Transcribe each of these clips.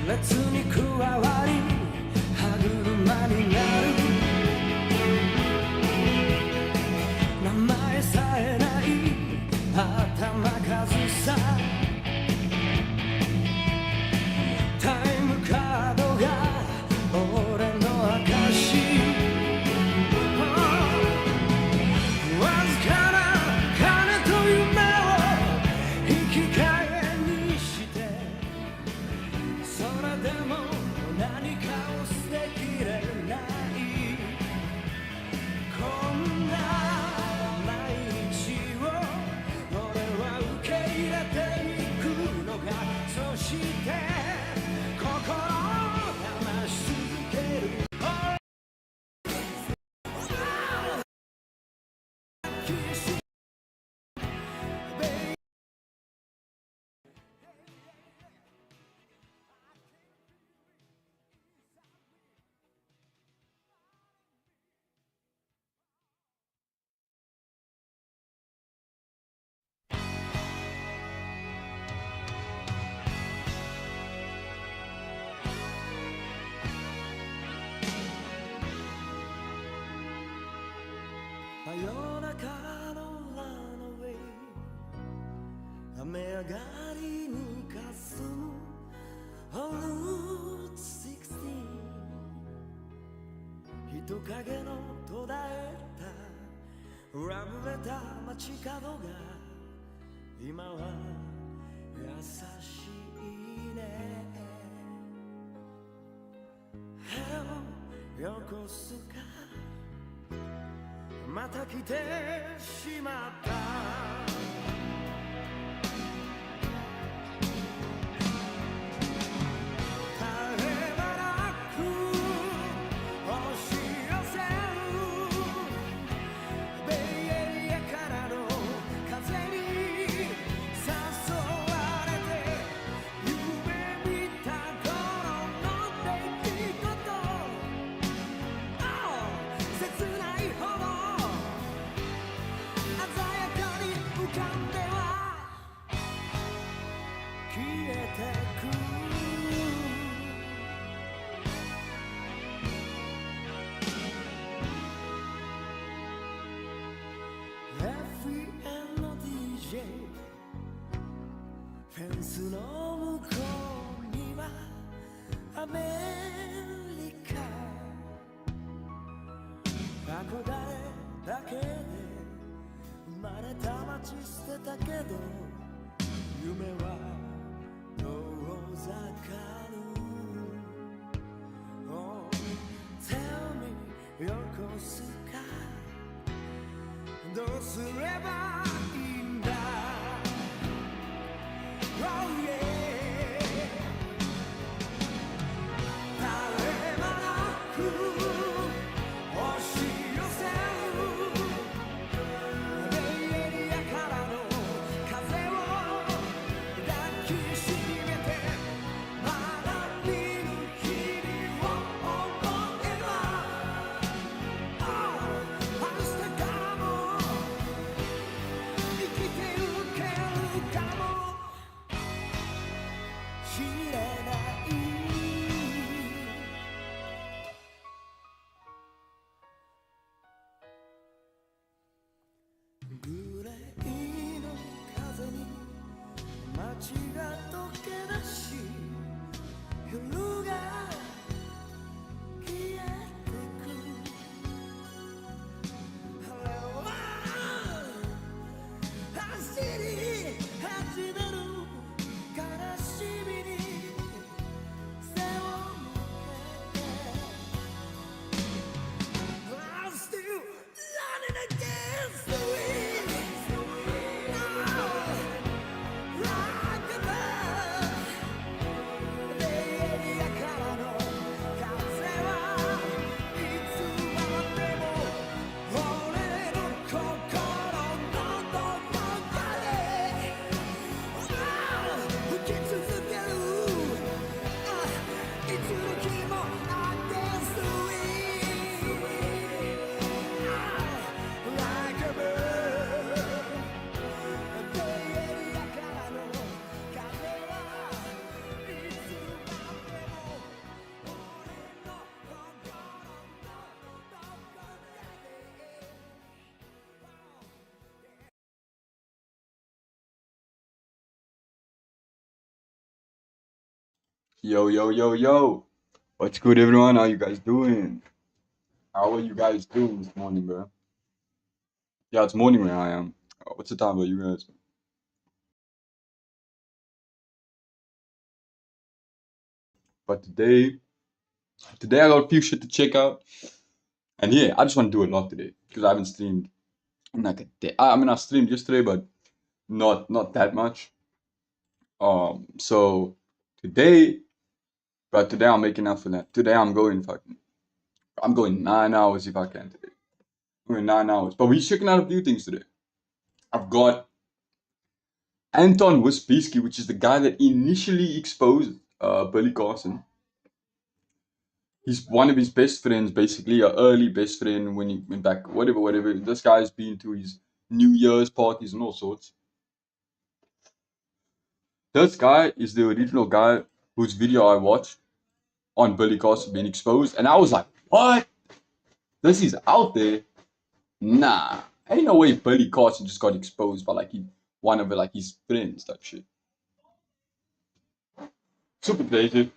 列に加わり歯車になる名前さえない頭数さタイムカードが俺の証わずかな金と夢を引き換えにしてそれでも何かを捨てきれないこんな毎日を俺は受け入れていくのかそして心を騙し続ける真夜中のランウェイ雨上がりに霞む Route 16人影の途絶えたラブレター街角が今は優しいねよこすかまた来てしまった絶え間なく押し寄せるベイエリアからの風に誘われて夢見た頃の出来事切ないほどフェンスの向こうにはアメリカ憧れだけで生まれた街捨てたけど夢は遠ざかる Oh, tell me よこすかどうすればいいんだOh yeah 絶え間なく押し寄せるベイエリアからの風を抱きしめてまだ見ぬ日々を思えば明日からも生きてゆけるかも知れないグレーの風に街が溶け出し夜が消えてく晴れは走り始める悲しみに背を向けて I'm still running against the wind Rock the bird Yo, yo, yo, yo. What's good, everyone? How you guys doing? How are you guys doing this morning, bro? Yeah, it's morning where I am. What's the time, bro? You guys? But today I got a few shit to check out. And yeah, I just want to do a lot today because I haven't streamed in like a day. I mean, I streamed yesterday, but not that much. So today, but today I'm making up for that. Today I'm going 9 hours if I can today. I'm going 9 hours. But we're checking out a few things today. I've got Anton Wispiski, which is the guy that initially exposed Billy Carson. He's one of his best friends, basically, an early best friend when he went back, whatever, whatever. This guy's been to his New Year's parties and all sorts. This guy is the original guy whose video I watched on Billy Carson being exposed, and I was like, what? This is out there? Nah, ain't no way Billy Carson just got exposed by one of his friends, type shit. Super crazy.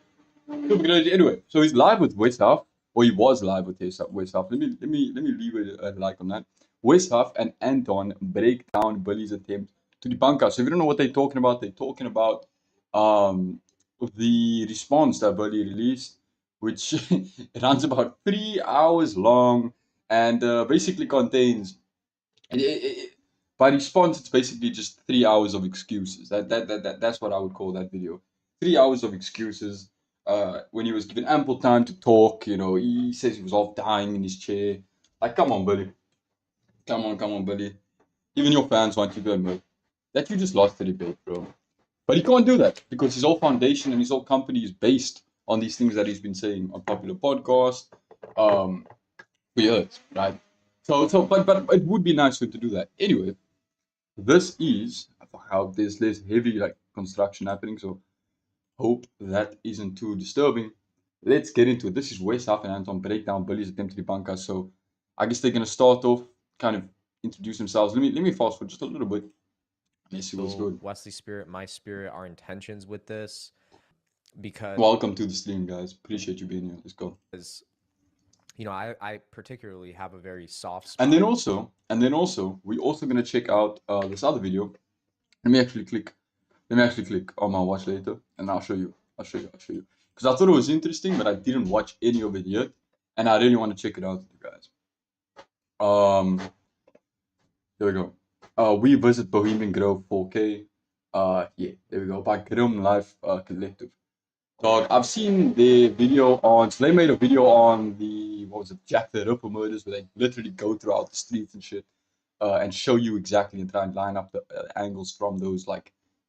Super crazy. Anyway, so he's live with Wes Huff, or he was live with Wes Huff. Let me leave a like on that. Wes Huff and Anton break down Billy's attempt to debunk us. So if you don't know what they're talking about um the response that Billy released, which it runs about 3 hours long and basically contains by response, it's basically just 3 hours of excuses. That's what I would call that video. 3 hours of excuses. When he was given ample time to talk, he says he was off dying in his chair. Like, come on, buddy. Come on, buddy. Even your fans want you to admit that you just lost the debate, bro. But he can't do that because his whole foundation and his whole company is based on these things that he's been saying on popular podcasts, um, for years, right? But it would be nice for him to do that. Anyway, this is how there's less heavy like construction happening, so hope that isn't too disturbing. Let's get into it. This is Wes Huff and Anton breakdown Billy's attempt to debunk us. So I guess they're gonna start off, kind of introduce themselves. Let me fast forward just a little bit. Let's see what's good. Wesley Spirit, my spirit, our intentions with this, because Welcome to the stream, guys. Appreciate you being here. Let's go. I particularly have a very soft And spot. then also, we're also gonna check out this other video. Let me actually click. Let me actually click on my watch later, and I'll show you. I'll show you. Because I thought it was interesting, but I didn't watch any of it yet, and I really want to check it out with you guys. Here we go. We visit Bohemian Grove 4K. Yeah, there we go. By Grim Life Collective. Dog, I've seen the video on. So they made a video on the what was it, Jack the Ripper murders, where they literally go throughout the streets and shit, and show you exactly and try and line up the angles from those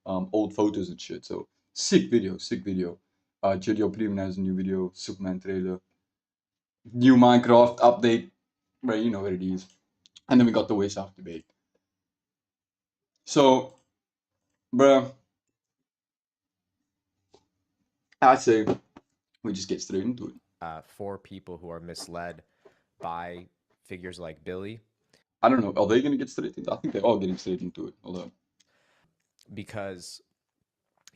old photos and shit. So sick video, sick video. Julio Premium has a new video, Superman trailer, new Minecraft update, where you know what it is, and then we got the West Half debate. So, bruh, I say we just get straight into it. For people who are misled by figures like Billy, I don't know. Are they gonna get straight into? I think they're all getting straight into it. Although, because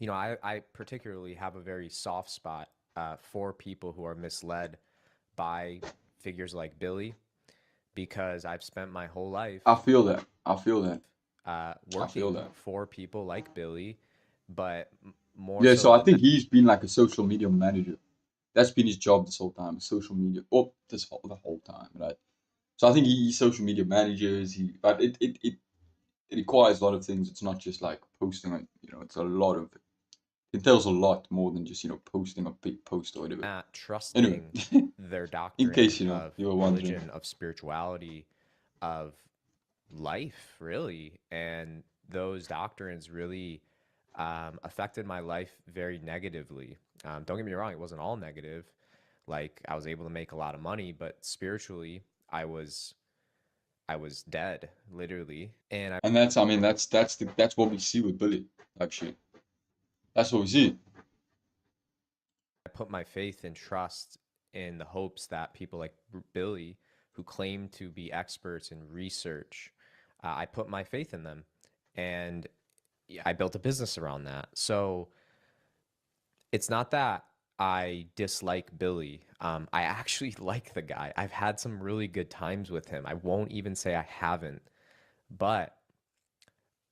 I particularly have a very soft spot for people who are misled by figures like Billy, because I've spent my whole life I feel that. I feel that. I feel working that. for people like Billy, but more Yeah. so So I than that, think he's been like a social media manager. That's been his job this whole time. Social media. Oh, the whole time, right? So I think he's social media managers. But it requires a lot of things. It's not just like posting. It's a lot of. It entails a lot more than just posting a big post or whatever. not Anyway, trusting their in case doctrine of you were wondering. religion, of spirituality, of life, really. And those doctrines really affected my life very negatively. Don't get me wrong, it wasn't all negative. Like, I was able to make a lot of money, but spiritually, I was dead, literally. And And that's what we see with Billy. Actually, that's what we see. I put my faith and trust in the hopes that people like Billy, who claim to be experts in research, I put my faith in them, and I built a business around that. So it's not that I dislike Billy. I actually like the guy. I've had some really good times with him. I won't even say I haven't, but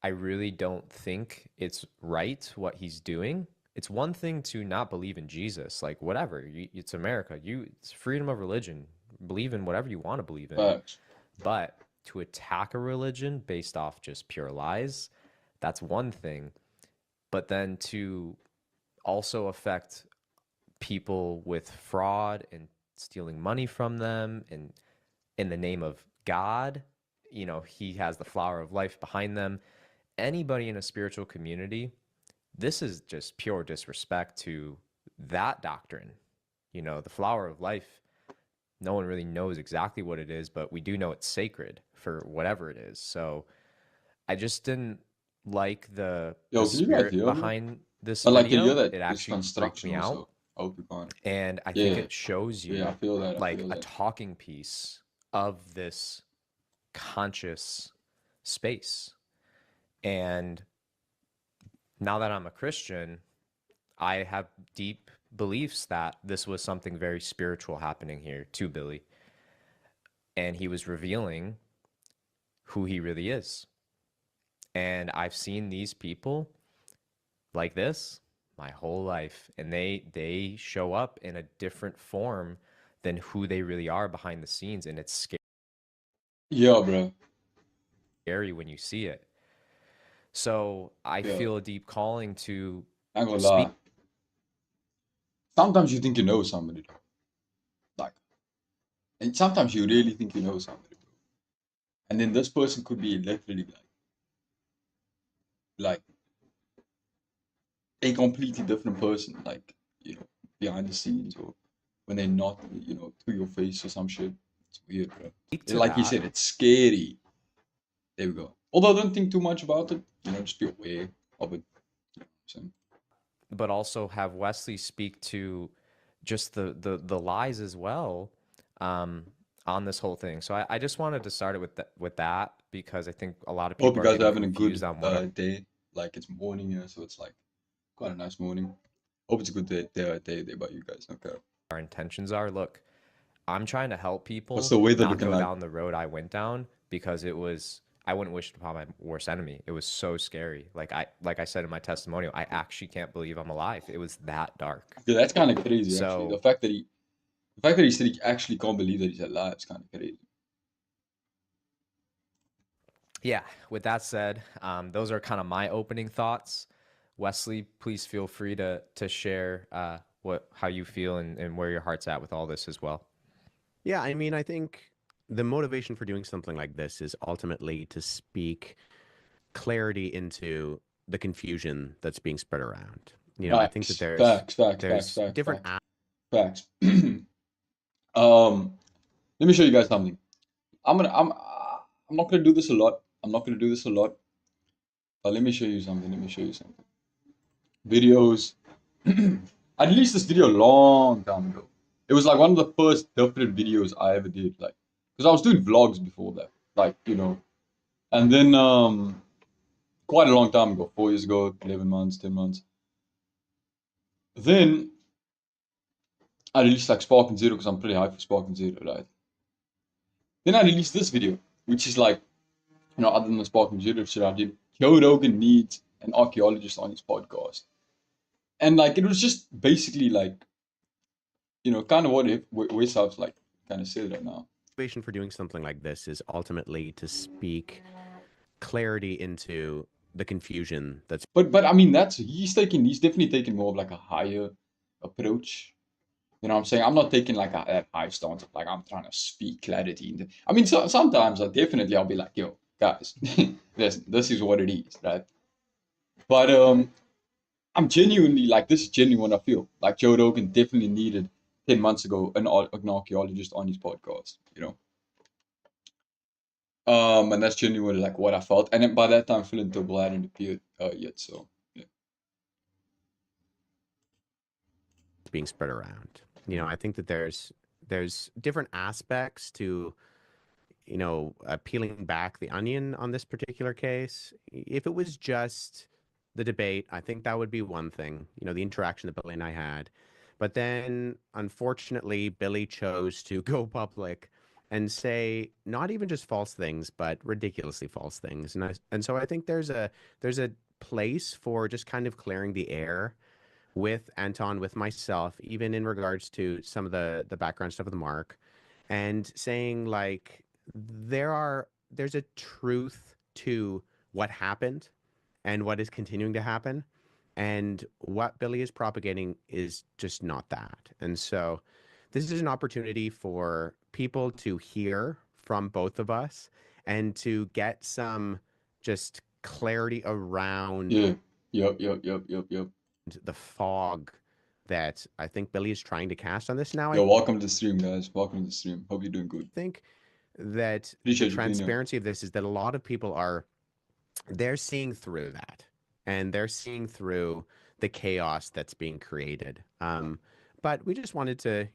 I really don't think it's right what he's doing. It's one thing to not believe in Jesus, like whatever. It's America. It's freedom of religion. Believe in whatever you want to believe in. Facts. But to attack a religion based off just pure lies, that's one thing. But then to also affect people with fraud and stealing money from them and in the name of God, he has the flower of life behind them. Anybody in a spiritual community, this is just pure disrespect to that doctrine. The flower of life, no one really knows exactly what it is, but we do know it's sacred for whatever it is. So I just didn't like the Yo, can you guys spirit hear, bro? behind this I like to hear video. that It this actually freaked construction me out. also. I hope you can't. And I think Yeah, it shows yeah, I you feel that. I like feel a that. talking piece of this conscious space. And now that I'm a Christian, I have deep beliefs that this was something very spiritual happening here to Billy. And he was revealing who he really is. And I've seen these people like this my whole life, and they show up in a different form than who they really are behind the scenes, and it's Yeah, bro. scary when you see it. So I Yeah, feel a deep calling to I ain't gonna speak. lie. Sometimes you think you know somebody, though. Like, and sometimes you really think you know somebody, bro. And then this person could be literally like a completely different person, like, behind the scenes or when they're not, to your face or some shit. It's weird, bro. To Like you that, said, it's scary. There we go. Although don't think too much about it, just be aware of it. You know what I'm saying? but also have Wesley speak to just the lies as well, um, on this whole thing. So I just wanted to start it with that because I think a lot of Hope people you are guys are getting having a confused good on what day. Like it's morning here, so it's like quite a nice morning. Hope it's a good day by you guys. Okay. our intentions are. Look, I'm trying to help What's people the weather not looking go like? down the road I went down because I wouldn't wish it upon my worst enemy. It was so scary. Like I said in my testimonial, I actually can't believe I'm alive. It was that dark. Yeah, that's kind of crazy actually. So The fact that he said he actually can't believe that he's alive is kind of crazy. yeah, with that said, those are kind of my opening thoughts. Wesley, please feel free to share how you feel and where your heart's at with all this as well. Yeah, I mean, I think the motivation for doing something like this is ultimately to speak clarity into the confusion that's being spread around. I think that there's different Facts. Um, Let me show you guys something. I'm not gonna do this a lot. I'm not gonna do this a lot. But let me show you something. Let me show you something. Videos. I released this video a long time ago. It was like one of the first different videos I ever did. Like, because I was doing vlogs before that. Like, and then quite a long time ago, 4 years ago, 11 months, 10 months. Then I released like Spark and Zero because I'm pretty hyped for Spark and Zero, right? Then I released this video, which is like, other than the Spark and Zero shit I did, Joe Rogan needs an archaeologist on his podcast. And like, it was just basically like, kind of what Wes Huff's like kind of said right now. motivation for doing something like this is ultimately to speak clarity into the confusion that's But I mean, he's definitely taking more of like a higher approach. You know what I'm saying? I'm not taking like a high stance of like I'm trying to speak clarity. I mean, sometimes I'll be like, yo, guys, this is what it is, right? But I'm genuinely like, this is genuine. I feel like Joe Rogan definitely needed 10 months ago an archaeologist on his podcast. And that's genuinely like what I felt. And then by that time, Phil and Tobel hadn't appeared yet, so yeah. being spread around. I think that there's different aspects to peeling back the onion on this particular case. If it was just the debate, I think that would be one thing, the interaction that Billy and I had. But then, unfortunately, Billy chose to go public and say not even just false things, but ridiculously false things. And so I think there's a place for just kind of clearing the air with Anton, with myself, even in regards to some of the background stuff with Mark, and saying like there's a truth to what happened and what is continuing to happen. And what Billy is propagating is just not that. And so this is an opportunity for people to hear from both of us and to get some just clarity around Yeah. Yep. the fog that I think Billy is trying to cast on this now. Yo, I welcome to the stream, guys. Welcome to the stream. Hope you're doing good. think that the Appreciate you being here. transparency of this is that a lot of people they're seeing through that, and they're seeing through the chaos that's being created. But we just wanted to,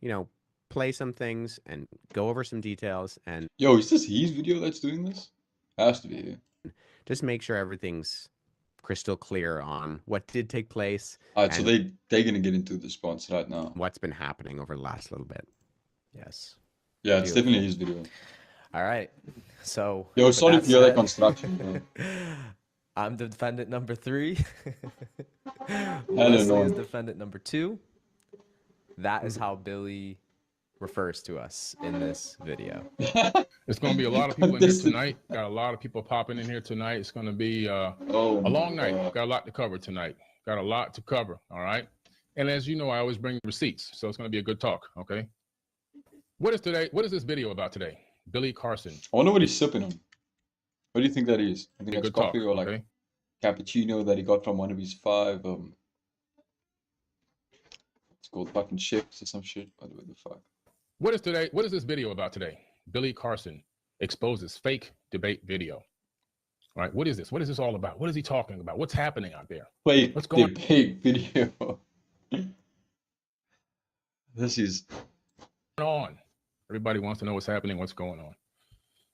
play some things and go over some details and Yo, is this his video that's doing this? Has to be. just make sure everything's crystal clear on what did take place Alright, so and they're gonna get into the response right now. what's been happening over the last little bit. Yes. Yeah, it's Beautiful. definitely his video. All right. So, Yo, with sorry that for your said, construction, bro. I'm defendant number 3. don't Wesley know. is defendant number 2. That is how Billy refers to us in this video. It's going to be a lot of people in here tonight. Got a lot of people popping in here tonight. It's going to be a long night. Got a lot to cover tonight. Got a lot to cover. All right. And as you know, I always bring receipts, so it's going to be a good talk. Okay. What is today? What is this video about today? Billy Carson. I wonder what he's sipping on. What do you think that is? I think Be a that's good talk. coffee or like Okay. cappuccino that he got from one of his 5 it's called fucking ships or some shit. What the fuck? What is today? What is this video about today? Billy Carson exposes fake debate video. All right. What is this? What is this all about? What is he talking about? What's happening out there? Wait, What's going debate video. This is on? Everybody wants to know what's happening, what's going on.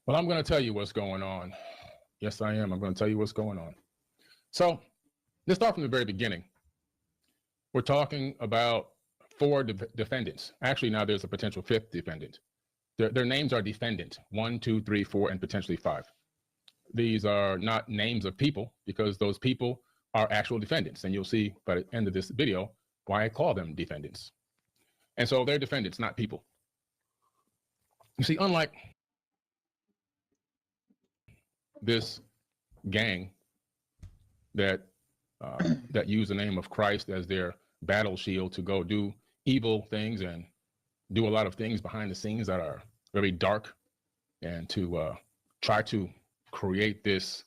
Well, I'm going to tell you what's going on. Yes, I am. I'm going to tell you what's going on. So let's start from the very beginning. We're talking about 4 defendants. Actually, now there's a potential 5th defendant. Their names are defendant 1, 2, 3, 4, and potentially 5. These are not names of people because those people are actual defendants. And you'll see by the end of this video why I call them defendants. And so they're defendants, not people. You see, unlike this gang that use the name of Christ as their battle shield to go do evil things and do a lot of things behind the scenes that are very dark, and to try to create this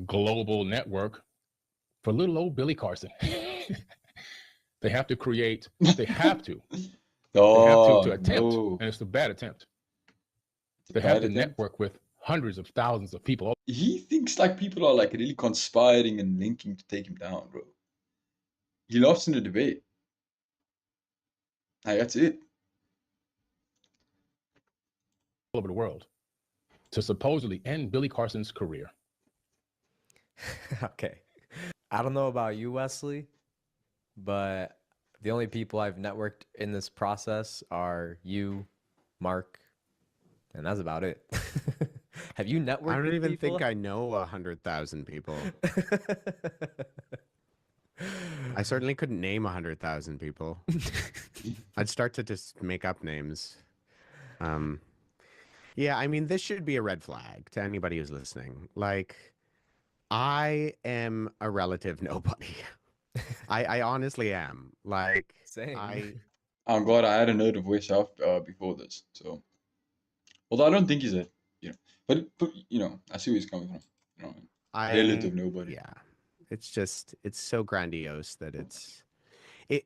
global network for little old Billy Carson. They have to create, they have to attempt, and it's a bad attempt. They have to network with hundreds of thousands of people. He thinks like people are like really conspiring and linking to take him down, bro. He lost in the debate. Like, that's it. All over the world to supposedly end Billy Carson's career. Okay. I don't know about you, Wesley, but the only people I've networked in this process are you, Mark, and that's about it. Have you networked? I don't with even people? think I know 100,000 people. I certainly couldn't name 100,000 people. I'd start to just make up names. Yeah, I mean, this should be a red flag to anybody who's listening. Like, I am a relative nobody. I honestly am. Like, Same. I'm glad I had a note of Wes Huff before this. So, although I don't think he's a, but I see where he's coming from. You know, relative nobody. Yeah, it's so grandiose that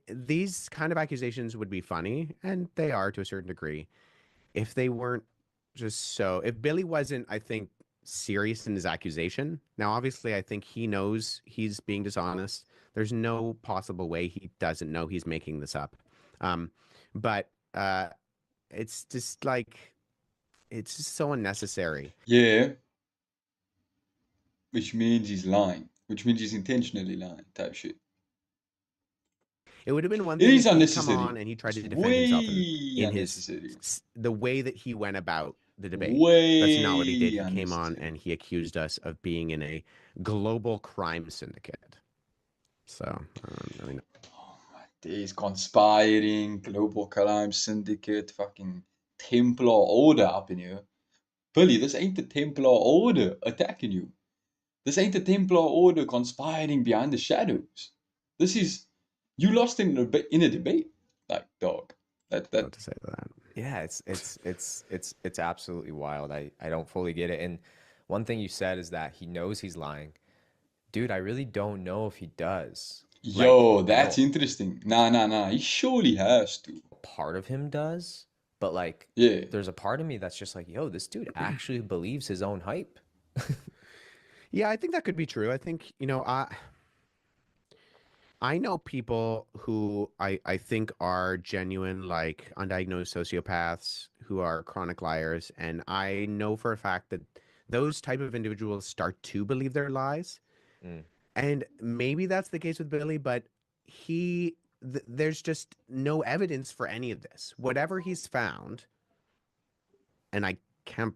these kind of accusations would be funny, and they are to a certain degree, if they weren't if Billy wasn't, I think, serious in his accusation. Now, obviously, I think he knows he's being dishonest. There's no possible way he doesn't know he's making this up. But it's just like, it's just so unnecessary. Yeah. Which means he's lying. Which means he's intentionally lying type shit. It would have been one It thing is if he'd come unnecessary. on and he tried It's to defend himself way in unnecessary. the way that he went about the debate. That's not what he did. Way He came on unnecessary. and he accused us of being in a global crime syndicate. So I don't really know. Oh my days, conspiring, global crime syndicate, fucking Templar order up in here. Billy, this ain't the Templar order attacking you. This ain't the Templar order conspiring behind the shadows. This is you lost in a debate, like dog. What That to say to that? Yeah, it's absolutely wild. I don't fully get it. And one thing you said is that he knows he's lying. Dude, I really don't know if he does. yo, Like, I that's know interesting. Nah. He surely has to. part of him does, but like Yeah. there's a part of me that's just like, yo, this dude actually believes his own hype. Yeah, I think that could be true. I think, I know people who I think are genuine, like undiagnosed sociopaths who are chronic liars. And I know for a fact that those type of individuals start to believe their lies. Mm. And maybe that's the case with Billy, but there's just no evidence for any of this. Whatever he's found, and I can't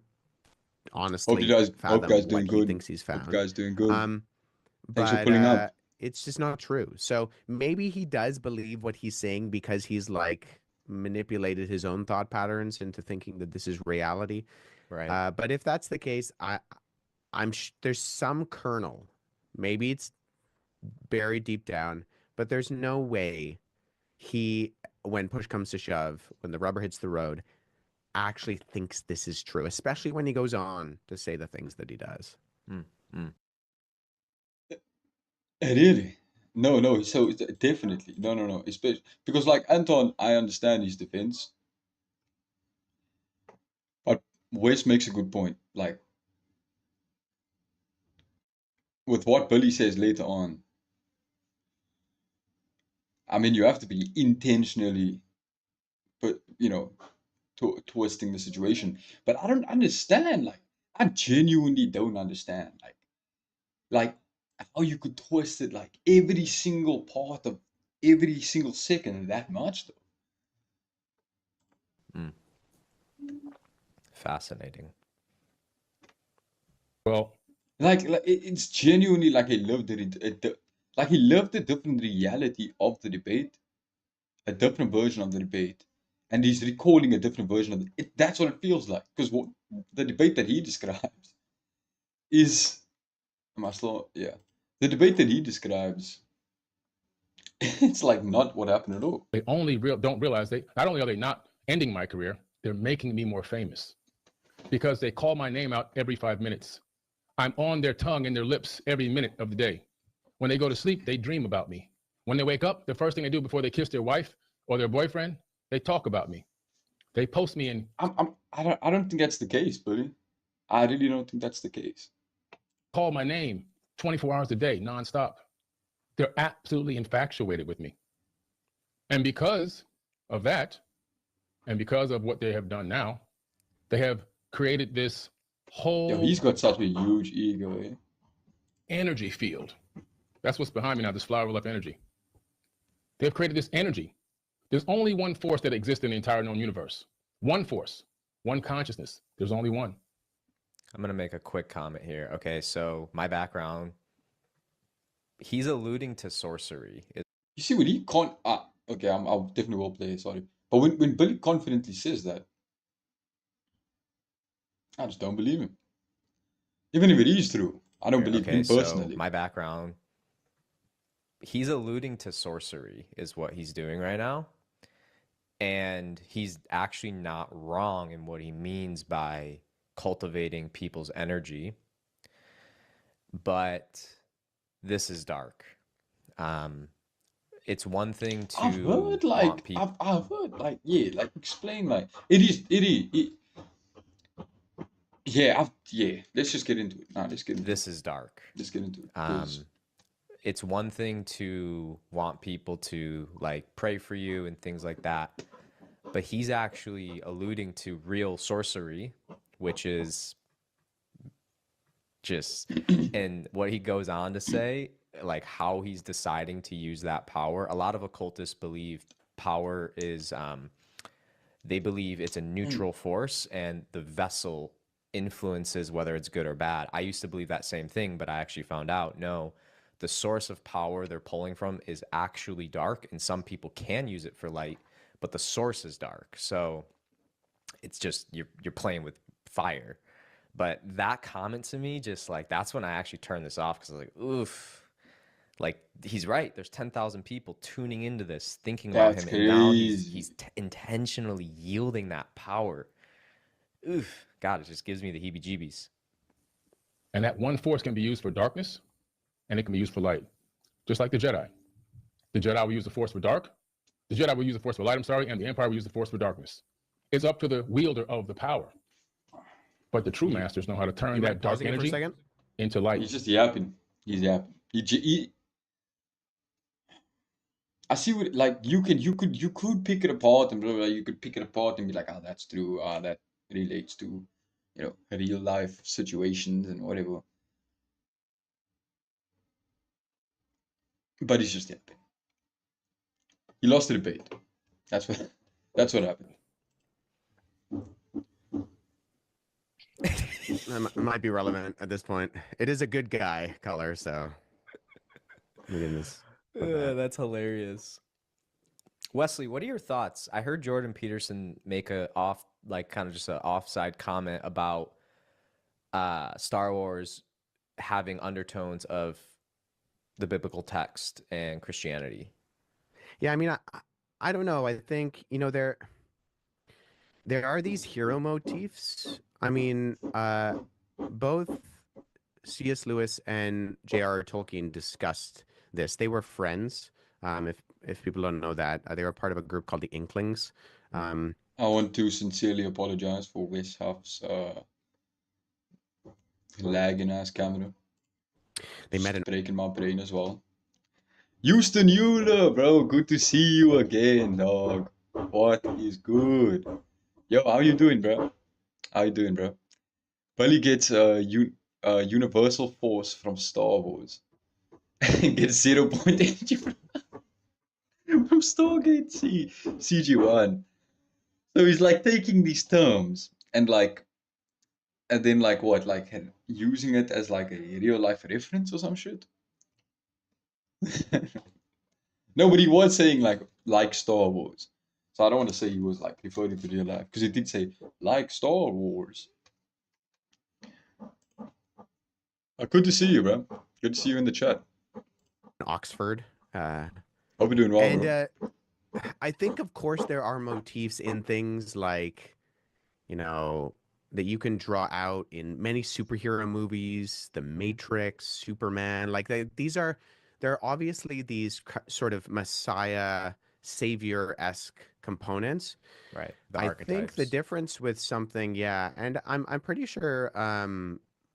Hope you honestly guys, hope fathom guys what doing he good. thinks he's Hope you found. guys doing good. Thanks for But pulling up. it's just not true. So maybe he does believe what he's saying because he's like manipulated his own thought patterns into thinking that this is reality. Right. But if that's the case, there's some kernel. Maybe it's buried deep down, but there's no way he, when push comes to shove, when the rubber hits the road, actually thinks this is true, especially when he goes on to say the things that he does. Mm, mm. Really? No. So definitely, no. Especially because, like Anton, I understand his defense, but Wes makes a good point. Like with what Billy says later on, I mean, you have to be intentionally, but twisting the situation. But I don't understand. Like, I genuinely don't understand. Like how you could twist it like every single part of every single second that much though. Mm. Fascinating. Well, Like it's genuinely like he lived like he lived a different reality of the debate, a different version of the debate, and he's recalling a different version of it. That's what it feels like because what the debate that he describes is, am I still? Yeah, the debate that he describes, it's like not what happened at all. they don't realize they not only are they not ending my career, they're making me more famous because they call my name out every 5 minutes. I'm on their tongue and their lips every minute of the day. When they go to sleep, they dream about me. When they wake up, the first thing they do before they kiss their wife or their boyfriend, they talk about me. They post me in, I don't think that's the case, buddy. I really don't think that's the case. call my name 24 hours a day, nonstop. They're absolutely infatuated with me. And because of that, and because of what they have done now, they have created this whole Yo, he's got such a huge ego, eh? energy field. That's what's behind me now, this flower of life energy. They've created this energy. There's only one force that exists in the entire known universe. One force, one consciousness. There's only one. I'm gonna make a quick comment here. Okay, so my background, he's alluding to sorcery. You see, when he okay, I'll definitely will play, sorry. But when Billy confidently says that, I just don't believe him. Even if it is true, I don't believe Okay, him so personally. my background, he's alluding to sorcery is what he's doing right now. And he's actually not wrong in what he means by cultivating people's energy. But this is dark. It's one thing to I've heard want people. I've heard like yeah, like explain like it yeah. Let's just get into it. Nah, let's get into This is dark. Let's get into it. 'Cause It's one thing to want people to like pray for you and things like that, but he's actually alluding to real sorcery, which is just, and what he goes on to say like how he's deciding to use that power. A lot of occultists believe power is they believe it's a neutral force and the vessel influences whether it's good or bad. I used to believe that same thing, but I actually found out no, the source of power they're pulling from is actually dark, and some people can use it for light, but the source is dark. So it's just you're playing with fire. But that comment to me, just like that's when I actually turned this off because I was like, oof, like he's right. There's 10,000 people tuning into this, thinking about That's him, and now he's crazy. intentionally yielding that power. Oof, God, it just gives me the heebie-jeebies. And that one force can be used for darkness, and it can be used for light, just like the Jedi. The Jedi will use the force for dark. The Jedi will use the force for light. I'm sorry, and the Empire will use the force for darkness. It's up to the wielder of the power. But the true masters know how to turn You that mind dark pausing it for a energy second? into light. He's just yapping. He's yapping. I see what like you could pick it apart and blah, blah, blah. You could pick it apart and be like, oh, that's true. That relates to, real life situations and whatever. But he's just yapping. He lost the debate. That's what that's what happened. It might be relevant at this point. It is a good guy color, so we didn't miss that. That's hilarious. Wesley, what are your thoughts? I heard Jordan Peterson make a off, like kind of just an offside comment about Star Wars having undertones of the biblical text and Christianity. Yeah, I mean, I don't know. I think, there are these hero motifs. I mean, both C.S. Lewis and J.R.R. Tolkien discussed this. They were friends. If people don't know that, they were part of a group called the Inklings. I want to sincerely apologize for Wes Huff's lagging ass camera. They met in Breaking my brain as well. Houston Euler, bro, good to see you again, dog. What is good? Yo, how you doing, bro? How you doing, bro? Bully gets universal force from Star Wars. And gets 0 point energy from Stargate CG1. So he's like taking these terms and then like what, like using it as like a real life reference or some shit. No, but he was saying like Star Wars. So I don't want to say he was like referring to real life because he did say like Star Wars. Good to see you, bro. Good to see you in the chat. Oxford. Hope you're doing well, And bro. I think, of course, there are motifs in things like, that you can draw out in many superhero movies, The Matrix, Superman. Like there are obviously these sort of Messiah savior-esque components. Right. The I think the archetypes. difference with something, yeah, and I'm pretty sure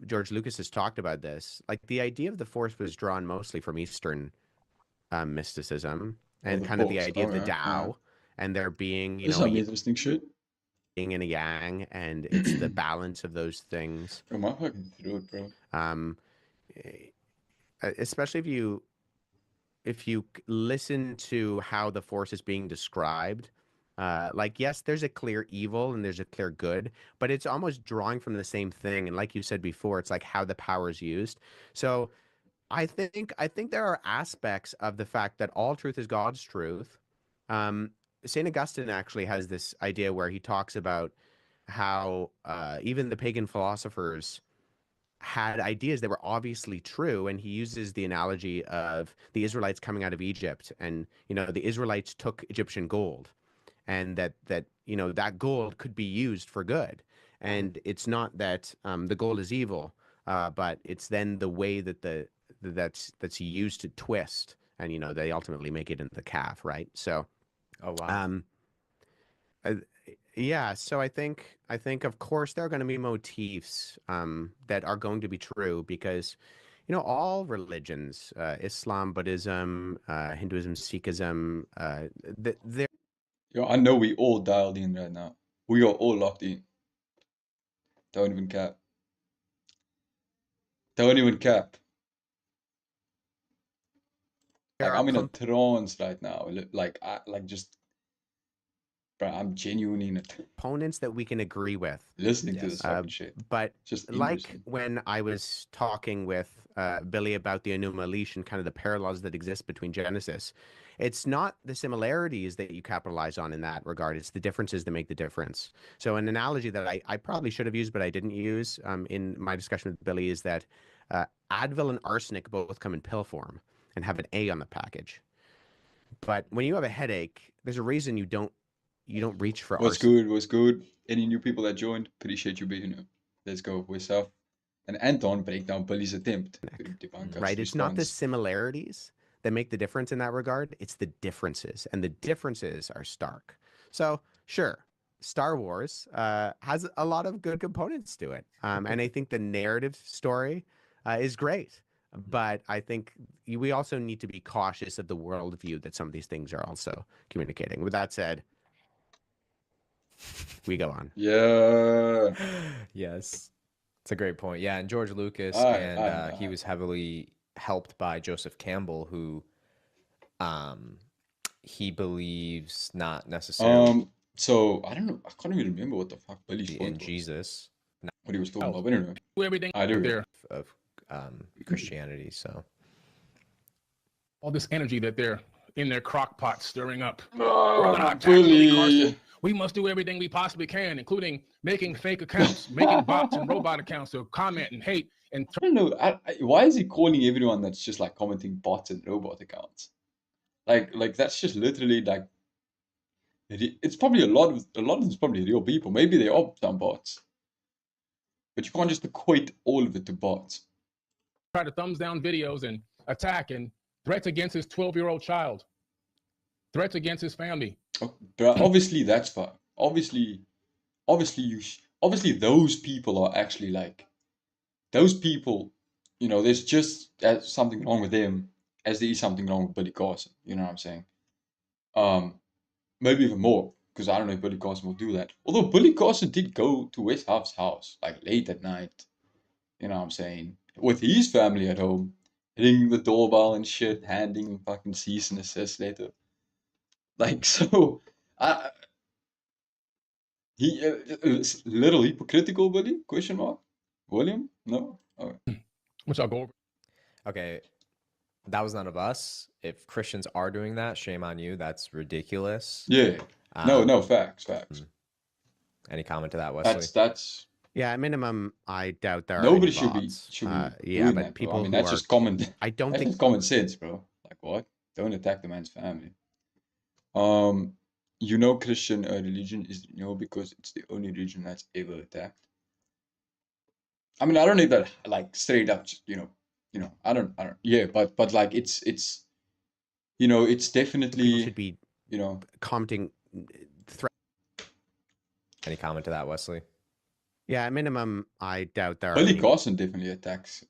George Lucas has talked about this. Like the idea of the Force was drawn mostly from Eastern mysticism Well, and of kind of the course. idea Oh, of the yeah. Tao and there being, There's some interesting shit. yin and a yang, and it's the balance of those things. Oh, my fucking throat, bro. Especially if you listen to how the Force is being described. Like, yes, there's a clear evil and there's a clear good, but it's almost drawing from the same thing. And like you said before, it's like how the power is used. So I think there are aspects of the fact that all truth is God's truth. Um, Saint Augustine actually has this idea where he talks about how even the pagan philosophers had ideas that were obviously true, and he uses the analogy of the Israelites coming out of Egypt, and the Israelites took Egyptian gold, and that gold could be used for good, and it's not that the gold is evil, but it's then the way that's used to twist, and they ultimately make it into the calf, right? So, Oh wow. uh, yeah, so I think of course there are going to be motifs that are going to be true because all religions, Islam, Buddhism, Hinduism, Sikhism, they're Yo, I know we all dialed in right now. We are all locked in. Don't even cap. Don't even cap. There Like are I'm in a trance right now. Like just, bro, I'm genuinely in a components that we can agree with. listening to Yes. this fucking shit. But Just like interesting. when I was talking with Billy about the Enuma Elish and kind of the parallels that exist between Genesis, it's not the similarities that you capitalize on in that regard. It's the differences that make the difference. So an analogy that I probably should have used, but I didn't use in my discussion with Billy is that Advil and arsenic both come in pill form and have an A on the package. But when you have a headache, there's a reason you don't reach for What's arsenic. good? What's good? Any new people that joined? Appreciate you being here. Let's go. Wes Huff and Anton break down Billy's attempt to debunk us Right? It's not the response. similarities that make the difference in that regard. It's the differences, and the differences are stark. So, sure, Star Wars has a lot of good components to it, and I think the narrative story is great. But I think we also need to be cautious of the worldview that some of these things are also communicating. With that said, we go on. Yeah. Yes. It's a great point. Yeah, and George Lucas, Alright, and he was heavily helped by Joseph Campbell, who he believes not necessarily So I don't know. I can't even remember what the fuck Billy's in point was. Jesus, What he was talking about. But anyway, Do everything I do. there. of Christianity. So All this energy that they're in their crock pot stirring up. Oh, We're gonna attack Billy Billy. Carson. We must do everything we possibly can, including making fake accounts, making bots and robot accounts to comment and hate and I don't know. Why is he calling everyone that's just like commenting bots and robot accounts? Like that's just literally like it's probably a lot of them's probably real people. Maybe they are some bots, but you can't just equate all of it to bots. try to thumbs down videos and attack and threats against his 12-year-old child, threats against his family. But obviously that's fine. Obviously those people are actually like those people. You know, there's just something wrong with them, as there is something wrong with Billy Carson. You know what I'm saying? Maybe even more, because I don't know if Billy Carson will do that. Although Billy Carson did go to Wes Huff's house like late at night. You know what I'm saying? With his family at home, ringing the doorbell and shit, handing him fucking cease and desist letter. Like so, I he little hypocritical, Billy? Question mark. William? No. Okay. Which I'll go over. okay, that was none of us. If Christians are doing that, shame on you. That's ridiculous. Yeah. No. Facts. Any comment to that, Wesley? That's. Yeah, at minimum, I doubt there are Nobody any should be bots. yeah, Yeah, doing but that, bro. people I mean, who that's are, just common. I don't That's think just common sense, bro. Like what? Don't attack the man's family. You know, Christian religion is because it's the only religion that's ever attacked. I mean, I don't need that like straight up, I don't, yeah, but like it's, it's people definitely, should be you know, commenting. Any comment to that, Wesley? Yeah, at minimum, I doubt there are Billy any. Carson definitely attacks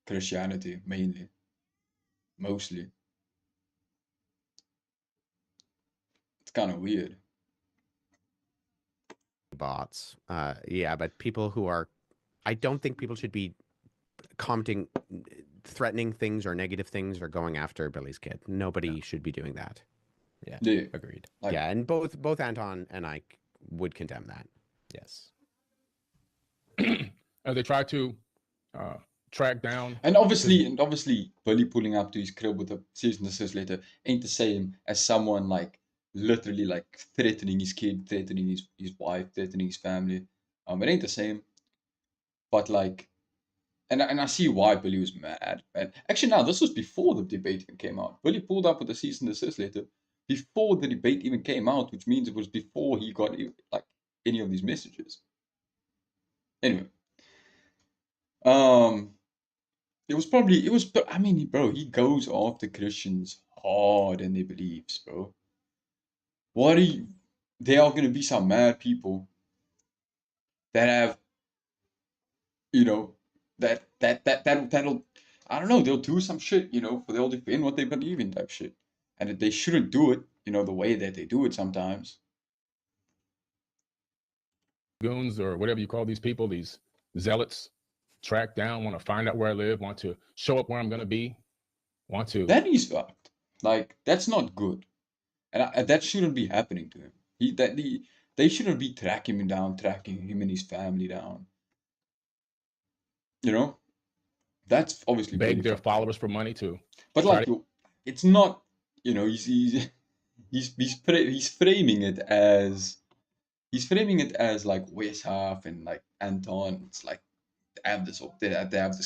Christianity mainly, mostly. It's kind of weird. Bots. Yeah, but people who are, I don't think people should be commenting threatening things or negative things or going after Billy's kid. Nobody should be doing that. Yeah, Yeah. agreed. Like, Yeah, and both Anton and I would condemn that. Yes. As they try to track down. And obviously, Billy pulling up to his crib with a cease and desist letter ain't the same as someone like literally like threatening his kid, threatening his wife, threatening his family. It ain't the same. But like, and I see why Billy was mad. And actually, now this was before the debate even came out. Billy pulled up with a cease and desist letter before the debate even came out, which means it was before he got like any of these messages. Anyway, I mean, bro, he goes after Christians hard in their beliefs, bro. There are gonna be some mad people that have, that'll, I don't know, they'll do some shit, they'll defend what they believe in type shit. And that they shouldn't do it, the way that they do it sometimes. Goons or whatever you call these people, these zealots, track down, want to find out where I live, want to show up where I'm going to be, want to. That is fucked. Like, that's not good. And that shouldn't be happening to him. They shouldn't be tracking him down, tracking him and his family down. You know? That's obviously Beg really their fucked up. followers for money too. But try like, it's not, you know, he's framing it as like Wes Huff and like Anton. It's like they have this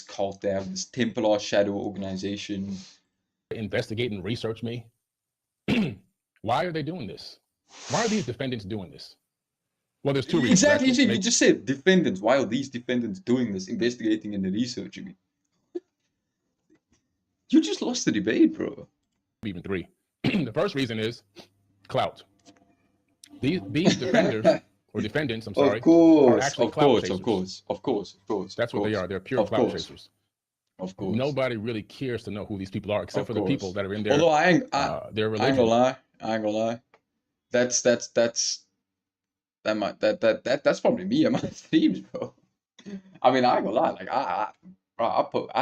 cult, they have this Templar shadow organization. Investigate and research me. Why are they doing this? Why are these defendants doing this? Well, there's two reasons. Exactly. actually. You just said defendants. Why are these defendants doing this, investigating and researching? You just lost the debate, bro. Even three. The first reason is clout. These defenders or defendants, I'm sorry, are actually clout chasers. Of course. That's what they are. They're pure clout chasers. Of course. Nobody really cares to know who these people are, except for the people that are in their Although their religion. I ain't gonna lie. That's probably me on my streams, bro. I mean, I ain't gonna lie. Like I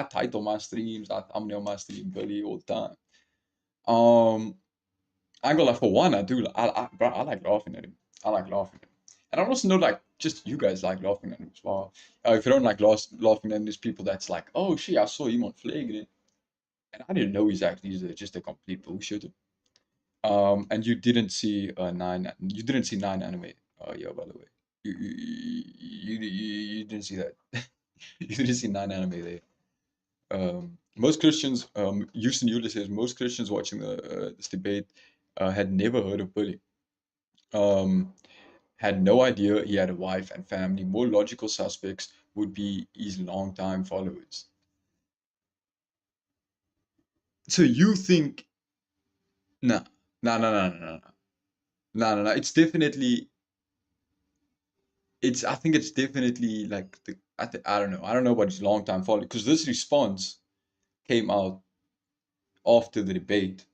title my streams. I'm on my stream Billy all the time. I ain't gonna lie. For one, I like laughing at him. I like laughing at him, and I also know like just you guys like laughing at him as well. If you don't like laughing at him, there's people that's like, oh shit, I saw him on Flagrant, and I didn't know he's just a complete bullshitter. And you didn't see nine anime. Yeah, by the way, you didn't see that. You didn't see 9 anime there. Most Christians, Houston Euler says, most Christians watching this debate had never heard of Billy. Had no idea he had a wife and family. More logical suspects would be his longtime followers. So you think, no. It's definitely, I think it's definitely like I don't know. I don't know about his long-time following, because this response came out after the debate.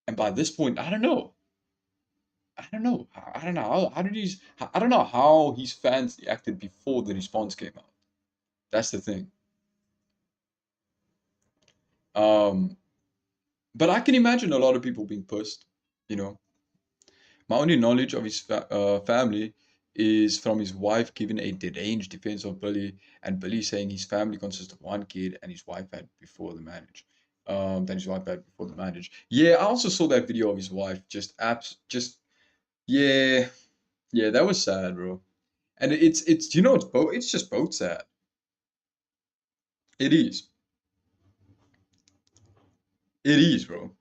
And by this point, I don't know. I don't know how his fans reacted before the response came out. That's the thing. But I can imagine a lot of people being pissed, you know. My only knowledge of his family is from his wife giving a deranged defense of Billy, and Billy saying his family consists of one kid and his wife had before the marriage. Yeah, I also saw that video of his wife yeah, that was sad, bro. And it's it's just both sad. It is. It is, bro.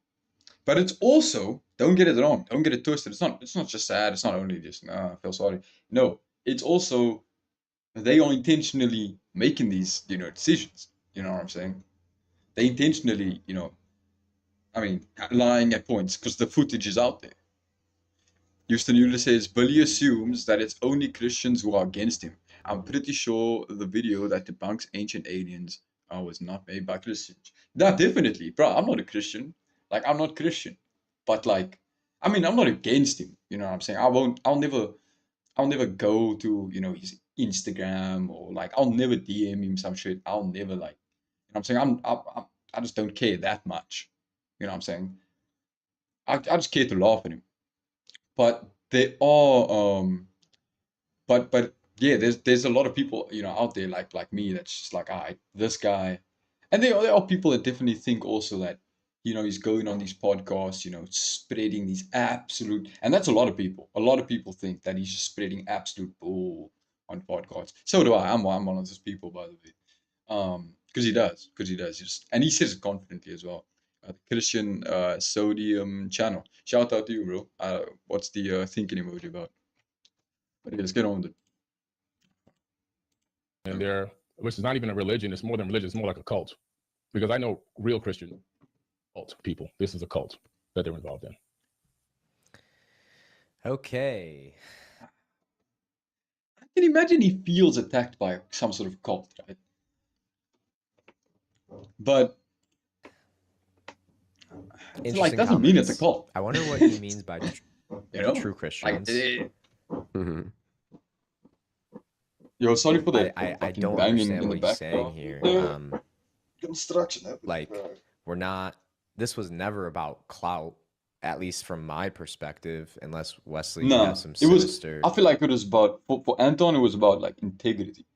But it's also, don't get it wrong, don't get it twisted. It's not just sad. It's not only just I feel sorry. No, it's also they are intentionally making these decisions. You know what I'm saying? They intentionally lying at points because the footage is out there. Houston Euler says Billy assumes that it's only Christians who are against him. I'm pretty sure the video that debunks ancient aliens was not made by Christians. Yeah, definitely, bro. I'm not a Christian. Like, I'm not Christian, but like, I'm not against him. You know what I'm saying? I'll never go to his Instagram, or like I'll never DM him some shit. I'll never like, I'm saying I just don't care that much. You know what I'm saying? I just care to laugh at him. But there are but yeah, there's a lot of people out there like me that's just like, alright, this guy, and there are people that definitely think also that he's going on these podcasts, spreading these absolute, and that's a lot of people. A lot of people think that he's just spreading absolute bull on podcasts. So do I. I'm one of those people, by the way. Because he does. And he says it confidently as well. Christian Sodium channel. Shout out to you, bro. What's the thinking emoji about? But yeah, let's get on with it. And which is not even a religion. It's more than religion. It's more like a cult. Because I know real Christian cult people. This is a cult that they're involved in. Okay. I can imagine he feels attacked by some sort of cult, right? But like, doesn't mean it's a cult. I wonder what he means by true Christians. Like, yo, sorry for that. I don't understand what he's saying here. Construction happening, Like, bro. this was never about clout, at least from my perspective, unless Wesley, you Nah, have some it was. sinister I feel like it was about for Anton. It was about like integrity.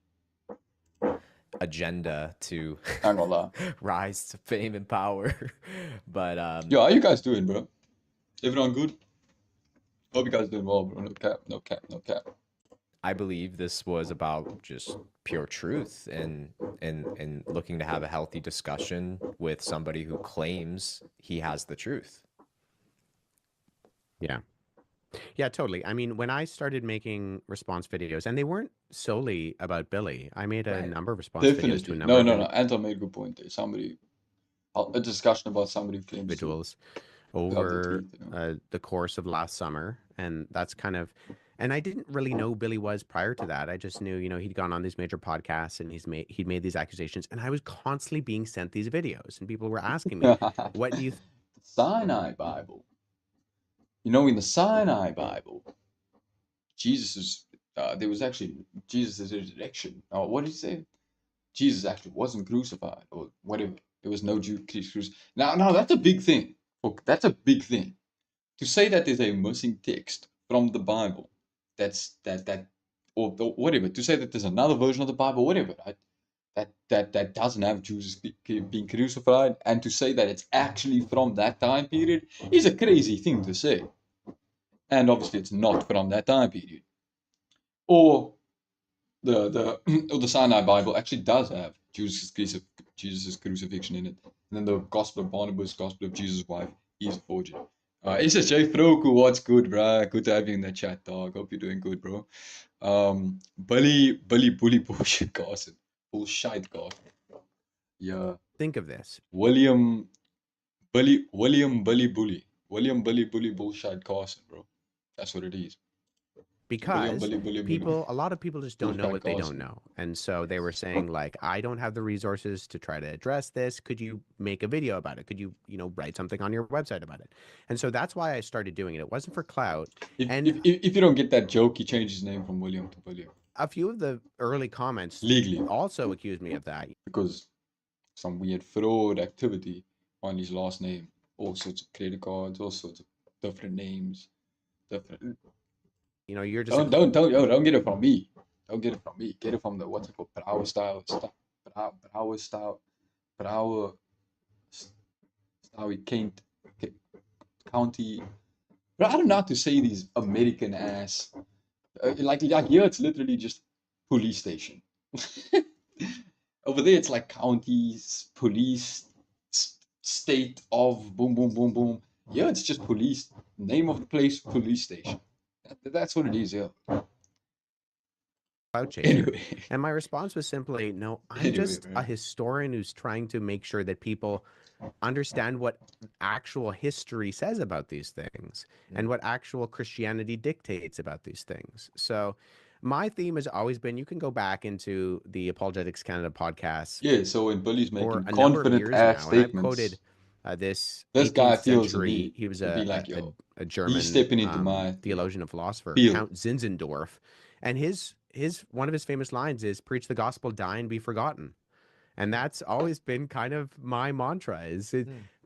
agenda to I ain't gonna lie. rise to fame and power. But Yo, how you guys doing, bro? Everyone good? Hope you guys doing well, bro. No cap, no cap, no cap. I believe this was about just pure truth and looking to have a healthy discussion with somebody who claims he has the truth. Yeah. Yeah, totally. I mean, when I started making response videos, and they weren't solely about Billy, I made a Right. number of response videos to a Definitely. number No, of no, no. Anton made a good point there. Somebody, a discussion about somebody who claims to individuals have the over truth. You know? the course of last summer, and that's kind of, and I didn't really know who Billy was prior to that. I just knew, he'd gone on these major podcasts and he'd made these accusations, and I was constantly being sent these videos, and people were asking me, "What do you?" The Sinai Bible. You know, in the Sinai Bible, there was actually Jesus' resurrection. What did he say? Jesus actually wasn't crucified, or whatever. There was no Jew crucified. Now that's a big thing. Look, that's a big thing. To say that there's a missing text from the Bible, or whatever. To say that there's another version of the Bible, whatever, right? That doesn't have Jesus being crucified, and to say that it's actually from that time period is a crazy thing to say. And obviously, it's not from that time period. Or the Sinai Bible actually does have Jesus' crucifixion in it. And then the Gospel of Barnabas, Gospel of Jesus' wife, is a forgery. SSJ Froku, what's good, bro? Good to have you in the chat, dog. Hope you're doing good, bro. Bully, bullshit, Carson. Bullshit, Carson. Yeah. Think of this. William, Bully, bullshit, Carson, bro. That's what it is. Because Bully. a lot of people just don't know Bullshit what they don't Carson. know. And so they were saying, like, I don't have the resources to try to address this. Could you make a video about it? Could you, write something on your website about it? And so that's why I started doing it. It wasn't for clout. If you don't get that joke, he changed his name from William to William. A few of the early comments Legally. also accused me of that. Because some weird fraud activity on his last name. All sorts of credit cards, all sorts of different names. You're just Don't get it from me. Don't get it from me. Get it from the what's it called? Power style stuff. Power style. Power style Kent County. But I don't know how to say these American ass. Like here, it's literally just police station. Over there, it's like counties, police, state of boom, boom, boom, boom. Yeah, it's just police. Name of the place, police station. That's what it is, yeah. clout chaser. Anyway. And my response was simply, no, I'm just a man. historian who's trying to make sure that people understand what actual history says about these things and what actual Christianity dictates about these things. So my theme has always been, you can go back into the Apologetics Canada podcast Yeah, so when Billy's making for a number of confident years ass now, and I've statements, quoted this guy 18th feels the century, need he was to be like, yo, a German stepping into my theologian and philosopher, field. Count Zinzendorf, and his one of his famous lines is, preach the gospel, die and be forgotten. And that's always been kind of my mantra, is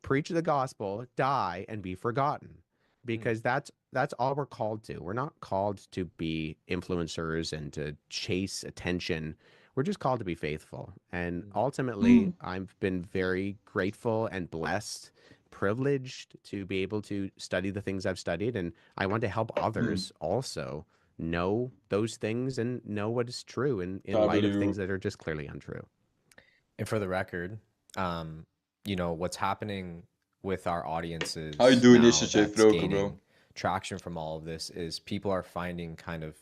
preach the gospel, die and be forgotten, because that's all we're called to. We're not called to be influencers and to chase attention. We're just called to be faithful. And ultimately, I've been very grateful and blessed, privileged to be able to study the things I've studied. And I want to help others also know those things and know what is true in light of things that are just clearly untrue. And for the record, what's happening with our audiences How you doing, now SSJ that's Froco, gaining bro? traction from all of this is people are finding kind of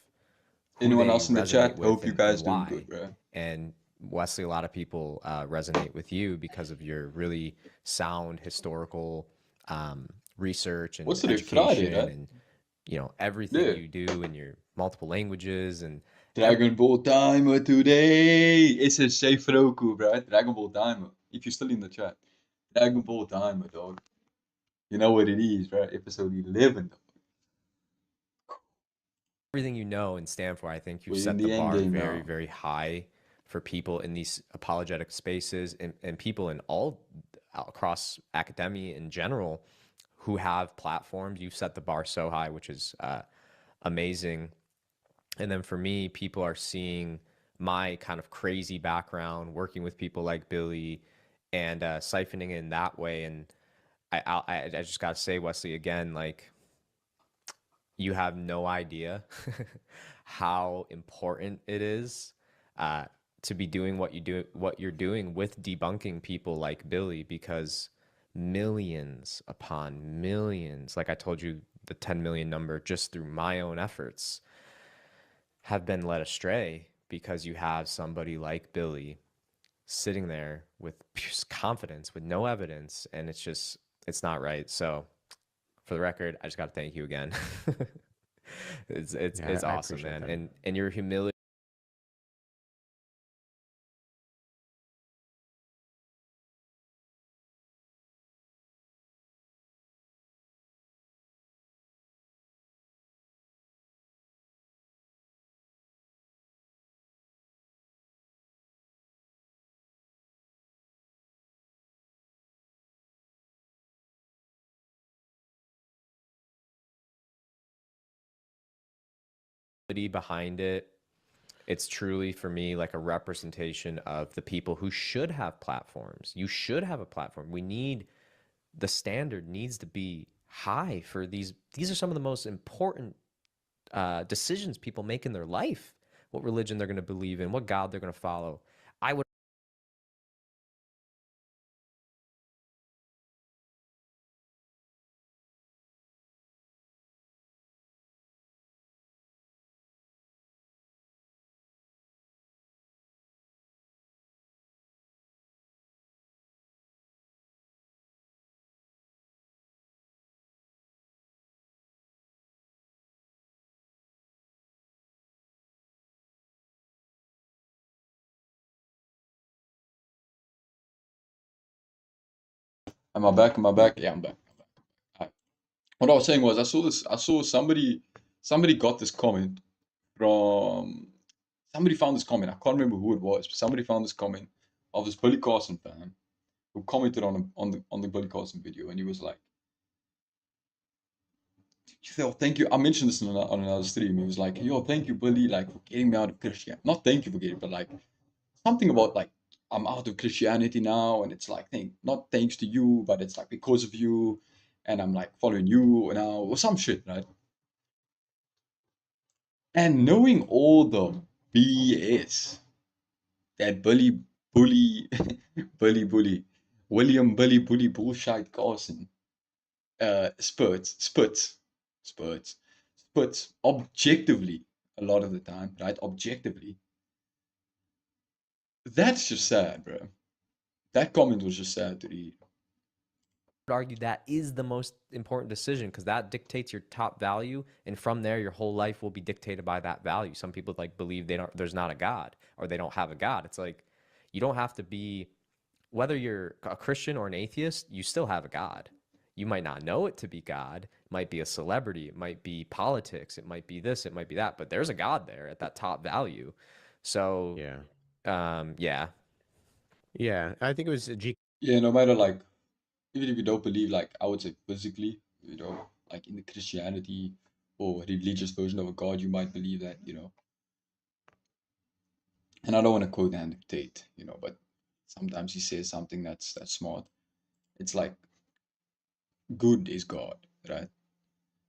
who Anyone they else in the resonate chat? with Hope you and guys doing why. good, bro. And Wesley, a lot of people resonate with you because of your really sound historical research and What's today? education Friday, right? and everything you do in your multiple languages and Dragon Ball Timer today. SSJ Froco, bro. Dragon Ball Timer. If you're still in the chat. Dragon Ball Timer, dog. You know what it is, right? Episode 11, dog. everything you know and stand for. I think you've We're set in the the end bar game very, now. very high for people in these apologetic spaces and people in all across academia in general who have platforms. You've set the bar so high, which is amazing. And then for me, people are seeing my kind of crazy background, working with people like Billy, and siphoning in that way. And I just gotta say, Wesley, again, like, you have no idea how important it is to be doing what you're doing with debunking people like Billy, because millions upon millions, like I told you, the 10 million number just through my own efforts, have been led astray because you have somebody like Billy sitting there with pure confidence, with no evidence, and it's not right. So, for the record, I just got to thank you again. It's I awesome, appreciate man, that. and your humility behind it, it's truly for me like a representation of the people who should have platforms. You should have a platform. The standard needs to be high for these are some of the most important decisions people make in their life, what religion they're going to believe in, what God they're going to follow. I would Am I back? Am I back? Yeah, I'm back. Alright. What I was saying was, I saw somebody got this comment from, somebody found this comment. I can't remember who it was, but somebody found this comment of this Billy Carson fan who commented on the Billy Carson video, and he was like, "Yo, thank you." I mentioned this on another stream. He was like, "Yo, thank you, Billy, like for getting me out of Christianity. Not thank you for getting, but like something about like I'm out of Christianity now, and it's like not thanks to you, but it's like because of you, and I'm like following you now or some shit, right?" And knowing all the BS that Bully, Bully, William Bully bullshit Carson, spurts, spurts objectively a lot of the time, right? Objectively, that's just sad, bro. That comment was just sad to read. argue that is the most important decision, because that dictates your top value, and from there your whole life will be dictated by that value. Some people like believe there's not a God, or they don't have a God. It's like, you don't have to be, whether you're a Christian or an atheist, you still have a God. You might not know it to be God. It might be a celebrity, it might be politics, it might be this, it might be that, but there's a God there at that top value. So Yeah. yeah. Yeah. I think it was G. Yeah, no matter like, even if you don't believe, like I would say physically, like in the Christianity or religious version of a God, you might believe that, and I don't want to quote Andrew Tate, but sometimes he says something that's smart. It's like good is God, right?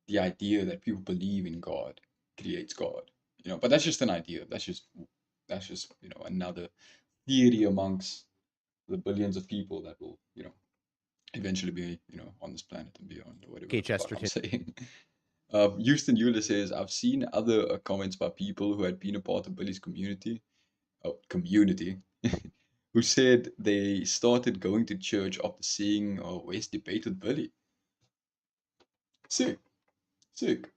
The idea that people believe in God creates God, but that's just an idea. That's just another theory amongst the billions of people that will, eventually be, on this planet and beyond, or whatever K. the fuck I'm Chesterton. saying. Houston Euler says, I've seen other comments by people who had been a part of Billy's community, who said they started going to church after seeing Wes debate with Billy. Sick, sick.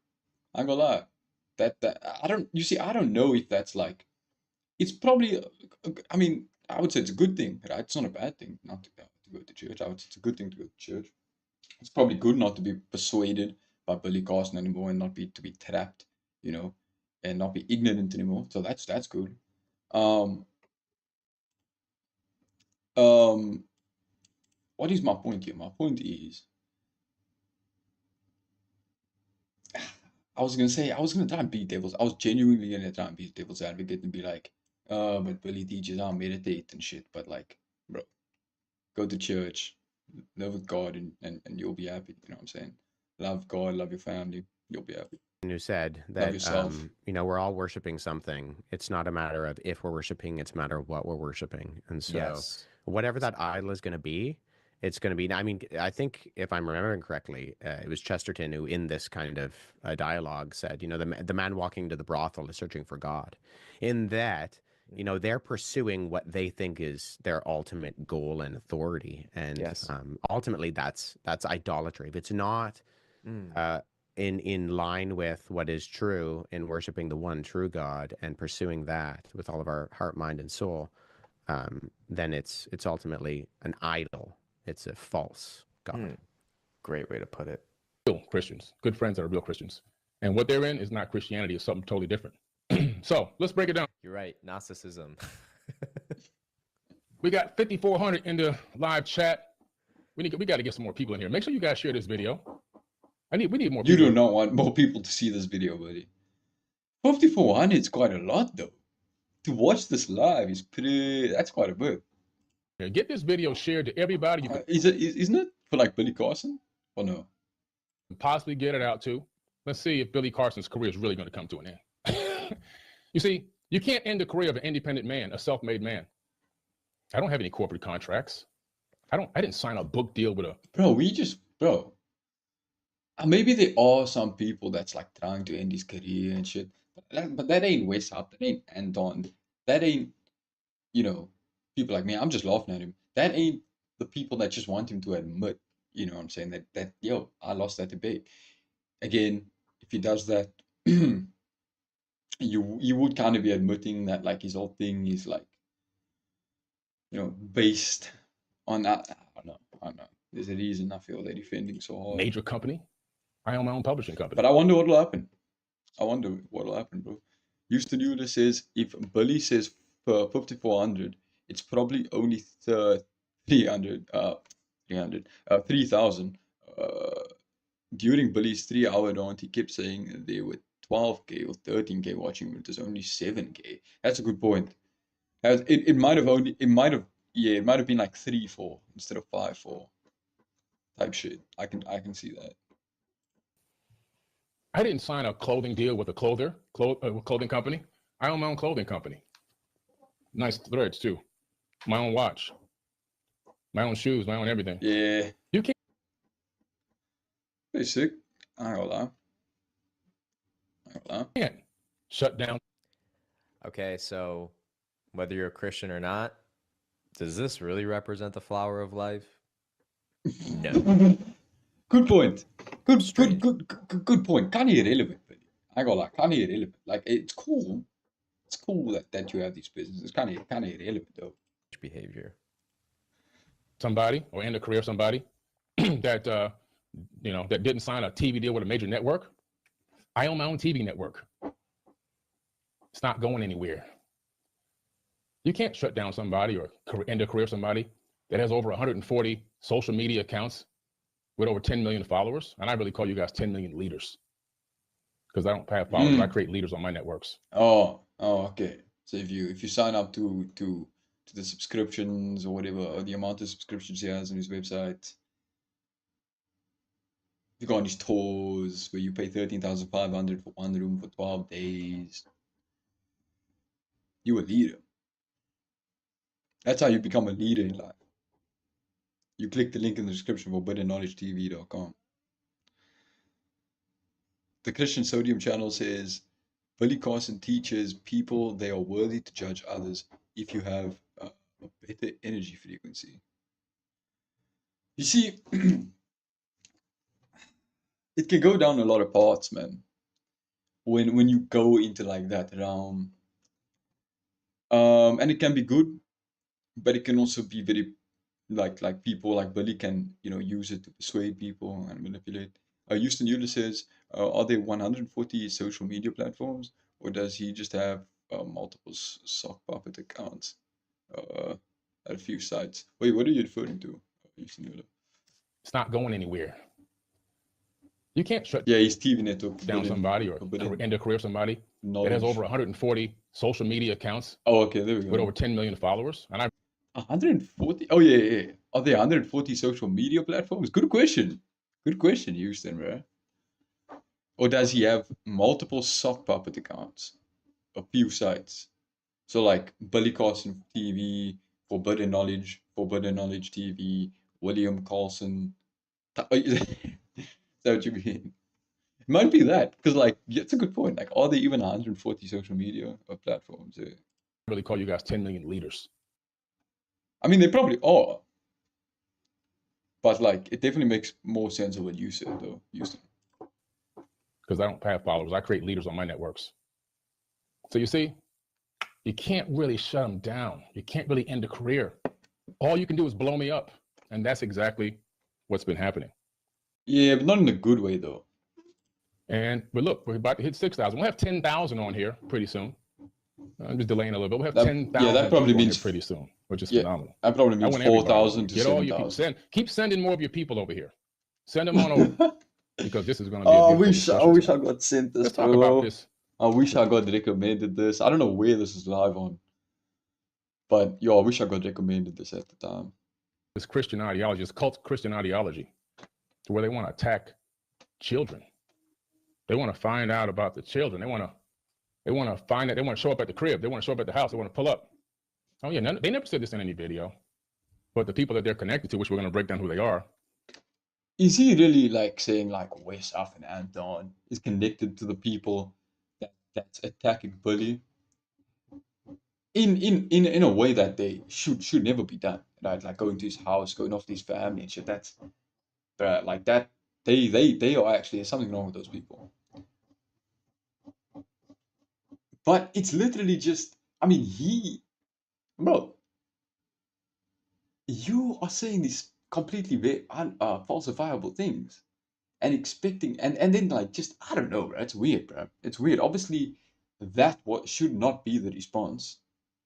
I'm gonna lie. I don't know if that's like, it's probably, I mean, I would say it's a good thing, right? It's not a bad thing not to go to church. I would say it's a good thing to go to church. It's probably good not to be persuaded by Billy Carson anymore, and not to be trapped, and not be ignorant anymore. So that's good. Um, what is my point here? My point is, I was gonna try and be I was genuinely gonna try and be devil's advocate and be like, but Billy teaches how to meditate and shit. But like, bro, go to church, live with God, and you'll be happy. You know what I'm saying? Love God, love your family, you'll be happy. Who said Love that yourself. we're all worshiping something. It's not a matter of if we're worshiping, it's a matter of what we're worshiping. And so Yes. whatever that idol is going to be, it's going to be. I mean, I think if I'm remembering correctly, it was Chesterton who, in this kind of dialogue, said, the man walking to the brothel is searching for God. In that, they're pursuing what they think is their ultimate goal and authority, and Yes. ultimately, that's idolatry. If it's not in line with what is true in worshiping the one true God and pursuing that with all of our heart, mind, and soul, then it's ultimately an idol. It's a false God. Great way to put it. Real Christians, good friends that are real Christians. And what they're in is not Christianity, it's something totally different. So let's break it down. You're right. Gnosticism. We got 5,400 in the live chat. We got to get some more people in here. Make sure you guys share this video. We need more You people. do not want more people to see this video, buddy. 5,400 is quite a lot, though. To watch this live is that's quite a bit. Get this video shared to everybody you can Isn't it for like Billy Carson? Or no? possibly get it out to. Let's see if Billy Carson's career is really going to come to an end. You see, you can't end the career of an independent man, a self-made man. I don't have any corporate contracts. I didn't sign a book deal with a Bro. Maybe there are some people that's like trying to end his career and shit. But that ain't Wes Huff. That ain't Anton. That ain't, people like me. I'm just laughing at him. That ain't the people that just want him to admit, you know what I'm saying, that yo, I lost that debate. Again, if he does that, you would kind of be admitting that like his whole thing is like, based on that. I don't know. There's a reason I feel they're defending so hard. major company. I own my own publishing company. But I wonder what will happen. Bro. Houston Euler says if Billy says for 5,400, it's probably only 300, 3,000. During Billy's 3-hour rant, he kept saying there were 12K or 13K watching, but there's only 7K. That's a good point. It might have been like 3-4 instead of 5-4 type shit. I can see that. I didn't sign a clothing deal with a clothing company. I own my own clothing company. Nice threads too. My own watch. My own shoes, my own everything. Yeah. You can't. Pretty sick. I ain't gonna lie. Can't shut down. Okay, so whether you're a Christian or not, does this really represent the flower of life? No. Good point. Strange. Good point. Kind of irrelevant, but I ain't gonna lie. Kind of irrelevant. Like it's cool. It's cool that you have these businesses. It's kind of irrelevant though. Behavior. Somebody or end the career of somebody that that didn't sign a TV deal with a major network. I own my own TV network. It's not going anywhere. You can't shut down somebody or end the career of somebody that has over 140 social media accounts with over 10 million followers. And I really call you guys 10 million leaders because I don't have followers. I create leaders on my networks. Oh, okay. So if you sign up to the subscriptions or whatever, or the amount of subscriptions he has on his website, if you go on his tours where you pay 13,500 for one room for 12 days, you're a leader. That's how you become a leader in life. You click the link in the description for betterknowledgetv.com. The Christian Sodium channel says, Billy Carson teaches people they are worthy to judge others if you have a better energy frequency. You see, it can go down a lot of paths, man. When you go into like that realm, and it can be good, but it can also be very like people like Billy can use it to persuade people and manipulate. Houston Euler says, are there 140 social media platforms, or does he just have multiple sock puppet accounts? at a few sites. Wait, what are you referring to? It's not going anywhere. You can't shut Yeah, his TV network down somebody or end a career of somebody that has over 140 social media accounts Oh, okay, there we go. with over 10 million followers. And 140? Oh, yeah. Are there 140 social media platforms? Good question. Good question, Houston, bro. Or does he have multiple sock puppet accounts? A few sites. So like Billy Carson TV, Forbidden Knowledge TV, William Carson. Is that what you mean? It might be that, because like it's a good point. Like, are there even 140 social media platforms? really call you guys 10 million leaders. I mean, they probably are, but like it definitely makes more sense of what you said, though, Houston. Because I don't have followers. I create leaders on my networks. So you see, you can't really shut them down. You can't really end a career. All you can do is blow me up. And that's exactly what's been happening. Yeah, but not in a good way, though. But look, we're about to hit 6,000. We'll have 10,000 on here pretty soon. I'm just delaying a little bit. We'll have 10,000 yeah, that probably means pretty soon, which is phenomenal. That probably means 4,000 to 7,000. Keep sending more of your people over here. Send them on over, because this is going to be. I wish I got sent this. Let's talk about this. I wish I got recommended this. I don't know where this is live on, but I wish I got recommended this at the time. This Christian ideology, this cult Christian ideology, to where they want to attack children. They want to find out about the children. They want to find out. They want to show up at the crib. They want to show up at the house. They want to pull up. Oh yeah, they never said this in any video, but the people that they're connected to, which we're going to break down who they are. Is he really like saying like Wes Huff and Anton is connected to the people that's attacking Billy in a way that they should never be done, right? Like going to his house, going off to his family and shit. That's like that. They are actually, there's something wrong with those people. But it's literally just, I mean, bro, you are saying these completely falsifiable things and expecting, and then like, just, I don't know, bro. It's weird, bro. It's weird. Obviously, that should not be the response,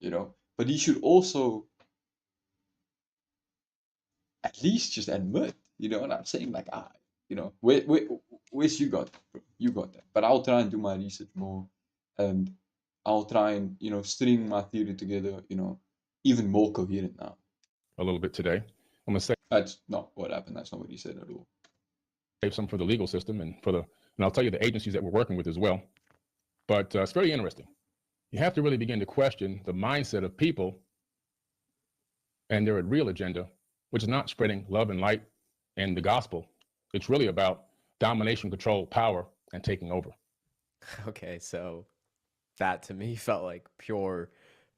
but he should also at least just admit, and I'm saying like, where's you got that, bro? You got that. But I'll try and do my research more, and I'll try and, string my theory together, even more coherent now. A little bit today. I'm gonna say that's not what happened. That's not what he said at all. Save some for the legal system and I'll tell you the agencies that we're working with as well. But it's very interesting. You have to really begin to question the mindset of people and their real agenda, which is not spreading love and light and the gospel. It's really about domination, control, power, and taking over. Okay, so that to me felt like pure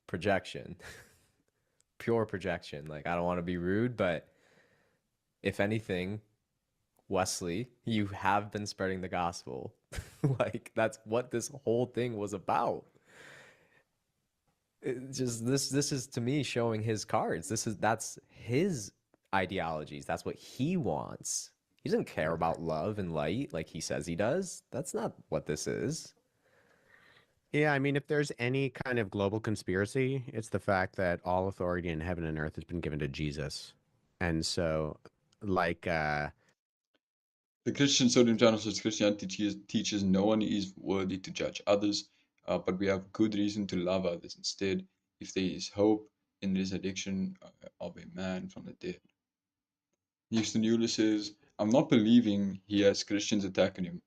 projection. Pure projection. Like, I don't want to be rude, but if anything, Wesley, you have been spreading the gospel. Like, that's what this whole thing was about. It just this is to me showing his cards. That's his ideologies. That's what he wants. He doesn't care about love and light like he says he does. That's not what this is. Yeah, I mean, if there's any kind of global conspiracy, it's the fact that all authority in heaven and earth has been given to Jesus. And so, like, the Christian Sodium channel says Christianity teaches no one is worthy to judge others, but we have good reason to love others instead, if there is hope in the resurrection of a man from the dead. Houston Euler says, I'm not believing he has Christians attacking him,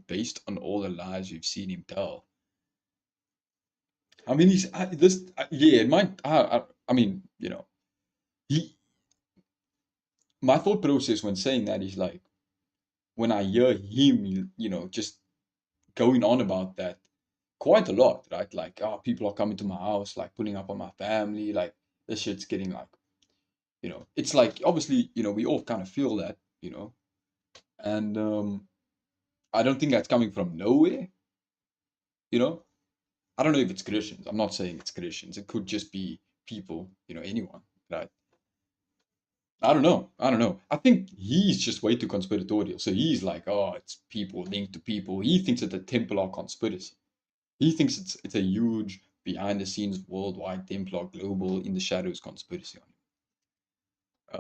based on all the lies we've seen him tell. I mean, it might, I mean, my thought process when saying that is like, when I hear him, just going on about that quite a lot, right? Like, people are coming to my house, like pulling up on my family, like this shit's getting like, it's like, obviously, we all kind of feel that, and I don't think that's coming from nowhere, I don't know if it's Christians. I'm not saying it's Christians. It could just be people, anyone, right? I don't know. I think he's just way too conspiratorial. So he's like, it's people linked to people. He thinks that the temple are conspiracy. He thinks it's a huge behind the scenes worldwide Templar global in the shadows conspiracy on him.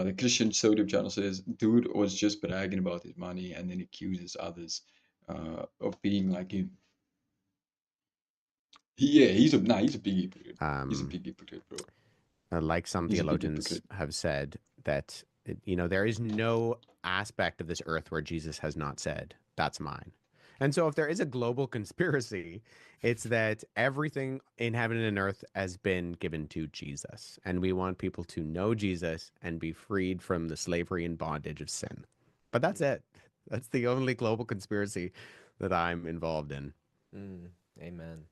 The Christian YouTube channel says, dude was just bragging about his money and then accuses others of being like him. He's a big hypocrite. He's a big hypocrite, bro. Like some He's a big theologians hypocrite. have said that, there is no aspect of this earth where Jesus has not said, that's mine. And so if there is a global conspiracy, it's that everything in heaven and earth has been given to Jesus. And we want people to know Jesus and be freed from the slavery and bondage of sin. But that's it. That's the only global conspiracy that I'm involved in. Amen.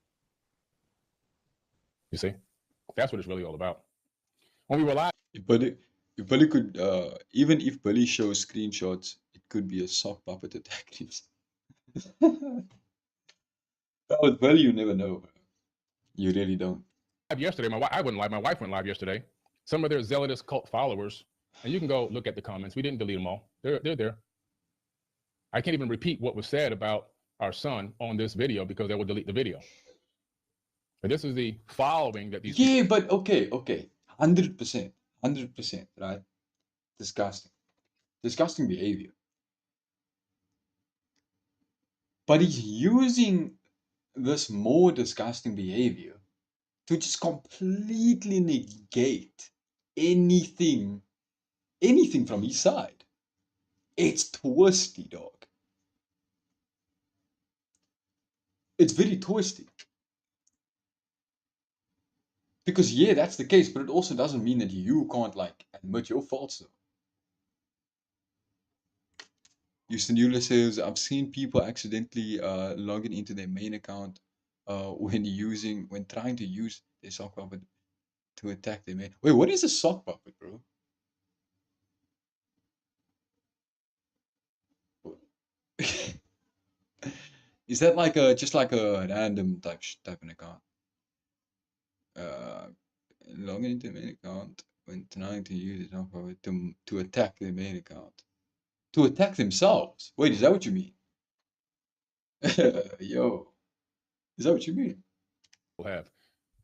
You see, that's what it's really all about. When we were live, If Bully could, even if Bully shows screenshots, it could be a sock puppet attack. That was Bully, you never know. You really don't. yesterday, I wouldn't lie. My wife went live yesterday. Some of their zealotous cult followers, and you can go look at the comments. We didn't delete them all. They're there. I can't even repeat what was said about our son on this video because they will delete the video. But this is the following that these Yeah, but okay. 100%, right? Disgusting behavior. But he's using this more disgusting behavior to just completely negate anything from his side. It's twisty, dog. It's very twisty. Because yeah, that's the case, but it also doesn't mean that you can't like admit your faults though. Houston Euler says, I've seen people accidentally logging into their main account when trying to use their sock puppet to attack their main. Wait, what is a sock puppet, bro? Is that like just like a random type of account? Logging into the main account when trying to use it to attack the main account. To attack themselves. Wait, is that what you mean? Yo, is that what you mean? have.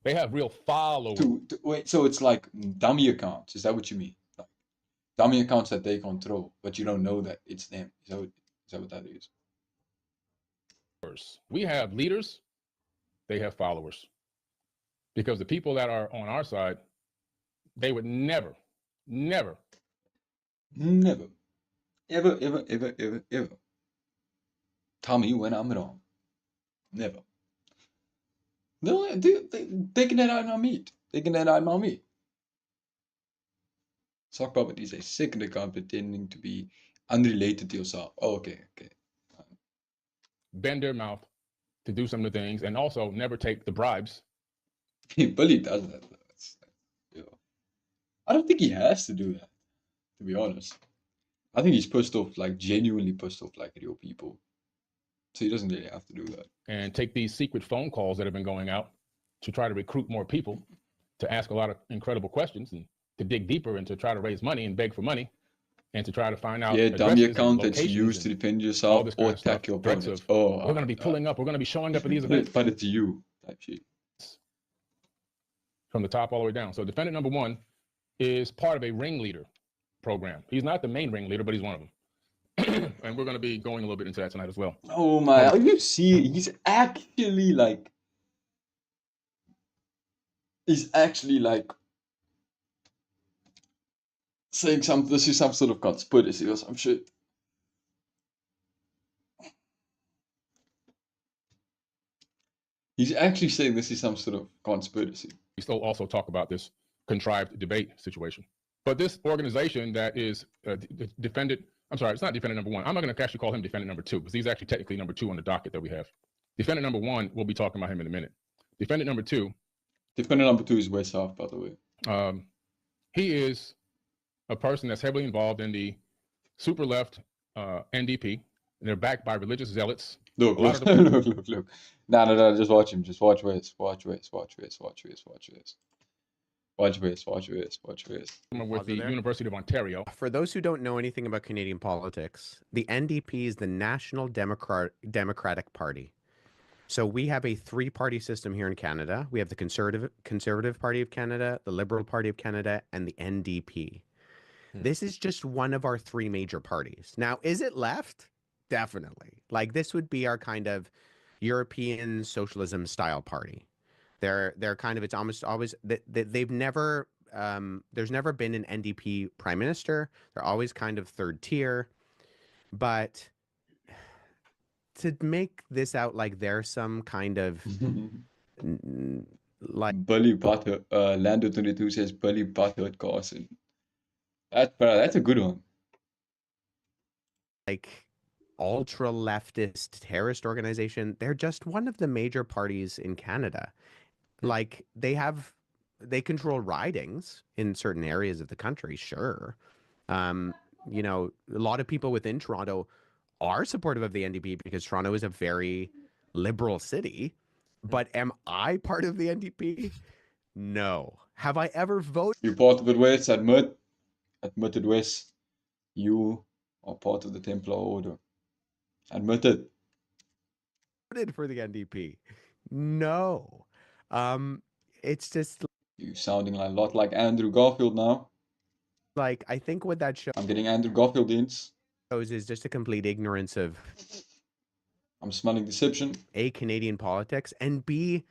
They have real followers. Wait, so it's like dummy accounts. Is that what you mean? Like dummy accounts that they control, but you don't know that it's them. Is that what that is? We have leaders, they have followers. Because the people that are on our side, they would never, ever tell me when I'm wrong. Never. They can out on me. They can out on me. Sock puppet is a second account pretending to be unrelated to yourself. Oh, okay. bend their mouth to do some of the things and also never take the bribes. Bully does that. I don't think he has to do that, to be honest. I think he's pissed off, like genuinely pissed off, like real people. So he doesn't really have to do that. And take these secret phone calls that have been going out to try to recruit more people, to ask a lot of incredible questions and to dig deeper and to try to raise money and beg for money and to try to find out. Yeah, dummy account that's used to defend yourself or attack your opponent. We're going to be pulling up. We're going to be showing up at these events. But it's you type shit. From the top all the way down. So defendant number one is part of a ringleader program. He's not the main ringleader, but he's one of them. And we're going to be going a little bit into that tonight as well. Oh my, you see, he's actually like saying this is some sort of conspiracy or some shit. He's actually saying this is some sort of conspiracy. We still also talk about this contrived debate situation. But this organization that is defendant, I'm sorry, it's not defendant number one. I'm not going to actually call him defendant number two because he's actually technically number two on the docket that we have. Defendant number one, we'll be talking about him in a minute. Defendant number two is Wes Huff, by the way. He is a person that's heavily involved in the super left NDP. And they're backed by religious zealots. Look. No, just watch him. Just watch Wes. Watch Wes. With the University of Ontario. For those who don't know anything about Canadian politics, the NDP is the National Democratic Party. So we have a three-party system here in Canada. We have the Conservative Party of Canada, the Liberal Party of Canada, and the NDP. This is just one of our three major parties. Now, is it left? Definitely. Like this would be our kind of European socialism style party. They're kind of, it's almost always they've never there's never been an NDP prime minister. They're always kind of third tier, but to make this out like they're some kind of like Bully Butter, Lando22 says Bully Butthurt Carson. That's a good one. like ultra leftist terrorist organization, they're just one of the major parties in Canada. Like they control ridings in certain areas of the country, sure. You know, a lot of people within Toronto are supportive of the NDP because Toronto is a very liberal city. But am I part of the NDP? No. Have I ever voted You're part of it, Wes. Admit it, Wes. You are part of the Templar Order. Admit it. for the NDP? No. It's just You're sounding a lot like Andrew Garfield now. like I think what that I'm getting Andrew Garfield ins. shows is just a complete ignorance of I'm smelling deception. A, Canadian politics, and B,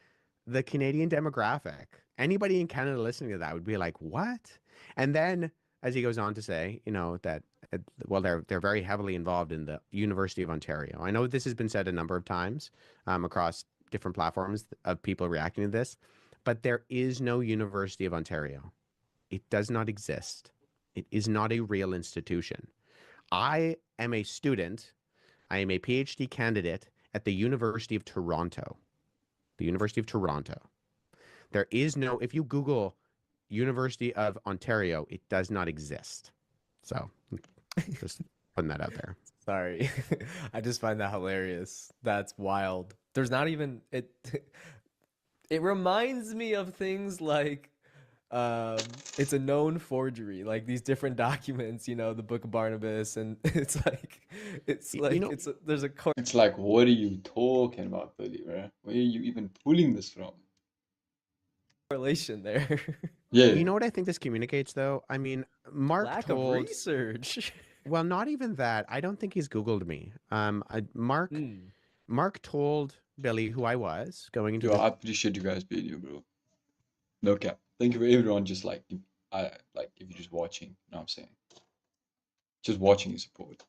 the Canadian demographic. Anybody in Canada listening to that would be like, what? And then, as he goes on to say, you know, that, well, they're very heavily involved in the University of Ontario. I know this has been said a number of times across different platforms of people reacting to this, but there is no University of Ontario. It does not exist. It is not a real institution. I am a student. I am a PhD candidate at the University of Toronto. The University of Toronto. There is no, if you Google University of Ontario, it does not exist. So just putting that out there. Sorry. I just find that hilarious. That's wild. There's not even it it reminds me of things like it's a known forgery, like these different documents, you know, the Book of Barnabas, and it's like You know, there's a It's like, what are you talking about, Billy? Right? Where are you even pulling this from? correlation there. Yeah. you know what I think this communicates though? I mean, Mark Lack of told research. well, not even that. I don't think he's Googled me. Mark told Billy who I was going into Yo, this I appreciate you guys being here, bro. No cap. Thank you for everyone. Just like, if you're just watching, you know what I'm saying? Just watching your support.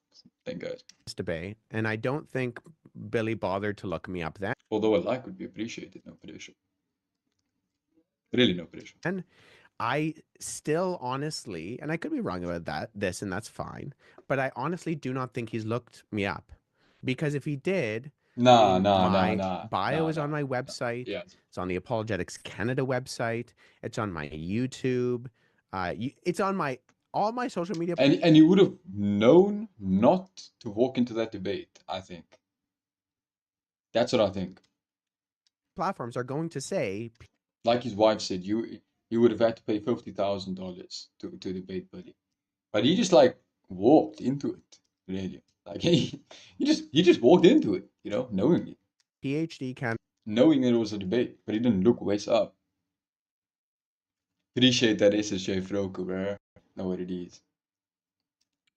Thank you guys. debate, and I don't think Billy bothered to look me up then. Although a like would be appreciated, no pressure. Really, no pressure. And I still honestly, and I could be wrong about this, and that's fine, but I honestly do not think he's looked me up. Because if he did, Nah. my bio is on my nah. website. Yeah. It's on the Apologetics Canada website. It's on my YouTube. It's on all my social media And you would have known not to walk into that debate, I think. That's what I think. platforms are going to say Like his wife said, you would have had to pay $50,000 to debate Buddy. But he just like walked into it, really. Like he just walked into it, you know, knowingly. PhD can Knowing it was a debate, but he didn't look Wes up. Appreciate that SSJ Froken, bro. Know what it is.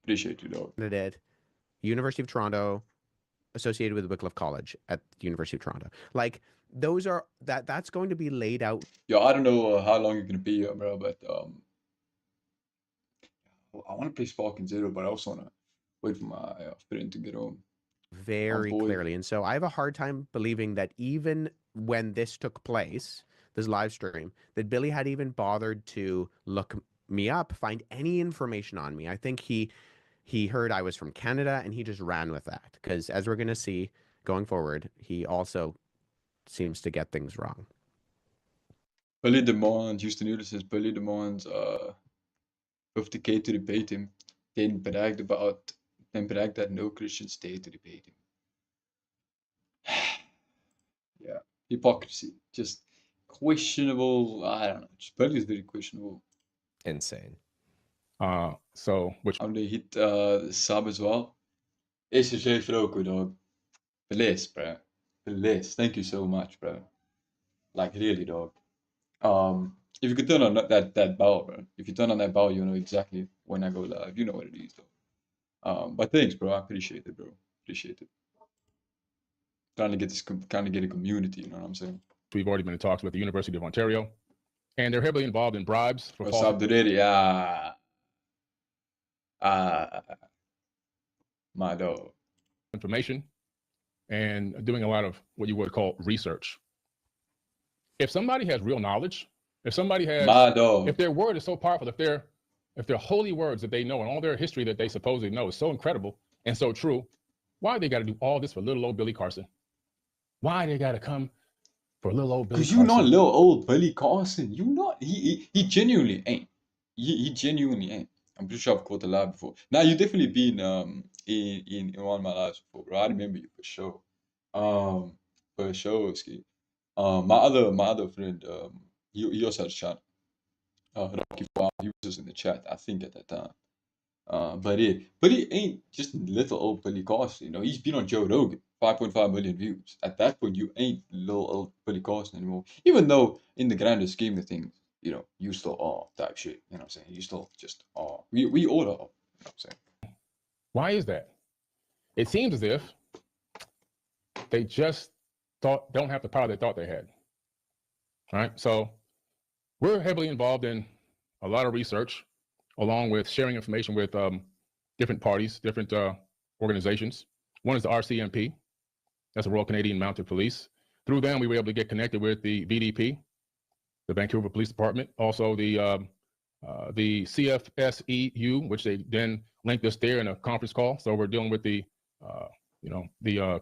Appreciate you, though. candidate, University of Toronto, associated with Wycliffe College at the University of Toronto. Like those are that's going to be laid out. Yo, I don't know how long you're gonna be here, bro, but I want to play Sparking Zero, but I also wanna wait for my friend to get home. Very clearly. And so I have a hard time believing that even when this took place, this live stream, that Billy had even bothered to look me up, find any information on me. I think he heard I was from Canada and he just ran with that. Because as we're going to see going forward, he also seems to get things wrong. Billy demands, Houston Noodle says Billy demands 50K to debate him, then bragged that no Christians stay to debate him. Yeah, hypocrisy. Just questionable. I don't know. Just Billy is very questionable. Insane. So which I'm gonna hit the sub as well. SSJ Froko, dog. Bless, bro. Bless. Thank you so much, bro. Like really, dog. If you could turn on that bell, bro. If you turn on that bell, you know exactly when I go live. You know what it is, though. But thanks, bro. I appreciate it, bro. Appreciate it. Trying to get trying to get a community. You know what I'm saying? We've already been in talks with the University of Ontario, and they're heavily involved in bribes for What's false up, Dudetti? My dog. information and doing a lot of what you would call research. If somebody has real knowledge, if somebody has, My dog. if their word is so powerful, if their holy words that they know and all their history that they supposedly know is so incredible and so true, why they got to do all this for little old Billy Carson? Why they got to come for little old Billy Because Carson? you're not little old Billy Carson. You not. He genuinely ain't. He genuinely ain't. I'm pretty sure I've caught a live before. Now you definitely been in one of my lives before, bro. I remember you for sure. For sure, Ski. My other friend, he also had a chat. Rocky Wow, he was just in the chat, I think at that time. But he ain't just little old Billy Carson. You know, he's been on Joe Rogan, 5.5 million views. At that point, you ain't little old Billy Carson anymore. Even though, in the grander scheme of things, you know, you still are type shit. You know what I'm saying? You still just are. We all are. You know what I'm saying? Why is that? It seems as if they just don't have the power they thought they had. All right. So we're heavily involved in a lot of research, along with sharing information with different parties, different organizations. One is the RCMP, that's the Royal Canadian Mounted Police. Through them, we were able to get connected with the VDP, the Vancouver Police Department, also the CFSEU, which they then linked us there in a conference call. So we're dealing with the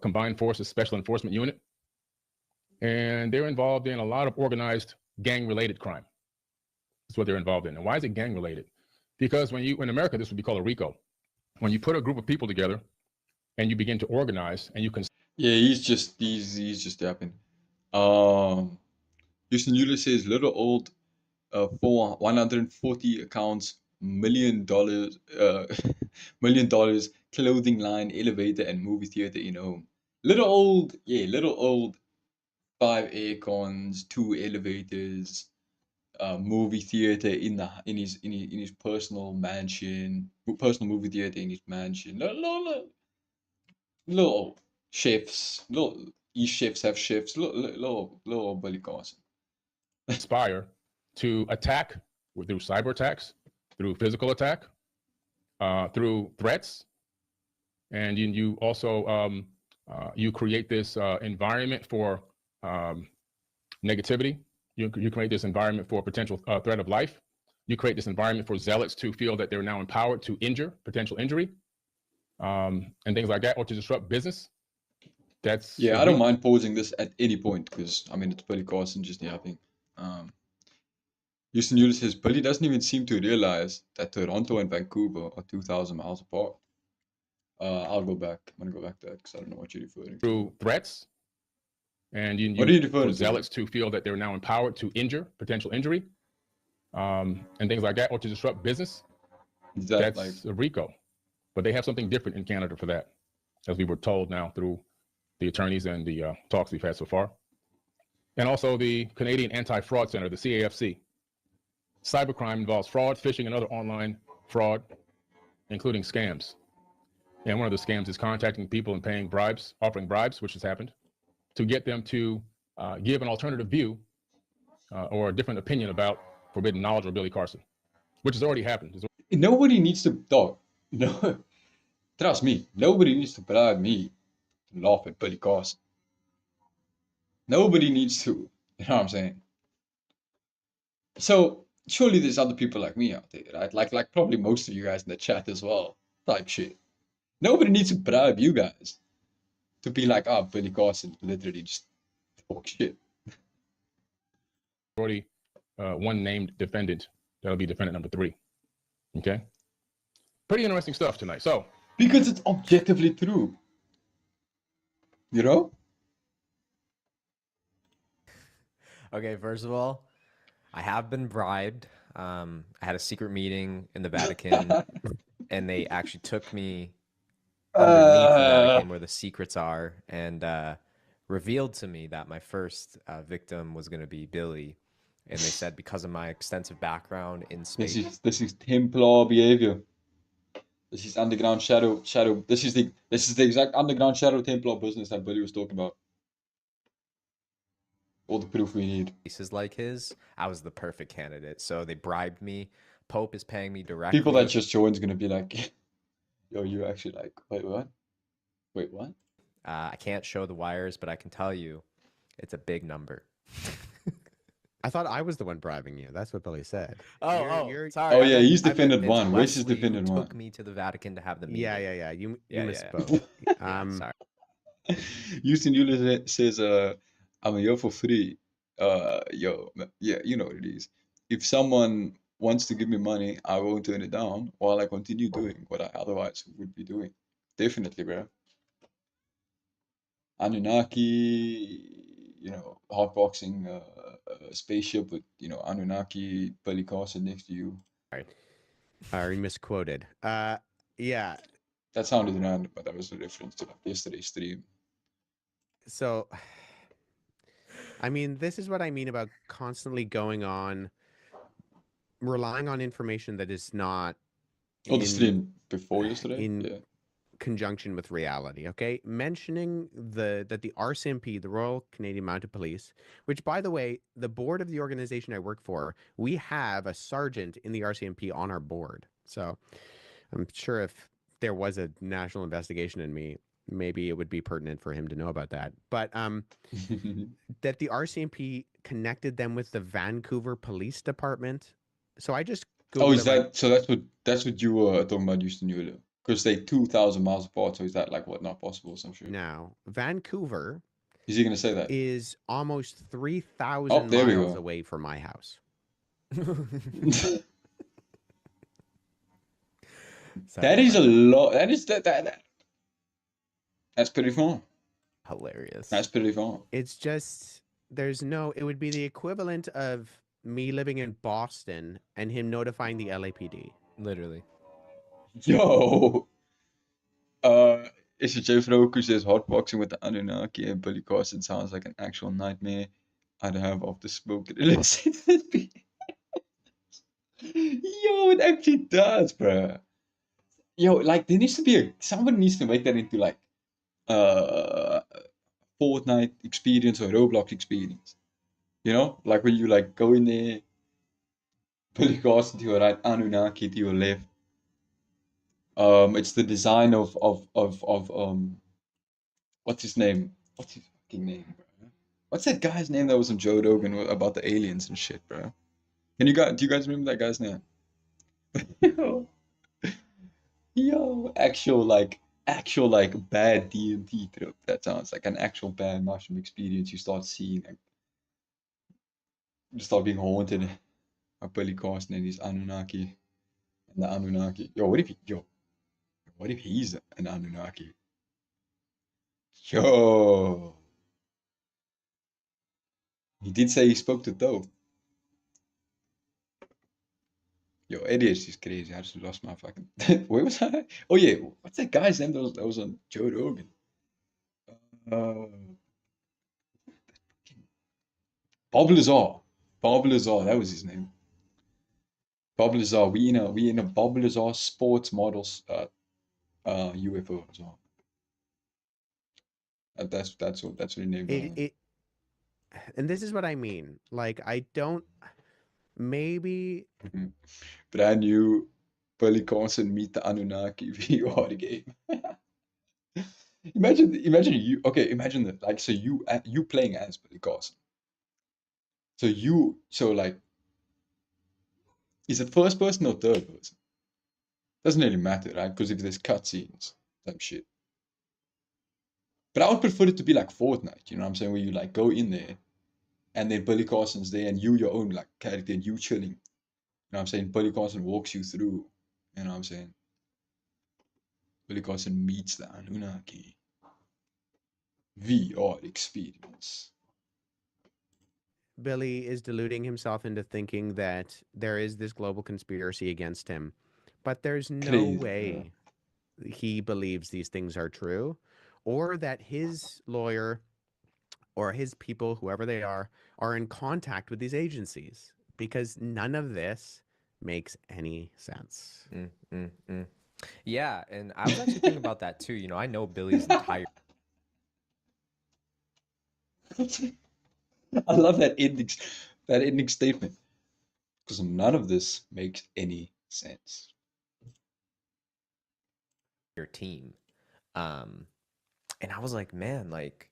Combined Forces Special Enforcement Unit, and they're involved in a lot of organized gang-related crime. That's what they're involved in. And why is it gang-related? Because in America, this would be called a RICO. When you put a group of people together and you begin to organize and you can. Yeah, he's just yapping. Houston Euler says little old for 140 accounts, $1 million, $1 million clothing line, elevator, and movie theater in home. Little old, 5 aircons, 2 elevators, movie theater in his personal mansion, personal movie theater in his mansion. Little old chefs, these chefs have chefs. Little old Billy Carson. Conspire to attack through cyber attacks, through physical attack, through threats, and you also you create this environment for negativity. You create this environment for potential threat of life. You create this environment for zealots to feel that they're now empowered to injure, potential injury, and things like that, or to disrupt business. That's Yeah, I don't mind pausing this at any point because I mean it's Billy Carson just yapping. Houston Euler says Billy doesn't even seem to realize that Toronto and Vancouver are 2,000 miles apart. I'll go back. I'm gonna go back to that because I don't know what you're referring to. Through threats, and What are you referring for to? zealots to feel that they're now empowered to injure, potential injury, and things like that, or to disrupt business. That's like a RICO, but they have something different in Canada for that, as we were told now through the attorneys and the talks we've had so far. And also the Canadian Anti-Fraud Center, the CAFC. Cybercrime involves fraud, phishing, and other online fraud, including scams. And one of the scams is contacting people and paying bribes, offering bribes, which has happened, to get them to give an alternative view or a different opinion about forbidden knowledge or Billy Carson, which has already happened. Nobody needs to dog. No, trust me. Nobody needs to bribe me to laugh at Billy Carson. Nobody needs to. You know what I'm saying? So surely there's other people like me out there, right? Like probably most of you guys in the chat as well. Type shit. Nobody needs to bribe you guys to be like, oh, Billy Carson literally just talk shit. Already one named defendant. That'll be defendant number 3. Okay. Pretty interesting stuff tonight. So because it's objectively true. You know? Okay, first of all, I have been bribed. I had a secret meeting in the Vatican, and they actually took me underneath the Vatican where the secrets are, and revealed to me that my first victim was going to be Billy. And they said because of my extensive background in space. This is Templar behavior. This is underground shadow. This is the exact underground shadow Templar business that Billy was talking about. All the proof we need. Faces like his, I was the perfect candidate. So they bribed me. Pope is paying me directly. People that just join's gonna be like, yo, you actually like, wait, what? Wait, what? I can't show the wires, but I can tell you, it's a big number. I thought I was the one bribing you. That's what Billy said. Sorry. Oh yeah, he's I meant defended it's one. Wes is Wesley who defended one. took me to the Vatican to have the meeting. Yeah. You Yeah. misspoke. Sorry. Houston Euler says, I'm here for free. Yo, yeah, you know what it is. If someone wants to give me money, I won't turn it down while I continue doing what I otherwise would be doing. Definitely, bro. Anunnaki, you know, hotboxing a spaceship with, you know, Anunnaki, Billy Carson next to you. I misquoted. Yeah. That sounded random, but that was a reference to like yesterday's stream. So, I mean, this is what I mean about constantly going on, relying on information that is not Oh, the stream before yesterday? in Yeah. conjunction with reality. Okay, mentioning that the RCMP, the Royal Canadian Mounted Police, which by the way, the board of the organization I work for, we have a sergeant in the RCMP on our board. So I'm sure if there was a national investigation in me, maybe it would be pertinent for him to know about that. But that the RCMP connected them with the Vancouver Police Department. So I just Googled Oh, is it, like, that so? That's what you were talking about, Houston Euler, because they 2,000 miles apart. So is that like what not possible? Some shit. now Vancouver Is he gonna say that? is almost 3,000 Oh, there we miles go. away from my house. That is a lot. That is that's pretty far. Hilarious. That's pretty far. It's just it would be the equivalent of me living in Boston and him notifying the LAPD. Literally. Yo, is it Jeff Roku says hotboxing with the Anunnaki and Billy Carson sounds like an actual nightmare I'd have after smoking illicit. Yo, it actually does, bruh. Yo, like there needs to be someone needs to make that into like Fortnite experience or Roblox experience. You know, like when you like go in there, Billy Carson to your right, Anunnaki to your left. It's the design of what's his name? What's his fucking name, bro? What's that guy's name that was on Joe Rogan about the aliens and shit, bro? Do you guys remember that guy's name? Yo, actual like bad DMT trip. That sounds like an actual bad mushroom experience. You start seeing like you start being haunted by Billy Carson and his Anunnaki and the Anunnaki. What if he's an Anunnaki? Yo, he did say he spoke to Doe. Yo, ADHD is crazy. I just lost my fucking. Where was I? Oh yeah, what's that guy's name that was on Joe Rogan? Bob Lazar. Bob Lazar, that was his name. Bob Lazar. We in a Bob Lazar sports models UFO as well. That's what he named it. And this is what I mean. Like, I don't. Maybe. Brand new Billy Carson meet the Anunnaki VR game. Imagine you. Okay, imagine that. Like, so you playing as Billy Carson. So like, is it first person or third person? Doesn't really matter, right? Because if there's cutscenes, type shit. But I would prefer it to be like Fortnite, you know what I'm saying? Where you like go in there and then Billy Carson's there and you your own like character and you chilling. You know what I'm saying? Billy Carson walks you through. You know what I'm saying? Billy Carson meets the Anunnaki. VR experience. Billy is deluding himself into thinking that there is this global conspiracy against him, but there's no Crazy, way he believes these things are true, or that his lawyer or his people, whoever they are in contact with these agencies, because none of this makes any sense. Mm, mm, mm. Yeah, and I was actually thinking about that too. You know, I know Billy's entire I love that ending statement because none of this makes any sense. team. And I was like, man, like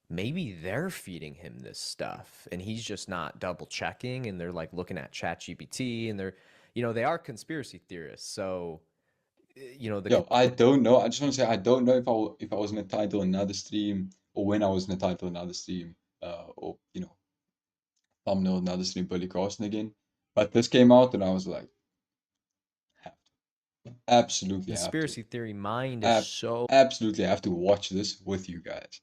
maybe they're feeding him this stuff and he's just not double checking and they're like looking at ChatGPT and they're, you know, they are conspiracy theorists. So, you know, Yo, I don't know. I just want to say I don't know if I was gonna title another stream or when I was gonna title another stream, or you know, thumbnail another stream Billy Carson again. But this came out and I was like, have to. Absolutely have to. conspiracy theory mind is so Absolutely have to watch this with you guys.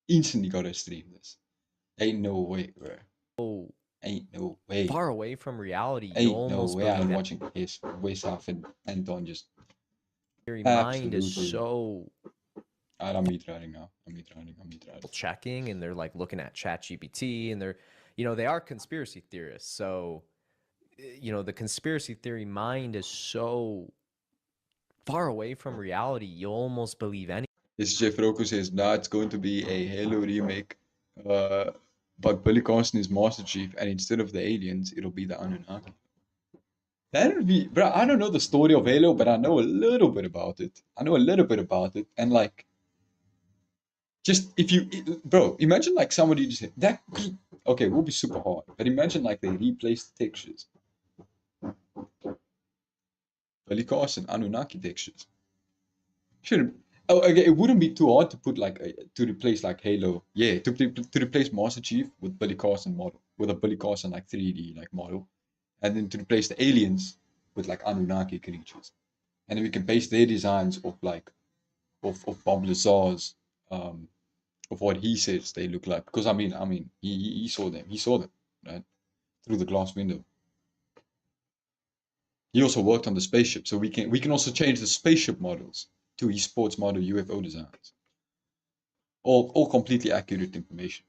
Instantly gotta stream this. Ain't no way, bro. Ain't no way. far away from reality. You Ain't no almost way I'm believe watching his Wes Huff and Don just theory mind is absolutely. so I'm meat riding now. I'm meat riding. checking and they're like looking at ChatGPT and they're, you know, they are conspiracy theorists. So, you know, the conspiracy theory mind is so far away from reality. You almost believe anything. This Jeff Rocco says, nah, it's going to be a Halo remake. But Billy Carson is Master Chief, and instead of the aliens, it'll be the Anunnaki. That would be, bro. I don't know the story of Halo, but I know a little bit about it. And like, just if you, bro, imagine like somebody just that. Okay, it will be super hard, but imagine like they replace the textures. Billy Carson, Anunnaki textures. Shouldn't. Oh, okay, it wouldn't be too hard to put like to replace like Halo. Yeah, to replace Master Chief with Billy Carson model, with a Billy Carson like 3D like model, and then to replace the aliens with like Anunnaki creatures, and then we can base their designs of like of Bob Lazar's of what he says they look like. Because I mean he saw them, right through the glass window. He also worked on the spaceship, so we can also change the spaceship models to his sports model UFO designs. All completely accurate information.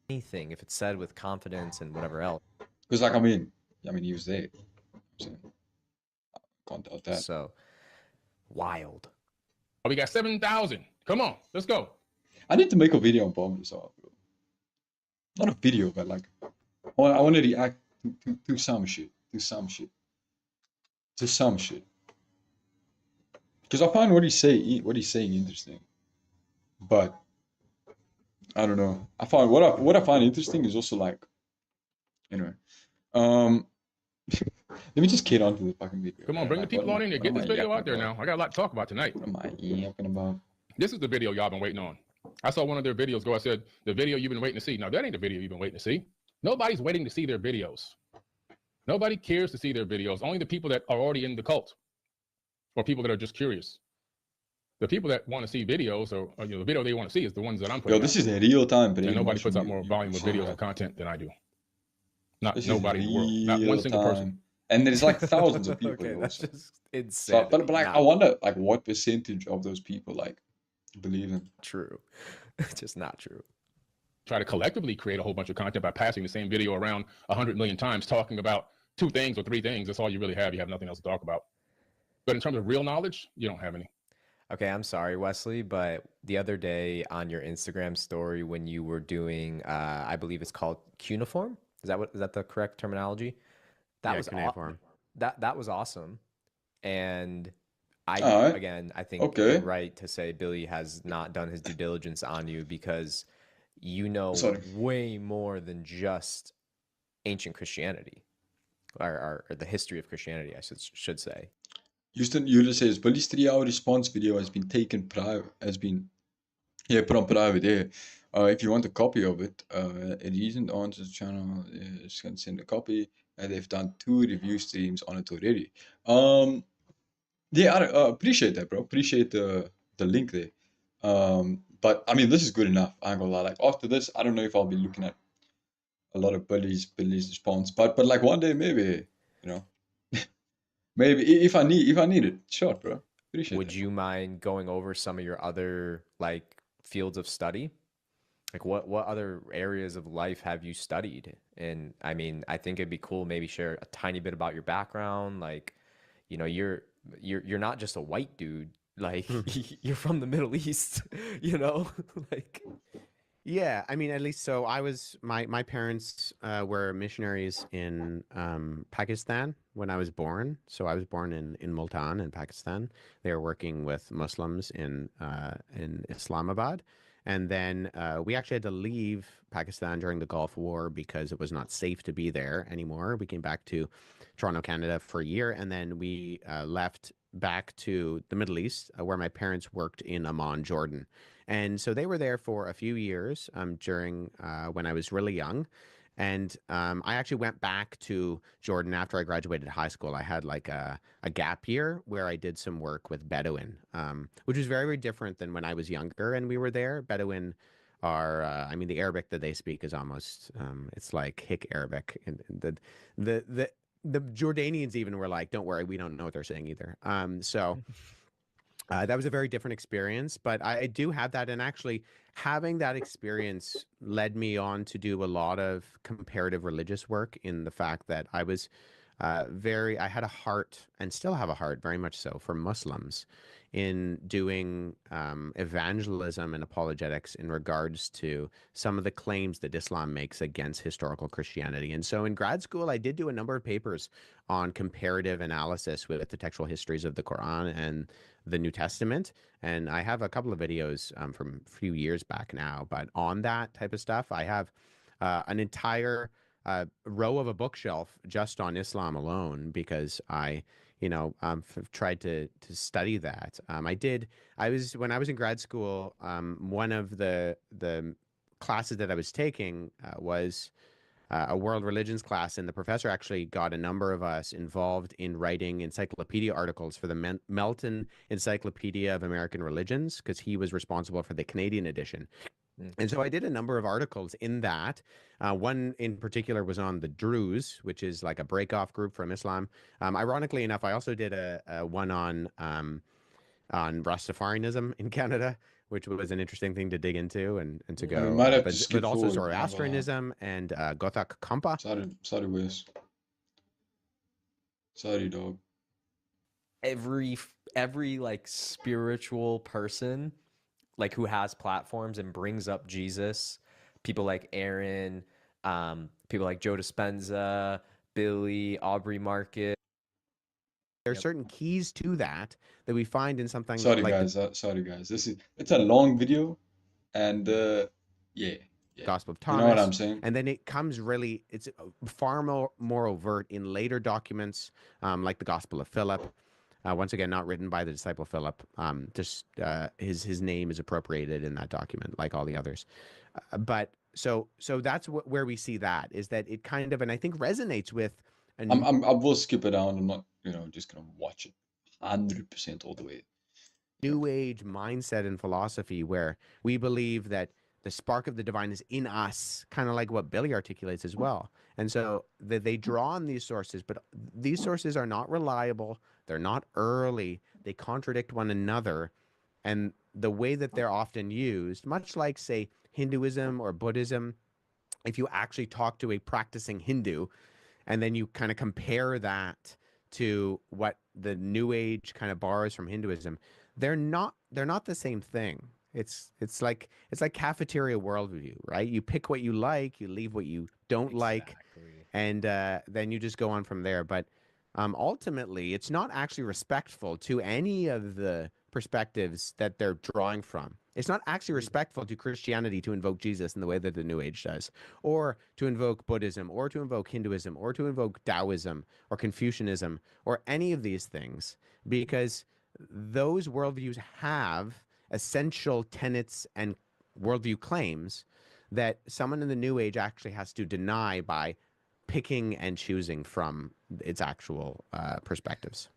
Anything if it's said with confidence and whatever else. Because like I mean he was there. So, can't doubt that. So wild. Oh, we got 7,000. Come on, let's go. I need to make a video on Bob Lazar, bro. Not a video, but like I want to react to some shit. To some shit. Because I find what he's saying interesting. But I don't know. I find what I find interesting is also like anyway. Let me just get on to the fucking video. Come on, bring the people on in there. Get this video out there now. I got a lot to talk about tonight. What am I yapping about? This is the video y'all been waiting on. I saw one of their videos go. I said, the video you've been waiting to see. Now, that ain't the video you've been waiting to see. Nobody's waiting to see their videos. Nobody cares to see their videos. Only the people that are already in the cult or people that are just curious. The people that want to see videos or you know, the video they want to see is the ones that I'm putting Yo, this is in real time, but and nobody puts out more volume of videos and content than I do. Not nobody in the world. Not one single person. And there's like thousands of people. Okay, that's also. just insane. So, but like, I wonder like what percentage of those people like believe in. True. Just not true. Try to collectively create a whole bunch of content by passing the same video around 100 million times, talking about 2 things or 3 things. That's all you really have. You have nothing else to talk about. But in terms of real knowledge, you don't have any. Okay, I'm sorry, Wesley, but the other day on your Instagram story when you were doing, I believe it's called cuneiform. Is that the correct terminology? That was cuneiform. That was awesome. And I Alright. again, I think Okay. you're right to say Billy has not done his due diligence on you because you know Sorry. way more than just ancient Christianity or the history of Christianity, I should say. Houston Euler says Billy's 3-hour response video has been taken private. Put on private. Yeah. If you want a copy of it, a recent answers channel is gonna send a copy. And they've done 2 review streams on it already. Yeah, I appreciate that, bro. Appreciate the link there. But I mean, this is good enough. I ain't gonna lie. Like after this, I don't know if I'll be looking at a lot of Billy's response, but like one day maybe, you know, maybe if I need it, sure, bro. Appreciate Would that. you mind going over some of your other like fields of study? Like what other areas of life have you studied? And I mean, I think it'd be cool maybe share a tiny bit about your background. Like, you know, you're not just a white dude. Like you're from the Middle East, you know? Like Yeah, I mean, at least so I was my parents were missionaries in Pakistan when I was born. So I was born in Multan in Pakistan. They were working with Muslims in Islamabad, and then we actually had to leave Pakistan during the Gulf War because it was not safe to be there anymore. We came back to Toronto, Canada for a year, and then we left back to the Middle East, where my parents worked in Amman, Jordan. And so they were there for a few years during when I was really young. And I actually went back to Jordan after I graduated high school. I had like a gap year where I did some work with Bedouin, which was very, very different than when I was younger and we were there. Bedouin are, I mean, the Arabic that they speak is almost, it's like Hick Arabic. And the Jordanians even were like, don't worry, we don't know what they're saying either. That was a very different experience, but I do have that. And actually, having that experience led me on to do a lot of comparative religious work in the fact that I was I had a heart and still have a heart, very much so, for Muslims in doing evangelism and apologetics in regards to some of the claims that Islam makes against historical Christianity. And so in grad school, I did do a number of papers on comparative analysis with the textual histories of the Quran and the New Testament. And I have a couple of videos from a few years back now, but on that type of stuff, I have an entire row of a bookshelf just on Islam alone because tried to study that. When I was in grad school, one of the classes that I was taking was a world religions class, and the professor actually got a number of us involved in writing encyclopedia articles for the Melton Encyclopedia of American Religions because he was responsible for the Canadian edition. And so I did a number of articles in that. One in particular was on the Druze, which is like a break-off group from Islam. Ironically enough, I also did a one on Rastafarianism in Canada, which was an interesting thing to dig into and to We go. might have to But skip also forward. Zoroastrianism and Gotha Kampa. Sorry, Wes. Sorry, dog. every like spiritual person like who has platforms and brings up Jesus, people like Aaron, people like Joe Dispenza, Billy, Aubrey Marcus. There are certain keys to that we find in something Sorry, like guys. Sorry, guys. It's a long video, and yeah, Gospel of you know what I'm Thomas, saying? and then it comes really, it's far more overt in later documents, like the Gospel of Philip. Once again, not written by the disciple Philip. Just his name is appropriated in that document, like all the others. But so that's where we see that is that it kind of, and I think resonates with a I will skip it down. I'm not, just gonna watch it 100% all the way. New Age mindset and philosophy where we believe that the spark of the divine is in us, kind of like what Billy articulates as well. And so they draw on these sources, but these sources are not reliable. They're not early. They contradict one another. And the way that they're often used, much like, say, Hinduism or Buddhism, if you actually talk to a practicing Hindu and then you kind of compare that to what the New Age kind of borrows from Hinduism, they're not the same thing. It's like cafeteria worldview, right? You pick what you like, you leave what you don't like, and then you just go on from there. But ultimately, it's not actually respectful to any of the perspectives that they're drawing from. It's not actually respectful to Christianity to invoke Jesus in the way that the New Age does, or to invoke Buddhism, or to invoke Hinduism, or to invoke Taoism, or Confucianism, or any of these things, because those worldviews have essential tenets and worldview claims that someone in the New Age actually has to deny by picking and choosing from its actual perspectives.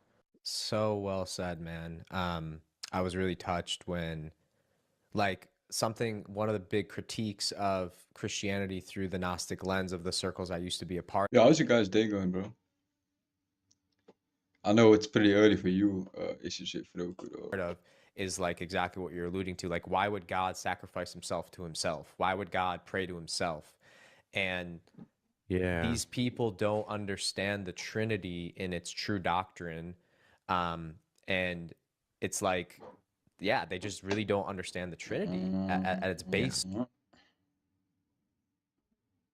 So well said, man. I was really touched when, like, one of the big critiques of Christianity through the Gnostic lens of the circles I used to be a part Yeah, how's your guys' day going, bro? I know it's pretty early for you, is your shit for of, is like exactly what you're alluding to. Like, why would God sacrifice himself to himself? Why would God pray to himself? And Yeah. these people don't understand the Trinity in its true doctrine. And it's like, yeah, they just really don't understand the Trinity at its base.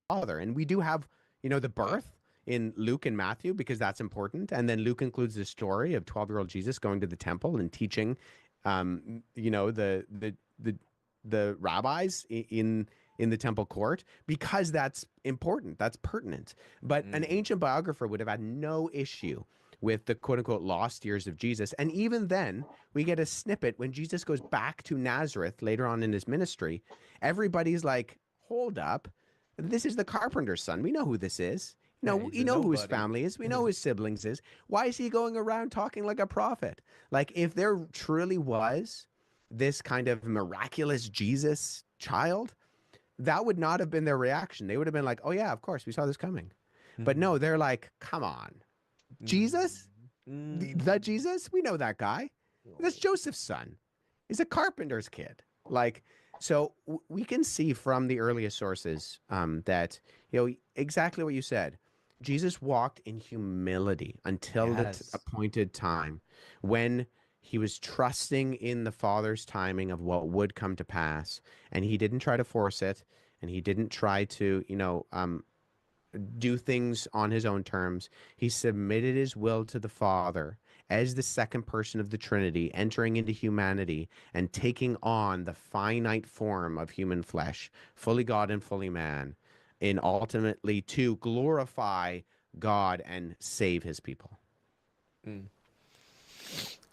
Father. And we do have, you know, the birth in Luke and Matthew because that's important. And then Luke includes the story of 12-year-old Jesus going to the temple and teaching, you know, the rabbis in the temple court because that's important. That's pertinent. But an ancient biographer would have had no issue with the quote unquote lost years of Jesus. And even then, we get a snippet when Jesus goes back to Nazareth later on in his ministry. Everybody's like, hold up. This is the carpenter's son. We know who this is. Yeah, he's We a know who his nobody. family is. We know who his siblings is. Why is he going around talking like a prophet? Like, if there truly was this kind of miraculous Jesus child, that would not have been their reaction. They would have been like, oh, yeah, of course, we saw this coming. But no, they're like, come on. Jesus? That Jesus? We know that guy. That's Joseph's son. He's a carpenter's kid. Like, so we can see from the earliest sources that, you know, exactly what you said. Jesus walked in humility until the Yes. appointed time when he was trusting in the Father's timing of what would come to pass. And he didn't try to force it. And he didn't try to, you know, do things on his own terms. He submitted his will to the Father as the second person of the Trinity, entering into humanity and taking on the finite form of human flesh, fully God and fully man, in ultimately to glorify God and save his people.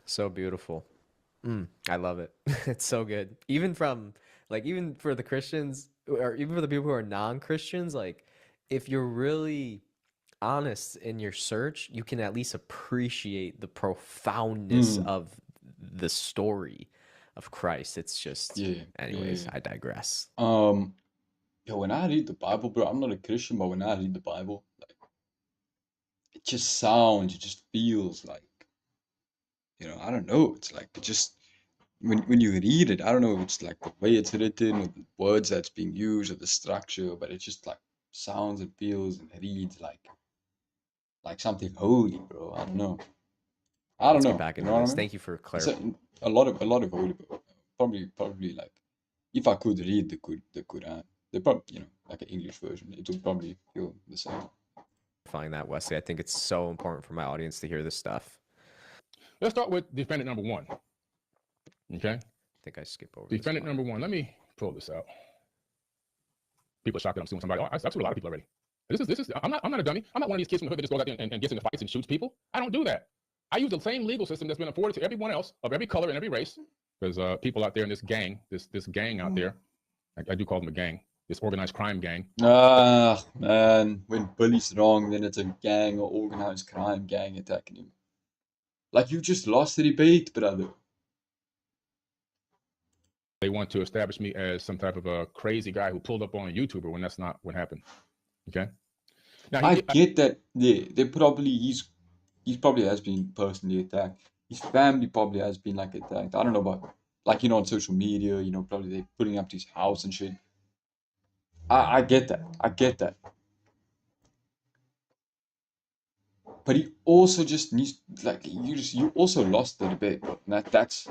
So beautiful. I love it. It's so good. Even from like, even for the Christians or even for the people who are non-Christians, like if you're really honest in your search, you can at least appreciate the profoundness of the story of Christ. It's just, anyways, I digress. Yeah, when I read the Bible, bro, I'm not a Christian, but when I read the Bible, like it just sounds, it just feels like, you know, I don't know. It's like it just when you read it, I don't know if it's like the way it's written or the words that's being used or the structure, but it just like sounds and feels and reads like something holy, bro. I don't know. I don't Let's get know. back You into know what I this. mean? Thank you for It's clarifying. a lot of holy, bro. Probably like if I could read the Quran, they probably, you know, like an English version, it would probably feel the same. That, Wesley. I think it's so important for my audience to hear this stuff. Let's start with defendant number one. Okay. I think I skip over this Defendant part. number one. Let me pull this out. People are shocked that I'm suing somebody. Oh, I've sued a lot of people already. This is. I'm not a dummy. I'm not one of these kids from the hood that just goes out there and gets into fights and shoots people. I don't do that. I use the same legal system that's been afforded to everyone else of every color and every race. Because people out there in this gang, this gang out there, I do call them a gang, this organized crime gang. Ah, man, when Billy's wrong, then it's a gang or organized crime gang attacking him. Like you just lost the debate, brother. They want to establish me as some type of a crazy guy who pulled up on a YouTuber when that's not what happened. Okay. Now I get that. Yeah, they probably he's probably has been personally attacked. His family probably has been like attacked. I don't know about like, you know, on social media, you know, probably they're putting up to his house and shit. I get that. I get that. But he also just needs like you also lost the debate, bro. And that's,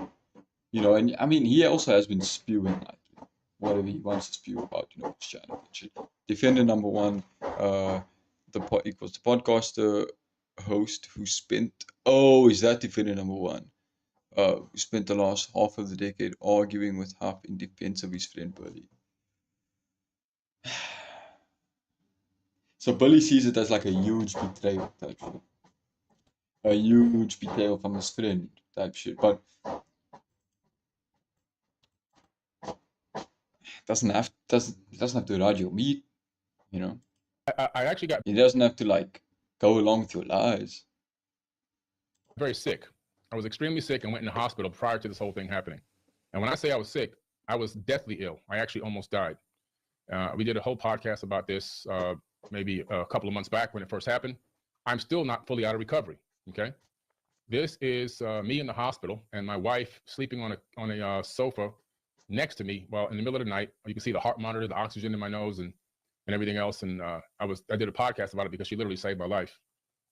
you know, and I mean he also has been spewing like whatever he wants to spew about, you know, his channel and shit. Defender number one, equals the podcaster host who spent, oh, is that defender number one? Who spent the last half of the decade arguing with Huff in defense of his friend Billy. So Billy sees it as like a huge betrayal type shit. A huge betrayal from his friend type shit. But doesn't have to ride your meat, you know. I actually got He doesn't have to like go along with your lies. very sick. I was extremely sick and went in the hospital prior to this whole thing happening. And when I say I was sick, I was deathly ill. I actually almost died. We did a whole podcast about this maybe a couple of months back when it first happened. I'm still not fully out of recovery. Okay. This is me in the hospital and my wife sleeping on a sofa next to me. Well, in the middle of the night, you can see the heart monitor, the oxygen in my nose, and everything else. And I did a podcast about it because she literally saved my life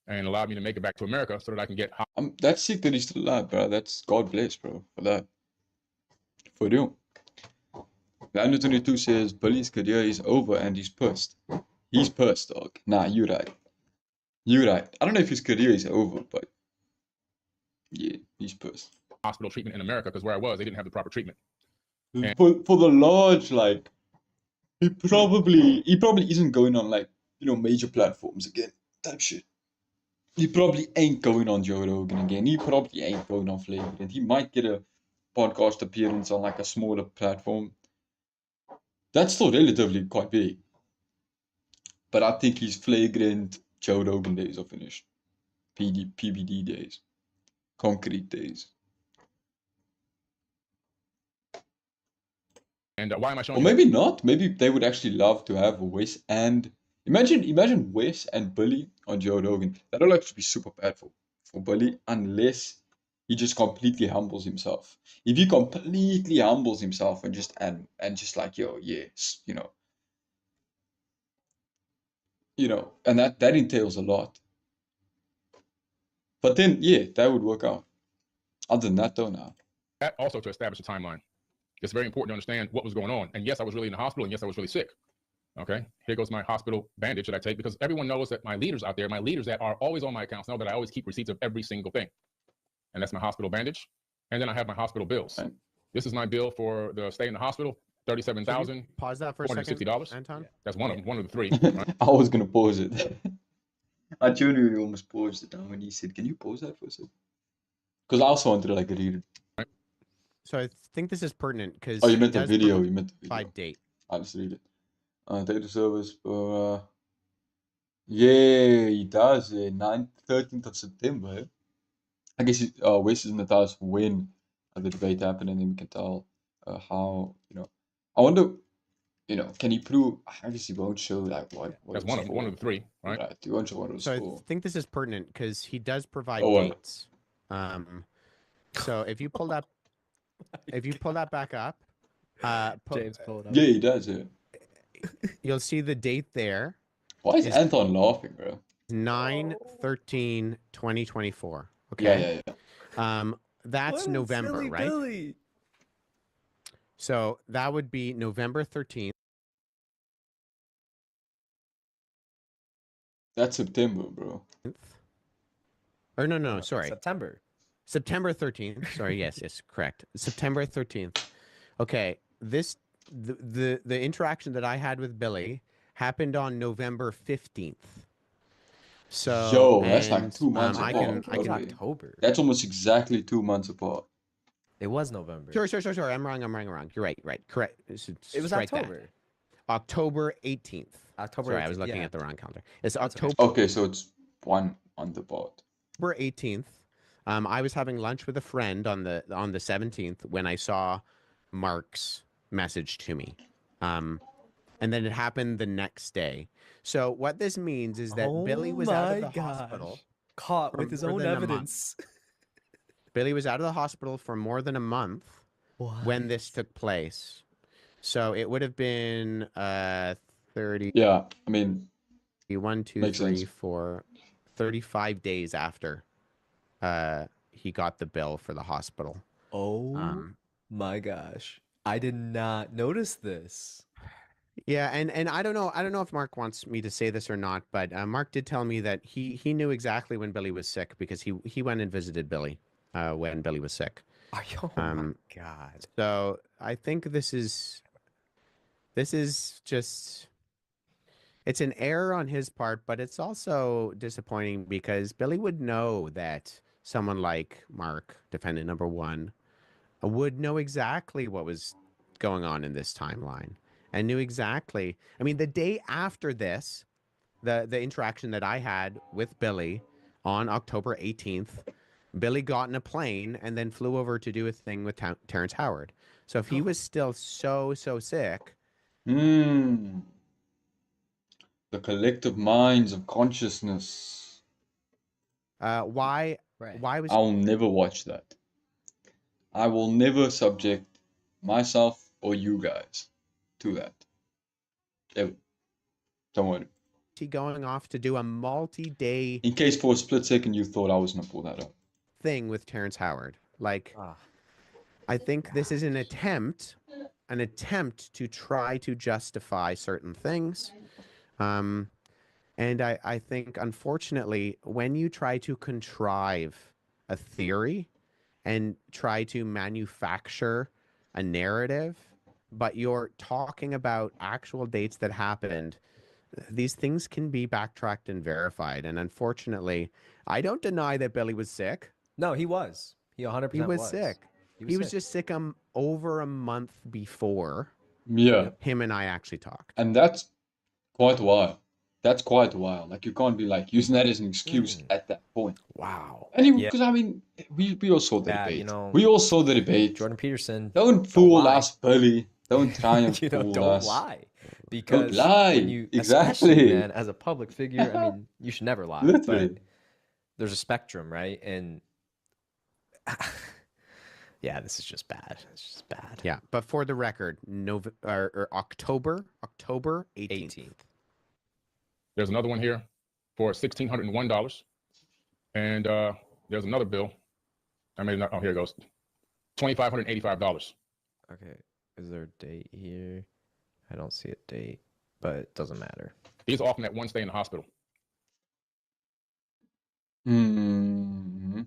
and allowed me to make it back to America so that I can get. That's sick that he's still alive, bro. That's God bless, bro, for that. For real. The under 22 says Billy's career is over and he's pissed. He's pissed, dog. Nah, you're right. You're right. I don't know if his career is over, but yeah, he's pissed. Hospital treatment in America because where I was, they didn't have the proper treatment. For the large, like, he probably isn't going on, like, major platforms again, type shit. He probably ain't going on Joe Rogan again. He probably ain't going on Flagrant. He might get a podcast appearance on, like, a smaller platform. That's still relatively quite big. But I think his Flagrant Joe Rogan days are finished. PBD days. Concrete days. And why am I showing Or you? maybe not. Maybe they would actually love to have Wes and imagine Wes and Billy on Joe Rogan. That'll actually be super bad for Billy unless he just completely humbles himself. If he completely humbles himself and just like, yo, yes, and that entails a lot. But then yeah, that would work out. Other than that though, now. That also to establish a timeline. It's very important to understand what was going on. And yes, I was really in the hospital, and yes, I was really sick. Okay, here goes my hospital bandage that I take because everyone knows that my leaders out there, my leaders that are always on my accounts, know that I always keep receipts of every single thing. And that's my hospital bandage. And then I have my hospital bills. Right. This is my bill for the stay in the hospital, $37,000. Pause that for a second, $460. Anton. Yeah. That's one of the three. Right? I was gonna pause it. I genuinely almost paused it now when he said, "Can you pause that for a second?" Because I also wanted to like read it. So I think this is pertinent because Oh, you meant the video. You meant the video. Provide date. I'll just read it. Data service for yeah, he does. 13th of September. Eh? I guess Wes is gonna tell us when the debate happened, and then we can tell how. I wonder. Can he prove? I guess he won't show like what. That's one of the three, right? Right. He won't show what it was So for. I think this is pertinent because he does provide Oh, dates. So if you pull that, back up, James, pull it up. Yeah, he does. Yeah. you'll see the date there. Why is Anton laughing, bro? 9/13/2024. Okay. Yeah. That's November, right? Billy. So that would be November 13th. That's September, bro. Or no, sorry. September 13th. Sorry, yes, correct. September 13th. Okay, the interaction that I had with Billy happened on November 15th. So Yo, that's like 2 months I apart. can October. That's almost exactly 2 months apart. It was November. Sure. I'm wrong. You're right. Correct. It was October. October 18th. October. Sorry, I 18th, was looking yeah. at the wrong calendar. It's That's okay. October Okay, so it's one on the board. 18th. I was having lunch with a friend on the 17th when I saw Mark's message to me. And then it happened the next day. So what this means is that Billy was out of the hospital. Caught for with his more own than a month. evidence. Billy was out of the hospital for more than a month when this took place. So it would have been 30. Yeah, I mean, 1, 2, makes 3, sense. 4, 35 days after he got the bill for the hospital. Oh my gosh. I did not notice this. Yeah, and I don't know if Mark wants me to say this or not, but Mark did tell me that he knew exactly when Billy was sick because he went and visited Billy when Billy was sick. Oh my god. So I think this is just, it's an error on his part, but it's also disappointing because Billy would know that someone like Mark, defendant number 1, would know exactly what was going on in this timeline and knew exactly. I mean, the day after this, the interaction that I had with Billy on October 18th, Billy got in a plane and then flew over to do a thing with Terrence Howard. So if he was still so sick, The collective minds of consciousness. why Right. Why was I'll never watch that. I will never subject myself or you guys to that. Ever. Don't worry. he going off to do a multi-day In case for a split second you thought I was gonna pull that up. thing with Terrence Howard? Like, Ah, I think this is an attempt to try to justify certain things. And I think, unfortunately, when you try to contrive a theory and try to manufacture a narrative, but you're talking about actual dates that happened, these things can be backtracked and verified. And unfortunately, I don't deny that Billy was sick. no, he was. He 100% He was sick. He was sick. just sick over a month before Yeah. him and I actually talked. And that's quite a while. That's quite a while. Like you can't be like using that as an excuse at that point. Wow. And Yeah. because I mean, we all saw the Bad, debate. you know, We all saw the debate. Jordan Peterson. Don't fool lie. us, Billy. Don't try and You know, fool don't us. lie. Because lie. when you, Exactly. especially, man, as a public figure, I mean, you should never lie. Literally. But there's a spectrum, right? And yeah, this is just bad. It's just bad. Yeah, but for the record, October 18th. 18th. There's another one here for $1,601. And there's another bill. I mean, oh, here it goes. $2,585. Okay. Is there a date here? I don't see a date, but it doesn't matter. These are all from that one stay in the hospital. Hmm.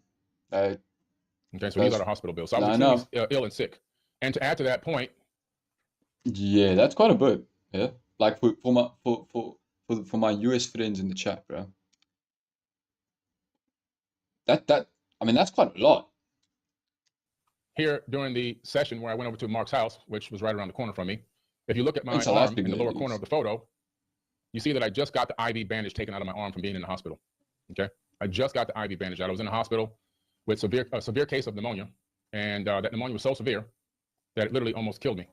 Okay, so these are the hospital bills. So I was I extremely ill and sick. And to add to that point, Yeah, that's quite a bit. Yeah, like for my US friends in the chat, bro. That I mean that's quite a lot. here during the session where I went over to Mark's house, which was right around the corner from me, if you look at my It's a lot arm bigger in the than lower it corner is. of the photo, you see that I just got the IV bandage taken out of my arm from being in the hospital. Okay, I just got the IV bandage out. I was in the hospital with a severe case of pneumonia, and that pneumonia was so severe that it literally almost killed me.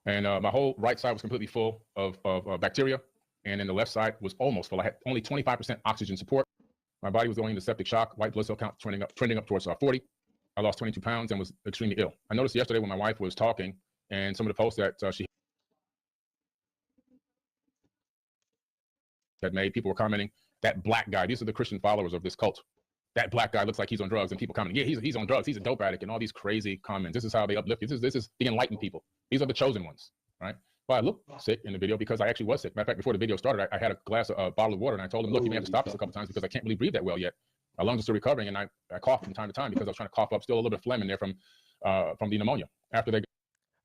And my whole right side was completely full of bacteria, and then the left side was almost full. I had only 25% oxygen support. My body was going into septic shock, white blood cell count trending up towards 40. I lost 22 pounds and was extremely ill. I noticed yesterday when my wife was talking and some of the posts that she had made, people were commenting, that black guy, these are the Christian followers of this cult. That black guy looks like he's on drugs, and people commenting, yeah, he's on drugs, he's a dope addict, and all these crazy comments. This is how they uplift you. This is the enlightened people. These are the chosen ones, right? Well, I looked sick in the video because I actually was sick. Matter of fact, before the video started, I had a bottle of water, and I told him, look, you may have to stop this a couple times because I can't really breathe that well yet. My lungs are still recovering, and I cough from time to time because I was trying to cough up still a little bit of phlegm in there from the pneumonia. After they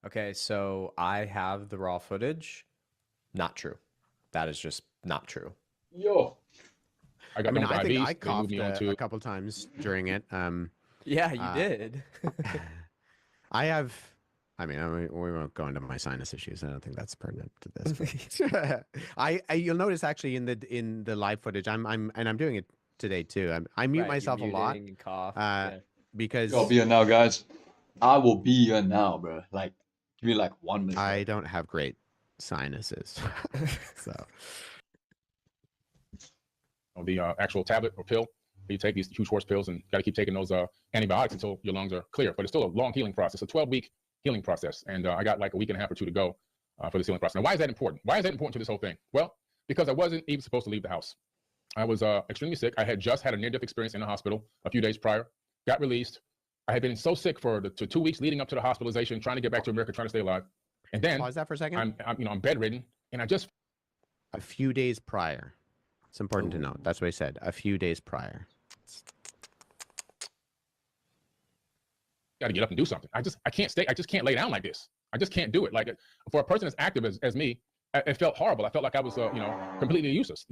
Okay, so I have the raw footage. Not true. That is just not true. Yo. I got I mean, done I with think IVs, I they moved coughed me on to a couple times during it. Yeah, you did. I mean, we won't go into my sinus issues. I don't think that's pertinent to this. But you'll notice actually in the live footage, I'm doing it today too. I mute Right, you're myself a lot muting and cough. because I'll be here now, guys. I will be here now, bro. Like, give me like 1 minute. I don't have great sinuses. So the actual tablet or pill. You take these huge horse pills and got to keep taking those antibiotics until your lungs are clear. But it's still a long healing process, a 12-week healing process. And I got like a week and a half or two to go for this healing process. Now, why is that important? Why is that important to this whole thing? Well, because I wasn't even supposed to leave the house. I was extremely sick. I had just had a near-death experience in the hospital a few days prior, got released. I had been so sick for the 2 weeks leading up to the hospitalization, trying to get back to America, trying to stay alive. And then pause that for a second. I'm bedridden, and I just A few days prior. It's important to note. That's what I said. A few days prior. got to get up and do something. I can't stay. I just can't lay down like this. I just can't do it. Like for a person as active as me, it felt horrible. I felt like I was, completely useless.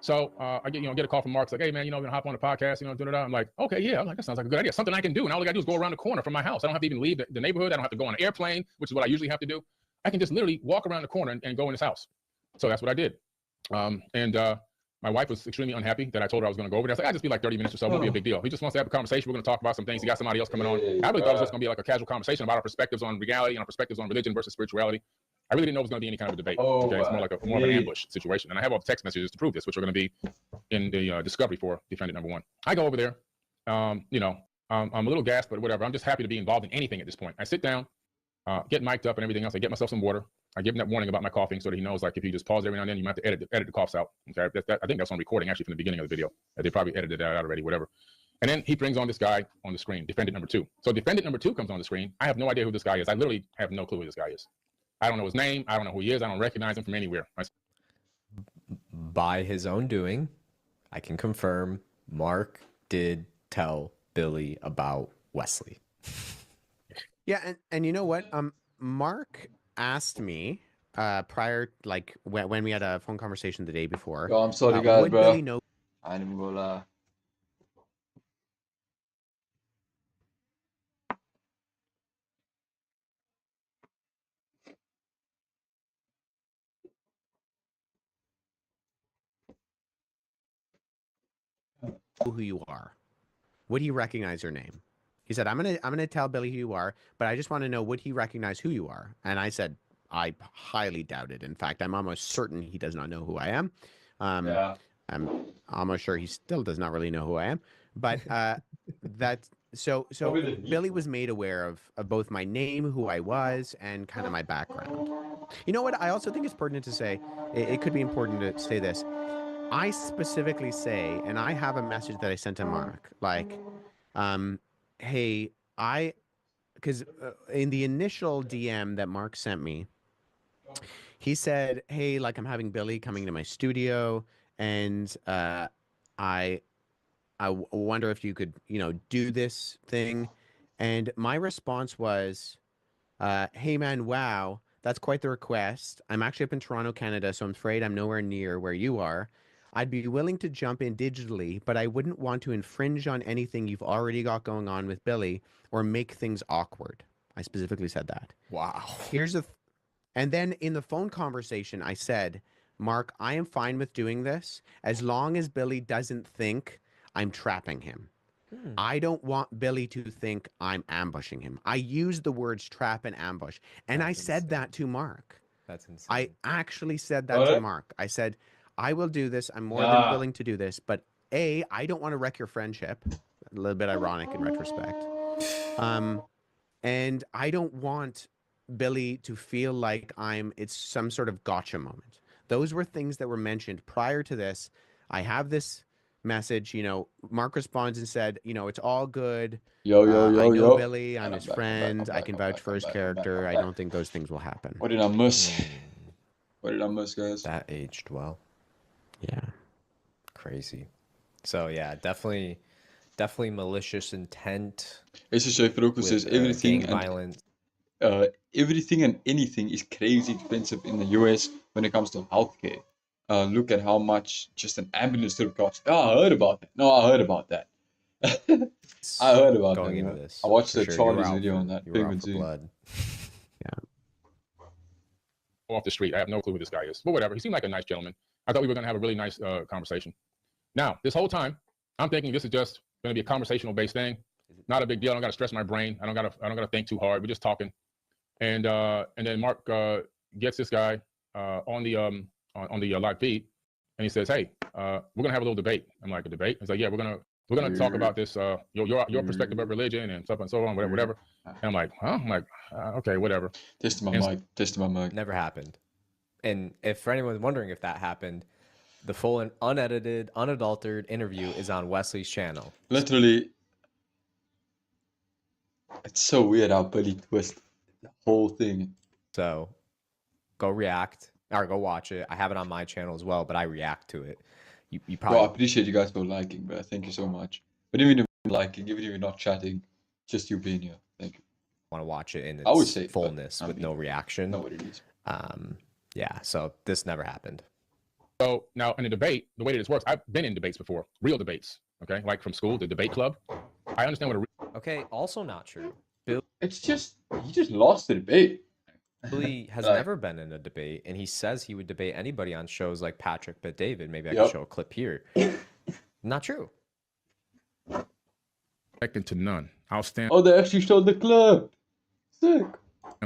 So I get a call from Mark. It's like, hey man, we're gonna hop on the podcast. I'm like, okay, yeah. I'm like, that sounds like a good idea. Something I can do. And all I gotta do is go around the corner from my house. I don't have to even leave the neighborhood. I don't have to go on an airplane, which is what I usually have to do. I can just literally walk around the corner and go in his house. So that's what I did. My wife was extremely unhappy that I told her I was going to go over there. I was like, I'll just be like 30 minutes or so. It won't be a big deal. He just wants to have a conversation. We're going to talk about some things. He got somebody else coming on. I really thought it was just going to be like a casual conversation about our perspectives on reality and our perspectives on religion versus spirituality. I really didn't know it was going to be any kind of a debate. Okay, it's more like more of an ambush situation. And I have all the text messages to prove this, which are going to be in the discovery for defendant number 1. I go over there. You know, I'm a little gassed, but whatever. I'm just happy to be involved in anything at this point. I sit down, get mic'd up and everything else. I get myself some water. I give him that warning about my coughing so that he knows, like, if you just pause every now and then, you might have to edit the coughs out. Okay, I think that's on recording actually from the beginning of the video. They probably edited that out already, whatever. And then he brings on this guy on the screen, defendant number 2. So defendant number 2 comes on the screen. I have no idea who this guy is. I literally have no clue who this guy is. I don't know his name. I don't know who he is. I don't recognize him from anywhere. By his own doing, I can confirm Mark did tell Billy about Wesley. Yeah, and you know what? Mark asked me prior, like when we had a phone conversation the day before. Yo, I'm sorry, guys, would bro. Billy know I ain't even gonna lie. who you are? Would he recognize your name? He said, I'm gonna tell Billy who you are, but I just want to know, would he recognize who you are? And I said, I highly doubt it. In fact, I'm almost certain he does not know who I am. Yeah. I'm almost sure he still does not really know who I am. But so Billy was made aware of both my name, who I was, and kind of my background. You know what? I also think it's pertinent to say, it could be important to say this. I specifically say, and I have a message that I sent to Mark, like, hey, because in the initial DM that Mark sent me, he said, hey, like, I'm having Billy coming to my studio, and I wonder if you could, do this thing. And my response was, hey, man, wow, that's quite the request. I'm actually up in Toronto, Canada, so I'm afraid I'm nowhere near where you are. I'd be willing to jump in digitally, but I wouldn't want to infringe on anything you've already got going on with Billy or make things awkward. I specifically said that. Wow. And then in the phone conversation, I said, Mark, I am fine with doing this as long as Billy doesn't think I'm trapping him. I don't want Billy to think I'm ambushing him. I used the words trap and ambush. And I said that to Mark. That's insane. I actually said that to Mark. I said, I will do this. I'm more than willing to do this. But A, I don't want to wreck your friendship. A little bit ironic in retrospect. And I don't want Billy to feel like it's some sort of gotcha moment. Those were things that were mentioned prior to this. I have this message, Mark responds and said, it's all good. I know Billy, I'm his friend. I can vouch for his character. I don't think those things will happen. What did I miss? What did I miss, guys? That aged well. Yeah. Crazy. So yeah, definitely malicious intent. SSJ Farouk says everything and anything is crazy expensive in the US when it comes to healthcare. Look at how much just an ambulance trip costs. Oh, I heard about that. No, I heard about that. I heard about Going that. into this, I watched the sure. Charlie's video on that. You were out for blood. Off the street. I have no clue who this guy is, but whatever. He seemed like a nice gentleman. I thought we were going to have a really nice conversation. Now, this whole time, I'm thinking this is just going to be a conversational based thing. Not a big deal. I don't got to stress my brain. I don't got to think too hard. We're just talking. And then Mark gets this guy on the live feed, and he says, "Hey, we're gonna have a little debate." I'm like, "A debate?" He's like, "Yeah, we're gonna talk about this your perspective of religion and stuff and so on, whatever." And I'm like, "Huh?" I'm like, "Okay, whatever." Testing my mic. Never happened. And if for anyone wondering if that happened, the full and unedited, unadulterated interview is on Wesley's channel. Literally, it's so weird how Billy twists the whole thing. So go react or go watch it. I have it on my channel as well, but I react to it. You probably Well, I appreciate you guys for liking, bro. Thank you so much. But even if you're liking, even if you're not chatting, just you being here. Thank you. want to watch it in I would its say, fullness but, I with mean, no reaction. Know what it is. Yeah, so this never happened. So now in a debate, the way that this works, I've been in debates before, real debates. Okay, like from school, the debate club. I understand what a Okay, also not true. It's just he just lost the debate. Billy has never been in a debate, and he says he would debate anybody on shows like Patrick Bet David. Maybe I can show a clip here. Not true. second to none. I'll stand Oh, they actually showed the clip. Sick.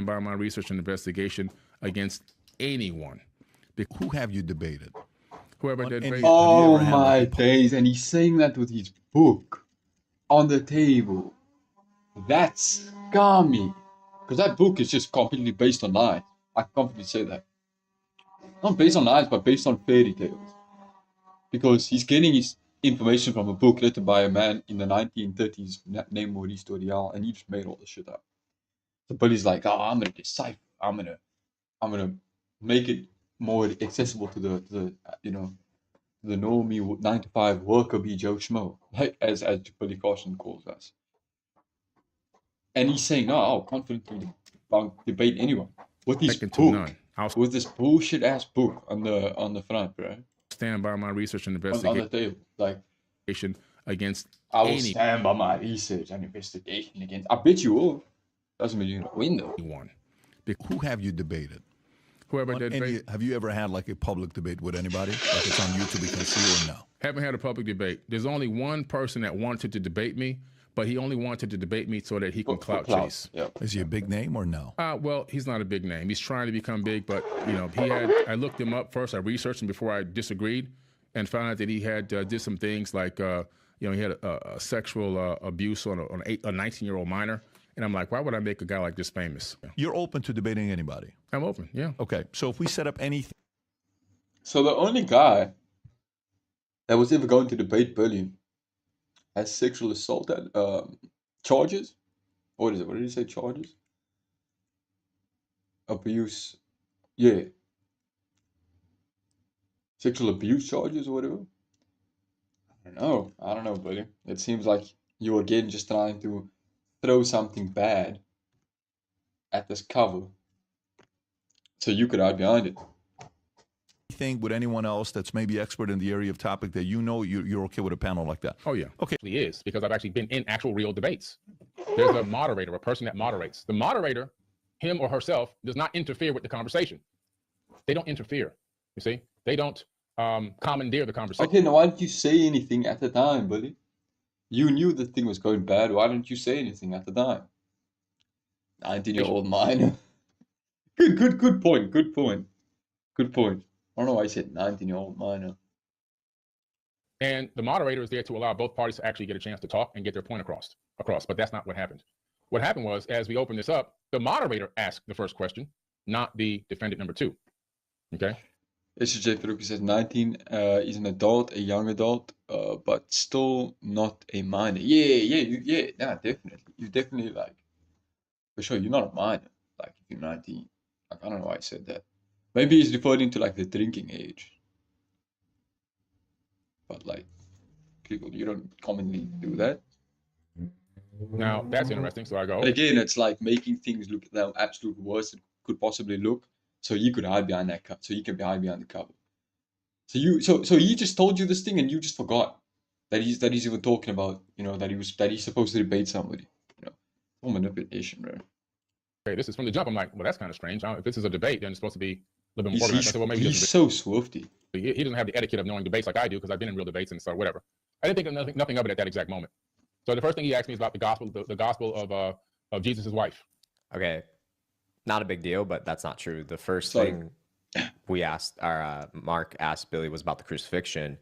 by my research and investigation against anyone. Who have you debated? Whoever On did any- raise. Oh ever had, my like, a days, and he's saying that with his book on the table. That's scummy. Because that book is just completely based on lies. I can confidently say that. Not based on lies, but based on fairy tales. Because he's getting his information from a book written by a man in the 1930s named Maurice Doreal, and he just made all the shit up. So Billy's like, oh, I'm gonna decipher. I'm gonna make it more accessible to the the normie 9 to 5 worker bee Joe Schmo, like as Billy Carson calls us. And he's saying, no, I'll confidently debate anyone with this Second to book, none. I'll with this bullshit ass book on the front, bro, stand by my research and on the investigation table. Like, against I will any stand by my research and investigation against. I bet you will. Doesn't mean you're gonna win though. one. Who have you debated? Whoever On did any, raise. have you ever had like a public debate with anybody? Like it's on YouTube, we can see, or no? Haven't had a public debate. There's only one person that wanted to debate me, but he only wanted to debate me so that he can clout chase. Yeah. Is he a big name or no? Well, he's not a big name. He's trying to become big, but I looked him up first. I researched him before I disagreed, and found out that he had did some things like he had a sexual abuse on a 19-year-old minor, and I'm like, why would I make a guy like this famous? You're open to debating anybody. I'm open, yeah. Okay, so if we set up anything, So the only guy that was ever going to debate Billy has sexual assault charges. What is it? What did he say? Charges? Abuse. Yeah. Sexual abuse charges or whatever. I don't know, buddy. It seems like you again just trying to throw something bad at this cover so you could hide behind it. with anyone else that's maybe expert in the area of topic that you're okay with a panel like that? Oh, yeah. Okay. Actually is, because I've actually been in actual real debates. There's a moderator, a person that moderates. The moderator, him or herself, does not interfere with the conversation. They don't interfere, you see? They don't commandeer the conversation. Okay, now why didn't you say anything at the time, buddy? You knew the thing was going bad. Why didn't you say anything at the time? 19-year-old minor. Good point. Good point. I don't know why I said 19-year-old minor. And the moderator is there to allow both parties to actually get a chance to talk and get their point across. But that's not what happened. What happened was, as we opened this up, the moderator asked the first question, not the defendant number two. Okay? SJ Faruqi says 19 is an adult, a young adult, but still not a minor. Yeah, definitely. You definitely, like, for sure, you're not a minor, like, if you're 19. Like, I don't know why I said that. Maybe he's referring to, like, the drinking age. But, like, people, you don't commonly do that. Now, that's interesting. So I go, Again, it's like making things look the absolute worst it could possibly look, so you could hide behind that so you can hide behind the cover. So he just told you this thing and you just forgot that he's even talking about, that he's supposed to debate somebody. All manipulation, bro. okay, this is from the jump. I'm like, well, that's kind of strange. If this is a debate, then it's supposed to be a little bit more organized. I said, well, maybe He's so swifty. he doesn't have the etiquette of knowing debates like I do, because I've been in real debates and so whatever. I didn't think of nothing of it at that exact moment. So the first thing he asked me is about the gospel of Jesus' wife. Okay, not a big deal, but that's not true. The first Sorry. thing we asked, Mark asked Billy, was about the crucifixion.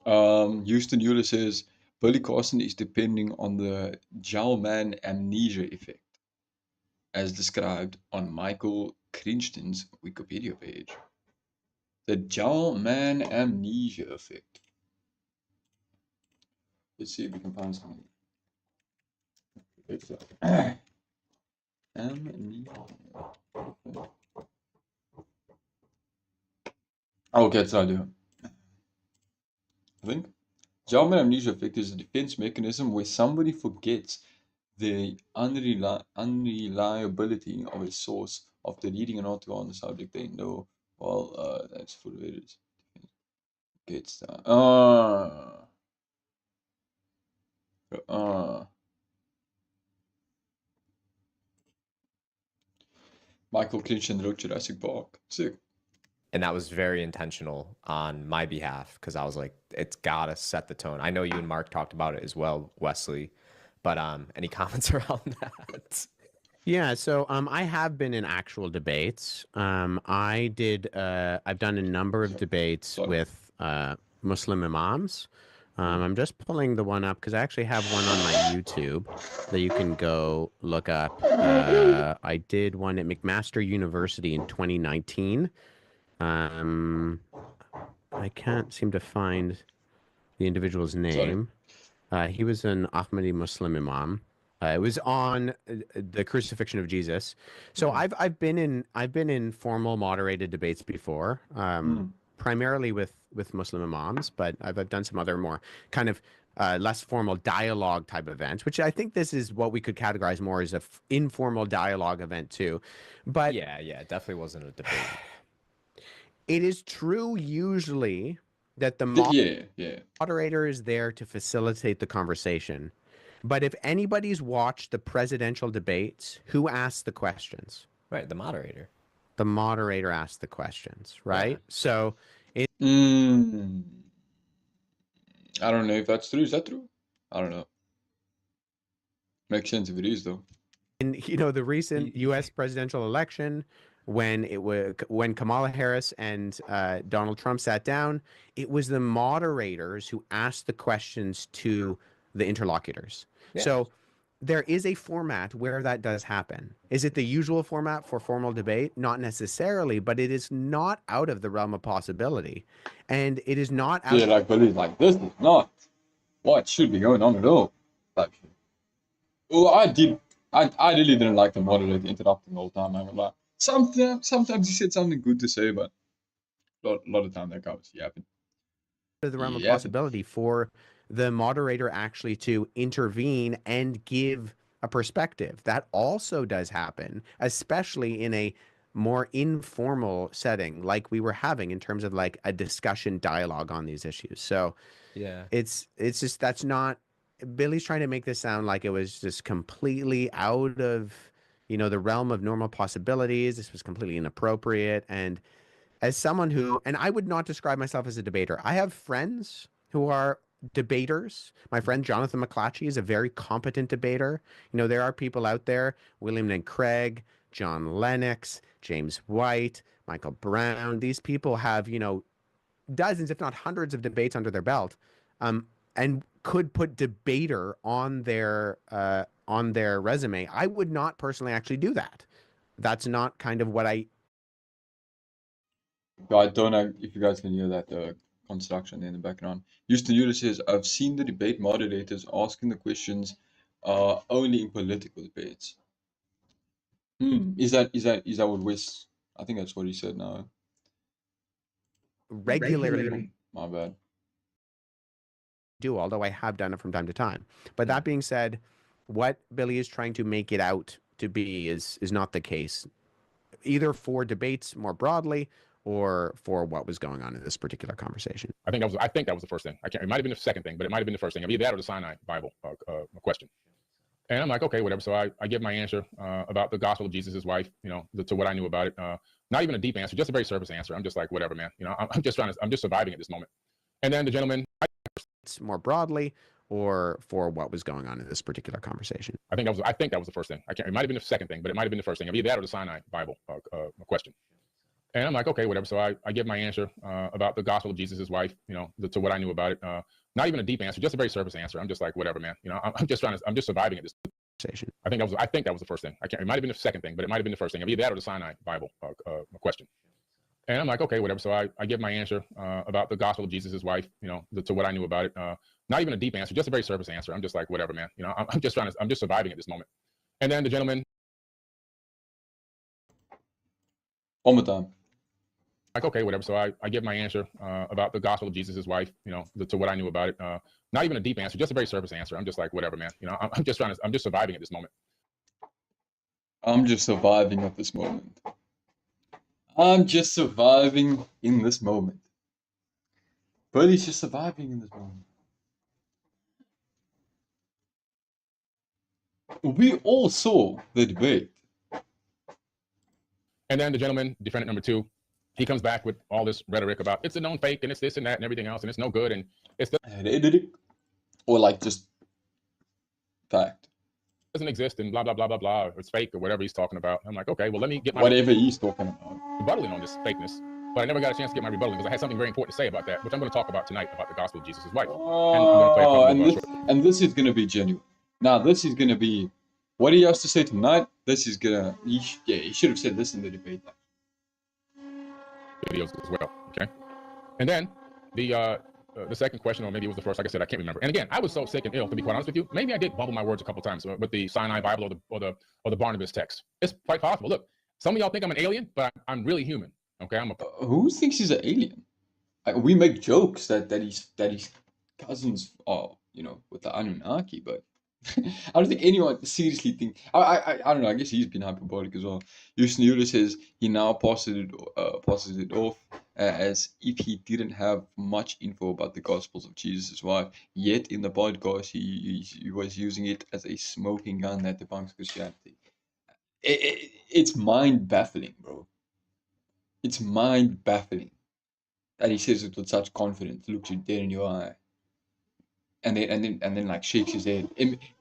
Houston Euler says Billy Carson is depending on the Gell-Mann amnesia effect, as described on Michael Crichton's Wikipedia page. The Gell-Mann amnesia effect. Let's see if we can find something. Amnesia. Okay, it's not doing. I think Gell-Mann amnesia effect is a defense mechanism where somebody forgets the unreliability of a source after reading an article on the subject they know. Well, that's full of it. Gets that. Michael Crichton wrote Jurassic Park. Sick. And that was very intentional on my behalf, because I was like, it's gotta set the tone. I know you and Mark talked about it as well, Wesley, but any comments around that? Yeah, so I have been in actual debates. I've done a number of debates with Muslim imams. I'm just pulling the one up because I actually have one on my YouTube that you can go look up. I did one at McMaster University in 2019. I can't seem to find the individual's name. He was an Ahmadi Muslim imam. It was on the crucifixion of Jesus. So I've been in formal moderated debates before, primarily with Muslim imams, but I've done some other more kind of less formal dialogue type events, which I think this is what we could categorize more as a informal dialogue event too. But Yeah, it definitely wasn't a debate. it is true usually that the Yeah. moderator is there to facilitate the conversation. But if anybody's watched the presidential debates, who asks the questions? Right, the moderator. The moderator asks the questions, right? Yeah. So I don't know if that's true. Is that true? I don't know. Makes sense if it is, though. in the recent U.S. presidential election, when Kamala Harris and Donald Trump sat down, it was the moderators who asked the questions to the interlocutors. Yeah. So there is a format where that does happen. Is it the usual format for formal debate? Not necessarily, but it is not out of the realm of possibility, and it is not out. Yeah, like, believe like this is not what should be going on at all. Like, well, I really didn't like the moderator interrupting the whole time. I'm like, sometimes he said something good to say, but a lot of time that guy was yapping. Of the realm of Yapping. possibility for the moderator actually to intervene and give a perspective. That also does happen, especially in a more informal setting like we were having in terms of like a discussion dialogue on these issues. So Yeah. it's just that's not Billy's trying to make this sound like it was just completely out of the realm of normal possibilities. This was completely inappropriate. And as someone who, and I would not describe myself as a debater. I have friends who are debaters. My friend Jonathan McClatchy is a very competent debater. There are people out there, William and Craig, John Lennox, James White, Michael Brown. These people have, dozens, if not hundreds of debates under their belt, and could put debater on their resume. I would not personally actually do that. That's not kind of what I I don't know if you guys can hear that construction in the background. Houston Euler says, I've seen the debate moderators asking the questions only in political debates. Is that what Wes? I think that's what he said now. regularly My bad. do, although I have done it from time to time. But that being said, what Billy is trying to make it out to be is not the case, either for debates more broadly or for what was going on in this particular conversation. I think that was the first thing. It might have been the second thing, but it might have been the first thing. Either that or the Sinai Bible question. And I'm like, okay, whatever. So I give my answer about the gospel of Jesus' wife, to what I knew about it. Not even a deep answer, just a very surface answer. I'm just like, whatever, man. I'm just surviving at this moment. And then the gentleman, more broadly or for what was going on in this particular conversation. I think that was the first thing. It might have been the second thing, but it might have been the first thing. Either that or the Sinai Bible question. And I'm like, okay, whatever. So I give my answer about the gospel of Jesus' wife, to what I knew about it. Not even a deep answer, just a very surface answer. I'm just like, whatever, man. I'm just surviving at this conversation. I think that was the first thing. It might have been the second thing, but it might have been the first thing. Either that or the Sinai Bible question. And I'm like, okay, whatever. So I give my answer about the gospel of Jesus' wife, to what I knew about it. Not even a deep answer, just a very surface answer. I'm just like, whatever, man. I'm just surviving at this moment. And then the gentleman, One more time. like, okay, whatever. So I give my answer about the gospel of Jesus' wife, to what I knew about it. Not even a deep answer, just a very surface answer. I'm just like, whatever, man. I'm just surviving at this moment. I'm just surviving at this moment. I'm just surviving in this moment. Billy's just surviving in this moment. We all saw the debate. And then the gentleman, defendant number 2, he comes back with all this rhetoric about it's a known fake and it's this and that and everything else and it's no good and it's or like just fact. Doesn't exist and blah blah blah blah blah. Or it's fake or whatever he's talking about. I'm like, okay, well let me get my whatever he's talking about. rebuttaling on this fakeness. but I never got a chance to get my rebuttal because I had something very important to say about that, which I'm going to talk about tonight about the gospel of Jesus' wife. And I'm going to play a couple and of this and this is gonna be genuine. Now this is gonna be what he has to say tonight. This is gonna he should have said this in the debate. videos as well. Okay, and then the second question, or maybe it was the first. Like I said, I can't remember. And again, I was so sick and ill, to be quite honest with you. Maybe I did bubble my words a couple times with the Sinai Bible or the Barnabas text. It's quite possible. Look, some of y'all think I'm an alien, but I'm really human. Okay, I'm a Who thinks he's an alien? We make jokes that his cousins are, you know, with the Anunnaki, but I don't think anyone seriously think. I don't know. I guess he's been hyperbolic as well. Houston Euler says he now passes it off as if he didn't have much info about the Gospels of Jesus' wife. Yet in the podcast, he was using it as a smoking gun that debunks Christianity. It's mind baffling, bro. It's mind baffling that he says it with such confidence, looks you dead in your eye, and then like shakes his head,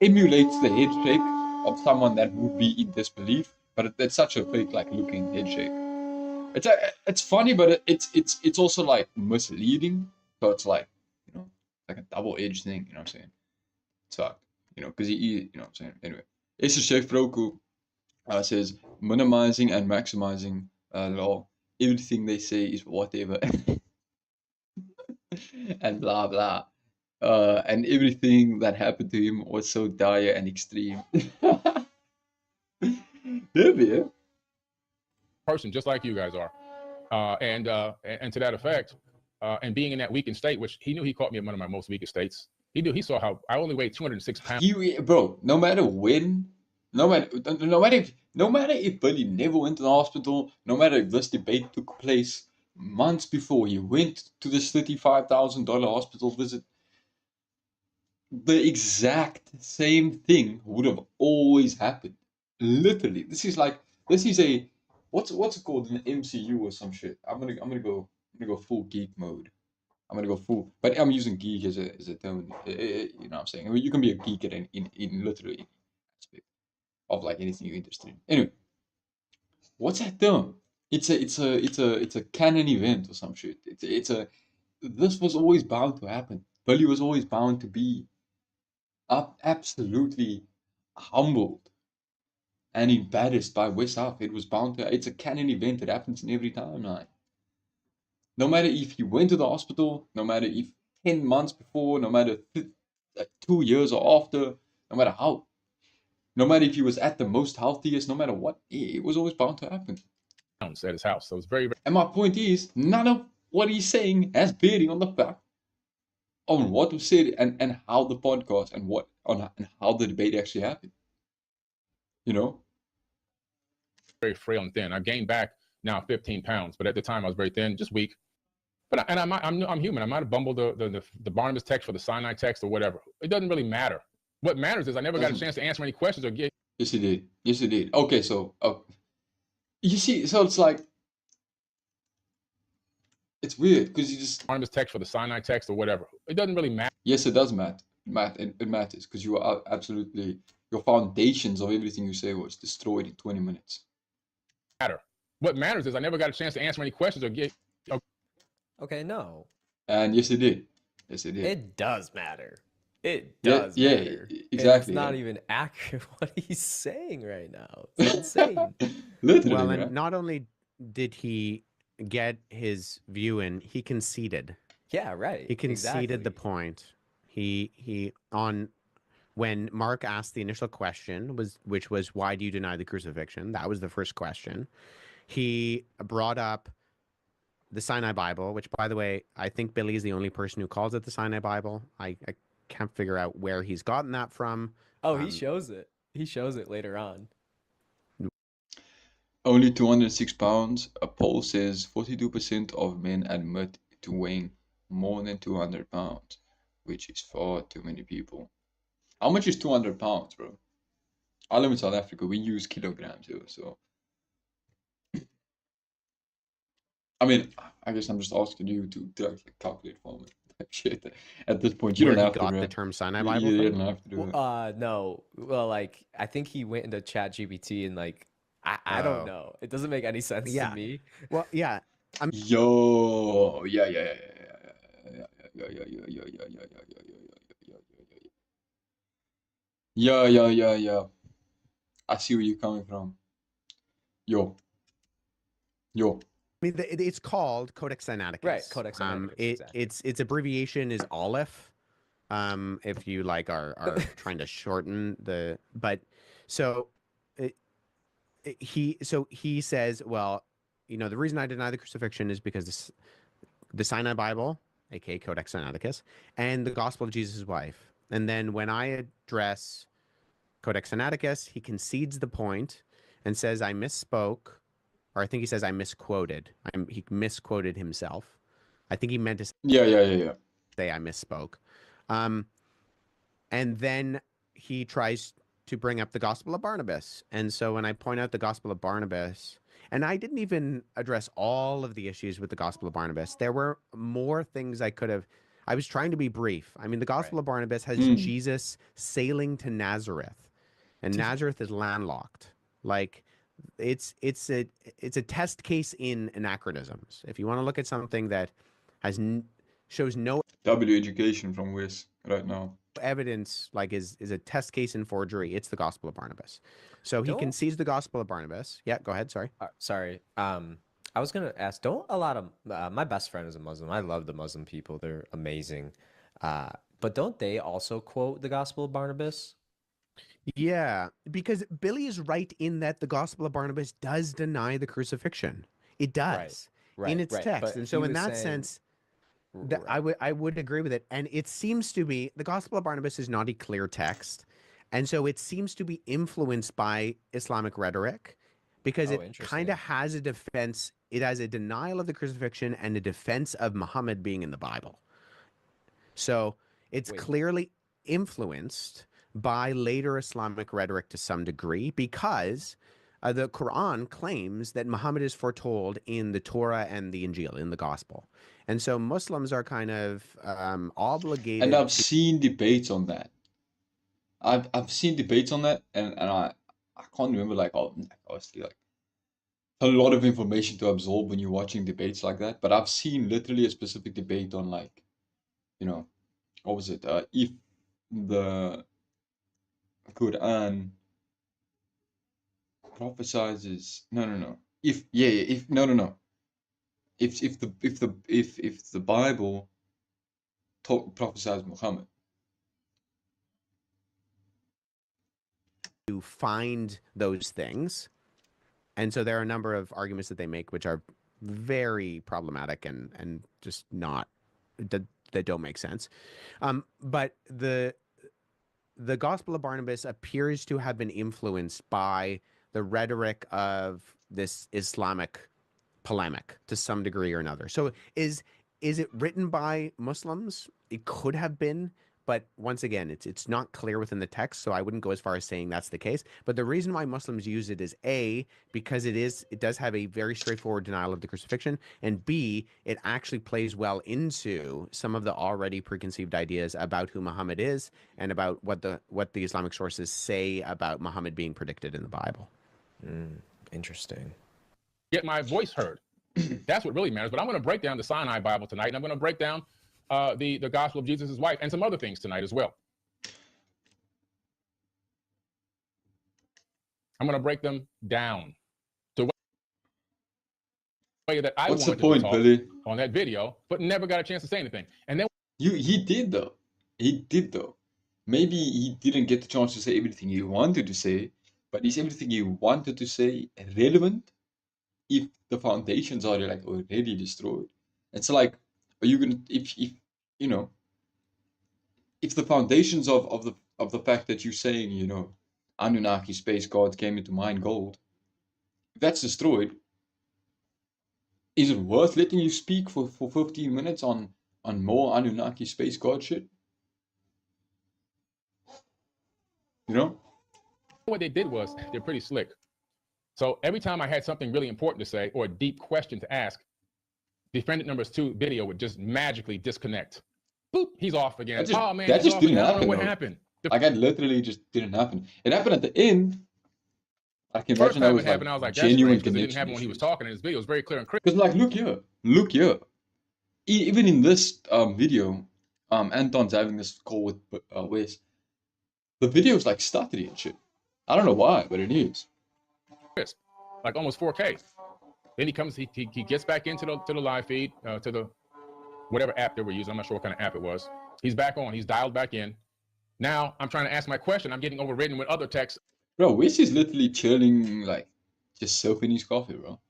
emulates the head shake of someone that would be in disbelief, but it's such a fake like looking head shake. It's funny, but it's also like misleading. So it's like, you know, like a double-edged thing. You know what I'm saying? It's fucked. You know, because you know what I'm saying. Anyway, Esther Chef Roku says minimizing and maximizing law. Everything they say is whatever, and blah blah. And everything that happened to him was so dire and extreme. Yeah. person just like you guys are, and to that effect, and being in that weakened state, which he knew he caught me at one of my most weakest states. He saw how I only weighed 206 pounds. Bro, no matter when, no matter if Billy never went to the hospital, no matter if this debate took place months before he went to this $35,000 hospital visit, the exact same thing would have always happened. Literally, this is a what's it called in the MCU or some shit. I'm gonna go full geek mode. I'm gonna go full, but I'm using geek as a term. You know what I'm saying? I mean, you can be a geek in literally any aspect of like anything you're interested in. Anyway, what's that term? It's a canon event or some shit. This was always bound to happen. Billy was always bound to be absolutely humbled and embarrassed by Wes Huff. It was bound to. It's a canon event. It happens in every timeline. No matter if he went to the hospital, no matter if 10 months before, no matter 2 years or after, no matter how, no matter if he was at the most healthiest, no matter what, it was always bound to happen. At his house, so it's very, very. And my point is, none of what he's saying has bearing on the fact on what was said and how the podcast and how the debate actually happened. You know? Very frail and thin. I gained back now 15 pounds, but at the time I was very thin, just weak. But I'm human. I might have bumbled the Barnabas text for the Sinai text or whatever. It doesn't really matter. What matters is I never got a chance to answer any questions or get. Yes, he did. Yes, he did. Okay, so you see, so it's like it's weird because you just Barnabas text for the Sinai text or whatever. It doesn't really matter. Yes, it does matter. It matters because you are absolutely your foundations of everything you say was destroyed in 20 minutes. What matters is I never got a chance to answer any questions or get. Okay, no. And yes, it did. Yes, it did. It does matter. It does yeah, matter. exactly. It's not even accurate what he's saying right now. It's insane. Literally, Well, and right? not only did he get his view in, he conceded. Yeah, right. He conceded the exactly. point. He on when Mark asked the initial question which was why do you deny the crucifixion? That was the first question. He brought up the Sinai Bible, which, by the way, I think Billy is the only person who calls it the Sinai Bible. I can't figure out where he's gotten that from. Oh, he shows it. He shows it later on. Only 206 pounds. A poll says 42% of men admit to weighing more than 200 pounds, which is far too many people. How much is 200 pounds, bro? I live in South Africa. We use kilograms here, so. I mean, I guess I'm just asking you to actually calculate for me. Shit. At this point, you Where don't he have to. got the Right? term Sinai Bible You from? don't have to do it. No. Well, like I think he went into ChatGPT and like I Oh. don't know. It doesn't make any sense Yeah. to me. Well, yeah. Yo, yeah. Yeah. I see where you're coming from. Yo. I mean, it's called Codex Sinaiticus. Right, Codex Sinaiticus, exactly. Its abbreviation is Aleph. If you like are trying to shorten the, but so he says, well, the reason I deny the crucifixion is because the Sinai Bible, aka Codex Sinaiticus, and the Gospel of Jesus' wife. And then when I address Codex Sinaiticus, he concedes the point and says I misspoke, or I think he says I misquoted. He misquoted himself. I think he meant to Yeah. say I misspoke. And then he tries to bring up the Gospel of Barnabas. And so when I point out the Gospel of Barnabas, and I didn't even address all of the issues with the Gospel of Barnabas, there were more things I could have. I was trying to be brief. I mean, the Gospel of Barnabas has Jesus sailing to Nazareth, and Nazareth is landlocked. Like, it's a test case in anachronisms. If you want to look at something that shows no W education from Wes right now. evidence, like is a test case in forgery, it's the Gospel of Barnabas. So he concedes the Gospel of Barnabas. Yeah, go ahead. Sorry. Sorry. I was gonna ask. Don't a lot of my best friend is a Muslim. I love the Muslim people. They're amazing. But don't they also quote the Gospel of Barnabas? Yeah, because Billy is right in that the Gospel of Barnabas does deny the crucifixion. It does in its text, But and so he in was that saying- sense, I would agree with it. And it seems to be the Gospel of Barnabas is not a clear text, and so it seems to be influenced by Islamic rhetoric, because Oh, it kind interesting. of has a defense. It has a denial of the crucifixion and a defense of Muhammad being in the Bible. So it's Wait. clearly influenced by later Islamic rhetoric to some degree, because the Quran claims that Muhammad is foretold in the Torah and the Injil, in the Gospel. And so Muslims are kind of obligated. And I've seen debates on that. I've seen debates on that, and I can't remember obviously like a lot of information to absorb when you're watching debates like that. But I've seen literally a specific debate on what was it? If the Quran prophesizes no. If if no. If the Bible prophesies Muhammad. To find those things. And so there are a number of arguments that they make which are very problematic and just not that don't make sense. But the Gospel of Barnabas appears to have been influenced by the rhetoric of this Islamic polemic to some degree or another. So is it written by Muslims? It could have been, but once again, it's not clear within the text, so I wouldn't go as far as saying that's the case. But the reason why Muslims use it is A, because it does have a very straightforward denial of the crucifixion, and B, it actually plays well into some of the already preconceived ideas about who Muhammad is and about what the Islamic sources say about Muhammad being predicted in the Bible. Interesting. Get my voice heard. That's what really matters. But I'm going to break down the Sinai Bible tonight, and I'm going to break down the Gospel of Jesus' wife and some other things tonight as well. I'm going to break them down the way that I What's the wanted point, to talk Billy? on that video, but never got a chance to say anything. And then He did though. Maybe he didn't get the chance to say everything he wanted to say, but is everything he wanted to say relevant if the foundations are like already destroyed? It's like, are you gonna if if the foundations of the fact that you're saying Anunnaki space gods came in to mine gold, if that's destroyed, is it worth letting you speak for 15 minutes on more Anunnaki space god shit? what they did was they're pretty slick. So every time I had something really important to say or a deep question to ask, defendant number 2 video would just magically disconnect. Boop, he's off again. That Man, just he's off didn't again. I don't happen, know what though. happened. Like, that literally just didn't happen. It happened at the end. I can First imagine that time was it like happened, I was like, that's genuine strange because it didn't connection happen when he was issues. talking in his video. It was very clear and crisp. Because like, look here. Even in this video, Anton's having this call with Wes. The video's like stuttery and shit. I don't know why, but it is. Like almost 4K. Then he comes, he gets back into the live feed, to the whatever app they were using. I'm not sure what kind of app it was. He's back on. He's dialed back in. Now I'm trying to ask my question. I'm getting overridden with other texts. Bro, Wes is literally chilling, like just soaking his coffee, bro.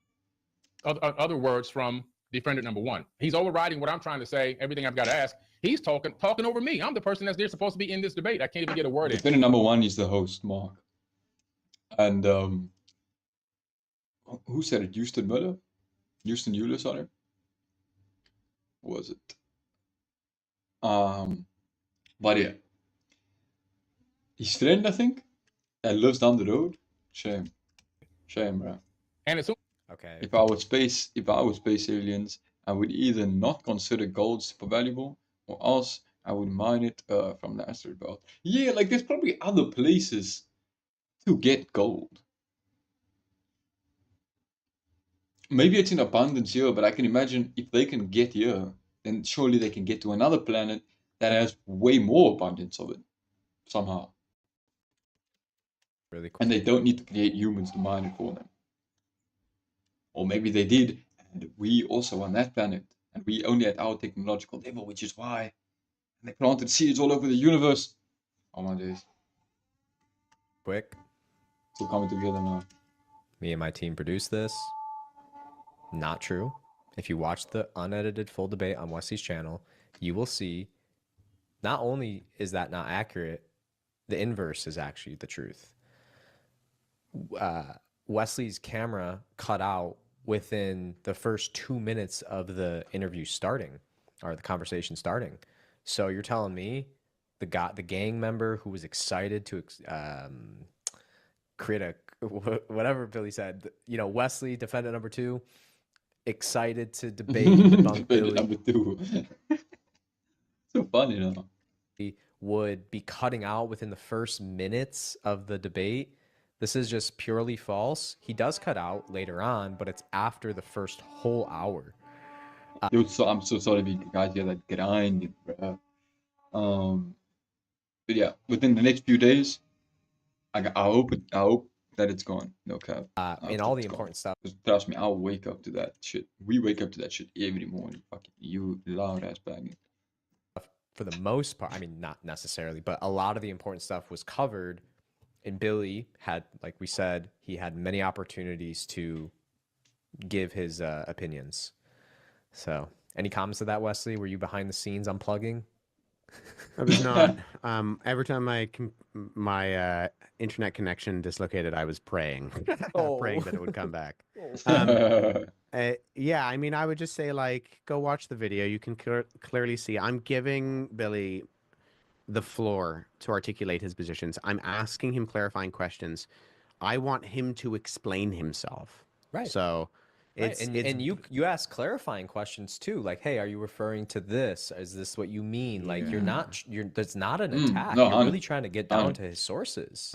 Other words from defendant number one. He's overriding what I'm trying to say. Everything I've got to ask. He's talking over me. I'm the person that's supposed to be in this debate. I can't even get a word in. Defendant number one is the host, Mark. And who said it? Houston Muller? Houston Euler, sorry. What was it? But yeah. His friend, I think, that lives down the road. Shame, bro. And it's Okay. If I was space aliens, I would either not consider gold super valuable, or else I would mine it from the asteroid belt. Yeah, like there's probably other places to get gold. Maybe it's in abundance here, but I can imagine if they can get here, then surely they can get to another planet that has way more abundance of it somehow. Really cool. And they don't need to create humans to mine it for them. Or maybe they did, and we also on that planet, and we only at our technological level, which is why they planted seeds all over the universe. Oh my days. Quick. It's all coming together now. Me and my team produced this. Not true. If you watch the unedited full debate on Wesley's channel, you will see not only is that not accurate, the inverse is actually the truth. Wesley's camera cut out within the first 2 minutes of the interview starting, or the conversation starting. So you're telling me the gang member who was excited to create a whatever Billy said, you know, Wesley, defendant number two, excited to debate debunk Billy. Number two. So funny, though. Would be cutting out within the first minutes of the debate. This is just purely false. He does cut out later on, but it's after the first whole hour. Dude, so I'm so sorry to guys here that grinded, bro. But yeah, within the next few days, I hope that it's gone. No cap. And all the important stuff. Trust me, I'll wake up to that shit. We wake up to that shit every morning. Fucking you loud ass banging. For the most part, I mean, not necessarily, but a lot of the important stuff was covered. And Billy had, like we said, he had many opportunities to give his opinions. So, any comments to that, Wesley? Were you behind the scenes unplugging? I was not. Every time my internet connection dislocated, I was praying, praying that it would come back. Yeah, I mean, I would just say, like, go watch the video. You can clearly see I'm giving Billy the floor to articulate his positions. I'm asking him clarifying questions. I want him to explain himself. Right. So it's and you ask clarifying questions too, like, hey, are you referring to this? Is this what you mean? Like, that's not an attack. No, you're really trying to get down to his sources.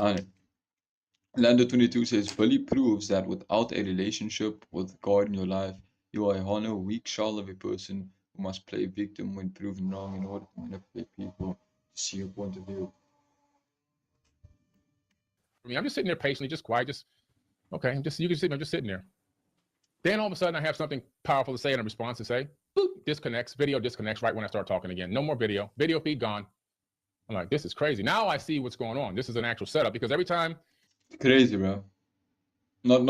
Lando22 says, Billy proves that without a relationship with God in your life, you are a hollow, weak shell of a person who must play victim when proven wrong in order to manipulate people to see your point of view. I mean, I'm just sitting there patiently, just quiet, okay. You can see me, I'm just sitting there. Then all of a sudden I have something powerful to say and a response to say, boop, video disconnects right when I start talking again. No more video feed gone. I'm like, this is crazy. Now I see what's going on. This is an actual setup because every time. Crazy, bro. Not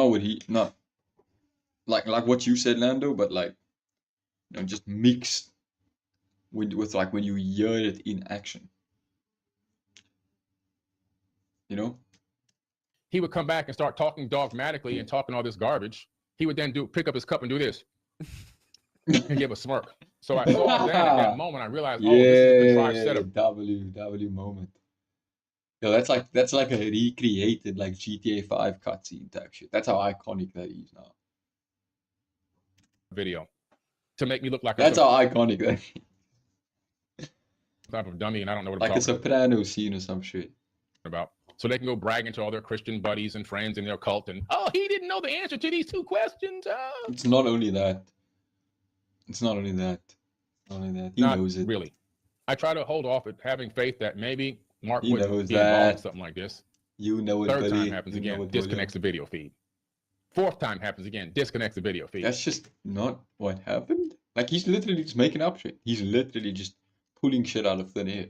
like what you said, Lando, but like, you know, just mixed with like when you hear it in action. You know? He would come back and start talking dogmatically and talking all this garbage. He would then pick up his cup and do this and give a smirk. So I saw that at that moment. I realized, oh, this is a contrived setup. W moment. Yo, that's like a recreated like GTA 5 cutscene type shit. That's how iconic that is now. Video to make me look like that's how iconic that is. Type of dummy, and I don't know what like a Soprano scene or some shit. about. so they can go bragging to all their Christian buddies and friends in their cult. And, oh, he didn't know the answer to these 2 questions. It's not only that. It's not only that. Not only that. He Not knows it. really. I try to hold off at having faith that maybe Mark He wouldn't knows be involved in that. something like this. You know it, 3rd buddy. time happens You know again, it, disconnects the video feed. 4th time happens again, disconnects the video feed. That's just not what happened. Like, he's literally just making up shit. He's literally just pulling shit out of thin air.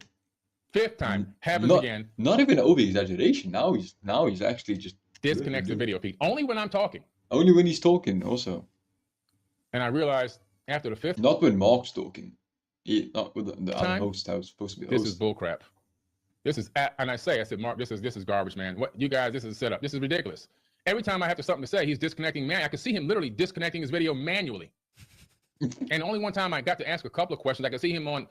5th time happens Not, again, not even over exaggeration. Now he's actually just disconnects the video feed. Only when I'm talking. only when he's talking. Also, And I realized after the 5th not when Mark's talking. Not with the other Time? host. I was supposed to be. This Host. is bullcrap. And I said, Mark, this is garbage, man. What you guys? This is a setup. This is ridiculous. Every time I have something to say, he's disconnecting. Man, I could see him literally disconnecting his video manually. And only one time I got to ask a couple of questions. I could see him on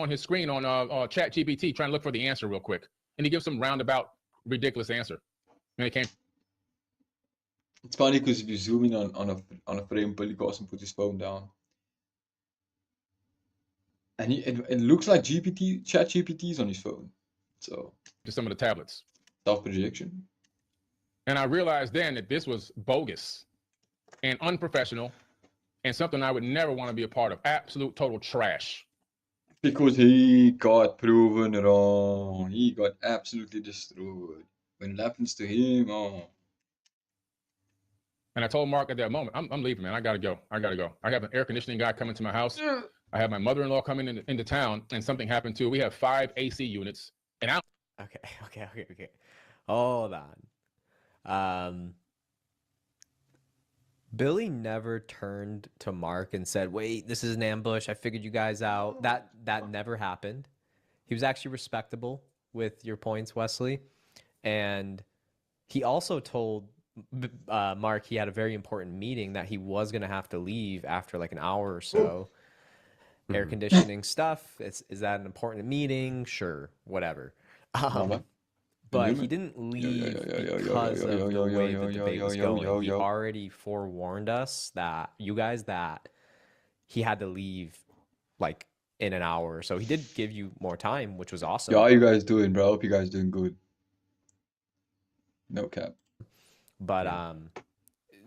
his screen on Chat GPT trying to look for the answer real quick, and he gives some roundabout ridiculous answer. And it came. It's funny because if you zoom in on a frame, Billy Carson put his phone down. And it looks like Chat GPT is on his phone. So To some of the tablets. self-projection. And I realized then that this was bogus and unprofessional and something I would never want to be a part of. Absolute total trash. Because he got proven wrong. He got absolutely destroyed. When it happens to him, oh. And I told Mark at that moment, I'm leaving, man. I gotta go. I have an air conditioning guy coming to my house. I have my mother-in-law coming into town, and something happened too. We have 5 AC units, and I Okay. Hold on. Billy never turned to Mark and said, "Wait, this is an ambush. I figured you guys out." That never happened. He was actually respectable with your points, Wesley, and he also told Mark he had a very important meeting that he was going to have to leave after like an hour or so. Air conditioning stuff. Is that an important meeting? Sure, whatever. But he didn't leave because of the way the debate was going. He already forewarned us that he had to leave like in an hour. So he did give you more time, which was awesome. Yo, how you guys doing, bro? Hope you guys doing good. No cap. But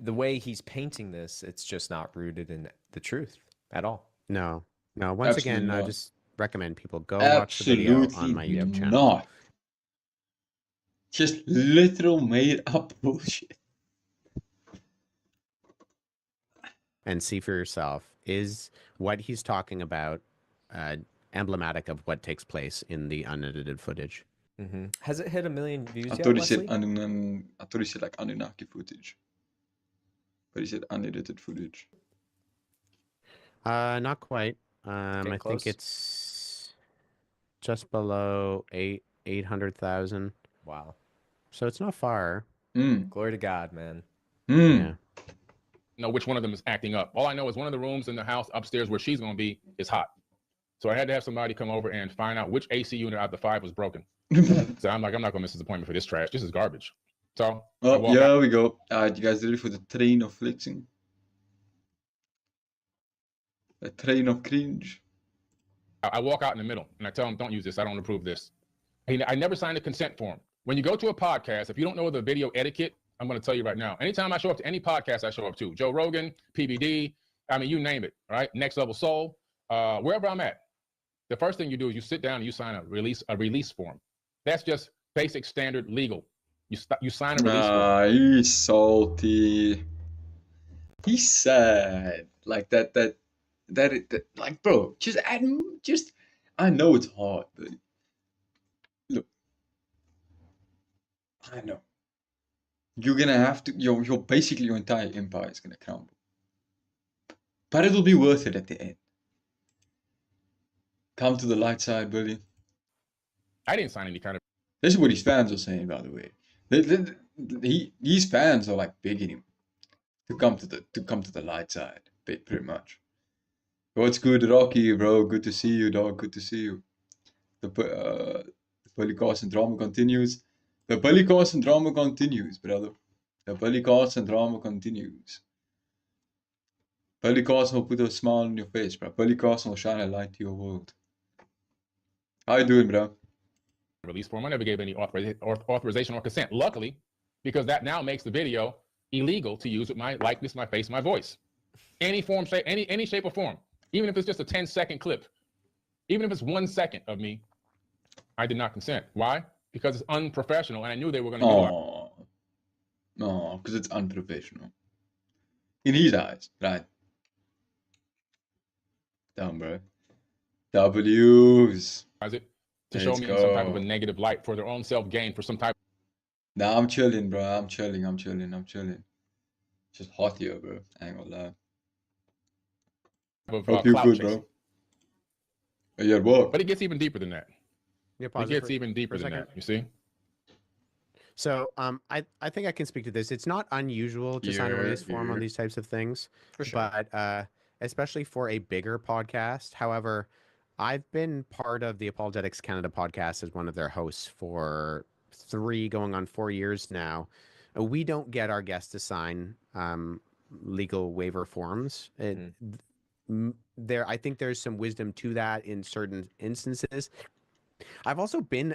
the way he's painting this, it's just not rooted in the truth at all. No. Once Absolutely again, I not. just recommend people go watch the video on my YouTube channel. Not. Just literal made up bullshit. And see for yourself, is what he's talking about emblematic of what takes place in the unedited footage? Mm-hmm. Has it hit 1 million views I yet, thought he said Wesley? I thought he said like Anunnaki footage. But he said unedited footage. Not quite. I close? think it's just below 800,000. Wow. So it's not far. Glory to God, man. Yeah. know which one of them is acting up. All I know is one of the rooms in the house upstairs where she's going to be is hot. So I had to have somebody come over and find out which AC unit out of the 5 was broken. So I'm like, I'm not going to miss this appointment for this trash. This is garbage. So Oh, yeah, we go. You guys ready for the train of flexing? A train of cringe. I walk out in the middle and I tell them, don't use this. I don't approve this. I never signed a consent form. When you go to a podcast, if you don't know the video etiquette, I'm going to tell you right now. Anytime I show up to any podcast I show up to, Joe Rogan, PBD, I mean, you name it, right? Next Level Soul, wherever I'm at. The first thing you do is you sit down and you sign a release form. That's just basic standard legal. You sign a release form. He's salty. He's sad. Like that like, bro, I know it's hard, but look, I know. You're gonna have to, your basically your entire empire is gonna crumble. But it'll be worth it at the end. Come to the light side, Billy. I didn't sign any kind of. This is what his fans are saying, by the way. His fans are like begging him to come to the light side, pretty much. What's good, Rocky, bro? Good to see you, dog. Good to see you. The Billy Carson drama continues. The Billy Carson drama continues, brother. The Billy Carson drama continues. Billy Carson will put a smile on your face, bro. Billy Carson will shine a light to your world. How you doing, bro? release form. I never gave any authorization or consent. Luckily, because that now makes the video illegal to use with my likeness, my face, my voice. Any form, any shape or form. Even if it's just a 10-second clip, even if it's 1 second of me, I did not consent. Why? Because it's unprofessional, and I knew they were going to utilize. Oh, no, because it's unprofessional. In his eyes, right? Damn, bro. W's. It to Let's show me in some type of go. a negative light for their own self-gain, for some type Nah, I'm chilling, bro. I'm chilling. It's just hot here, bro. I ain't gonna lie. of Hope you're clout good, chasing. bro. Are you at work? But it gets even deeper than that. Yeah, It pause gets for- even deeper for a than second. that. You see? So I think I can speak to this. It's not unusual to sign a release form on Yeah. these types of things, For sure. but especially for a bigger podcast. However, I've been part of the Apologetics Canada podcast as one of their hosts for 3 going on 4 years now. We don't get our guests to sign legal waiver forms. I think there's some wisdom to that in certain instances. I've also been,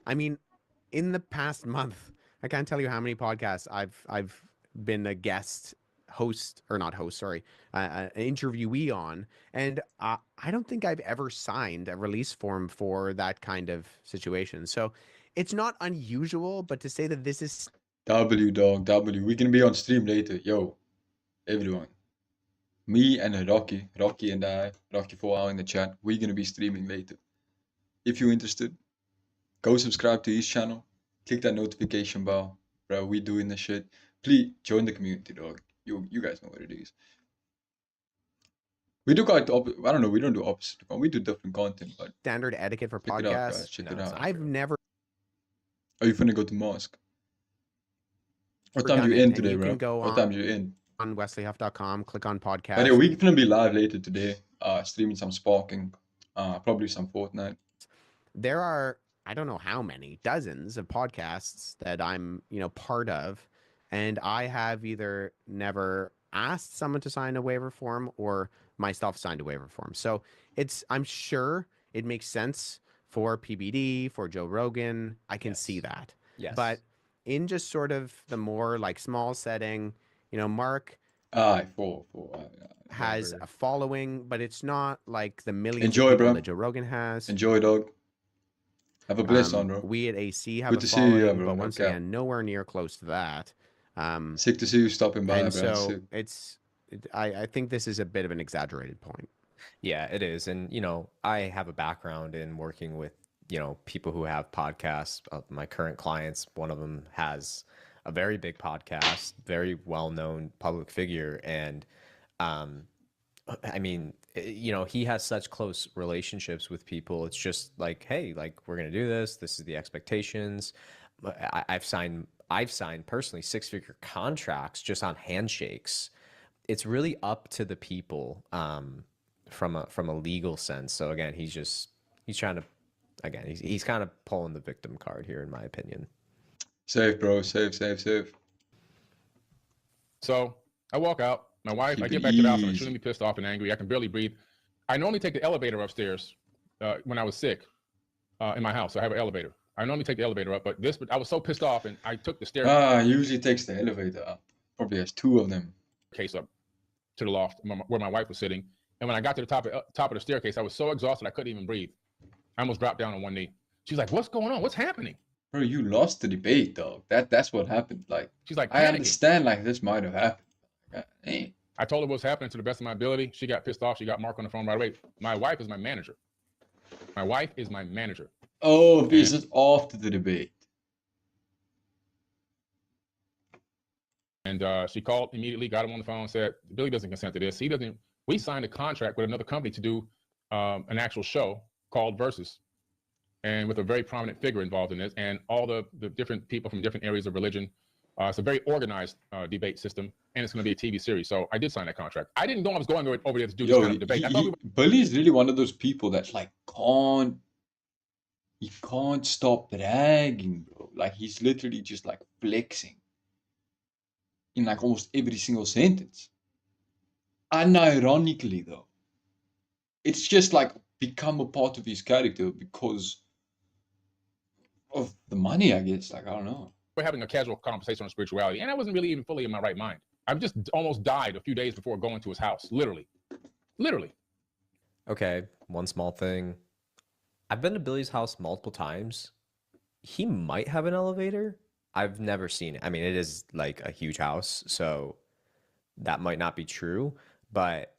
I mean, in the past month, I can't tell you how many podcasts I've been a guest host, or not host, sorry, an interviewee on, and I don't think I've ever signed a release form for that kind of situation. So it's not unusual, but to say that this is W, dog, W. We're gonna be on stream later. Yo, everyone. Me and Rocky and I, Rocky 4 in the chat, we're gonna be streaming later. If you're interested, go subscribe to his channel. Click that notification bell. Bro, we doing this shit. Please join the community, dog. You guys know what it is. We do quite I don't know, we don't do opposite. We do different content, but standard etiquette for check it out, guys. podcasts. Check No, it it's out. not. I've never Are you finna go to mosque? What time done you it, in and today, you bro? can go What time you in? on wesleyhuff.com, click on podcast. But yeah, we're gonna be live later today. Streaming some sparking, probably some Fortnite. There are, I don't know how many, dozens of podcasts that I'm, part of, and I have either never asked someone to sign a waiver form or myself signed a waiver form. So I'm sure it makes sense for PBD, for Joe Rogan. I can see that. Yes. But in just sort of the more like small setting, Mark Four. has Whatever. a following, but it's not like the millions Enjoy, of people bro. that Joe Rogan has. Enjoy, dog. Have a blessed one, bro. We at AC have Good a to see you, following, bro. but No once cap. again, nowhere near close to that. Sick to see you stopping by, And bro. so Sick. I think this is a bit of an exaggerated point. Yeah, it is. And, I have a background in working with, people who have podcasts. My current clients, one of them has a very big podcast, very well-known public figure. And, I mean, he has such close relationships with people. It's just like, hey, like, we're going to do this. This is the expectations. I've signed personally 6-figure contracts just on handshakes. It's really up to the people from a legal sense. So again, he's trying to, he's kind of pulling the victim card here, in my opinion. Safe, bro. Safe. So I walk out. My wife, Keep I get it back to the house. I'm easy. extremely pissed off and angry. I can barely breathe. I normally take the elevator upstairs when I was sick in my house. I have an elevator. I normally take the elevator up, but I was so pissed off, and I took the staircase Usually takes the elevator up. Probably has 2 of them. up to the loft where my wife was sitting. And when I got to the top of the staircase, I was so exhausted I couldn't even breathe. I almost dropped down on one knee. She's like, "What's going on? What's happening?" Bro, you lost the debate, dog. That's what happened. Like, She's like, I panicking. understand, like, this might have happened. God, damn. I told her what's happening to the best of my ability. She got pissed off. She got Mark on the phone right away. My wife is my manager. Oh, this is after the debate. And she called immediately, got him on the phone, said, "Billy doesn't consent to this. We signed a contract with another company to do an actual show called Versus, and with a very prominent figure involved in this, and all the different people from different areas of religion. It's a very organized debate system, and it's going to be a TV series. So I did sign that contract. I didn't know I was going over there to do this kind of debate. I thought Billy's really one of those people that's like, he can't stop bragging, bro. Like, he's literally just like flexing in like almost every single sentence. Unironically, though, it's just like become a part of his character because of the money, I guess. Like, I don't know. We're having a casual conversation on spirituality, and I wasn't really even fully in my right mind. I just almost died a few days before going to his house, literally. Okay, one small thing. I've been to Billy's house multiple times. He might have an elevator. I've never seen it. I mean, it is like a huge house, so that might not be true, but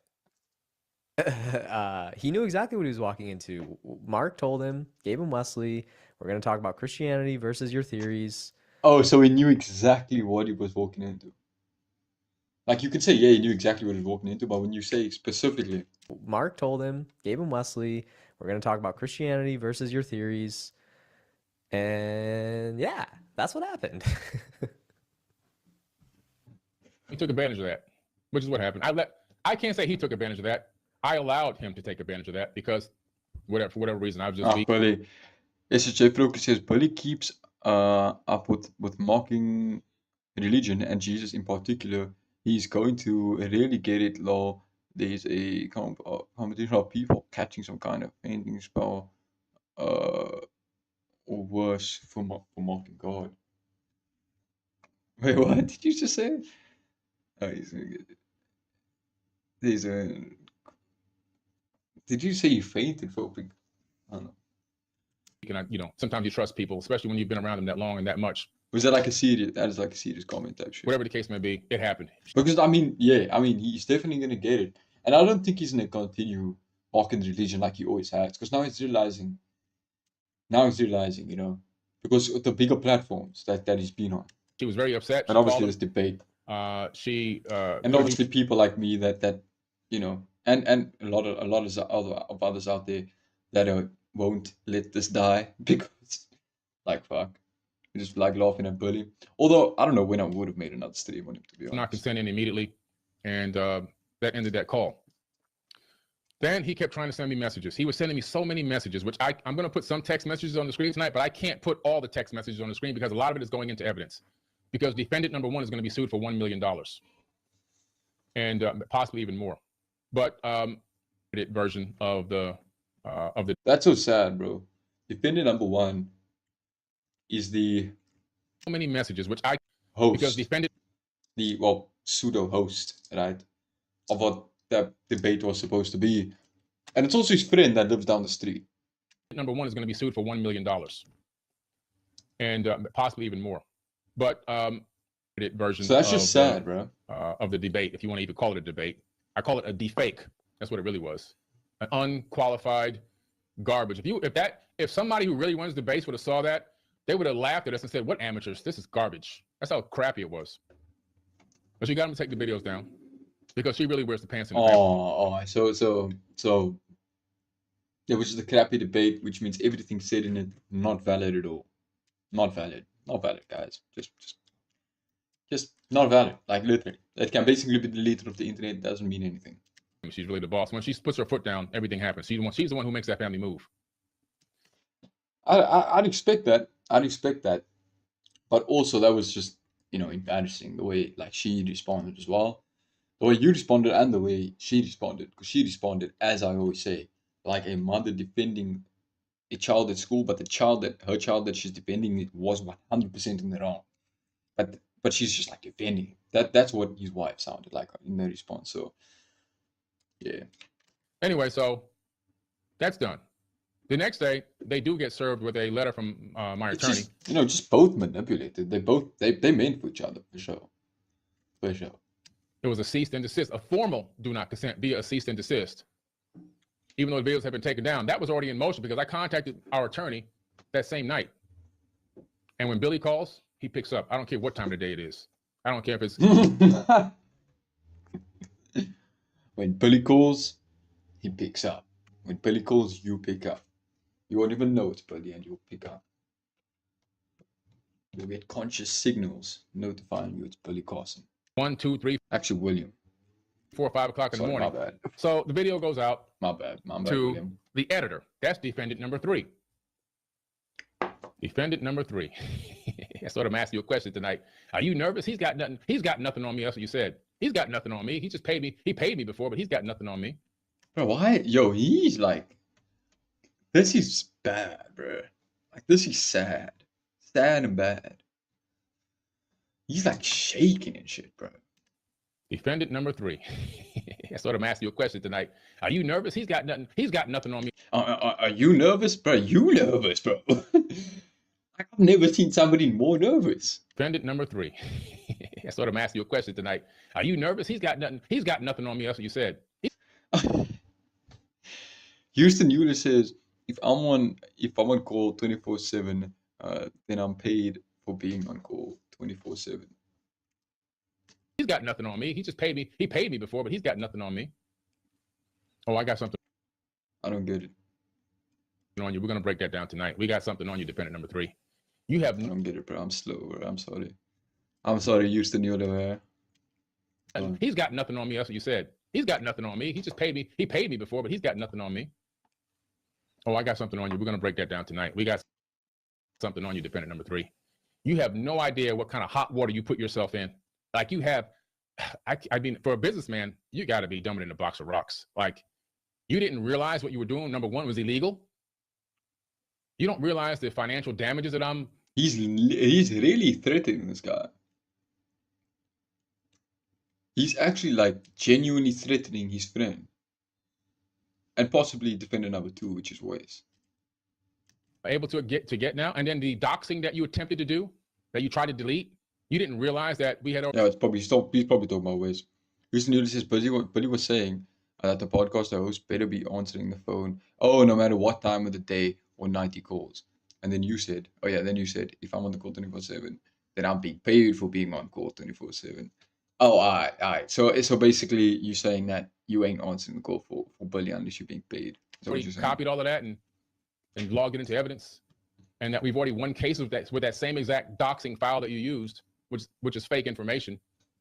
he knew exactly what he was walking into. Mark told him, gave him Wesley. We're going to talk about Christianity versus your theories. Oh, so he knew exactly what he was walking into. Like, you could say, yeah, he knew exactly what he was walking into, but when you say specifically, Mark told him, gave him Wesley. We're going to talk about Christianity versus your theories. And yeah, that's what happened. He took advantage of that, which is what happened. I can't say he took advantage of that. I allowed him to take advantage of that because for whatever reason, I was just Bully. SHJ Froker says, Bully keeps up with mocking religion and Jesus in particular. He's going to really get it low. There's a competition of people catching some kind of fainting spell or worse for mocking God. Wait, what did you just say? Oh, there's a. Did you say you fainted for a big? I don't know. Sometimes you trust people, especially when you've been around them that long and that much. Was that like a serious? That is like a serious comment type shit. Whatever the case may be, it happened. Because he's definitely gonna get it, and I don't think he's gonna continue mocking religion like he always has. Because now he's realizing, because of the bigger platforms that he's been on. She was very upset. And obviously this debate. And obviously people like me that and a lot of others out there that won't let this die because like fuck, you just like laughing at Bully. Although I don't know when I would have made another stream on him, to be honest. Not consenting immediately, and that ended that call. Then he kept trying to send me messages. He was sending me so many messages, which I'm going to put some text messages on the screen tonight, but I can't put all the text messages on the screen because a lot of it is going into evidence. Because defendant number one is going to be sued for $1 million, and possibly even more. But version of the That's so sad, bro. Defendant number one is the so many messages, which I host, because defendant pseudo host, right, of what that debate was supposed to be, and it's also his friend that lives down the street. Number one is going to be sued for $1 million, and possibly even more. But version. So that's just sad, bro. Of the debate, if you want to even call it a debate, I call it a defake. That's what it really was, an unqualified garbage. If somebody who really runs debates would have saw that, they would have laughed at us and said, "What amateurs? This is garbage." That's how crappy it was. But you got him to take the videos down because she really wears the pants in the pants. So yeah, which is the crappy debate, which means everything said in it not valid at all. Not valid, guys. Just not valid. Like literally, it can basically be deleted off the internet. Doesn't mean anything. She's really the boss. When she puts her foot down, everything happens. She's the one who makes that family move. I'd expect that. But also that was just embarrassing the way like she responded as well, the way you responded and the way she responded. Because she responded, as I always say, like a mother defending a child at school, but her child that she's defending was 100% in the wrong. But she's just like defending. That's what his wife sounded like in the response. So yeah. Anyway, so that's done. The next day, they do get served with a letter from my attorney. Just both manipulated. They meant for each other for sure. For sure. It was a cease and desist, a formal do not consent via a cease and desist. Even though the videos had been taken down, that was already in motion because I contacted our attorney that same night. And when Billy calls, he picks up. I don't care what time of the day it is. I don't care if it's... When Billy calls, he picks up. When Billy calls, you pick up. You won't even know it's Billy and you'll pick up. You'll get conscious signals notifying you it's Billy Carson. 1, 2, 3. Actually, William. 4 or 5 o'clock in the morning. My bad. So the video goes out. My bad, to William. The editor. That's defendant number 3. Defendant number 3. That's what I'm asking you a question tonight. Are you nervous? He's got nothing. He's got nothing on me. That's what you said. He's got nothing on me. He just paid me. He paid me before, but he's got nothing on me. Bro, why? Yo, he's like, this is bad, bro. Like, this is sad. sad and bad. He's like shaking and shit, bro. Defendant number 3. That's what I'm asking you a question tonight. Are you nervous? He's got nothing. He's got nothing on me. Are you nervous, bro? You nervous, bro? I've never seen somebody more nervous. Defendant number 3. That's what I'm asking you a question tonight. Are you nervous? He's got nothing. He's got nothing on me. That's what you said. Houston Euler says, if I'm on call 24/7, then I'm paid for being on call 24/7. He's got nothing on me. He just paid me. He paid me before, but he's got nothing on me. Oh, I got something I don't get it. on you. We're gonna break that down tonight. We got something on you, defendant number 3. You have I don't get it, bro. I'm slow, bro. I'm sorry. I'm sorry, Houston Euler. He's got nothing on me. That's what you said. He's got nothing on me. He just paid me. He paid me before, but he's got nothing on me. Oh, I got something on you. We're gonna break that down tonight. We got something on you, defendant number 3. You have no idea what kind of hot water you put yourself in. Like you have, I mean, for a businessman, you got to be dumber than a box of rocks. Like you didn't realize what you were doing. Number 1 was illegal. You don't realize the financial damages that I'm. He's really threatening this guy. He's actually like genuinely threatening his friend. And possibly defendant number 2, which is Wes. Able to get now, and then the doxing that you attempted to do, that you tried to delete, you didn't realize that we had. Yeah, he's probably talking about Wes. Houston Euler says, Billy was saying that the podcast host better be answering the phone. Oh, no matter what time of the day or night he calls. And then you said, if I'm on the call 24/7, then I'm being paid for being on call 24/7. Oh, all right. So basically, you're saying that you ain't answering the call for Billy unless you're being paid. Is that what We you're saying? copied all of that and logged it into evidence, and that we've already won cases with that same exact doxing file that you used, which is fake information,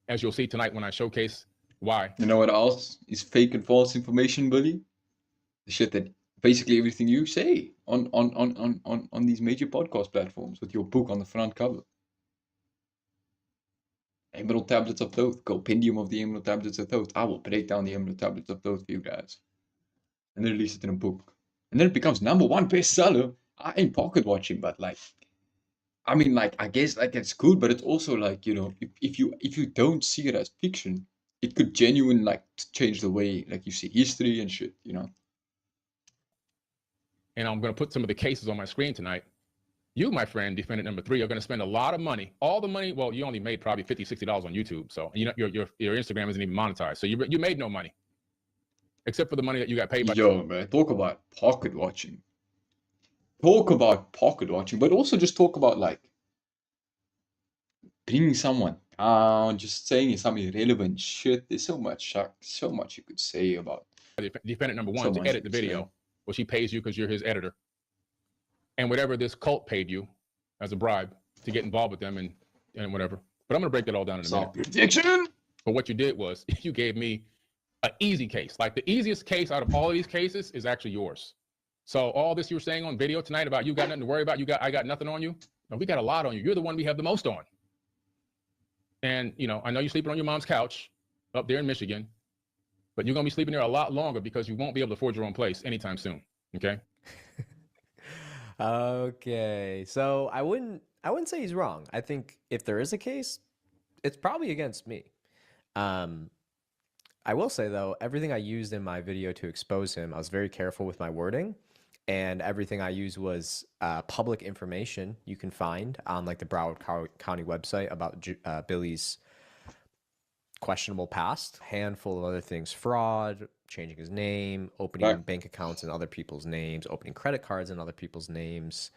as you'll see tonight when I showcase why. You know what else is fake and false information, Billy? The shit that basically everything you say on these major podcast platforms with your book on the front cover. Emerald Tablets of Thoth, compendium of the Emerald Tablets of Thoth. I will break down the Emerald Tablets of Thoth for you guys. And then release it in a book. And then it becomes #1 bestseller. I ain't pocket watching, but like, I mean, like, I guess like it's good, but it's also like, you know, if you don't see it as fiction, it could genuinely like change the way like you see history and shit, you know. And I'm going to put some of the cases on my screen tonight. You, my friend, defendant number 3, are going to spend a lot of money. All the money. Well, you only made probably $50, $60 on YouTube, so you know your Instagram isn't even monetized. So you made no money, except for the money that you got paid by. Yo, man, talk about pocket watching. Talk about pocket watching, but also just talk about like bringing someone down, just saying some irrelevant shit. There's so much you could say about Defendant number 1 so to much edit the you could say. video. Well, she pays you because you're his editor. And whatever this cult paid you as a bribe to get involved with them and whatever. But I'm going to break that all down in a minute. Prediction. But what you did was you gave me an easy case. Like the easiest case out of all of these cases is actually yours. So all this you were saying on video tonight about you got nothing to worry about, I got nothing on you. No, we got a lot on you. You're the one we have the most on. And, you know, I know you're sleeping on your mom's couch up there in Michigan, but you're going to be sleeping there a lot longer because you won't be able to afford your own place anytime soon. Okay? Okay, so I wouldn't say he's wrong. I think if there is a case, it's probably against me. I will say though, everything I used in my video to expose him, I was very careful with my wording, and everything I used was public information you can find on like the Broward County website about Billy's questionable past, handful of other things, fraud, changing his name, opening bank accounts in other people's names, opening credit cards in other people's names.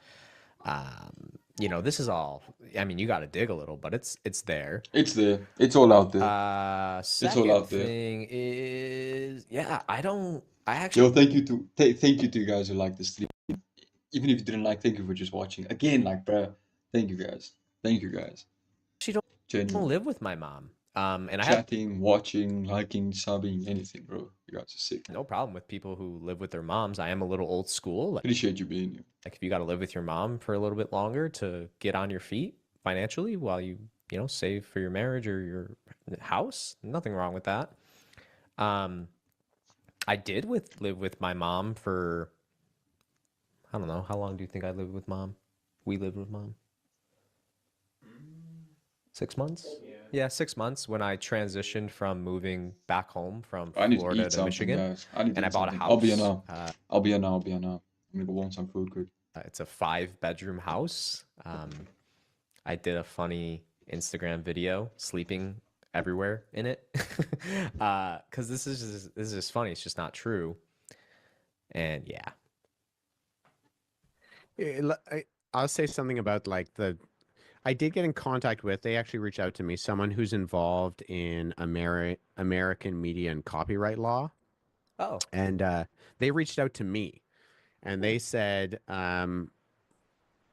You know, this is all, I mean, you got to dig a little, but it's there. It's there. It's all out there. Second thing is, yeah, I actually. Yo, thank you to you guys who like the stream. Even if you didn't like, thank you for just watching. Again, like, bro, thank you guys. Thank you guys. She don't live with my mom. And I have Chatting, watching, liking, subbing, anything, bro. You guys are sick. no problem with people who live with their moms. I am a little old school. Like Appreciate you being here. if you got to live with your mom for a little bit longer to get on your feet financially while you know, save for your marriage or your house, nothing wrong with that. I did live with my mom for, I don't know, how long do you think I lived with mom? We lived with mom. 6 months. Yeah, 6 months when I transitioned from moving back home from I need to Florida eat to something, Michigan, guys. I need to and I eat bought a something. I'll be here house. now. I'll be here now. I'll be here now. I'm gonna go want some food quick. It's a 5-bedroom house. I did a funny Instagram video sleeping everywhere in it because this is just funny. It's just not true. And yeah, I'll say something about like I did get in contact with, they actually reached out to me, someone who's involved in American media and copyright law. oh, And they reached out to me and they said,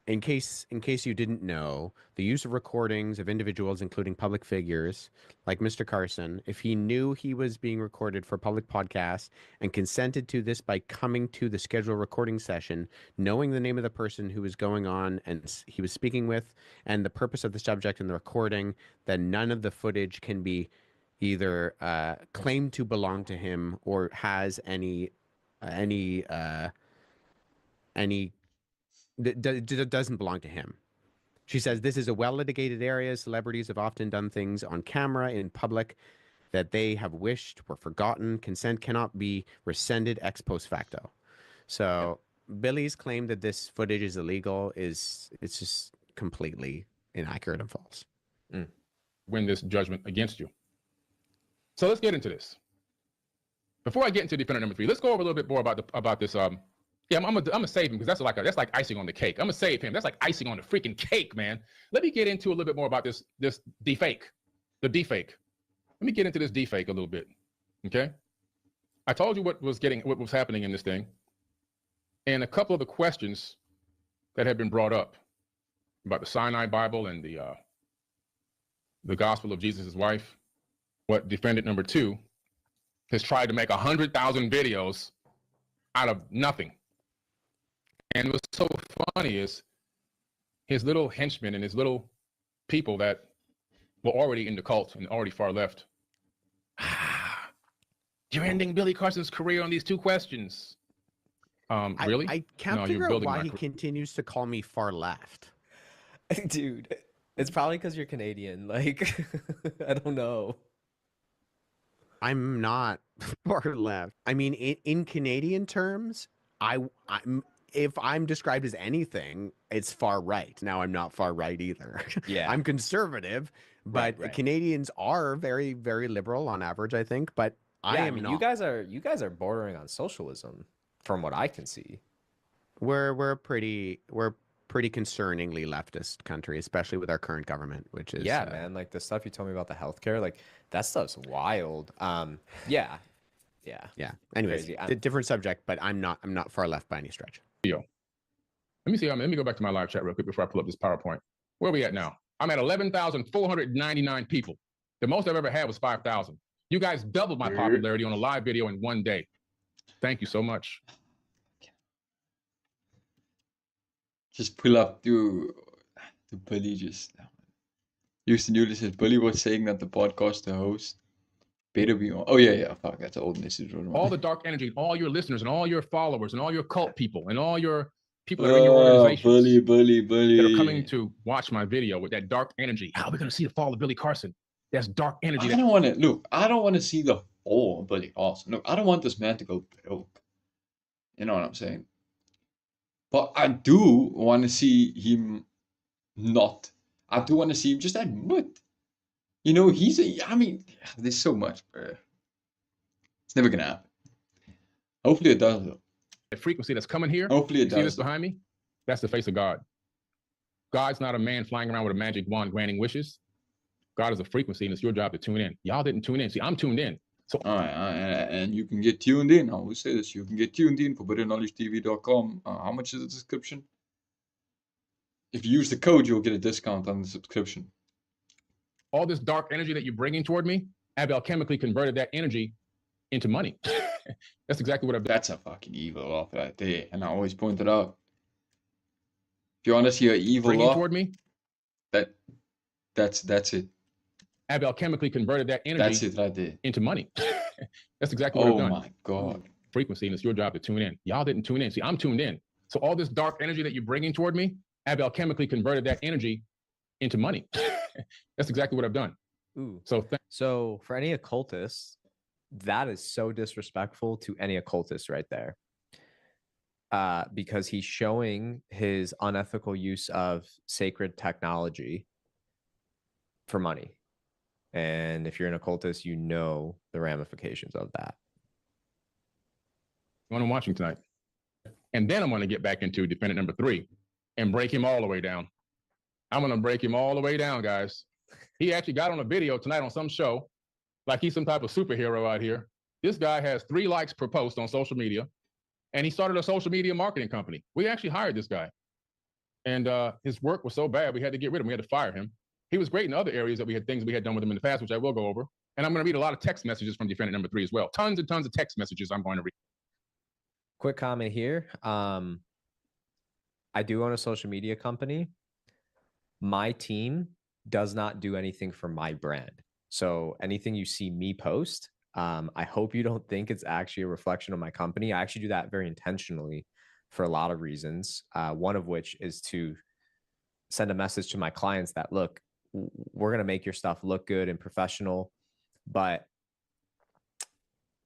in case you didn't know, the use of recordings of individuals, including public figures like Mr. Carson, if he knew he was being recorded for public podcasts and consented to this by coming to the scheduled recording session, knowing the name of the person who was going on and he was speaking with, and the purpose of the subject in the recording, then none of the footage can be either claimed to belong to him or has any doesn't belong to him. She says this is a well-litigated area. Celebrities have often done things on camera in public that they have wished were forgotten. Consent cannot be rescinded ex post facto. So Billy's claim that this footage is illegal it's just completely inaccurate and false. Win this judgment against you. So let's get into this. Before I get into defendant number 3, let's go over a little bit more about this. Yeah, I'm gonna save him because that's like icing on the cake. I'm gonna save him. That's like icing on the freaking cake, man. Let me get into a little bit more about this defake, the defake. Let me get into this defake a little bit, okay? I told you what was happening in this thing, and a couple of the questions that have been brought up about the Sinai Bible and the Gospel of Jesus' wife. What defendant number 2 has tried to make 100,000 videos out of nothing. And what's so funny is his little henchmen and his little people that were already in the cult and already far left. You're ending Billy Carson's career on these 2 questions. Really? I can't figure out why he continues to call me far left. dude, it's probably because you're Canadian. Like, I don't know. I'm not far left. I mean, in Canadian terms, if I'm described as anything, it's far right. Now, I'm not far right either. Yeah. I'm conservative, but right. Canadians are very, very liberal on average, I think. But I am not. You guys are bordering on socialism, from what I can see. We're pretty concerningly leftist country, especially with our current government, which is man. Like the stuff you told me about the healthcare, like that stuff's wild. Yeah. Anyways, different subject, but I'm not far left by any stretch. Let me go back to my live chat real quick before I pull up this PowerPoint. Where are we at now? I'm at 11,499 people. The most I've ever had was 5,000. You guys doubled my popularity on a live video in one day. Thank you so much. Just pull up to Billy just now. Houston Newley says Billy was saying that the podcast, the host, better be on. Oh yeah, fuck, that's an old message. All the dark energy, all your listeners and all your followers and all your cult people and all your people that are in your organizations Billy. that are coming to watch my video with that dark energy. How are we going to see the fall of Billy Carson? That's dark energy. I don't want to see the fall of Billy Carson. Look, I don't want this man to go broke. You know what I'm saying? But I do want to see him not. I do want to see him just admit. You know, there's so much, bro. It's never going to happen. Hopefully it does, though. The frequency that's coming here. Hopefully it does. See this behind me? That's the face of God. God's not a man flying around with a magic wand granting wishes. God is a frequency, and it's your job to tune in. Y'all didn't tune in. See, I'm tuned in. So, all right, and you can get tuned in. I always say this. You can get tuned in for betterknowledgetv.com. How much is the subscription? If you use the code, you'll get a discount on the subscription. All this dark energy that you're bringing toward me, I've alchemically converted that energy into money. That's exactly what I've done. That's a fucking evil laugh right there. And I always point it out. If you want to see an evil bringing laugh, toward me, that's it. I've alchemically converted that energy That's it right there. into money. That's exactly what I've done. Oh my God. Frequency, and it's your job to tune in. Y'all didn't tune in. See, I'm tuned in. So all this dark energy that you're bringing toward me, I've alchemically converted that energy into money. that's exactly what I've done. Ooh. So So for any occultists, that is so disrespectful to any occultist right there. Because he's showing his unethical use of sacred technology for money. And if you're an occultist, you know the ramifications of that. what I'm watching tonight. And then I'm going to get back into defendant number 3 and break him all the way down. I'm going to break him all the way down, guys. He actually got on a video tonight on some show, like he's some type of superhero out here. This guy has 3 likes per post on social media, and he started a social media marketing company. We actually hired this guy. And his work was so bad, we had to get rid of him. We had to fire him. He was great in other areas that we had things we had done with him in the past, which I will go over. And I'm going to read a lot of text messages from defendant number 3 as well. Tons and tons of text messages I'm going to read. Quick comment here. I do own a social media company. My team does not do anything for my brand. So anything you see me post, I hope you don't think it's actually a reflection of my company. I actually do that very intentionally for a lot of reasons. One of which is to send a message to my clients that, look, we're going to make your stuff look good and professional, but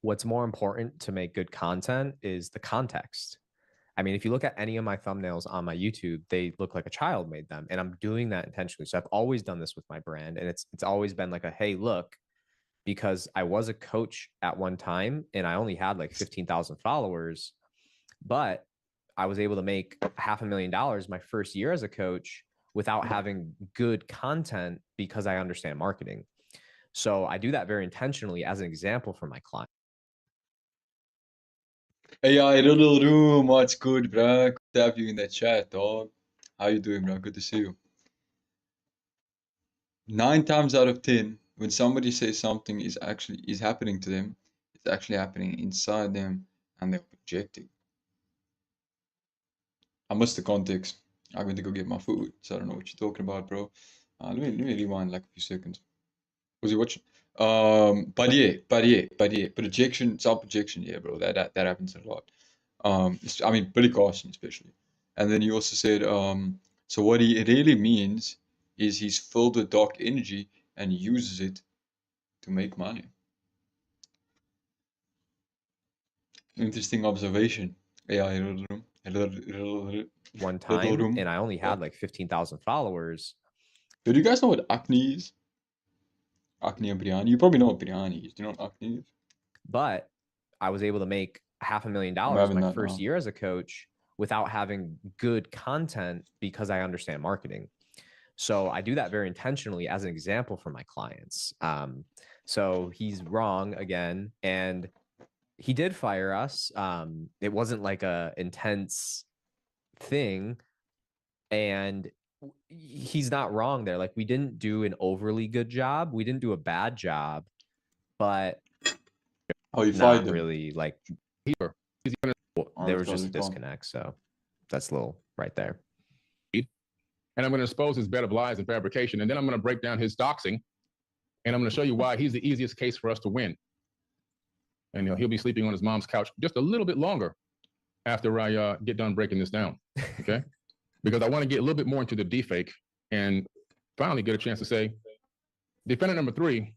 what's more important to make good content is the context. I mean, if you look at any of my thumbnails on my YouTube, they look like a child made them, and I'm doing that intentionally. So I've always done this with my brand, and it's always been like a, hey, look, because I was a coach at one time and I only had like 15,000 followers, but I was able to make $500,000 my first year as a coach without having good content because I understand marketing. So I do that very intentionally as an example for my client. Hey, little room, what's good, bro? Good to have you in the chat, dog. How you doing, bro? Good to see you. 9 times out of 10, when somebody says something is happening to them, it's actually happening inside them, and they're projecting. I missed the context. I went to go get my food, so I don't know what you're talking about, bro. Let me rewind like a few seconds. Was he watching? But yeah, projection, self-projection, yeah, bro, that happens a lot. I mean, Billy Carson especially. And then he also said, so what he really means is he's filled with dark energy and uses it to make money. Interesting observation. Yeah, one time, and I only had like 15,000 followers. Do you guys know what acne is? Acne and biryani. You probably know what biryani is. Do you know what acne is? But I was able to make $500,000 my first year as a coach without having good content because I understand marketing. So I do that very intentionally as an example for my clients. So he's wrong again, and he did fire us. It wasn't like a intense thing, and he's not wrong there. Like, we didn't do an overly good job. We didn't do a bad job, but you not them? really like Here. there was just a disconnect. So that's a little right there. And I'm going to expose his bed of lies and fabrication. And then I'm going to break down his doxing. And I'm going to show you why he's the easiest case for us to win. And he'll be sleeping on his mom's couch just a little bit longer after I get done breaking this down. Okay? Because I want to get a little bit more into the deepfake and finally get a chance to say, defendant number 3,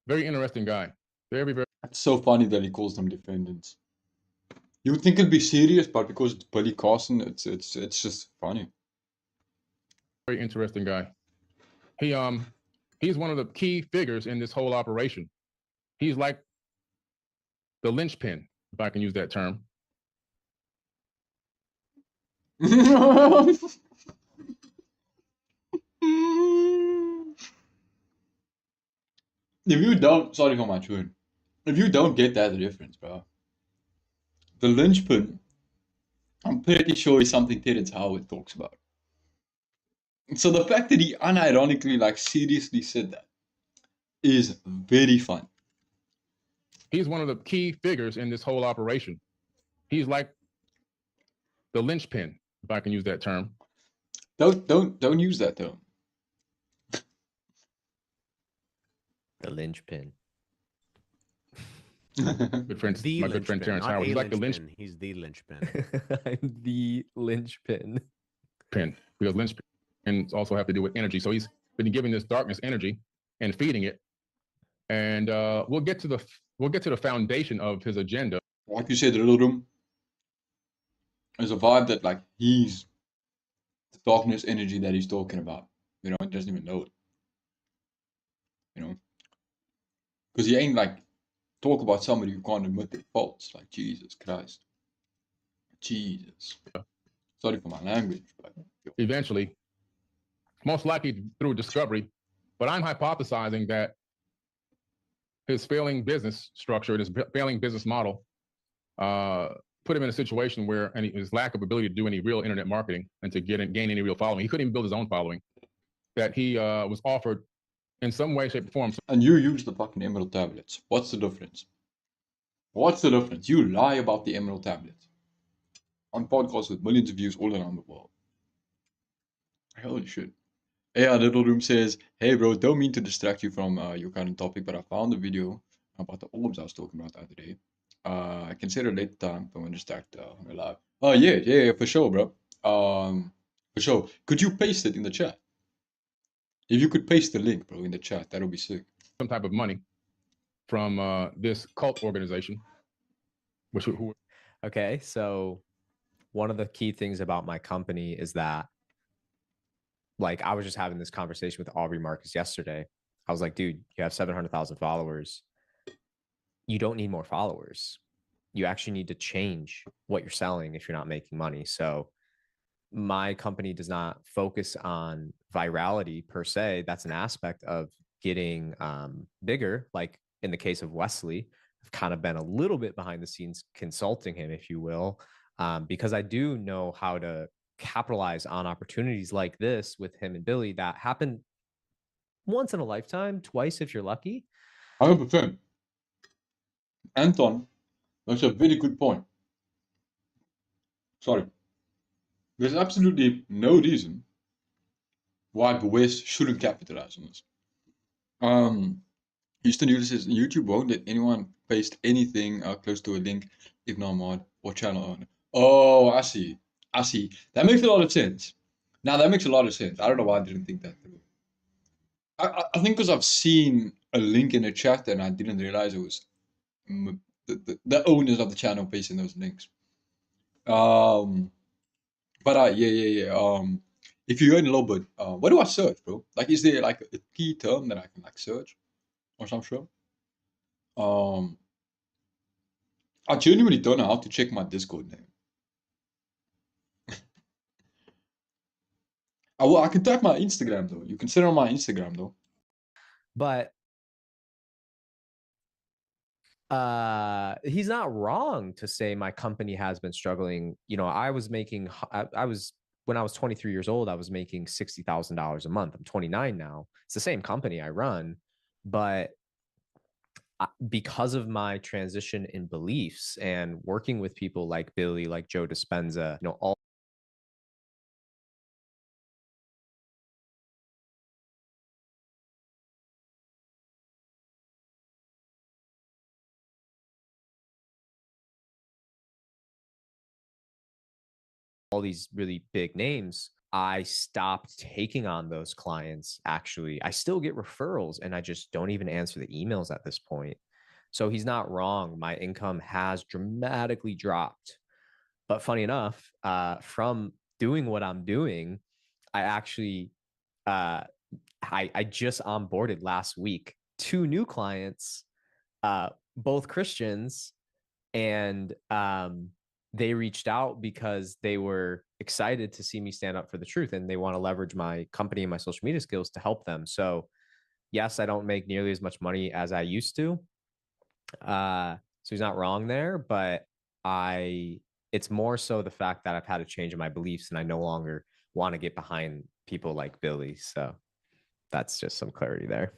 very interesting guy. Very, very. It's so funny that he calls them defendants. You would think it'd be serious, but because it's Billy Carson, it's just funny. Very interesting guy. He's one of the key figures in this whole operation. He's like the linchpin, if I can use that term. If you don't, sorry for my tune. If you don't get that reference, bro, the linchpin, I'm pretty sure is something Terrence Howard talks about. So the fact that he unironically, like, seriously said that is very fun. He's one of the key figures in this whole operation. He's like the linchpin, if I can use that term. Don't use that term. The linchpin. Good friend, my good friend Terrence Howard. He's like the linchpin. He's the linchpin. I'm the linchpin. Because linchpins also have to do with energy. So he's been giving this darkness energy and feeding it. And we'll get to the foundation of his agenda. Like you said, the little room. There's a vibe that like he's the darkness energy that he's talking about. You know, he doesn't even know it. You know, because he ain't like talk about somebody who can't admit their faults. Like Jesus Christ, Jesus. Sorry for my language, but Eventually, most likely through discovery, but I'm hypothesizing that his failing business structure and his failing business model put him in a situation where, and his lack of ability to do any real internet marketing and to gain any real following, he couldn't even build his own following, that he was offered in some way, shape, or form. And you use the fucking emerald tablets. What's the difference? What's the difference? You lie about the emerald tablets on podcasts with millions of views all around the world. Holy shit. Yeah, Little Room says, hey bro, don't mean to distract you from your current topic, but I found a video about the orbs I was talking about the other day. I consider later time for when to start live. Oh yeah, for sure, bro. For sure. Could you paste it in the chat? If you could paste the link, bro, in the chat, that would be sick. Some type of money from this cult organization, who Okay, so one of the key things about my company is that, like, I was just having this conversation with Aubrey Marcus yesterday. I was like, dude, you have 700,000 followers. You don't need more followers. You actually need to change what you're selling if you're not making money. So my company does not focus on virality per se. That's an aspect of getting bigger. Like in the case of Wesley, I've kind of been a little bit behind the scenes consulting him, if you will, because I do know how to capitalize on opportunities like this with him and Billy that happen once in a lifetime, twice if you're lucky. 100%. Anton, that's a very good point. Sorry. There's absolutely no reason why Wes shouldn't capitalize on this. Houston User says YouTube won't let anyone paste anything close to a link if not mod or channel owner. Oh, I see. That makes a lot of sense. Now that makes a lot of sense. I don't know why I didn't think that through. I think because I've seen a link in the chat and I didn't realize it was the owners of the channel pasting those links. But yeah. If you earn a little bit, what do I search, bro? Like, is there like a key term that I can like search or some shit? I genuinely don't know how to check my Discord name. I can type my Instagram though. You can send on my Instagram though. But he's not wrong to say my company has been struggling. You know, I was when I was 23 years old, I was making $60,000 a month. I'm 29 now. It's the same company I run, but because of my transition in beliefs and working with people like Billy, like Joe Dispenza, you know, all these really big names, I stopped taking on those clients. Actually, I still get referrals and I just don't even answer the emails at this point. So he's not wrong. My income has dramatically dropped. But funny enough, from doing what I'm doing, I actually I just onboarded last week 2 new clients, both Christians, and they reached out because they were excited to see me stand up for the truth and they want to leverage my company and my social media skills to help them. So yes, I don't make nearly as much money as I used to. So he's not wrong there, but it's more so the fact that I've had a change in my beliefs and I no longer want to get behind people like Billy. So that's just some clarity there.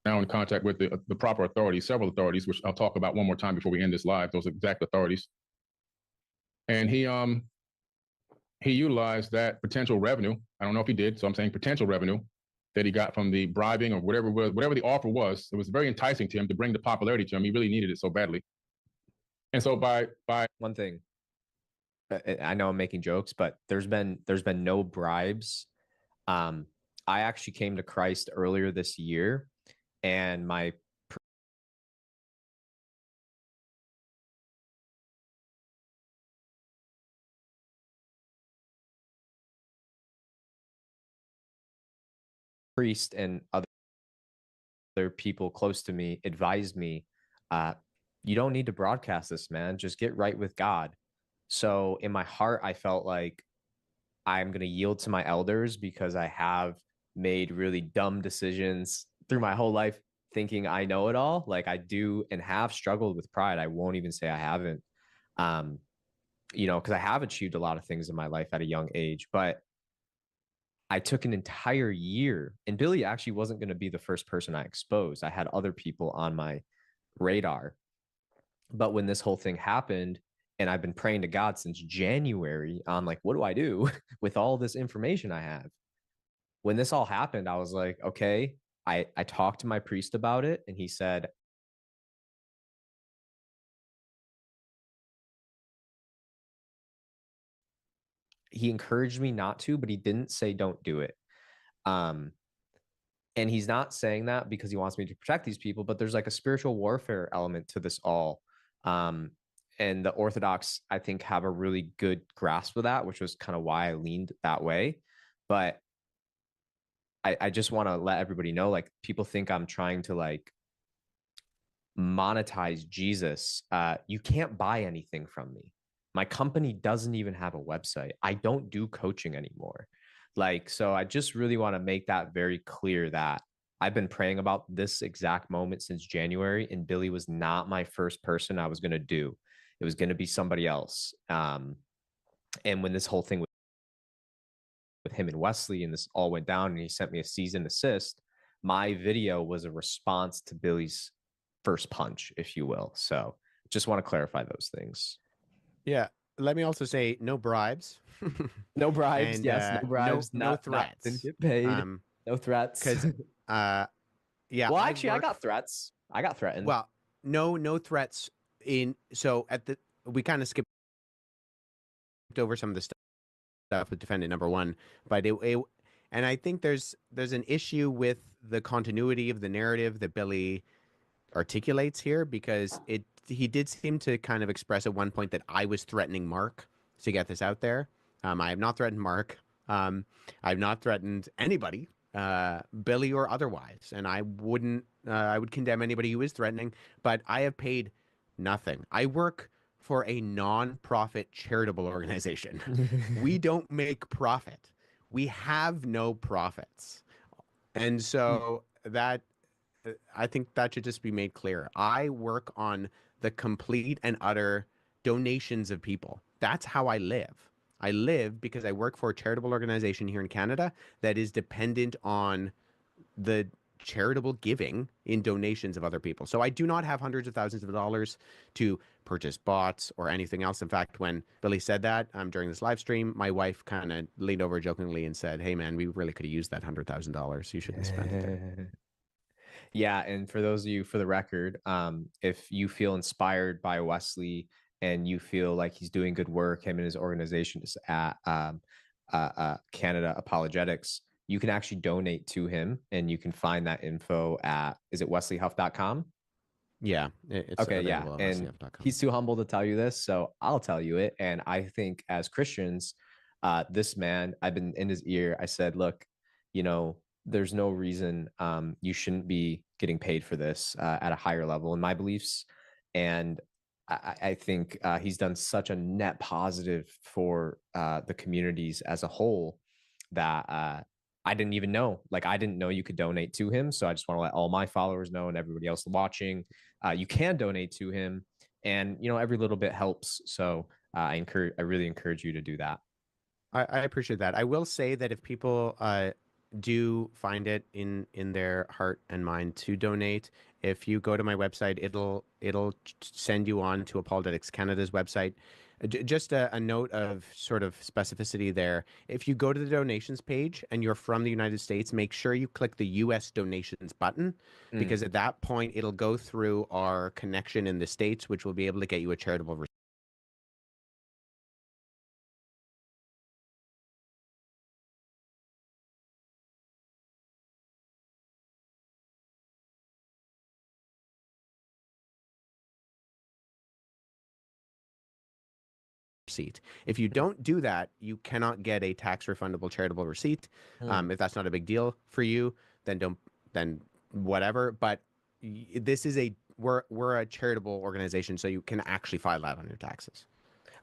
Now in contact with the proper authorities, several authorities, which I'll talk about one more time before we end this live, those exact authorities. And he utilized that potential revenue. I don't know if he did, so I'm saying potential revenue that he got from the bribing or whatever the offer was. It was very enticing to him to bring the popularity to him. He really needed it so badly. And so by one thing, I know I'm making jokes, but there's been no bribes. I actually came to Christ earlier this year, and my priest and other people close to me advised me, you don't need to broadcast this, man. Just get right with God. So in my heart, I felt like I'm going to yield to my elders because I have made really dumb decisions through my whole life thinking I know it all. Like I do and have struggled with pride. I won't even say I haven't, because I have achieved a lot of things in my life at a young age, but I took an entire year, and Billy actually wasn't going to be the first person I exposed. I had other people on my radar. But when this whole thing happened, and I've been praying to God since January on like, what do I do with all this information I have? When this all happened, I was like, okay, I talked to my priest about it, and he said, he encouraged me not to, but he didn't say don't do it. And he's not saying that because he wants me to protect these people, but there's like a spiritual warfare element to this all. And the Orthodox, I think, have a really good grasp of that, which was kind of why I leaned that way. But I just want to let everybody know, like, people think I'm trying to like monetize Jesus. You can't buy anything from me. My company doesn't even have a website. I don't do coaching anymore. Like, so I just really want to make that very clear that I've been praying about this exact moment since January, and Billy was not my first person I was going to do. It was going to be somebody else. And when this whole thing with him and Wesley and this all went down, and he sent me a cease and desist, my video was a response to Billy's first punch, if you will. So just want to clarify those things. Yeah. Let me also say no bribes. No bribes. And, Yes, no bribes. no threats. Didn't get paid. No threats. Because, yeah. Well, actually, I got threats. I got threatened. Well, no threats so we kind of skipped over some of the stuff with defendant number one, but and I think there's an issue with the continuity of the narrative that Billy articulates here, because he did seem to kind of express at one point that I was threatening Mark to get this out there. I have not threatened Mark. I've not threatened anybody, Billy or otherwise, and I would condemn anybody who is threatening, but I have paid nothing. I work for a non-profit charitable organization. We don't make profit. We have no profits. And so that, I think that should just be made clear. I work on the complete and utter donations of people. That's how I live. I live because I work for a charitable organization here in Canada that is dependent on the charitable giving in donations of other people. So I do not have hundreds of thousands of dollars to purchase bots or anything else. In fact, when Billy said that during this live stream, my wife kind of leaned over jokingly and said, "Hey man, we really could have used that $100,000. You shouldn't spend it there." Yeah, and for those of you, for the record, if you feel inspired by Wesley and you feel like he's doing good work, him and his organization is at Canada Apologetics, you can actually donate to him, and you can find that info at, is it wesleyhuff.com? Yeah, it's okay, yeah, available on and RCF.com. he's too humble to tell you this, so I'll tell you it. And I think as Christians, this man, I've been in his ear. I said, look, there's no reason you shouldn't be getting paid for this at a higher level in my beliefs. And I think he's done such a net positive for the communities as a whole that I didn't even know. Like, I didn't know you could donate to him. So I just want to let all my followers know, and everybody else watching, you can donate to him. And, every little bit helps. So I really encourage you to do that. I appreciate that. I will say that if people do find it in their heart and mind to donate, if you go to my website, it'll send you on to Apologetics Canada's website. Just a note of sort of specificity there. If you go to the donations page and you're from the United States, make sure you click the U.S. donations button, because at that point, it'll go through our connection in the States, which will be able to get you a charitable receipt. If you don't do that, you cannot get a tax refundable charitable receipt. If that's not a big deal for you, then whatever. But this is we're a charitable organization, so you can actually file that on your taxes.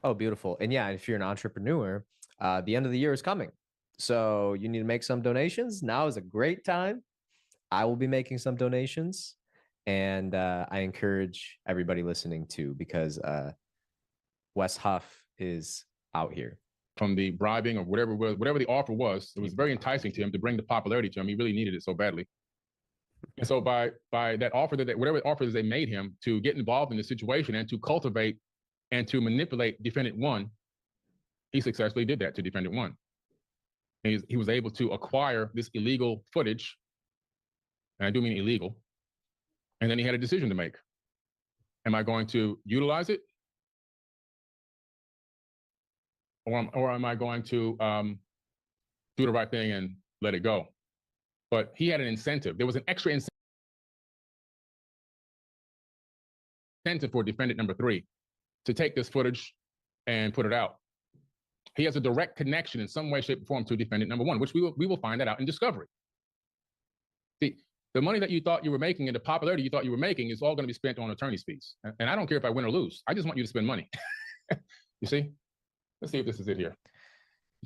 Oh, beautiful. And yeah, if you're an entrepreneur, the end of the year is coming. So you need to make some donations. Now is a great time. I will be making some donations. And I encourage everybody listening too, because Wes Huff is out here. From the bribing or whatever it was, whatever the offer was, it was very enticing to him to bring the popularity to him. He really needed it so badly. And so by that offer whatever offers they made him to get involved in the situation and to cultivate and to manipulate defendant one, he successfully did that to defendant one. And he was able to acquire this illegal footage, and I do mean illegal. And then he had a decision to make. Am I going to utilize it? Or am I going to do the right thing and let it go? But he had an incentive. There was an extra incentive for defendant number 3 to take this footage and put it out. He has a direct connection in some way, shape, or form to defendant number 1, which we will find that out in discovery. See, the money that you thought you were making and the popularity you thought you were making is all going to be spent on attorney's fees. And I don't care if I win or lose. I just want you to spend money. You see? Let's see if this is it here.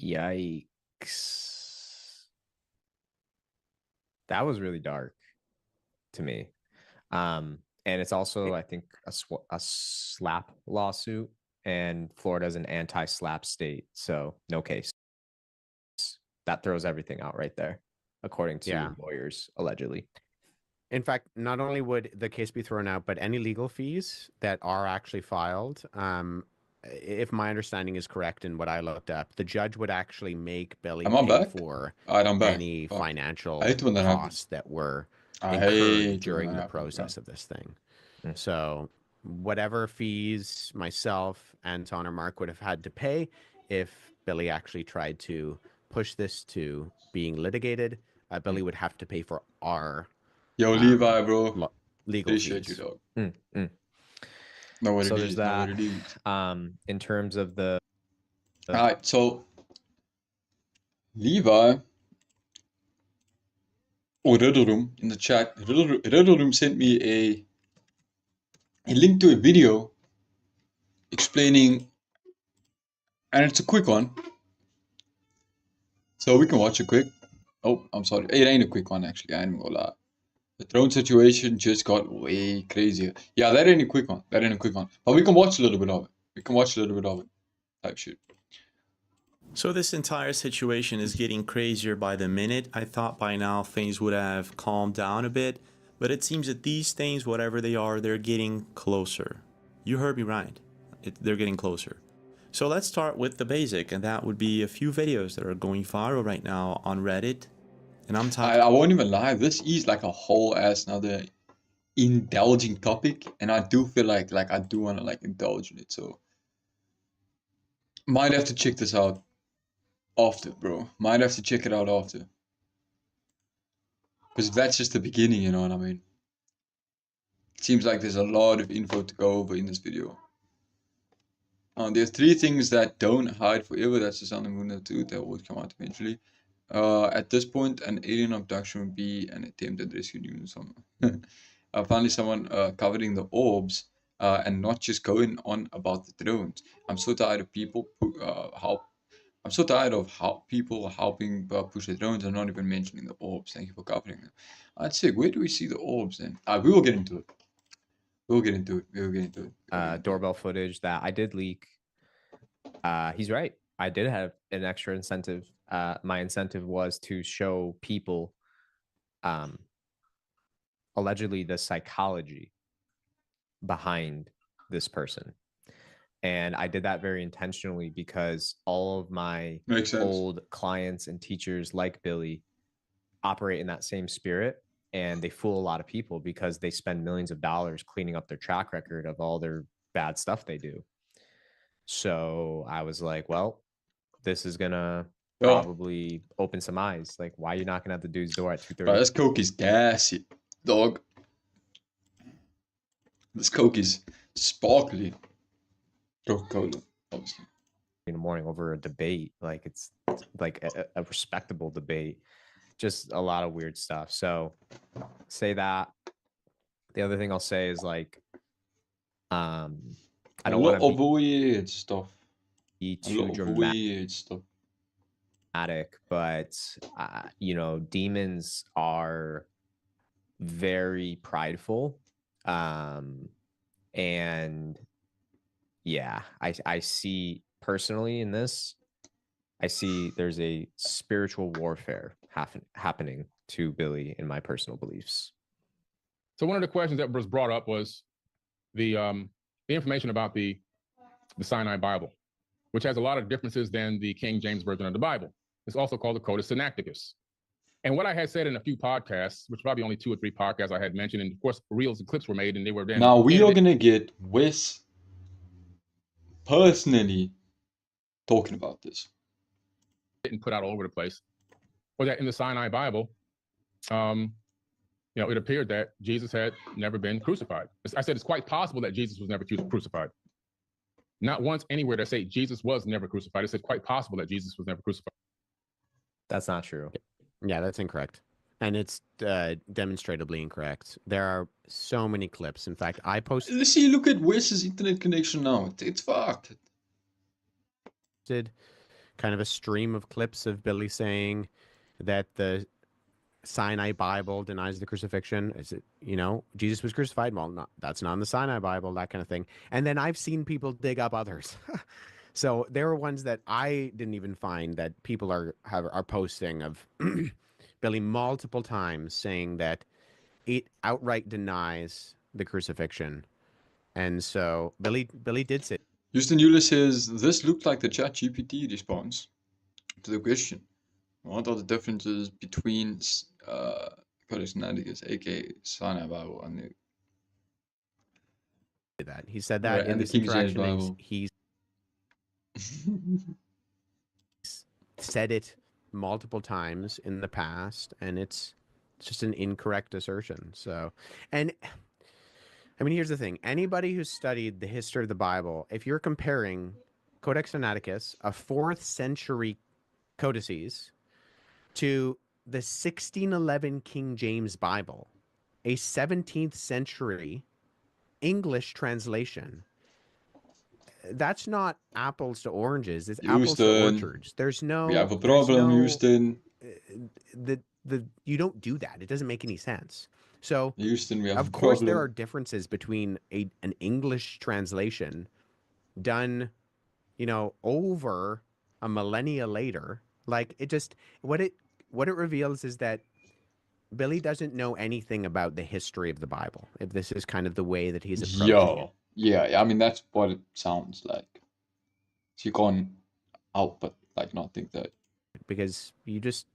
Yikes. That was really dark to me. And it's also, I think, a slap lawsuit, and Florida is an anti-slap state, so no case. That throws everything out right there, according to lawyers, allegedly. In fact, not only would the case be thrown out, but any legal fees that are actually filed, if my understanding is correct in what I looked up, the judge would actually make Billy pay for any financial costs that were incurred during the process of this thing. So whatever fees myself, Anton, or Mark would have had to pay if Billy actually tried to push this to being litigated, Billy would have to pay for our Levi, bro. Legal Appreciate fees. you, dog. No, so there's that. In terms of the all right, so Levi or Riddleroom in the chat. Riddleroom sent me a link to a video explaining, and it's a quick one, so we can watch it quick. Oh, I'm sorry, it ain't a quick one actually. I ain't gonna lie. The throne situation just got way crazier. Yeah, that ain't a quick one. But we can watch a little bit of it. Type shit. So this entire situation is getting crazier by the minute. I thought by now things would have calmed down a bit, but it seems that these things, whatever they are, they're getting closer. You heard me right. They're getting closer. So let's start with the basic, and that would be a few videos that are going viral right now on Reddit. And I'm talking. I won't even lie. This is like a whole ass another indulging topic, and I do feel like I do want to like indulge in it. So might have to check this out after, bro. Might have to check it out after, because that's just the beginning. You know what I mean? It seems like there's a lot of info to go over in this video. There's 3 things that don't hide forever. That's just on the moon too. That would come out eventually. At this point, an alien abduction would be an attempted rescue doing something. Finally, someone covering the orbs and not just going on about the drones. I'm so tired of people I'm so tired of how people helping push the drones and not even mentioning the orbs. Thank you for covering them. I'd say, where do we see the orbs then? We will get into it. We'll get into it. Doorbell footage that I did leak. He's right. I did have an extra incentive. My incentive was to show people, allegedly, the psychology behind this person. And I did that very intentionally because all of my old clients and teachers like Billy operate in that same spirit. And they fool a lot of people because they spend millions of dollars cleaning up their track record of all their bad stuff they do. So I was like, well, this is going to probably open some eyes. Like, why are you knocking at the dude's door at 2:30? Bro, this Coke is gassy, dog. This Coke is sparkly. Coca-Cola, obviously. in the morning over a debate. Like it's like a respectable debate. Just a lot of weird stuff. So say that. The other thing I'll say is like, I A don't lot want to of weird stuff. be A too lot of dramatic, weird stuff. but you know, demons are very prideful, and yeah, I see personally in this, I see there's a spiritual warfare happening to Billy in my personal beliefs. So one of the questions that was brought up was the information about the Sinai Bible, which has a lot of differences than the King James Version of the Bible. It's also called the Codex Sinaiticus. And what I had said in a few podcasts, which probably only 2 or 3 podcasts I had mentioned, and of course reels and clips were made, and they were then Now we are gonna get Wes personally talking about this. didn't put out all over the place, or that in the Sinai Bible, you know, it appeared that Jesus had never been crucified. I said it's quite possible that Jesus was never crucified. Not once anywhere that say Jesus was never crucified. It said quite possible that Jesus was never crucified. That's not true. Yeah, that's incorrect. And it's demonstrably incorrect. There are so many clips. In fact, I posted Let's see, look at Wes's internet connection now. It's fucked. kind of a stream of clips of Billy saying that the Sinai Bible denies the crucifixion. Is it, you know, Jesus was crucified? Well, not, that's not in the Sinai Bible, that kind of thing. And then I've seen people dig up others. So there are ones that I didn't even find that people are posting of Billy multiple times saying that it outright denies the crucifixion. And so Billy did say, Houston Euler says, this looked like the ChatGPT response to the question. What are the differences between Codex Sinaiticus, aka Sinai Bible, and the that. He said that in and the this King James interaction. Bible? He's said it multiple times in the past, and it's just an incorrect assertion. So, and I mean, here's the thing. Anybody who's studied the history of the Bible, if you're comparing Codex Sinaiticus, a 4th century codices, to the 1611 King James Bible, a 17th century English translation, that's not apples to oranges. It's apples to Houston, orchards. There's no. we have a there's problem, no, Houston. You don't do that. It doesn't make any sense. So, Houston, we have a of course, there are problem. differences between an English translation done, you know, over a millennia later. Like it just what it reveals is that Billy doesn't know anything about the history of the Bible. If this is kind of the way that he's approaching it. Yeah, I mean, that's what it sounds like. So you can't help but like not think that. Because you just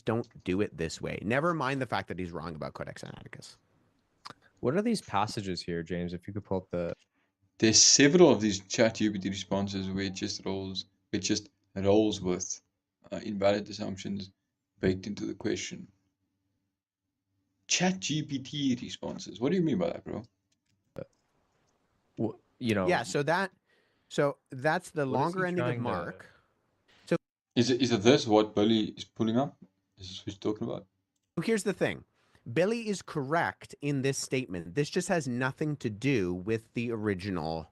don't do it this way. Never mind the fact that he's wrong about Codex Sinaiticus. What are these passages here, James? If you could pull up the There's several of these ChatGPT responses where it just rolls with invalid assumptions baked into the question. ChatGPT responses. What do you mean by that, bro? you know, Yeah, so that's the what is longer he ending of trying to- Mark. Is it this what Billy is pulling up? Is this what he's talking about? Here's the thing. Billy is correct in this statement. This just has nothing to do with the original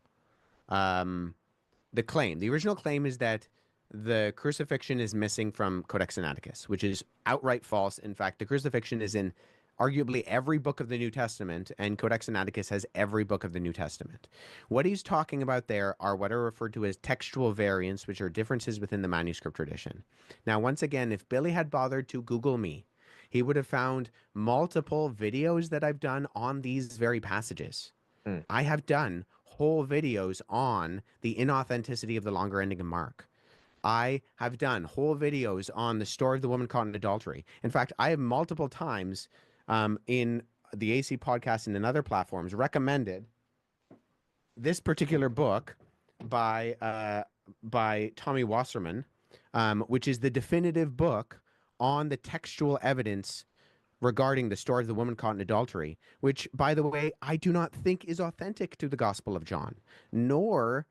the claim. The original claim is that the crucifixion is missing from Codex Sinaiticus, which is outright false. In fact, the crucifixion is in arguably every book of the New Testament, and Codex Sinaiticus has every book of the New Testament. What he's talking about there are what are referred to as textual variants, which are differences within the manuscript tradition. Now, once again, if Billy had bothered to Google me, he would have found multiple videos that I've done on these very passages. I have done whole videos on the inauthenticity of the longer ending of Mark. I have done whole videos on the story of the woman caught in adultery. In fact, I have multiple times in the AC podcast and in other platforms recommended this particular book by Tommy Wasserman, which is the definitive book on the textual evidence regarding the story of the woman caught in adultery, which, by the way, I do not think is authentic to the Gospel of John, nor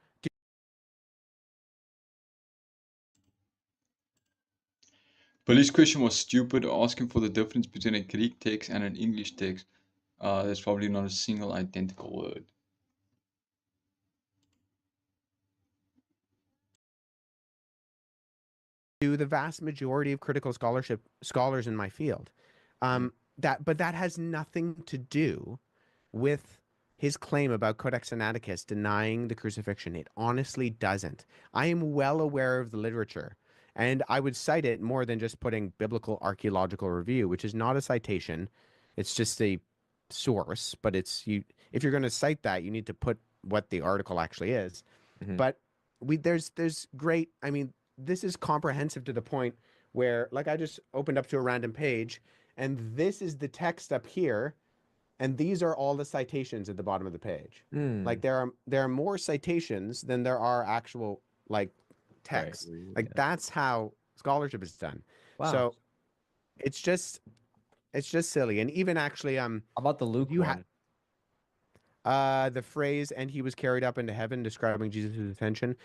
Billy's question was stupid, asking for the difference between a Greek text and an English text. There's probably not a single identical word. To the vast majority of critical scholars in my field. But that has nothing to do with his claim about Codex Sinaiticus denying the crucifixion. It honestly doesn't. I am well aware of the literature, and I would cite it more than just putting biblical archaeological review, which is not a citation. It's just a source, but if you're going to cite that, you need to put what the article actually is. But there's great, I mean, this is comprehensive to the point where, like, I just opened up to a random page, and this is the text up here, and these are all the citations at the bottom of the page. Like, there are more citations than there are actual, like, text. Like, that's how scholarship is done. Wow. So it's just silly. And even actually, How about the Luke one? The phrase "and he was carried up into heaven," describing Jesus' ascension.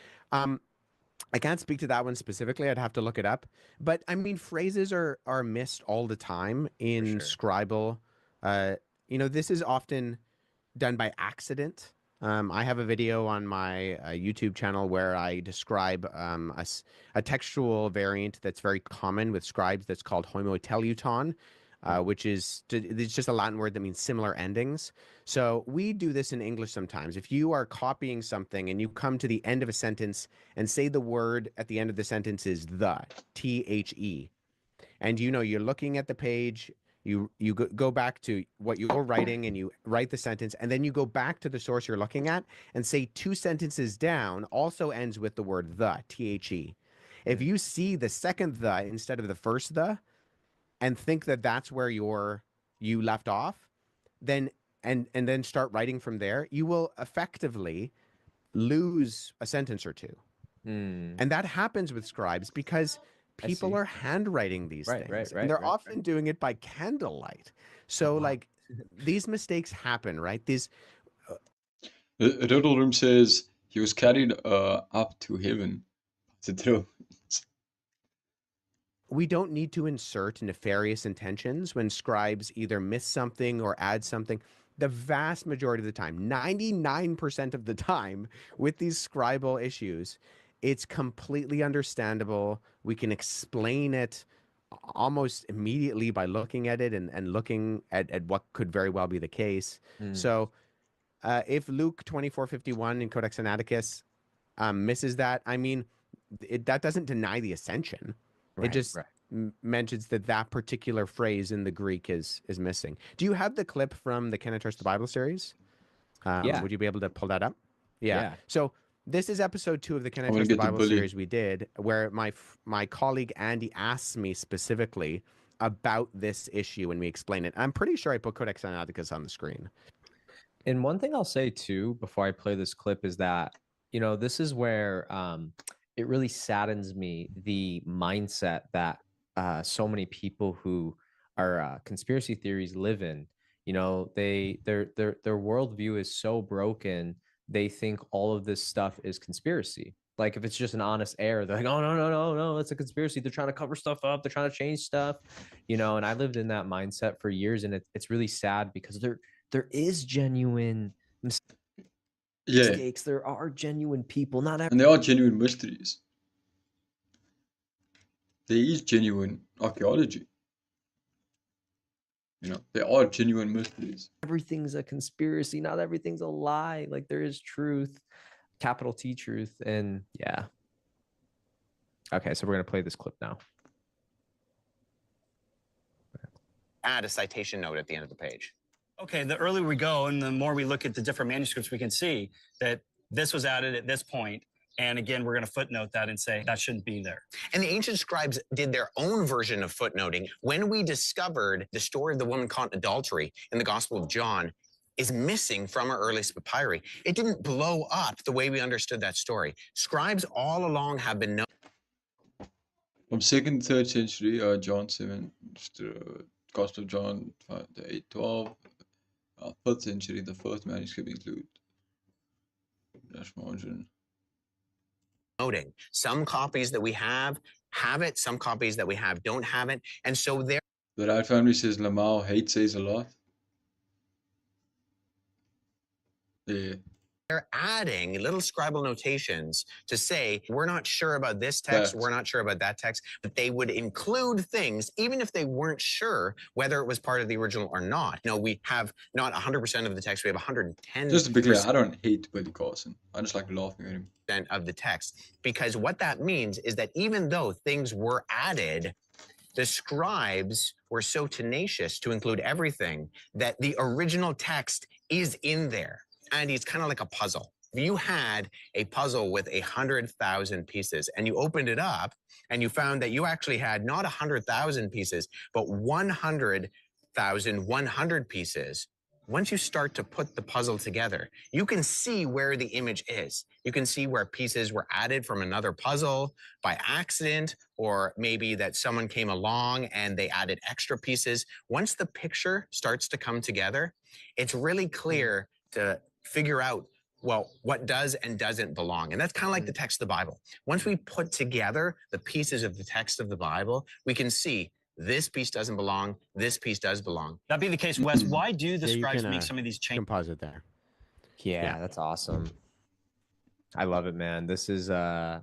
I can't speak to that one specifically. I'd have to look it up. But I mean, phrases are missed all the time in scribal. This is often done by accident. I have a video on my YouTube channel where I describe a textual variant that's very common with scribes that's called homoteleuton, which is it's just a Latin word that means similar endings. So we do this in English sometimes. If you are copying something and you come to the end of a sentence and say the word at the end of the sentence is the, T-H-E, and you're looking at the page, you go back to what you're writing and you write the sentence, and then you go back to the source you're looking at and say 2 sentences down also ends with the word the, T-H-E. If you see the second the instead of the first the, and think that that's where you left off, then and then start writing from there, you will effectively lose a sentence or two. And that happens with scribes because people are handwriting these things. And they're often doing it by candlelight. So like these mistakes happen, right? These Riddle Room says he was carried up to heaven. Is it true? We don't need to insert nefarious intentions when scribes either miss something or add something. The vast majority of the time, 99% of the time, with these scribal issues, it's completely understandable. We can explain it almost immediately by looking at it and looking at what could very well be the case. So if Luke 24:51 in Codex Sinaiticus misses that, I mean, that doesn't deny the ascension. It just mentions that particular phrase in the Greek is missing. Do you have the clip from the Can I Trust the Bible series? Yeah. Would you be able to pull that up? Yeah. So this is episode 2 of the Can I I wanna Trust the get the Bible bully. series we did, where my colleague Andy asks me specifically about this issue and we explain it. I'm pretty sure I put Codex Sinaiticus on the screen. And one thing I'll say too before I play this clip is that, this is where it really saddens me, the mindset that so many people who are conspiracy theories live in. Their worldview is so broken. They think all of this stuff is conspiracy. Like if it's just an honest error, they're like, oh no, it's a conspiracy. They're trying to cover stuff up. They're trying to change stuff, and I lived in that mindset for years, and it's really sad because there is genuine mistakes. There are genuine people. Not And there are genuine mysteries. There is genuine archaeology. There are genuine mysteries. everything's a conspiracy. Not everything's a lie. Like there is truth, capital T truth. And yeah. Okay, so we're going to play this clip now. Add a citation note at the end of the page. Okay, the earlier we go and the more we look at the different manuscripts, we can see that this was added at this point. And again, we're going to footnote that and say that shouldn't be there. And the ancient scribes did their own version of footnoting. When we discovered the story of the woman caught in adultery in the Gospel of John is missing from our earliest papyri, it didn't blow up the way we understood that story. Scribes all along have been known. From 2nd, 3rd century, John 7, Gospel of John 8, 12, 5th century, the first manuscript include dash margin. Some copies that we have have it. Some copies that we have don't have it. And so they're The Wright family says Lamau hate says a lot. Yeah. adding little scribal notations to say, we're not sure about this text, Facts. we're not sure about that text, but they would include things, even if they weren't sure whether it was part of the original or not. You know, we have not 100% of the text, we have 110%. Just to be clear, I don't hate Billy Carson. I just like laughing at him. Of the text, because what that means is that even though things were added, the scribes were so tenacious to include everything that the original text is in there. And it's kind of like a puzzle. If you had a puzzle with 100,000 pieces and you opened it up and you found that you actually had not 100,000 pieces, but 100,100 pieces, once you start to put the puzzle together, you can see where the image is. You can see where pieces were added from another puzzle by accident, or maybe that someone came along and they added extra pieces. Once the picture starts to come together, it's really clear to figure out, well, what does and doesn't belong. And that's kind of like the text of the Bible. Once we put together the pieces of the text of the Bible, we can see this piece doesn't belong, this piece does belong. That be the case, Wes. Why do the Yeah, you scribes can, make some of these You can changes? pause it there. Yeah, that's awesome. I love it, man. This is for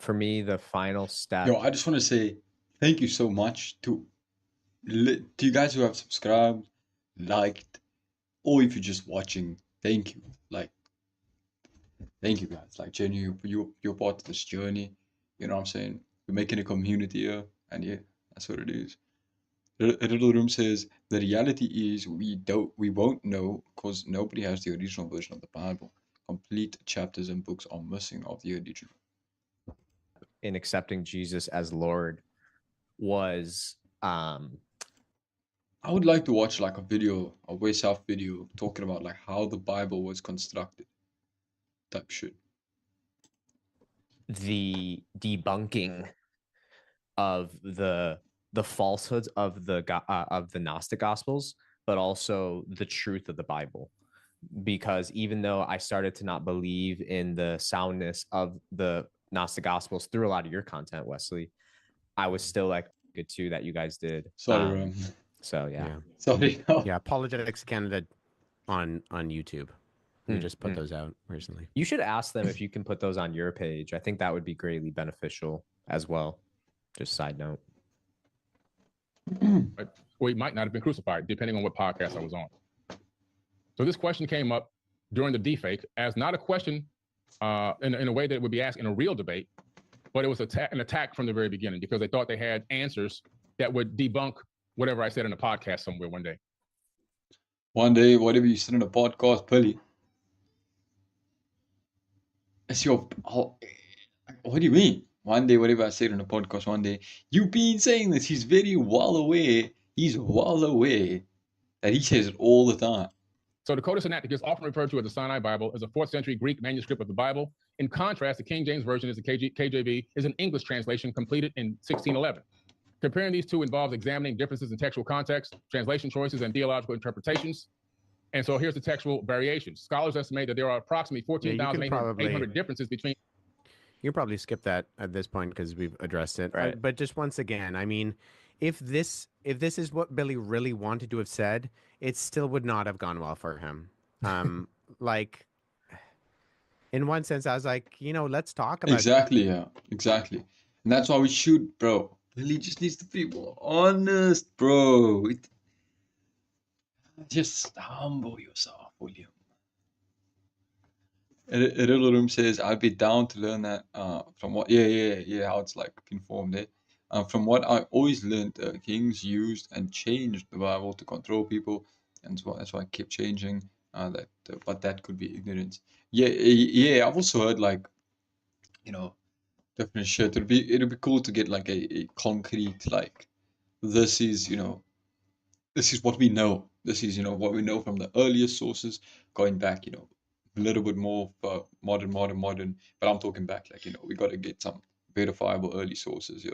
me the final step. Yo, I just want to say thank you so much to you guys who have subscribed, liked, or if you're just watching. Thank you. Like, thank you guys. Like, genuinely, you're part of this journey. You know what I'm saying? We're making a community here, and yeah, that's what it is. Riddle Room says the reality is we won't know because nobody has the original version of the Bible. Complete chapters and books are missing of the original. In accepting Jesus as Lord was I would like to watch like a video, a Wes Huff video, talking about like how the Bible was constructed. Type shit. the debunking of the falsehoods of the Gnostic Gospels, but also the truth of the Bible. Because even though I started to not believe in the soundness of the Gnostic Gospels through a lot of your content, Wesley, I was still like good too that you guys did. Sorry, Ram. So yeah. Sorry. Yeah, Apologetics Canada on YouTube. We just put those out recently. You should ask them if you can put those on your page. I think that would be greatly beneficial as well. Just side note. Or he might not have been crucified, depending on what podcast I was on. So this question came up during the defake as not a question in a way that it would be asked in a real debate, but it was an attack from the very beginning because they thought they had answers that would debunk whatever I said in a podcast somewhere one day. One day, whatever you said in a podcast, Pully. It's your. What do you mean? One day, whatever I said in a podcast, one day, you've been saying this. He's very well aware. He's well aware that he says it all the time. So the Codex Sinaiticus, often referred to as the Sinai Bible, is a 4th century Greek manuscript of the Bible. In contrast, the King James Version is the KJV, is an English translation completed in 1611. Comparing these two involves examining differences in textual context, translation choices, and theological interpretations. And so here's the textual variations. Scholars estimate that there are approximately 14,800 differences between. You can probably skip that at this point because we've addressed it. Right. But just once again, I mean, if this is what Billy really wanted to have said, it still would not have gone well for him. Like, in one sense, I was like, let's talk about Exactly, yeah, exactly. And that's why we shoot, bro. Billy just needs to be more honest, bro. Just humble yourself, William. Riddle Room says, I'd be down to learn that from what, how it's like been formed there. From what I always learned, kings used and changed the Bible to control people, and so that's why I kept changing. But that could be ignorance. Yeah. I've also heard like, different shit. It'd be cool to get like a concrete like, this is what we know. This is what we know from the earliest sources, going back a little bit more modern. But I'm talking back like we got to get some verifiable early sources.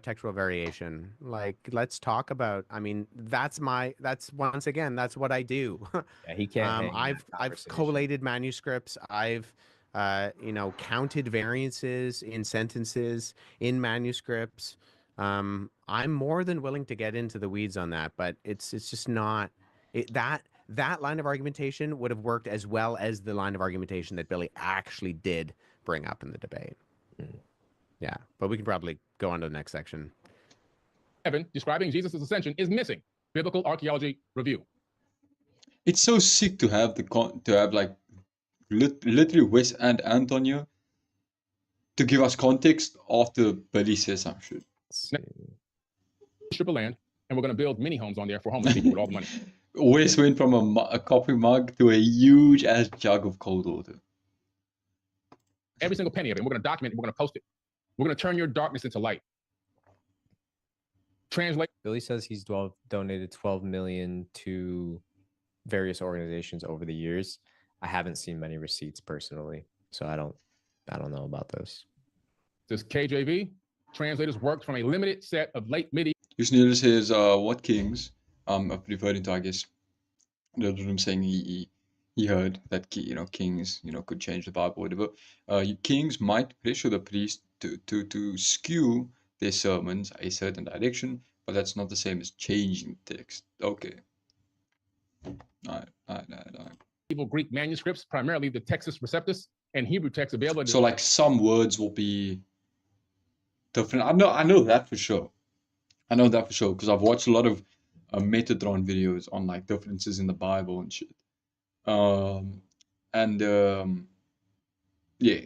textual variation. Like, let's talk about. I mean, that's once again, that's what I do. Yeah, he can't. I've collated manuscripts. I've counted variances in sentences, in manuscripts. I'm more than willing to get into the weeds on that, but it's just not that line of argumentation would have worked as well as the line of argumentation that Billy actually did bring up in the debate. Yeah, but we can probably go on to the next section. 7 describing Jesus' ascension is missing. Biblical Archaeology Review. It's so sick to have like literally Wes and Antonio to give us context after Billy says some shit. Strip of land, and we're going to build mini homes on there for homeless people with all the money. Wes went from a coffee mug to a huge ass jug of cold water. Every single penny of it. And we're going to document it. We're going to post it. We're going to turn your darkness into light. Translate. Billy says he's donated 12 million to various organizations over the years. I haven't seen many receipts personally, so I don't know about this. This KJV translators worked from a limited set of late medieval. Yusnil says, "What kings?" Referring to, I guess, him saying he heard that kings could change the Bible, whatever. Kings might pressure the priest to skew their sermons a certain direction, but that's not the same as changing text. Okay. All right. Greek manuscripts, primarily the Textus Receptus and Hebrew text available. So like some words will be different. I know that for sure. Because I've watched a lot of Metatron videos on like differences in the Bible and shit. Yeah,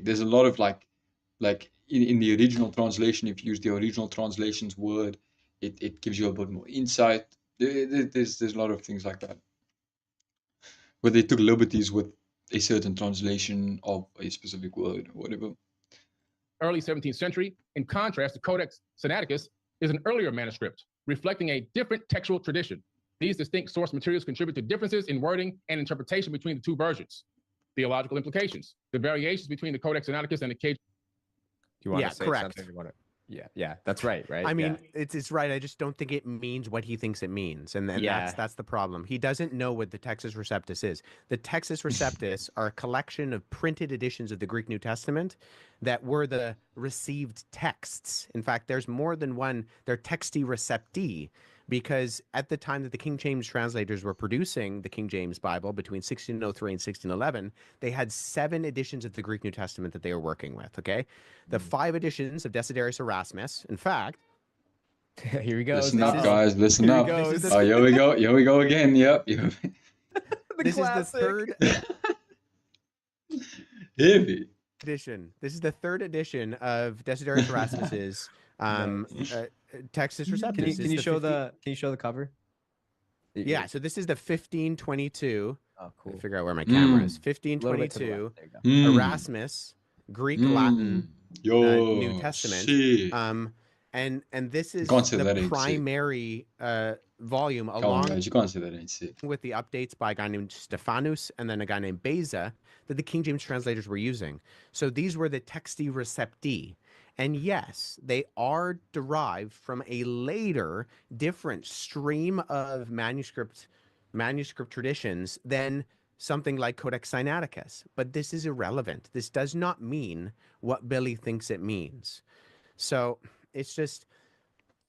there's a lot of like in the original translation, if you use the original translation's word, it gives you a bit more insight. There's a lot of things like that, where they took liberties with a certain translation of a specific word or whatever. Early 17th century. In contrast, the Codex Sinaiticus is an earlier manuscript reflecting a different textual tradition. These distinct source materials contribute to differences in wording and interpretation between the two versions. Theological implications. The variations between the Codex Sinaiticus and the KJV. You want to say correct. something? Yeah, that's right. I mean, it's right. I just don't think it means what he thinks it means, and then that's the problem. He doesn't know what the Textus Receptus is. The Textus Receptus are a collection of printed editions of the Greek New Testament that were the received texts. In fact, there's more than one. They're Texti Recepti, because at the time that the King James translators were producing the King James Bible between 1603 and 1611, they had 7 editions of the Greek New Testament that they were working with, okay? The 5 editions of Desiderius Erasmus, in fact... Here we go. Listen up, guys. Listen up. Oh, here we go. Here we go again. Yep. This is the third... Heavy. Edition. This is the 3rd edition of Desiderius Erasmus's... Textus Receptus. Can you show the cover? Yeah, so this is the 1522. Oh, cool. Figure out where my camera is. 1522 Erasmus, Greek Latin New Testament. And this is the primary volume, along with the updates by a guy named Stephanus and then a guy named Beza that the King James translators were using. So these were the Texti Recepti. And yes, they are derived from a later, different stream of manuscript traditions than something like Codex Sinaiticus. But this is irrelevant. This does not mean what Billy thinks it means. So it's just,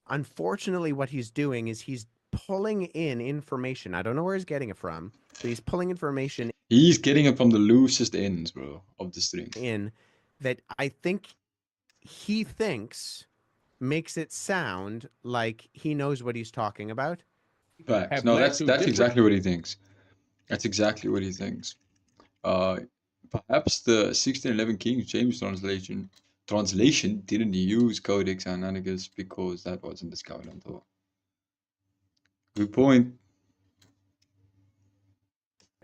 unfortunately, what he's doing is he's pulling in information. I don't know where he's getting it from, but he's pulling information. He's getting it from the loosest ends, bro, of the string. In that I think he thinks makes it sound like he knows what he's talking about. Facts. No, that's exactly what he thinks. That's exactly what he thinks. Perhaps the 1611 King James translation didn't use Codex Sinaiticus because that wasn't discovered until. Good point.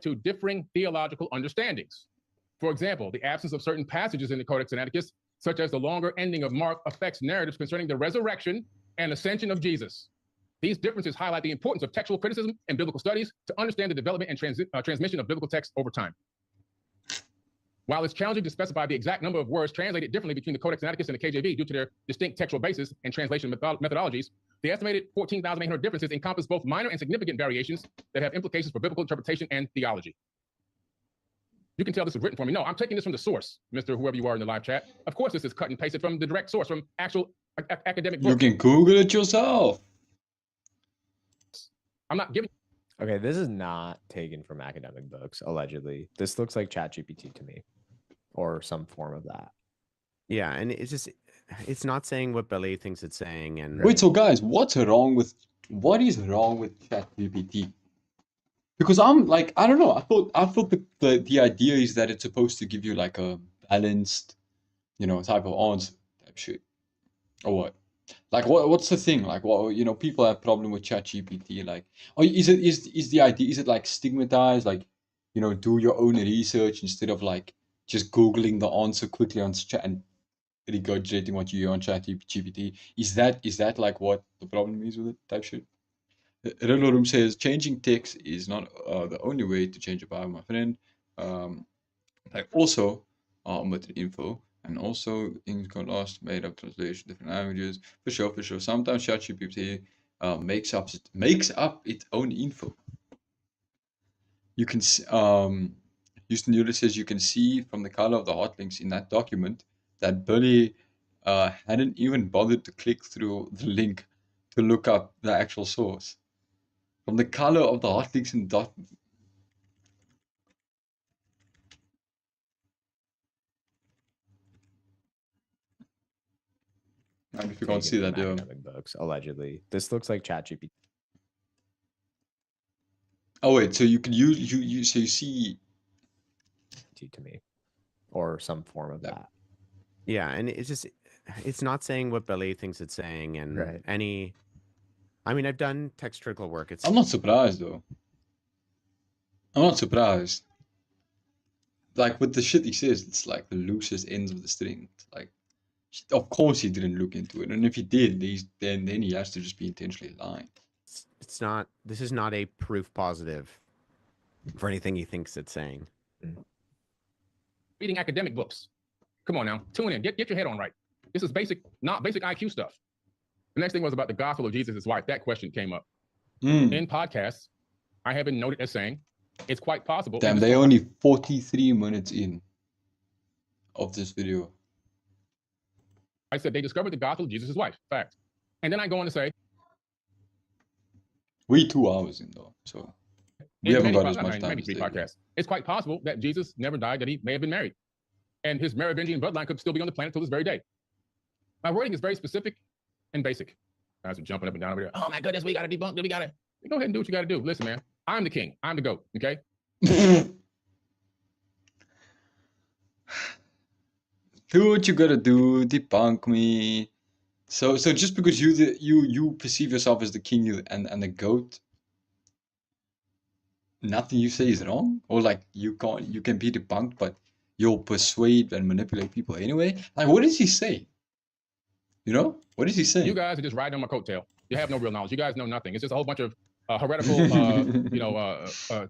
To differing theological understandings. For example, the absence of certain passages in the Codex Sinaiticus, such as the longer ending of Mark, affects narratives concerning the resurrection and ascension of Jesus. These differences highlight the importance of textual criticism and biblical studies to understand the development and transmission of biblical text over time. While it's challenging to specify the exact number of words translated differently between the Codex Sinaiticus and the KJV due to their distinct textual basis and translation methodologies, the estimated 14,800 differences encompass both minor and significant variations that have implications for biblical interpretation and theology. You can tell this was written for me. No, I'm taking this from the source, Mr. Whoever you are in the live chat. Of course, this is cut and pasted from the direct source, from actual academic You books. can Google it yourself. I'm not giving. Okay, this is not taken from academic books, allegedly. This looks like ChatGPT to me, or some form of that. Yeah, and it's not saying what Billy thinks it's saying. And Wait, so guys, what is wrong with ChatGPT? Because I'm like, I don't know. I thought the idea is that it's supposed to give you like a balanced, type of answer type shit, or what? Like, what's the thing? Like, what, people have problem with ChatGPT. Like, or is the idea, is it like stigmatized? Like, do your own research instead of like just Googling the answer quickly on chat and regurgitating what you hear on ChatGPT. Is that like what the problem is with it type shit? Riddle Room says changing text is not the only way to change a bio, my friend. Like also omitted info and also things got lost, made up translation, different languages. For sure. Sometimes ChatGPT makes up its own info. You can Houston Euler says you can see from the color of the hot links in that document that Billy hadn't even bothered to click through the link to look up the actual source. From the color of the hot links in the document. And if you can't see that, academic books, allegedly. This looks like ChatGPT. Oh wait, so you can use so you see To me, or some form of that. Yeah, and it's not saying what Billy thinks it's saying. And I mean, I've done textual work. I'm not surprised though. I'm not surprised. Like with the shit he says, it's like the loosest ends of the string. It's like, of course he didn't look into it, and if he did, then he has to just be intentionally lying. It's not. This is not a proof positive for anything he thinks it's saying. Reading academic books. Come on now, tune in. Get your head on right. This is not basic IQ stuff. The next thing was about the gospel of Jesus' wife. That question came up. In podcasts, I have been noted as saying it's quite possible. Damn, they're only 43 minutes in of this video. I said they discovered the gospel of Jesus' wife. Fact. And then I go on to say, we 2 hours in though, so we haven't got as much time. Maybe 3 podcasts. It's quite possible that Jesus never died, that he may have been married. And his Merovingian bloodline could still be on the planet till this very day. My wording is very specific and basic. Guys are jumping up and down over there. Oh my goodness, we got to debunk it. Go ahead and do what you got to do. Listen, man, I'm the king. I'm the GOAT, okay? Do what you gotta do, debunk me. So just because you perceive yourself as the king and the GOAT, nothing you say is wrong? Or like you can be debunked, but you'll persuade and manipulate people anyway? Like, what does he say? What is he saying? You guys are just riding on my coattail. You have no real knowledge. You guys know nothing. It's just a whole bunch of heretical,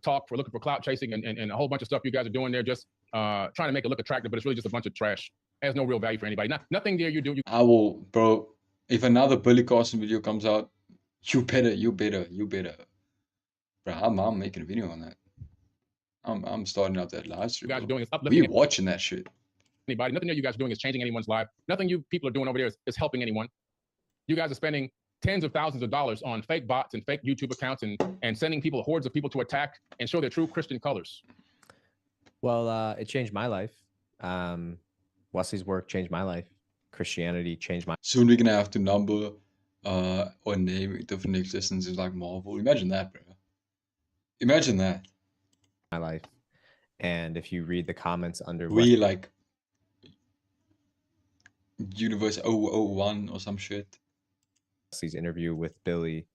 talk for looking for clout chasing and a whole bunch of stuff you guys are doing there, just trying to make it look attractive, but it's really just a bunch of trash. It has no real value for anybody. Nothing there you do. I will, bro. If another Billy Carson video comes out, you better. Bro, I'm making a video on that. I'm starting out that live stream. You guys are doing is uplifting. We watching that shit. Anybody, nothing that you guys are doing is changing anyone's life. Nothing you people are doing over there is helping anyone. You guys are spending tens of thousands of dollars on fake bots and fake YouTube accounts and sending people hordes of people to attack and show their true Christian colors. Well, it changed my life. Wesley's work changed my life. Christianity changed my. Soon we're gonna have to number or name different existences like Marvel. Imagine that, bro. Imagine that. My life. And if you read the comments under we like Universe 001 or some shit. Wesley's interview with Billy,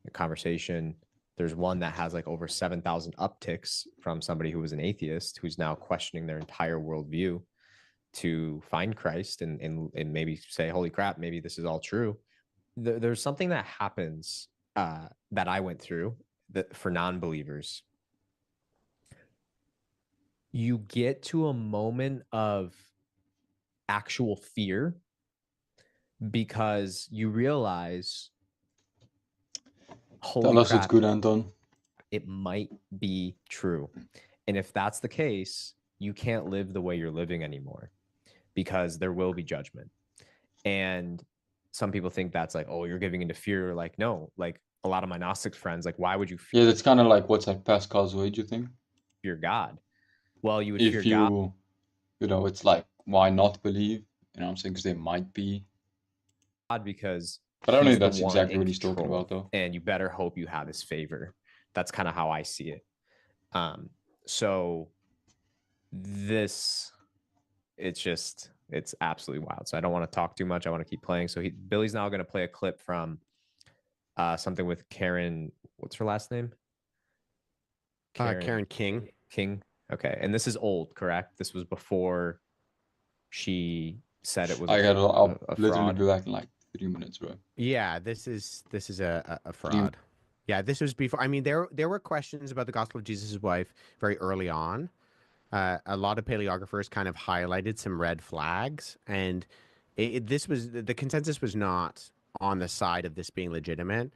the conversation, there's one that has like over 7,000 upticks from somebody who was an atheist who's now questioning their entire worldview to find Christ and maybe say, holy crap, maybe this is all true. There's something that happens that I went through that for non-believers. You get to a moment of actual fear because you realize, holy crap, good, Anton. it might be true. And if that's the case, you can't live the way you're living anymore because there will be judgment. And some people think that's like, oh, you're giving into fear. Like, no, like a lot of my Gnostic friends, like, why would you Yeah, that's kind of like what's that Pascal's wage, you think? fear God? Well, you would fear If God you know, it's like, why not believe? You know what I'm saying? Because there might be. because But I don't he's think the that's one exactly in what he's talking control, about, though. and you better hope you have his favor. That's kind of how I see it. So this, it's absolutely wild. So I don't want to talk too much. I want to keep playing. So Billy's now going to play a clip from something with Karen. What's her last name? Karen King. King. Okay, and this is old, correct? This was before she said it was I'll a literally fraud. be back in like 3 minutes, bro. Yeah, this is a fraud. Yeah, this was before. I mean, there were questions about the Gospel of Jesus' wife very early on. A lot of paleographers kind of highlighted some red flags, and this was the consensus was not on the side of this being legitimate.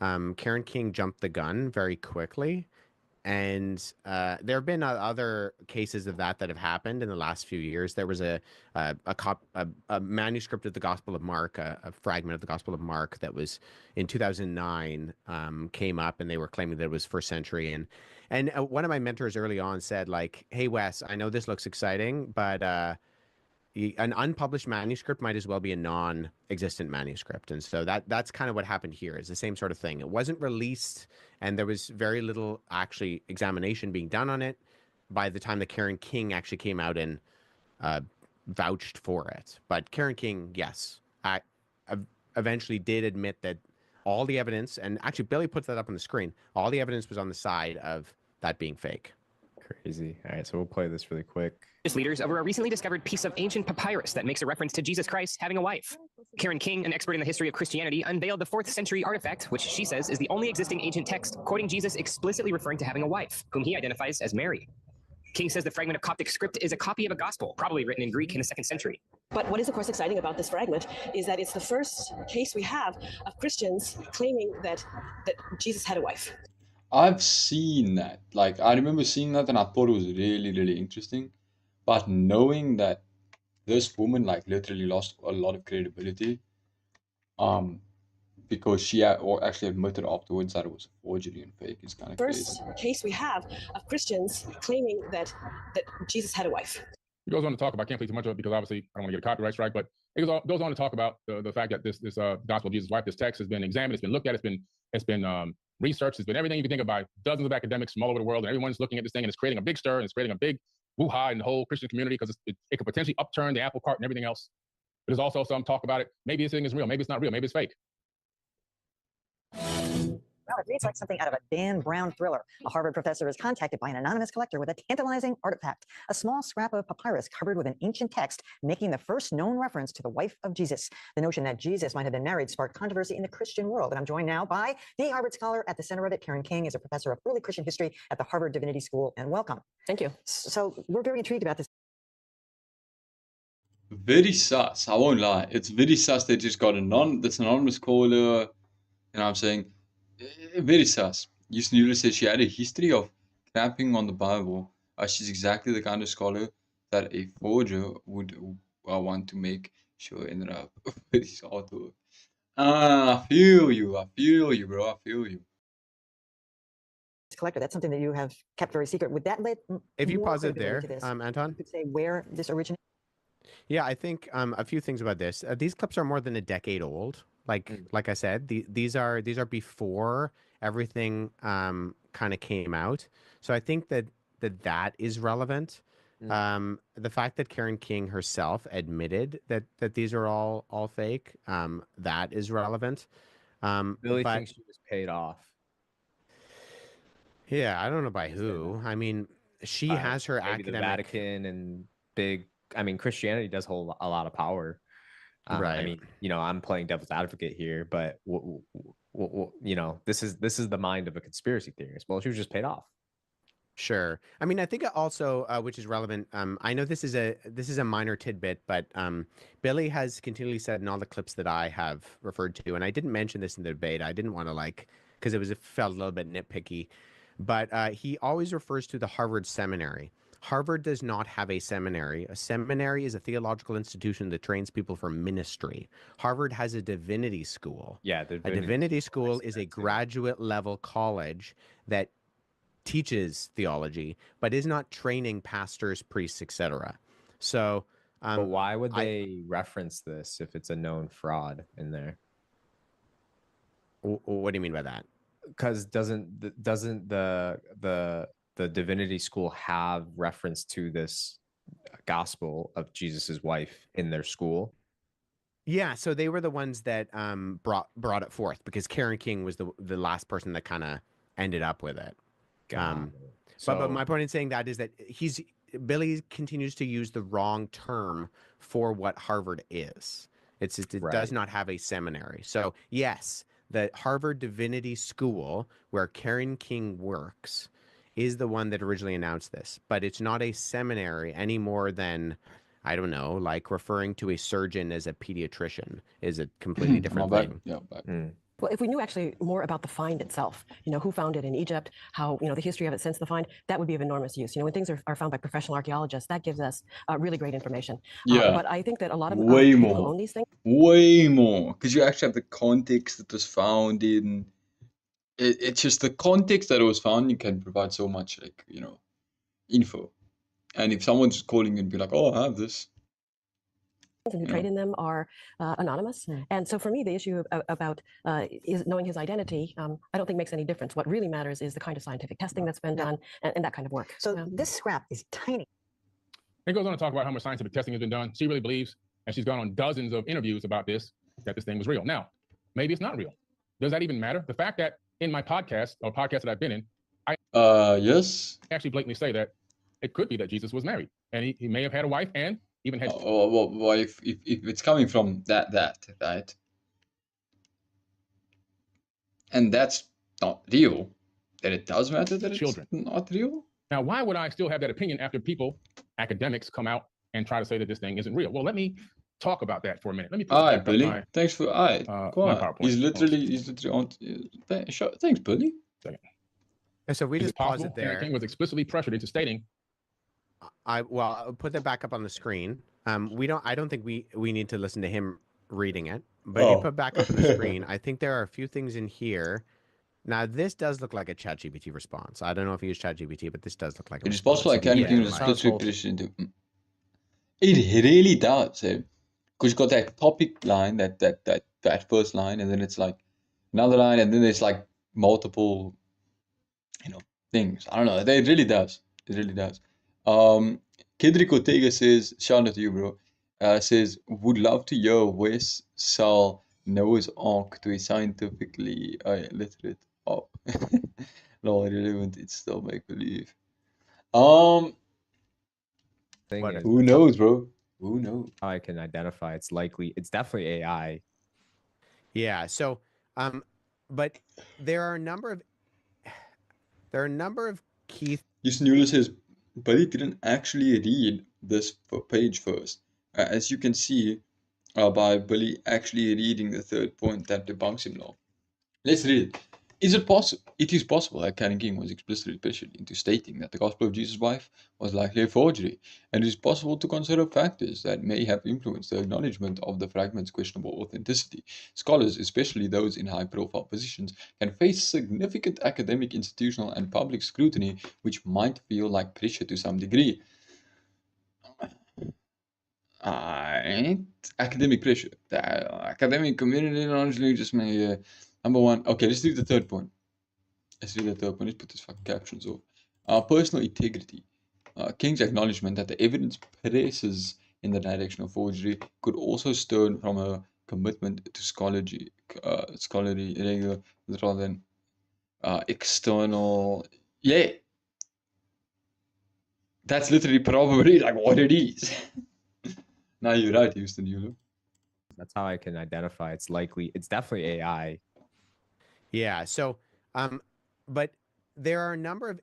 Karen King jumped the gun very quickly, and there have been other cases of that have happened in the last few years. There was a manuscript of the Gospel of Mark, a fragment of the Gospel of Mark that was in 2009 came up, and they were claiming that it was first century. And one of my mentors early on said, like, "Hey Wes, I know this looks exciting, but an unpublished manuscript might as well be a non-existent manuscript." And so that's kind of what happened here. Is the same sort of thing. It wasn't released, and there was very little actually examination being done on it by the time that Karen King actually came out and vouched for it. But Karen King, yes, eventually did admit that all the evidence, and actually Billy put that up on the screen, all the evidence was on the side of that being fake. Crazy. All right, so we'll play this really quick. Leaders over a recently discovered piece of ancient papyrus that makes a reference to Jesus Christ having a wife. Karen King, an expert in the history of Christianity, unveiled the 4th century artifact, which she says is the only existing ancient text quoting Jesus explicitly referring to having a wife, whom he identifies as Mary. King says the fragment of Coptic script is a copy of a gospel, probably written in Greek in the 2nd century. But what is, of course, exciting about this fragment is that it's the first case we have of Christians claiming that Jesus had a wife. I've seen that. Like, I remember seeing that, and I thought it was really, really interesting. But knowing that this woman, like, literally lost a lot of credibility, because she actually admitted afterwards that it was a forgery and fake, is kind of crazy. First case we have of Christians claiming that Jesus had a wife. He goes on to talk about, I can't play too much of it because obviously I don't want to get a copyright strike, but it goes on to talk about the fact that this Gospel of Jesus' wife, this text has been examined, it's been looked at, it's been researched, it's been everything you can think of by dozens of academics from all over the world, and everyone's looking at this thing, and it's creating a big stir, and it's creating a big woo-ha in the whole Christian community because it could potentially upturn the apple cart and everything else. But there's also some talk about it. Maybe this thing is real, maybe it's not real, maybe it's fake. Well, it reads like something out of a Dan Brown thriller. A Harvard professor is contacted by an anonymous collector with a tantalizing artifact, a small scrap of papyrus covered with an ancient text, making the first known reference to the wife of Jesus. The notion that Jesus might have been married sparked controversy in the Christian world. And I'm joined now by the Harvard scholar at the center of it. Karen King is a professor of early Christian history at the Harvard Divinity School. And welcome. Thank you. So we're very intrigued about this. Very sus. I won't lie. It's very sus. They just got this anonymous caller. You know what I'm saying? Very sus. Houston Euler says she had a history of cramping on the Bible. She's exactly the kind of scholar that a forger would want to make sure ended up with his artwork. I feel you, bro. I feel you. Collector, that's something that you have kept very secret. Would that let if you more pause it credibility there, to this? Anton? You could say where this originated. Yeah, I think a few things about this. These clips are more than a decade old. Like I said, these are before everything kind of came out. So I think that is relevant. The fact that Karen King herself admitted that these are all fake, that is relevant. Billy thinks she was paid off. Yeah, I don't know by who. I mean, she has her maybe academic. The Vatican and big. I mean, Christianity does hold a lot of power. Right. I mean, I'm playing devil's advocate here, but this is the mind of a conspiracy theorist. Well, she was just paid off. Sure. I mean, I think also, which is relevant. I know this is a minor tidbit, but Billy has continually said in all the clips that I have referred to, and I didn't mention this in the debate. I didn't want to because it felt a little bit nitpicky, but he always refers to the Harvard Seminary. Harvard does not have a seminary. A seminary is a theological institution that trains people for ministry. Harvard has a divinity school. Yeah, A divinity school is a graduate level college that teaches theology, but is not training pastors, priests, etc. So, But why would they reference this if it's a known fraud in there? What do you mean by that? Because doesn't the divinity school have reference to this gospel of Jesus's wife in their school? Yeah, so they were the ones that brought it forth because Karen King was the last person that kind of ended up with it. But my point in saying that is that Billy continues to use the wrong term for what Harvard is. It does not have a seminary. So yes, the Harvard Divinity School, where Karen King works, is the one that originally announced this. But it's not a seminary any more than, I don't know, like referring to a surgeon as a pediatrician is a completely different thing. Well, if we knew actually more about the find itself, who found it in Egypt, how, the history of it since the find, that would be of enormous use. When things are found by professional archaeologists, that gives us really great information. Yeah. But I think that a lot of way people who more. own these things. Way more. Because you actually have the context that was found in. It's just the context that it was found, you can provide so much, info. And if someone's just calling you and be like, oh, I have this. And who trade in them are anonymous. And so for me, the issue about knowing his identity, I don't think makes any difference. What really matters is the kind of scientific testing that's been done and that kind of work. So this scrap is tiny. It goes on to talk about how much scientific testing has been done. She really believes, and she's gone on dozens of interviews about this, that this thing was real. Now, maybe it's not real. Does that even matter? The fact that in my podcast, or podcast that I've been in, yes, actually blatantly say that it could be that Jesus was married, and he may have had a wife and even had. Well, if it's coming from that, right? And that's not real, then it does matter that it's not real? Now, why would I still have that opinion after people, academics, come out and try to say that this thing isn't real? Well, let me talk about that for a minute. Let me put Alright, Billy. Thanks for my PowerPoint. He's literally on. Thanks, Billy. Second. So we Is just it pause possible it there. Karen King was explicitly pressured into stating. I'll put that back up on the screen. I don't think we need to listen to him reading it, but if you put back up on the screen, I think there are a few things in here. Now, this does look like a ChatGPT response. I don't know if you use ChatGPT, but this does look like a It is response. possible I can give a split representation into. It really does, because you've got that topic line, that first line, and then it's like another line, and then there's like multiple, things. I don't know. It really does. It really does. Kendrick Ortega says, shout out to you, bro. Says, would love to hear Wes sell Noah's Ark to a scientifically illiterate. Oh, no, irrelevant. It's still make believe. Who knows, bro? Who knows? How I can identify it's definitely AI. Yeah. So, but there are a number of key. Houston Euler says, but he didn't actually read this page first. As you can see by Billy actually reading the third point that debunks him now. Let's read it. Is it possible? It is possible that Karen King was explicitly pressured into stating that the gospel of Jesus' wife was likely a forgery, and it is possible to consider factors that may have influenced the acknowledgement of the fragment's questionable authenticity. Scholars, especially those in high-profile positions, can face significant academic, institutional, and public scrutiny, which might feel like pressure to some degree. Academic pressure. The academic community honestly just may. Number one. Okay, let's do the third point. Let's put this fucking captions off. Personal integrity. King's acknowledgement that the evidence presses in the direction of forgery could also stem from a commitment to scholarly regular rather than external. Yeah. That's literally probably like what it is. No, you're right, Houston Euler. That's how I can identify it's definitely AI. Yeah. So, but there are a number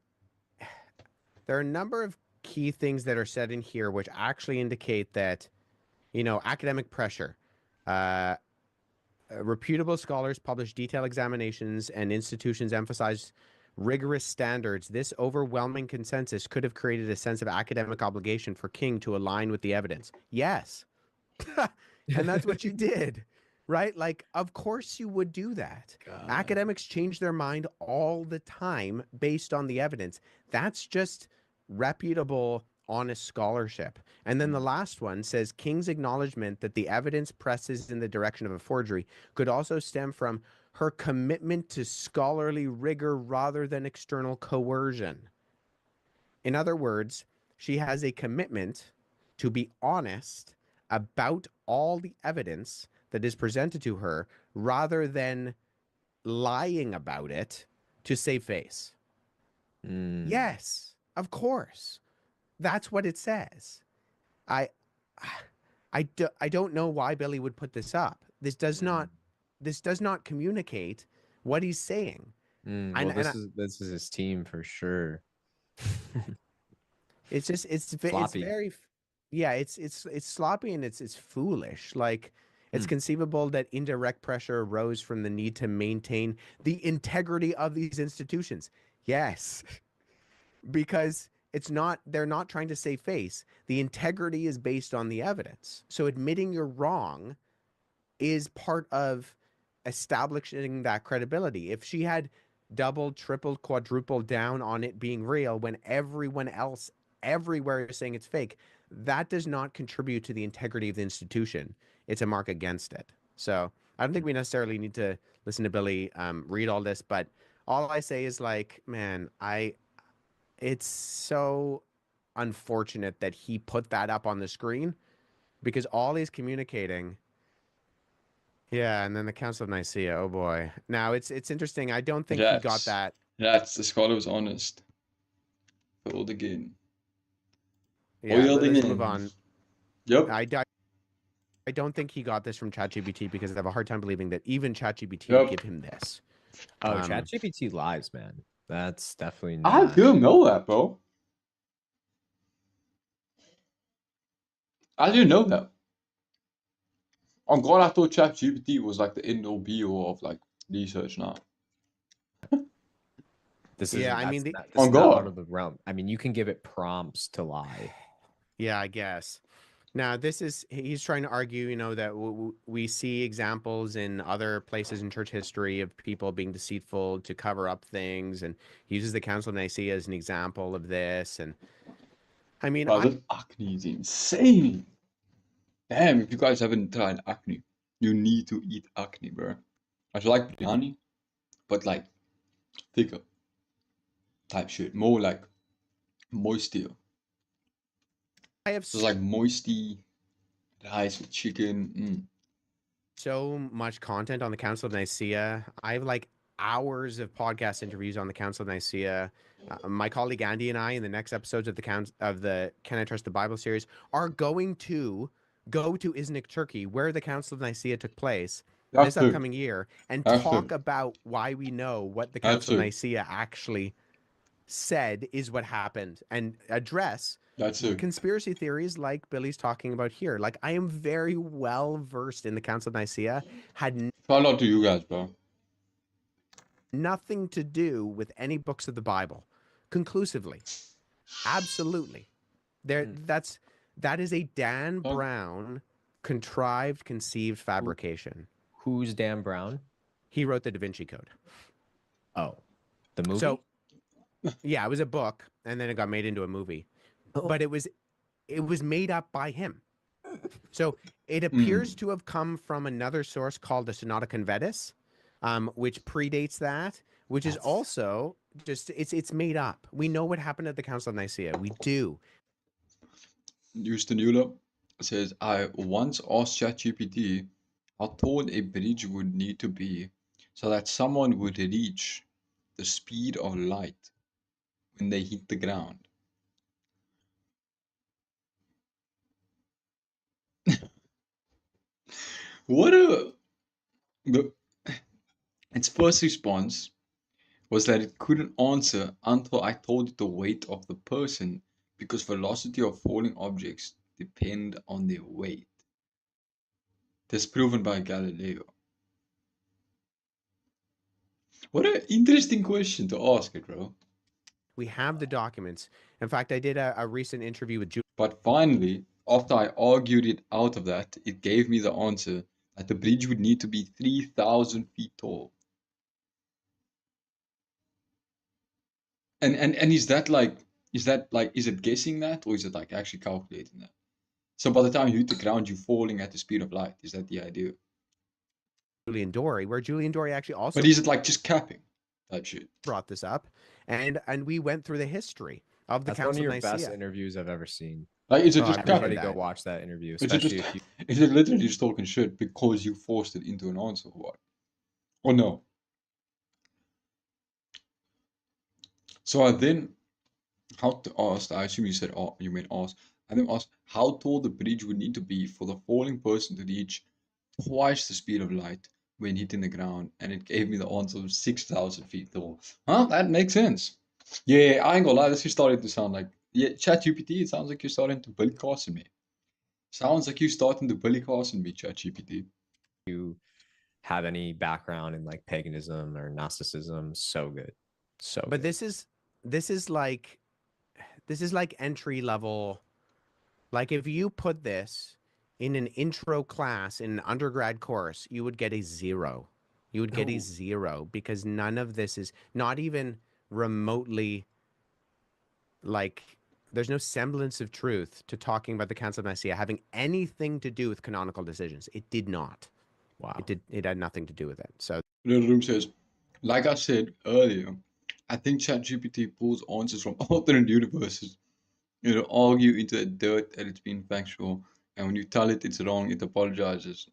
of key things that are said in here which actually indicate that, academic pressure. Reputable scholars publish detailed examinations, and institutions emphasize rigorous standards, this overwhelming consensus could have created a sense of academic obligation for King to align with the evidence. Yes. And that's what you did, right? Like, of course you would do that. Academics change their mind all the time based on the evidence. That's just reputable, honest scholarship. And then the last one says King's acknowledgement that the evidence presses in the direction of a forgery could also stem from her commitment to scholarly rigor rather than external coercion. In other words, she has a commitment to be honest about all the evidence that is presented to her rather than lying about it to save face. Yes, of course. That's what it says. I don't know why Billy would put this up. This does not communicate what he's saying. Well, this is his team for sure. It's just it's very it's sloppy and it's foolish. Like, it's conceivable that indirect pressure arose from the need to maintain the integrity of these institutions. Yes. Because they're not trying to save face. The integrity is based on the evidence. So admitting you're wrong is part of establishing that credibility. If she had doubled, tripled, quadrupled down on it being real when everyone else everywhere is saying it's fake, that does not contribute to the integrity of the institution. It's a mark against it. So I don't think we necessarily need to listen to Billy read all this, but all I say is, like, man, it's so unfortunate that he put that up on the screen, because all he's communicating. Yeah, and then the Council of Nicaea. Oh boy. Now it's interesting. I don't think he got that. That's the scholar was honest. Filled again. Yeah, let's move on. Yep. I don't think he got this from ChatGPT, because I have a hard time believing that even ChatGPT would give him this. Oh, ChatGPT lies, man. That's definitely I not. didn't know that, bro. I didn't know that. On God, I thought ChatGPT was like the end all be all of like research now. This is I mean, this is not out of the realm. I mean, you can give it prompts to lie. Yeah, I guess. Now, he's trying to argue, you know, that we see examples in other places in church history of people being deceitful to cover up things, and he uses the Council of Nicaea as an example of this. And I mean, this acne is insane. Damn, if you guys haven't tried acne, you need to eat acne, bro. I like biryani, but like thicker type shit, more like moistier. I have just like moisty rice with chicken. So much content on the Council of Nicaea. I have like hours of podcast interviews on the Council of Nicaea. My colleague Andy and I, in the next episodes of the Can I Trust the Bible series, are going to go to Iznik, Turkey, where the Council of Nicaea took place this upcoming year, and talk about why we know what the Council of Nicaea actually said is what happened, and address conspiracy theories like Billy's talking about here. Like, I am very well versed in the Council of Nicaea. Shout out to you guys, bro. Nothing to do with any books of the Bible, conclusively. Absolutely. That is a Dan Brown contrived, conceived fabrication. Who's Dan Brown? He wrote the Da Vinci Code. Oh, the movie? So, yeah, it was a book, and then it got made into a movie. But it was made up by him. So it appears to have come from another source called the Synodicon Vetus, which predates that, which is also just it's made up. We know what happened at the Council of Nicaea. We do. Houston Euler says, I once asked ChatGPT how tall a bridge would need to be so that someone would reach the speed of light when they hit the ground. Its first response was that it couldn't answer until I told it the weight of the person because velocity of falling objects depend on their weight. This proven by Galileo. What an interesting question to ask it, bro. We have the documents. In fact, I did a recent interview with But finally, after I argued it out of that, it gave me the answer that the bridge would need to be 3,000 feet tall. And is that like, is it guessing that, or is it like actually calculating that? So by the time you hit the ground, you're falling at the speed of light. Is that the idea? Julian Dory, where Julian Dory actually also But is it like just capping type shit? brought this up, and we went through the history of the That's one of Council your of best Nicaea. interviews I've ever seen. Like, is it Oh, just I appreciate Everybody capping? go watch that interview, Is it especially just, if you is it literally just talking shit because you forced it into an answer or what? Or no? So I then asked, I assume you said, you meant asked, I then asked how tall the bridge would need to be for the falling person to reach twice the speed of light when hitting the ground, and it gave me the answer of 6,000 feet tall. Huh? That makes sense. Yeah, I ain't gonna lie, this is starting to sound like, yeah, ChatGPT, it sounds like you're starting to Billy Carson me. Sounds like you're starting to Billy Carson me, ChatGPT. you have any background in like paganism or Gnosticism, so good. So But good. this is like entry level. Like if you put this in an intro class in an undergrad course, you would get a 0. You would get a 0 because none of this is not even remotely like there's no semblance of truth to talking about the Council of Nicaea having anything to do with canonical decisions. It did not. Wow. It had nothing to do with it. So The room says, like I said earlier, I think ChatGPT pulls answers from alternate universes. It'll argue into the dirt that it's been factual, and when you tell it it's wrong, it apologizes.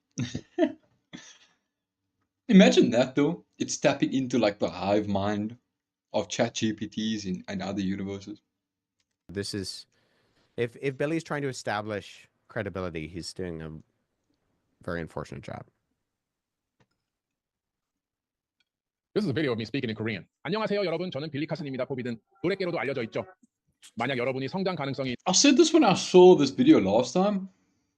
Imagine that though. It's tapping into like the hive mind of ChatGPTs in other universes. this is if Billy's trying to establish credibility, he's doing a very unfortunate job. This is a video of me speaking in Korean. 안녕하세요 여러분. 저는 빌리 카슨입니다. 포비든 노랫개로도 알려져 있죠. 만약 여러분이 성장 가능성이 I said this when I saw this video last time.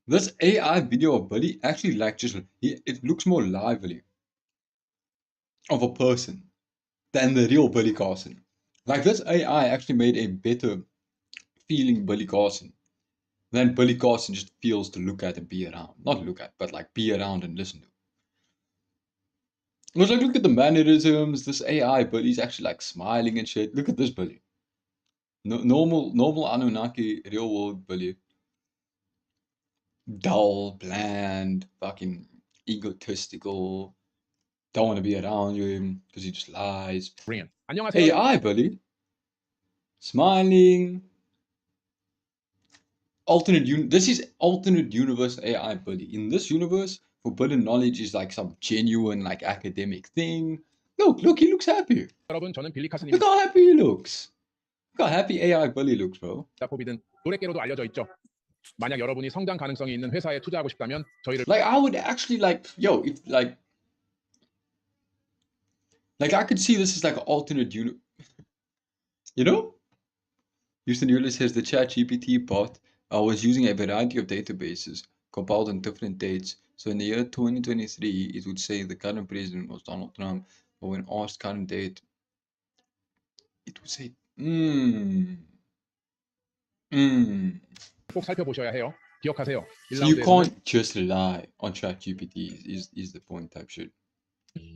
This AI video of Billy actually like just it looks more lively of a person than the real Billy Carson. Like this AI actually made a better feeling Billy Carson than Billy Carson just feels to look at and be around. Not look at, but like be around and listen to. It was like, look at the mannerisms, this AI Billy's actually like smiling and shit. Look at this Billy. No, normal Anunnaki, real world Billy. Dull, bland, fucking egotistical. Don't want to be around him because he just lies. Korean. 안녕하세요. AI Billy. Smiling. This is alternate universe AI Billy. In this universe, forbidden knowledge is like some genuine like academic thing. Look, he looks happy. 여러분 저는 빌리 Look 카슨입니다. how happy he looks. Look how happy AI Billy looks, bro. 포비든 노랫개로도 알려져 있죠. 만약 여러분이 성장 가능성이 있는 회사에 투자하고 싶다면 저희를 Like I would actually like, yo, if like I could see this as like an alternate universe. You know? Houston Euler says the ChatGPT bot was using a variety of databases compiled on different dates. So in the year 2023, it would say the current president was Donald Trump, but when asked current date, it would say, 꼭 살펴보셔야 해요. 기억하세요. So you 1라운드에서는 can't just rely on ChatGPT is the point type shit.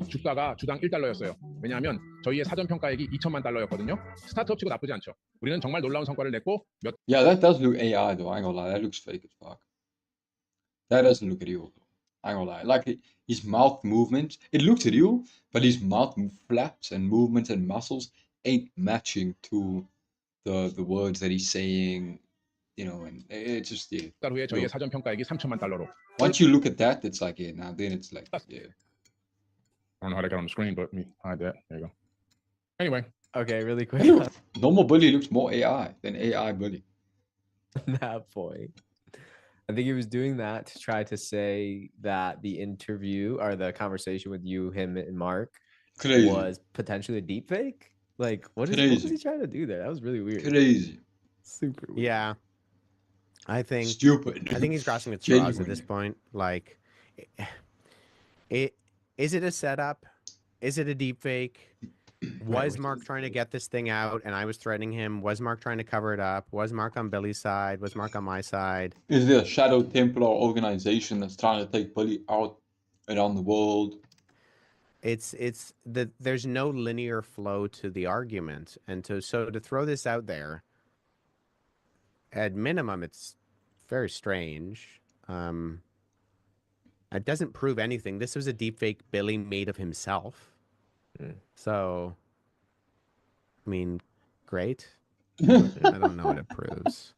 주가가 주당 1달러였어요. 왜냐하면 저희의 사전 평가액이 2천만 달러였거든요. 스타트업 치고 나쁘지 않죠. 우리는 정말 놀라운 성과를 냈고 몇 Yeah, that does look AI though, I ain't gonna lie, that looks fake as fuck. That doesn't look real though, I ain't gonna lie. Like his mouth movements, it looks real, but his mouth flaps and movements and muscles ain't matching to the words that he's saying, you know, and it's just, yeah. 달 후에 저희의 사전 평가액이 3천만 달러로. Once you look at that, it's like, yeah, now then it's like, yeah. I don't know how to get on the screen, but me hide that. There you go. Anyway, Okay, really quick. Normal Bully looks more AI than AI Bully. That point. I think he was doing that to try to say that the interview or the conversation with you, him, and Mark Crazy. was potentially a deep fake. Like, what was he Crazy. trying to do there? That was really weird. Crazy. Super weird. Yeah, I think Stupid. I think he's grasping at straws at this Genuinely. point. Like, is it a setup? Is it a deep fake? Was Mark trying to get this thing out and I was threatening him? Was Mark trying to cover it up? Was Mark on Billy's side? Was Mark on my side? Is there a shadow Templar organization that's trying to take Billy out around the world? There's no linear flow to the argument, and to throw this out there, at minimum, it's very strange. It doesn't prove anything. This was a deepfake Billy made of himself. So, I mean, great. I don't know what it proves.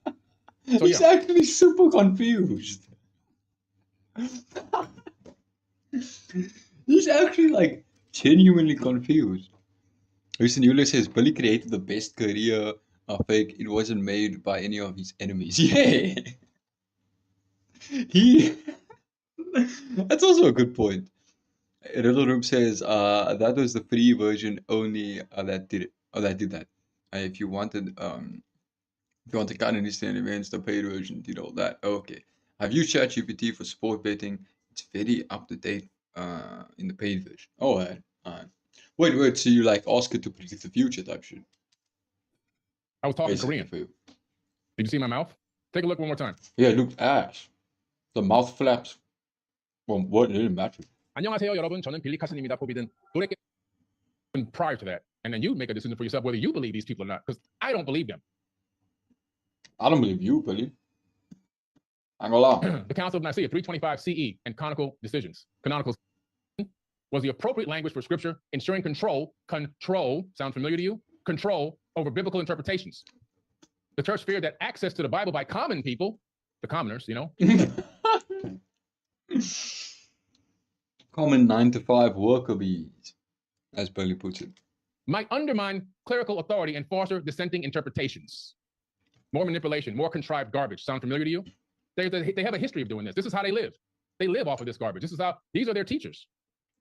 So, He's yeah. actually super confused. He's actually like genuinely confused. Listen, Euler says Billy created the best career fake. It wasn't made by any of his enemies. Yeah. That's also a good point. Riddle Room says that was the free version only that did it. That did that. If you wanted kind of understand events, the paid version did all that. Okay. I've used ChatGPT for sport betting. It's very up to date in the paid version. Oh, alright. Wait, so you like ask it to predict the future type shit? I was talking Basically Korean. for you. Did you see my mouth? Take a look one more time. Yeah, it looked ass. The mouth flaps. Well, what? It didn't matter. 안녕하세요, 여러분. 저는 빌리 카슨입니다. 포비든 노래 prior to that, and then you make a decision for yourself whether you believe these people or not, because I don't believe them. I don't believe you, Billy. I'm gonna lie. The Council of Nicaea, 325 CE, and canonical decisions. Canonical was the appropriate language for Scripture, ensuring control, sound familiar to you? Control over biblical interpretations. The church feared that access to the Bible by common people, the commoners, you know, Common 9-to-5 worker bees, as Billy puts it. might undermine clerical authority and foster dissenting interpretations. More manipulation, more contrived garbage. Sound familiar to you? They have a history of doing this. This is how they live. They live off of this garbage. These are their teachers.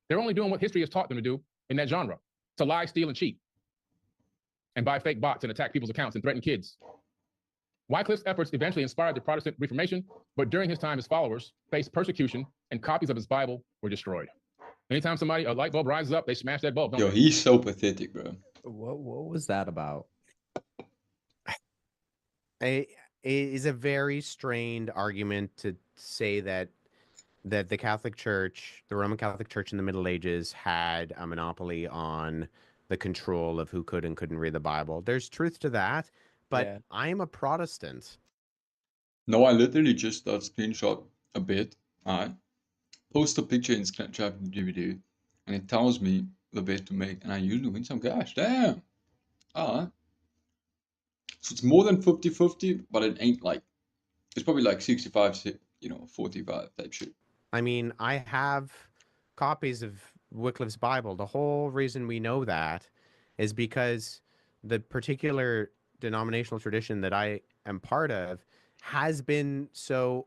They're only doing what history has taught them to do in that genre, to lie, steal, and cheat, and buy fake bots and attack people's accounts and threaten kids. Wycliffe's efforts eventually inspired the Protestant Reformation, but during his time, his followers faced persecution and copies of his Bible were destroyed. Anytime a light bulb rises up, they smash that bulb, don't Yo, they? he's so pathetic, bro. What was that about? It is a very strained argument to say that the Catholic Church, the Roman Catholic Church in the Middle Ages, had a monopoly on the control of who could and couldn't read the Bible. There's truth to that, but Yeah. I'm a Protestant. No, I literally just screenshot a bit. Post a picture in ChatGPT, and it tells me the bet to make, and I usually win some cash. Damn. So it's more than 50-50, but it ain't like, it's probably like 65, 45 type shit. I mean, I have copies of Wycliffe's Bible. The whole reason we know that is because the particular denominational tradition that I am part of has been so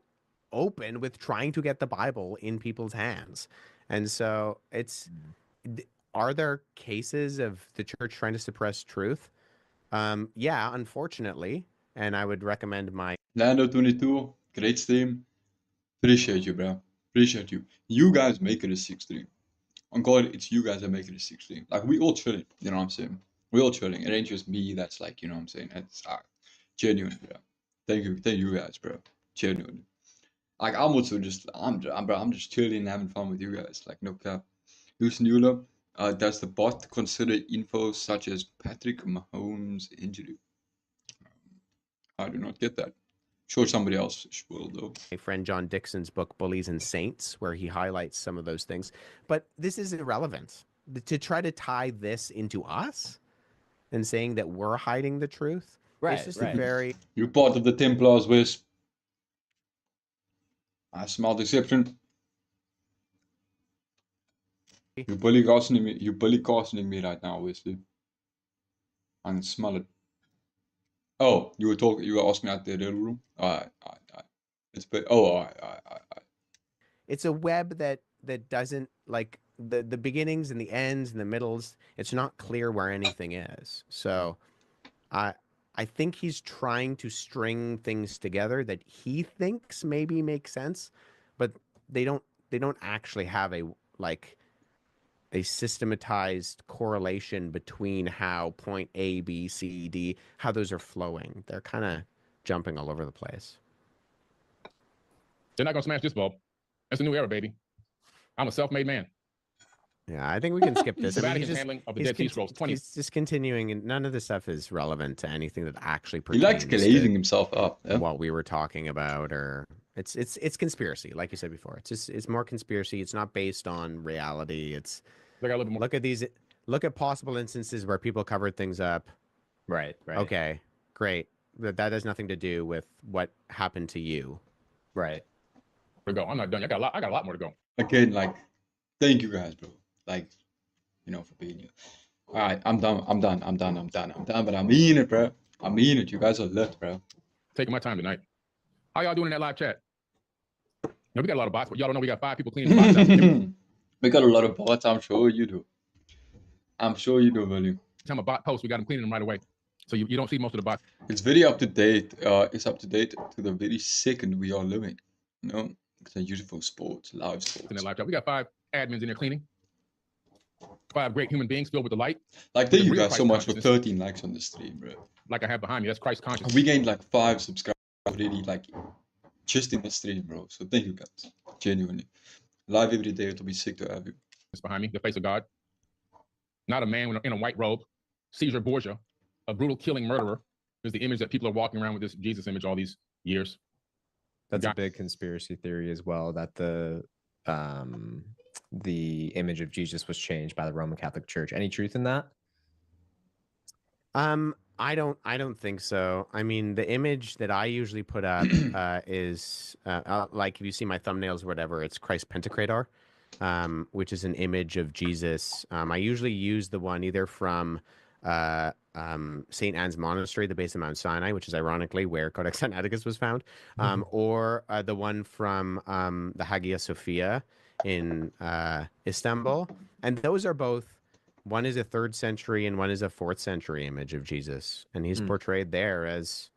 open with trying to get the Bible in people's hands. And so are there cases of the church trying to suppress truth? Yeah, unfortunately. And I would recommend my Lando22, great stream. Appreciate you, bro. Appreciate you. You guys make it a 6 stream. On God, it's you guys that make it a 6 stream. Like, we all chilling, you know what I'm saying? We all chilling. It ain't just me that's like, you know what I'm saying? It's genuine, bro. Thank you guys, bro. Genuine. Like, I'm also just, I'm just chilling and having fun with you guys. Like, no cap. Lucian Euler, does the bot consider info such as Patrick Mahomes' injury? I do not get that. Sure, somebody else will, though. my friend John Dixon's book, Bullies and Saints, where he highlights some of those things. But this is irrelevant. To try to tie this into us and saying that we're hiding the truth, it's just a very... You're part of the Templars, Wes. I smell deception. You're bully castining me right now, Wesley. I can smell it. Oh, you were asking out there in the room? Alright. It's a web that doesn't, like, the beginnings and the ends and the middles, it's not clear where anything is. So I think he's trying to string things together that he thinks maybe make sense, but they don't actually have a, like, systematized correlation between how point A, B, C, D, how those are flowing. They're kind of jumping all over the place. They're not gonna smash this bulb. That's a new era, baby. I'm a self-made man. Yeah, I think we can skip this. The I mean, Vatican's handling of the Dead Sea Scrolls. 20. he's just continuing, and none of this stuff is relevant to anything that actually He likes pertains glazing to himself up. Yeah? what we were talking about, or it's conspiracy, like you said before. It's more conspiracy. It's not based on reality. It's Look, a little bit more. look at possible instances where people covered things up. Right. Okay, great. That has nothing to do with what happened to you. Right. To go. I'm not done. I got a lot more to go. Again, like, thank you guys, bro. Like, you know, for being here. All right, I'm done. But I mean it, bro. I mean it. You guys are lit, bro. Taking my time tonight. How y'all doing in that live chat? No, we got a lot of bots, but y'all don't know we got 5 people cleaning the bots out. We got a lot of bots. I'm sure you do. I'm sure you do, William. Time a bot post, we got them cleaning them right away. So you don't see most of the bots. It's very up to date. It's up to date to the very second we are living. You know, it's a useful sports, live sports. In that live chat, we got 5 admins in there cleaning. 5 great human beings filled with the light. Like, thank you guys so much for 13 likes on the stream, bro. Like I have behind me, that's Christ consciousness. We gained like 5 subscribers already, like just in the stream, bro. So thank you guys, genuinely. Live every day, it'll be sick to have you. It's behind me, the face of God. Not a man in a white robe. Caesar Borgia, a brutal killing murderer, is the image that people are walking around with this Jesus image all these years. That's a big conspiracy theory as well, that the image of Jesus was changed by the Roman Catholic Church. Any truth in that? I don't think so. I mean, the image that I usually put up is like, if you see my thumbnails or whatever, it's Christ Pentecrator, which is an image of Jesus. I usually use the one either from St. Anne's Monastery, the base of Mount Sinai, which is ironically where Codex Sinaiticus was found, or the one from the Hagia Sophia in Istanbul. And those are both, one is a 3rd century and one is a 4th century image of Jesus. And he's portrayed there as,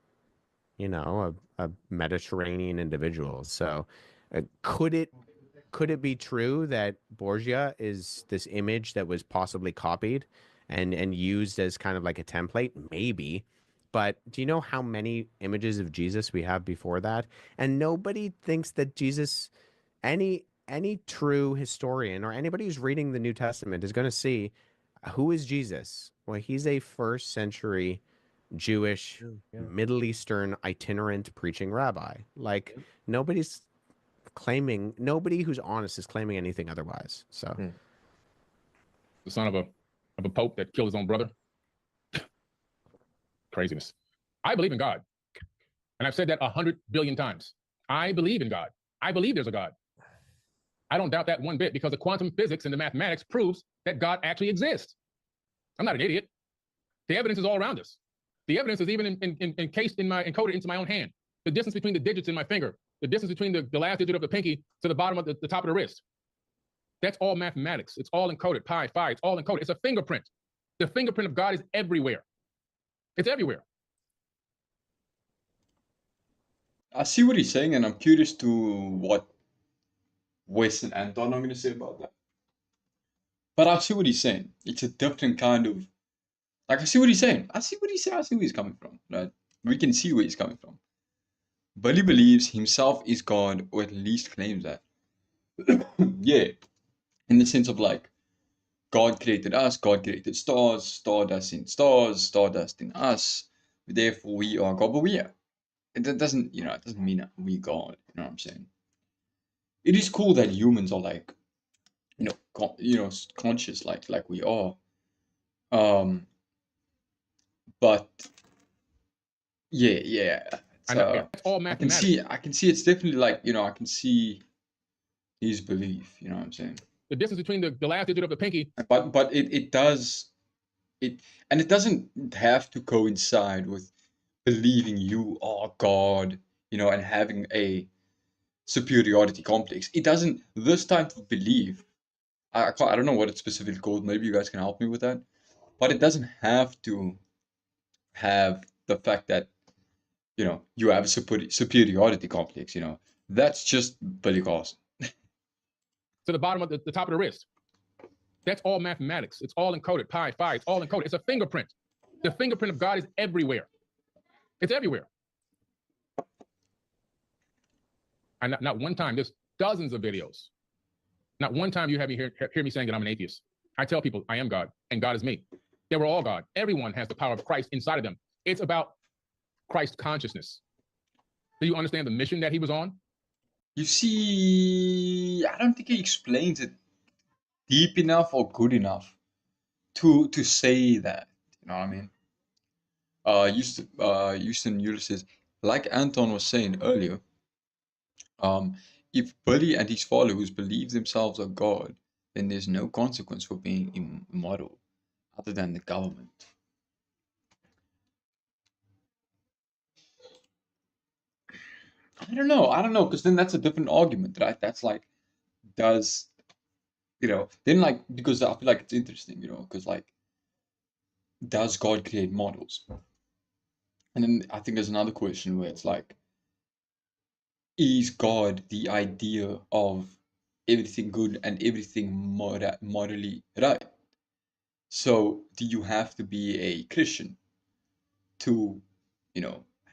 you know, a Mediterranean individual. So could it be true that Borgia is this image that was possibly copied and used as kind of like a template? Maybe. But do you know how many images of Jesus we have before that? And nobody thinks that Jesus, any true historian or anybody who's reading the New Testament is going to see, who is Jesus? Well, he's a 1st century Jewish, Middle Eastern itinerant preaching rabbi. Like, nobody who's honest is claiming anything otherwise. So The son of a pope that killed his own brother. Craziness. I believe in God. And I've said that 100 billion times. I believe in God. I believe there's a God. I don't doubt that one bit, because the quantum physics and the mathematics proves that God actually exists. I'm not an idiot. The evidence is all around us. The evidence is even encased encoded into my own hand. The distance between the digits in my finger, the distance between the last digit of the pinky to the bottom of the top of the wrist. That's all mathematics. It's all encoded. Pi, phi, it's all encoded. It's a fingerprint. The fingerprint of God is everywhere. It's everywhere. I see what he's saying, and I'm curious to what Wes and Anton are going to say about that. But I see what he's saying. It's a different kind of, like, I see what he's saying. I see where he's coming from, right? We can see where he's coming from. But he believes himself is God, or at least claims that. Yeah. In the sense of, like, God created us, God created stars, stardust in stars, stardust in us. Therefore, we are God, but we are. It doesn't mean that we God. You know what I'm saying? It is cool that humans are like, conscious like we are. But yeah. I know, it's all mathematics. I can see it's definitely like, I can see his belief, you know what I'm saying? The distance between the last digit of the pinky. But it doesn't have to coincide with believing you are God, and having a superiority complex. It doesn't, this type of belief, I don't know what it's specifically called, maybe you guys can help me with that, but it doesn't have to have the fact that, you have a superiority complex, That's just Billy Carson. To the bottom of the top of the wrist. That's all mathematics. It's all encoded. Pi, phi, it's all encoded. It's a fingerprint. The fingerprint of God is everywhere. It's everywhere. And not one time, there's dozens of videos. Not one time you have me hear me saying that I'm an atheist. I tell people I am God and God is me. They were all God. Everyone has the power of Christ inside of them. It's about Christ consciousness. Do you understand the mission that he was on? You see, I don't think he explains it deep enough or good enough to say that. You know what I mean? Houston Ulysses, like Anton was saying earlier, if Billy and his followers believe themselves are God, then there's no consequence for being immoral other than the government. I don't know, because then that's a different argument, right? That's like, does, then like, because I feel like it's interesting, because like, does God create models? And then I think there's another question where it's like, is God the idea of everything good and everything morally right? So do you have to be a Christian to,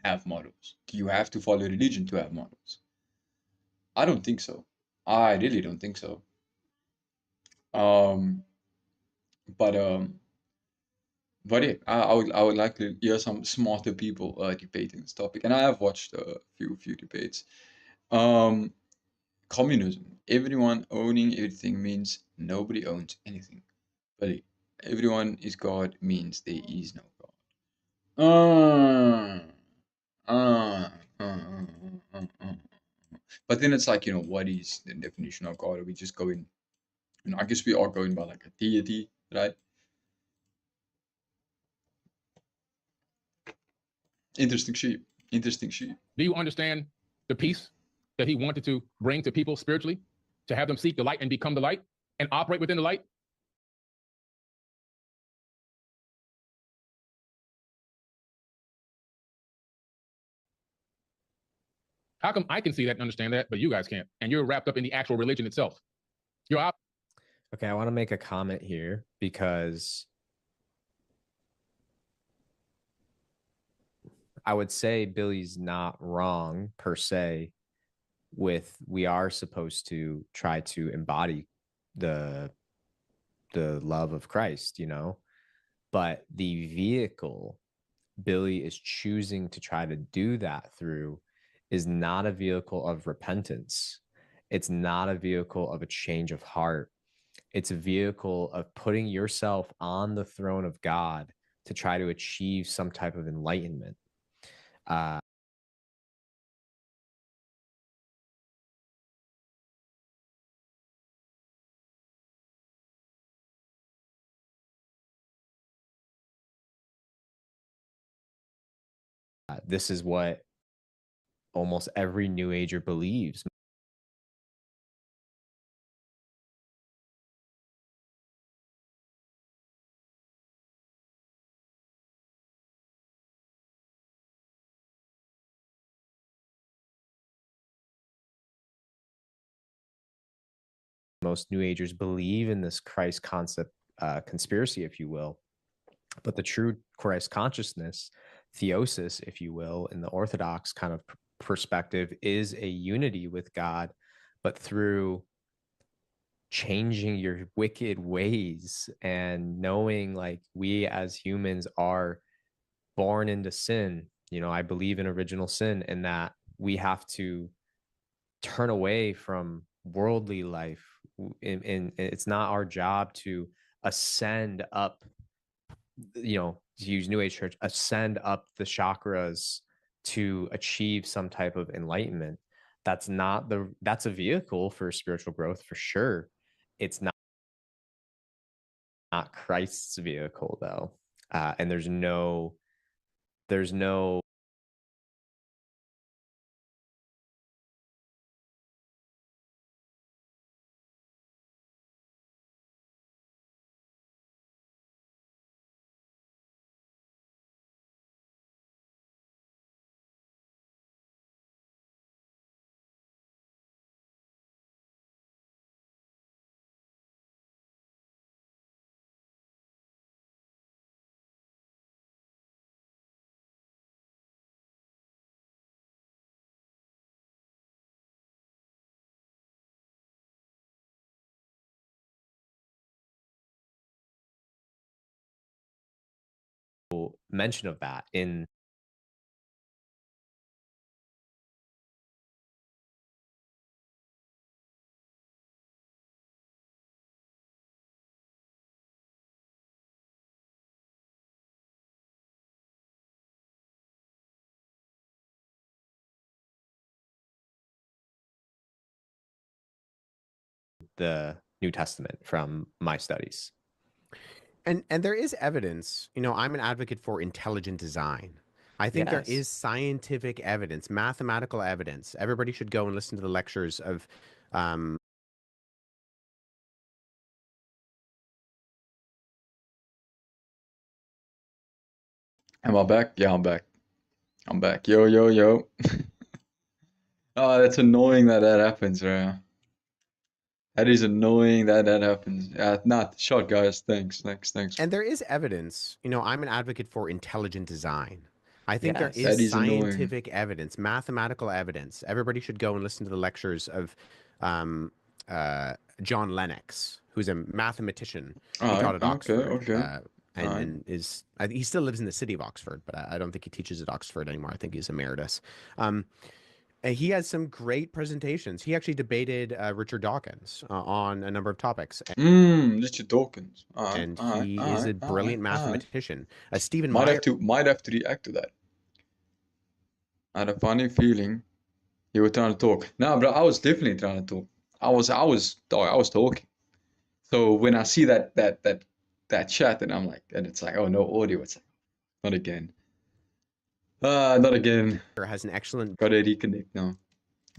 have models? Do you have to follow religion to have models? I don't think so. I really don't think so. Um, but yeah, I would like to hear some smarter people debating this topic, and I have watched a few debates. Um, Communism. Everyone owning everything means nobody owns anything. But everyone is God means there is no God. Uh, uh, uh, uh, uh. But then it's like, what is the definition of God? Are we just going, I guess we are going by like a deity, right? Interesting sheep. Interesting sheep. Do you understand the peace that he wanted to bring to people spiritually? To have them seek the light and become the light and operate within the light? How come I can see that and understand that, but you guys can't? And you're wrapped up in the actual religion itself. You're Okay, I want to make a comment here because I would say Billy's not wrong per se with we are supposed to try to embody the love of Christ, but the vehicle Billy is choosing to try to do that through is not a vehicle of repentance. It's not a vehicle of a change of heart. It's a vehicle of putting yourself on the throne of God to try to achieve some type of enlightenment. This is what almost every New Ager believes. Most New Agers believe in this Christ concept conspiracy, if you will. But the true Christ consciousness, theosis, if you will, in the Orthodox kind of perspective, is a unity with God, but through changing your wicked ways and knowing like we as humans are born into sin. I believe in original sin and that we have to turn away from worldly life. And it's not our job to ascend up, to use New Age church, ascend up the chakras to achieve some type of enlightenment. That's a vehicle for spiritual growth for sure. It's not Christ's vehicle though. And there's no mention of that in the New Testament from my studies. And there is evidence. You know, I'm an advocate for intelligent design. I think there Yes. is scientific evidence, mathematical evidence. Everybody should go and listen to the lectures of Am I back? Yeah, I'm back. I'm back. Yo, yo, yo. Oh, that's annoying that that happens, bro. That is annoying that that happens. Not shot, guys. Thanks. And there is evidence. You know, I'm an advocate for intelligent design. I think there Yes. is That is annoying. scientific evidence, mathematical evidence. Everybody should go and listen to the lectures of John Lennox, who's a mathematician. He Alright, taught at Oxford. okay. And he still lives in the city of Oxford, but I don't think he teaches at Oxford anymore. I think he's emeritus. And he has some great presentations. He actually debated Richard Dawkins on a number of topics. Richard Dawkins. And he is a brilliant mathematician. Stephen Might Meyer have to react to that. I had a funny feeling you were trying to talk. No, bro, I was definitely trying to talk. I was talking. So when I see that chat, and I'm like, and it's like, oh, no audio. It's like, not again. Not again. has an excellent Gotta reconnect now.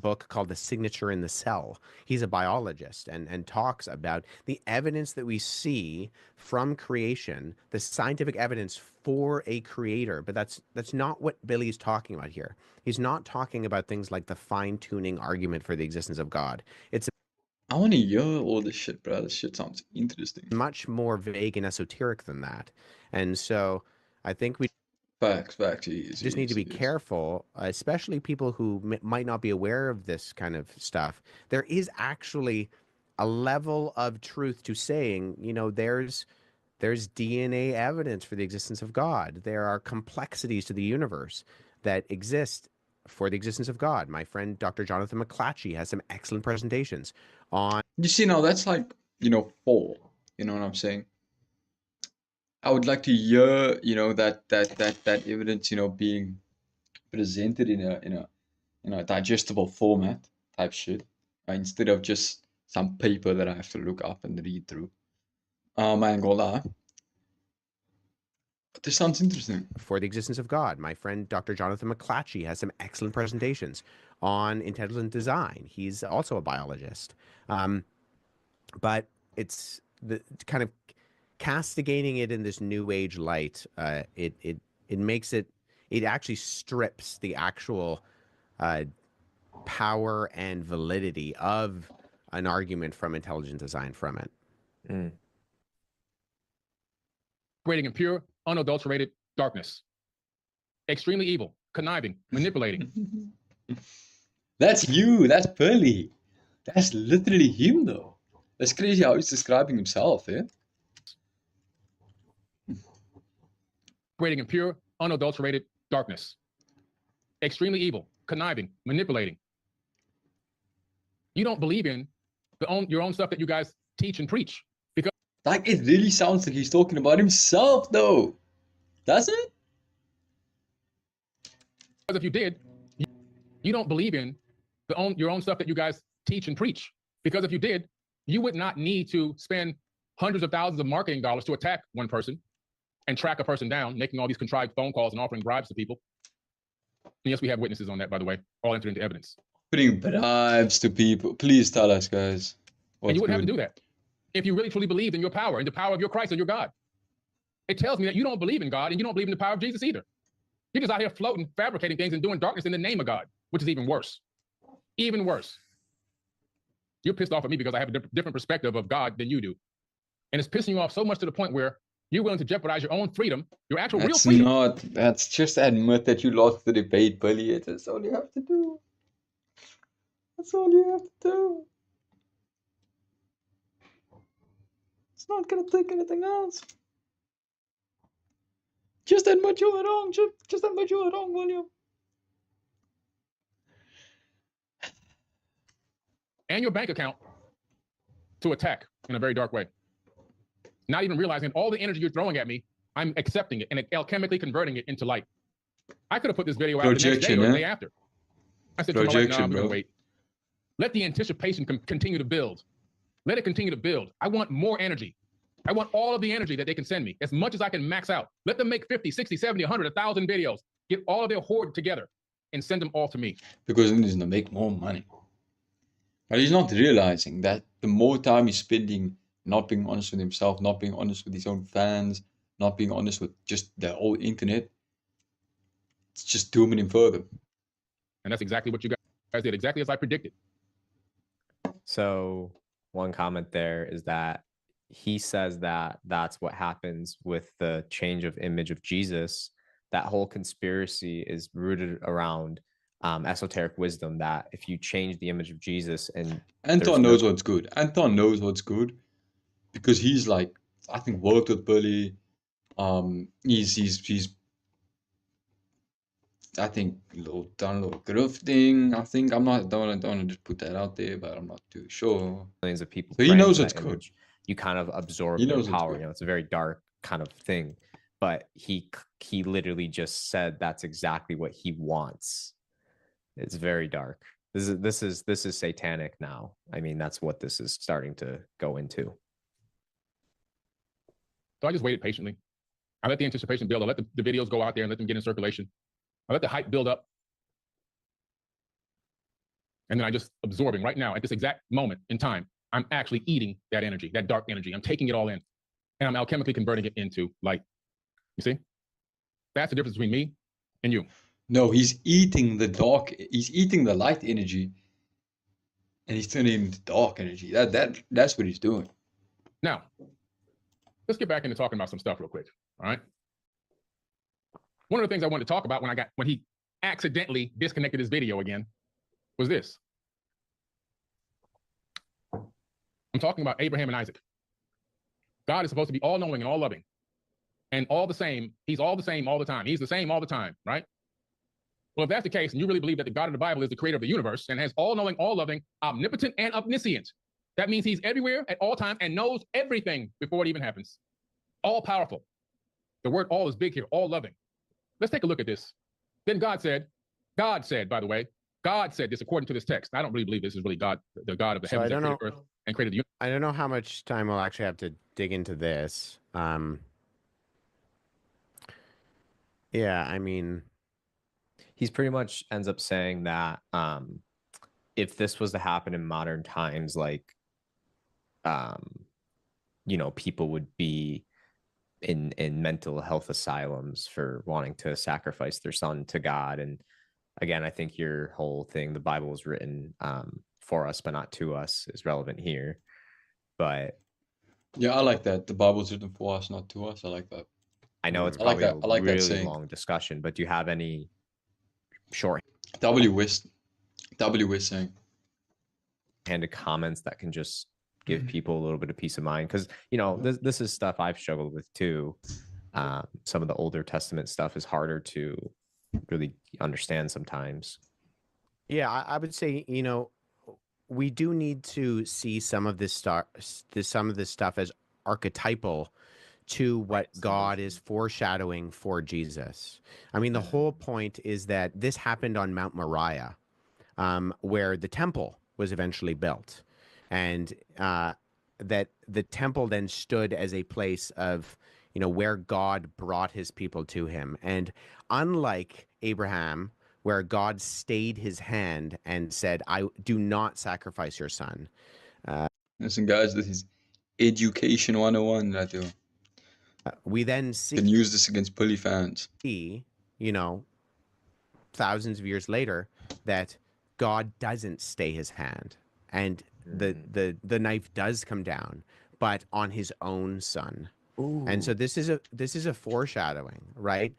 book called The Signature in the Cell. He's a biologist and talks about the evidence that we see from creation, the scientific evidence for a creator. But that's not what Billy's talking about here. He's not talking about things like the fine-tuning argument for the existence of God. It's I want to hear all this shit, bro. This shit sounds interesting. much more vague and esoteric than that. And so I think we Facts. just need to be careful, especially people who might not be aware of this kind of stuff. There is actually a level of truth to saying, you know, there's DNA evidence for the existence of God. There are complexities to the universe that exist for the existence of God. My friend Dr. Jonathan McClatchy has some excellent presentations on. You see, now that's like, fall. You know what I'm saying? I would like to hear, that evidence, being presented in a digestible format type shit, instead of just some paper that I have to look up and read through. I ain't gonna lie. But this sounds interesting. For the existence of God. My friend Dr. Jonathan McClatchy has some excellent presentations on intelligent design. He's also a biologist. But it's the kind of castigating it in this new age light. It makes it actually strips the actual power and validity of an argument from intelligent design from it. Operating in pure, unadulterated darkness. Extremely evil, conniving, manipulating. That's you. That's Pearly. That's literally him, though. That's crazy how he's describing himself, eh? Operating in pure, unadulterated darkness. Extremely evil, conniving, manipulating. You don't believe in your own stuff that you guys teach and preach. Because Like, it really sounds like he's talking about himself, though. Doesn't it? if you did, you don't believe in your own stuff that you guys teach and preach. Because if you did, you would not need to spend hundreds of thousands of marketing dollars to attack one person and track a person down, making all these contrived phone calls and offering bribes to people. And yes, we have witnesses on that, by the way, all entered into evidence. Putting bribes to people. Please tell us, guys. And you wouldn't have to do that if you really truly believed in your power and the power of your Christ and your God. It tells me that you don't believe in God and you don't believe in the power of Jesus either. You're just out here floating, fabricating things and doing darkness in the name of God, which is even worse. Even worse. You're pissed off at me because I have a different perspective of God than you do. And it's pissing you off so much to the point where you're willing to jeopardize your own freedom, your actual real freedom. That's just admit that you lost the debate, Billy. That's all you have to do. That's all you have to do. It's not gonna take anything else. Just admit you were wrong. Just admit you were wrong, William. And your bank account to attack in a very dark way. Not even realizing all the energy you're throwing at me, I'm accepting it and alchemically converting it into light. I could have put this video out the next day Projection, or the eh? day after. I said, to my wife, no, Projection, I'm going to bro. wait. Let the anticipation continue to build. Let it continue to build. I want more energy. I want all of the energy that they can send me, as much as I can max out. Let them make 50, 60, 70, 100, 1,000 videos. Get all of their hoard together and send them all to me. Because then he's gonna make more money. But he's not realizing that the more time he's spending not being honest with himself, not being honest with his own fans, not being honest with just the whole internet, it's just dooming him further. And that's exactly what you guys did, exactly as I predicted. So one comment there is that he says that that's what happens with the change of image of Jesus. That whole conspiracy is rooted around esoteric wisdom, that if you change the image of Jesus and Anton knows what's good. Anton knows what's good because he's like, I think, worked with Billy. He's I think done a little grifting. I think don't want to just put that out there, but I'm not too sure. Millions of people. So he knows what's good. You kind of absorb He their knows what's power. good. You know, it's a very dark kind of thing. But he literally just said that's exactly what he wants. It's very dark. This is satanic now. I mean, that's what this is starting to go into. So I just waited patiently. I let the anticipation build. I let the videos go out there and let them get in circulation. I let the hype build up. And then I just absorbing right now at this exact moment in time. I'm actually eating that energy, that dark energy. I'm taking it all in and I'm alchemically converting it into light. You see? That's the difference between me and you. No, he's eating the light energy and he's turning it into dark energy. That's what he's doing. Now, let's get back into talking about some stuff real quick. All right. One of the things I wanted to talk about when he accidentally disconnected his video again was this. I'm talking about Abraham and Isaac. God is supposed to be all-knowing and all-loving and all the same. He's all the same all the time. He's the same all the time, right? Well, if that's the case, and you really believe that the God of the Bible is the creator of the universe and has all-knowing, all-loving, omnipotent, and omniscient, that means he's everywhere at all times and knows everything before it even happens. All-powerful. The word all is big here, all-loving. Let's take a look at this. Then God said, by the way, God said this according to this text. I don't really believe this is really God, the God of the heavens and earth and created the universe. I don't know how much time we'll actually have to dig into this. Yeah, I mean, he's pretty much ends up saying that if this was to happen in modern times, like, you know, people would be in mental health asylums for wanting to sacrifice their son to God. And again, I think your whole thing, the Bible was written for us, but not to us, is relevant here. But yeah, I like that. The Bible's written for us, not to us. I like that. I know it's I like probably that. I like that really saying. long discussion, but do you have any short Wes saying handed comments that can just give people a little bit of peace of mind? Because, you know, this is stuff I've struggled with too. Some of the older Testament stuff is harder to really understand sometimes. Yeah, I would say, you know, we do need to see some of this stuff as archetypal to what God is foreshadowing for Jesus. I mean, the whole point is that this happened on Mount Moriah, where the temple was eventually built, and that the temple then stood as a place of, you know, where God brought his people to him. And unlike Abraham, where God stayed his hand and said, I do not sacrifice your son. Listen, guys, this is Education 101 right there. We then can use this against Billy fans. You know, thousands of years later, that God doesn't stay his hand, and the knife does come down, but on his own son. Ooh. And so this is a foreshadowing, right?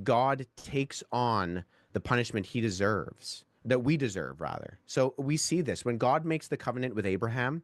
God takes on the punishment he deserves, that we deserve, rather. So we see this when God makes the covenant with Abraham,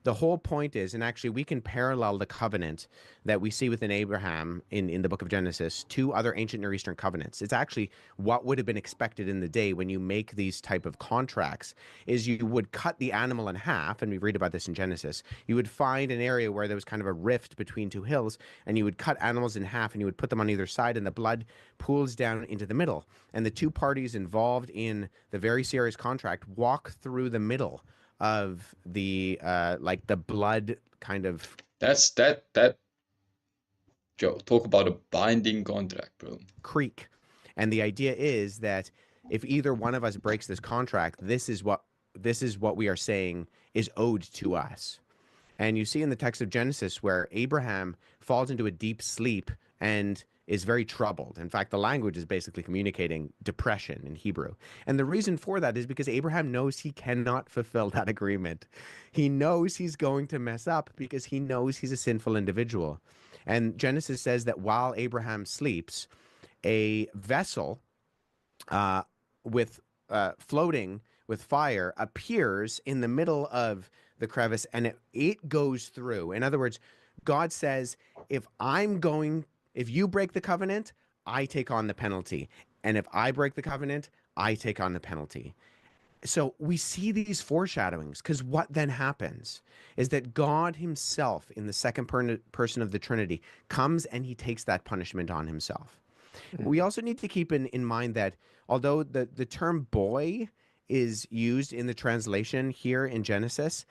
the whole point is, and actually we can parallel the covenant that we see within Abraham in the book of Genesis to other ancient Near Eastern covenants. It's actually what would have been expected in the day when you make these type of contracts is you would cut the animal in half, and we read about this in Genesis. You would find an area where there was kind of a rift between two hills, and you would cut animals in half and you would put them on either side, and the blood pools down into the middle. And the two parties involved in the very serious contract walk through the middle of the like the blood kind of that Joe, talk about a binding contract, bro. creek. And the idea is that if either one of us breaks this contract, this is what we are saying is owed to us. And you see in the text of Genesis where Abraham falls into a deep sleep and is very troubled. In fact, the language is basically communicating depression in Hebrew. And the reason for that is because Abraham knows he cannot fulfill that agreement. He knows he's going to mess up because he knows he's a sinful individual. And Genesis says that while Abraham sleeps, a vessel with floating with fire appears in the middle of the crevice, and it goes through. In other words, God says, if you break the covenant, I take on the penalty. And if I break the covenant, I take on the penalty. So we see these foreshadowings, because what then happens is that God himself, in the second person of the Trinity, comes and he takes that punishment on himself. We also need to keep in mind that although the term boy is used in the translation here in Genesis,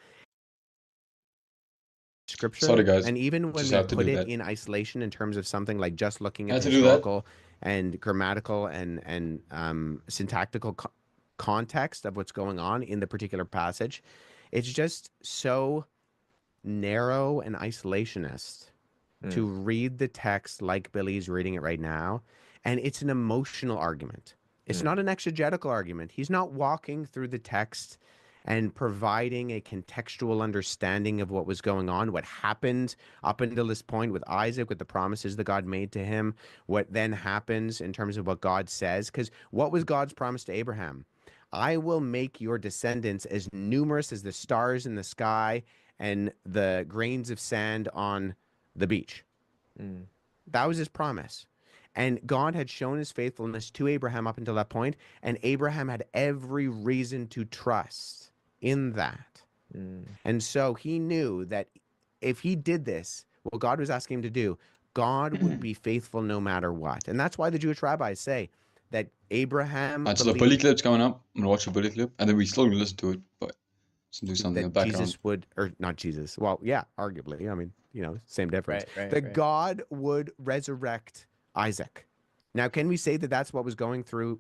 scripture, Sorry, guys. and even when Just we have to put do it that. in isolation in terms of something like just looking at Had the to do that. historical and grammatical and syntactical context of what's going on in the particular passage, it's just so narrow and isolationist to read the text like Billy's reading it right now. And it's an emotional argument. It's not an exegetical argument. He's not walking through the text and providing a contextual understanding of what was going on, what happened up until this point with Isaac, with the promises that God made to him, what then happens in terms of what God says. Because what was God's promise to Abraham? I will make your descendants as numerous as the stars in the sky and the grains of sand on the beach. That was his promise. And God had shown his faithfulness to Abraham up until that point, and Abraham had every reason to trust in that. And so he knew that if he did this, what God was asking him to do, God would be faithful no matter what. And that's why the Jewish rabbis say that Abraham So the bully clip's coming up. I'm gonna watch the bully clip, and then we still gonna listen to it, but let's do something in the that background. Jesus would, or not Jesus, well, yeah, arguably, I mean, same difference. Right, That God would resurrect Isaac. Now, can we say that that's what was going through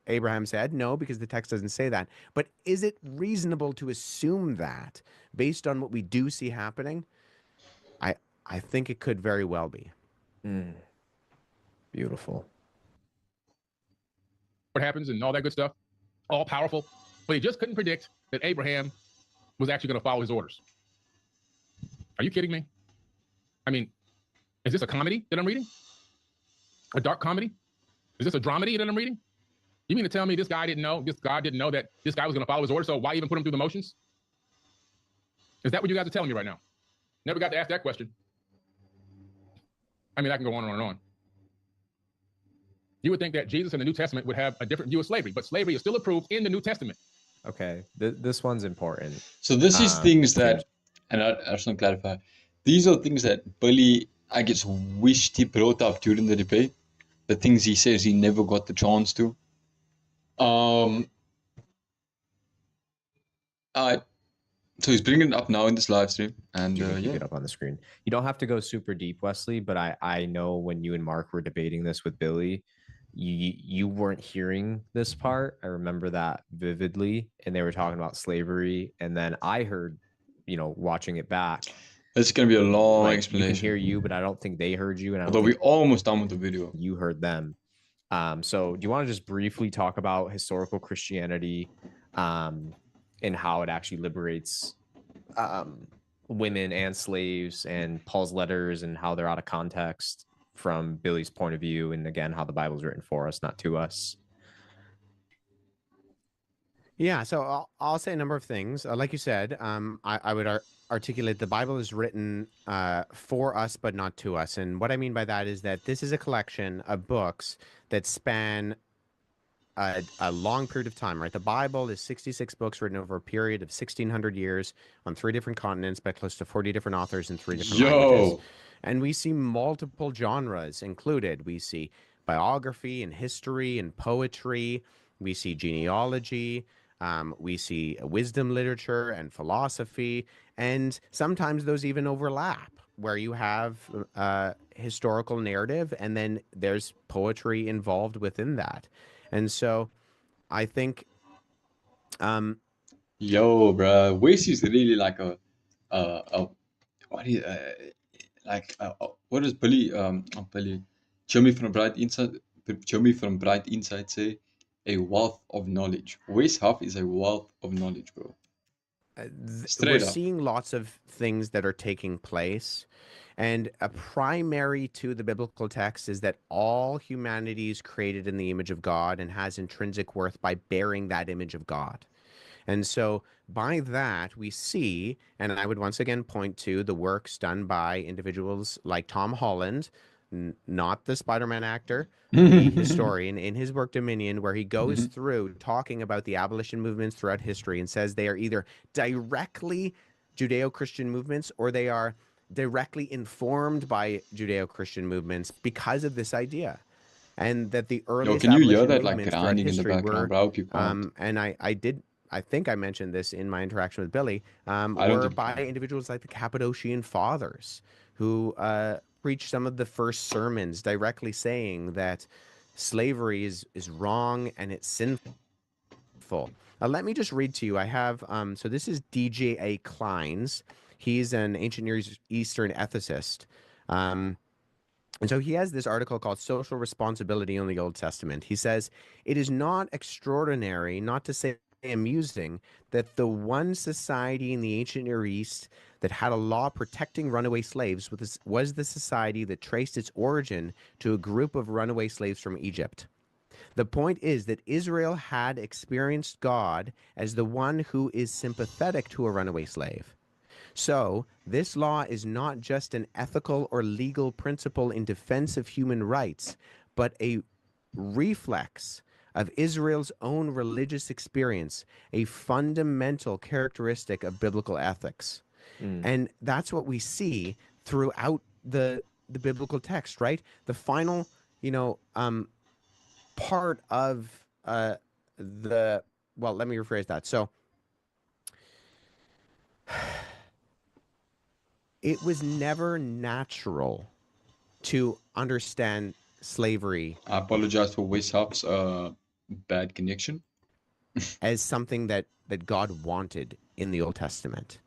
Abraham's head? No, because the text doesn't say that. But is it reasonable to assume that based on what we do see happening? I think it could very well be. Beautiful. What happens and all that good stuff, all powerful, but he just couldn't predict that Abraham was actually going to follow his orders. Are you kidding me? I mean, is this a comedy that I'm reading? A dark comedy? Is this a dramedy that I'm reading? You mean to tell me this God didn't know that this guy was going to follow his orders, so why even put him through the motions? Is that what you guys are telling me right now? Never got to ask that question. I mean, I can go on and on and on. You would think that Jesus in the New Testament would have a different view of slavery, but slavery is still approved in the New Testament. Okay, this one's important. So this is things that, and I just want to clarify, these are things that Billy, I guess, wished he brought up during the debate. The things he says he never got the chance to. So he's bringing it up now in this live stream, and you can keep it up on the screen. You don't have to go super deep, Wesley, but I know when you and Mark were debating this with Billy, you weren't hearing this part. I remember that vividly, and they were talking about slavery, and then I heard, watching it back. It's gonna be a long explanation. You can hear you, but I don't think they heard you. And although we're almost done with the video, you heard them. So do you want to just briefly talk about historical Christianity, and how it actually liberates women and slaves, and Paul's letters and how they're out of context from Billy's point of view, and again how the Bible's written for us, not to us? Yeah, so I'll say a number of things. Like you said, I would articulate the Bible is written for us, but not to us. And what I mean by that is that this is a collection of books that span a long period of time, right? The Bible is 66 books written over a period of 1,600 years on 3 different continents by close to 40 different authors in 3 different languages. Yo, And we see multiple genres included. We see biography and history and poetry. We see genealogy. We see wisdom literature and philosophy. And sometimes those even overlap, where you have historical narrative and then there's poetry involved within that. And so I think, yo, bro, Wes is really like a what do you like what does Billy Billy Jimmy from Bright Inside say? A wealth of knowledge. Wes Huff is a wealth of knowledge, bro. we're Straight up. seeing lots of things that are taking place. And a primary to the biblical text is that all humanity is created in the image of God and has intrinsic worth by bearing that image of God. And so by that, we see, and I would once again point to the works done by individuals like Tom Holland, not the Spider-Man actor, the historian, in his work Dominion, where he goes through talking about the abolition movements throughout history and says they are either directly Judeo-Christian movements or they are directly informed by Judeo-Christian movements because of this idea. And that the Yo, earliest can you hear abolition that like movements throughout grinding in the history background, were, bro? I hope you can't. and I think I mentioned this in my interaction with Billy, I don't were think you by can. individuals like the Cappadocian Fathers, who preached some of the first sermons directly saying that slavery is wrong and it's sinful. Let me just read to you. I have, so this is D.J.A. Kleins. He's an ancient Near Eastern ethicist. And so he has this article called Social Responsibility in the Old Testament. He says, it is not extraordinary, not to say amusing, that the one society in the ancient Near East that had a law protecting runaway slaves was the society that traced its origin to a group of runaway slaves from Egypt. The point is that Israel had experienced God as the one who is sympathetic to a runaway slave. So, this law is not just an ethical or legal principle in defense of human rights, but a reflex of Israel's own religious experience, a fundamental characteristic of biblical ethics. And that's what we see throughout the biblical text, right? The final, part of well, let me rephrase that. So, it was never natural to understand slavery I apologize for Wes Huff's bad connection. as something that God wanted in the Old Testament.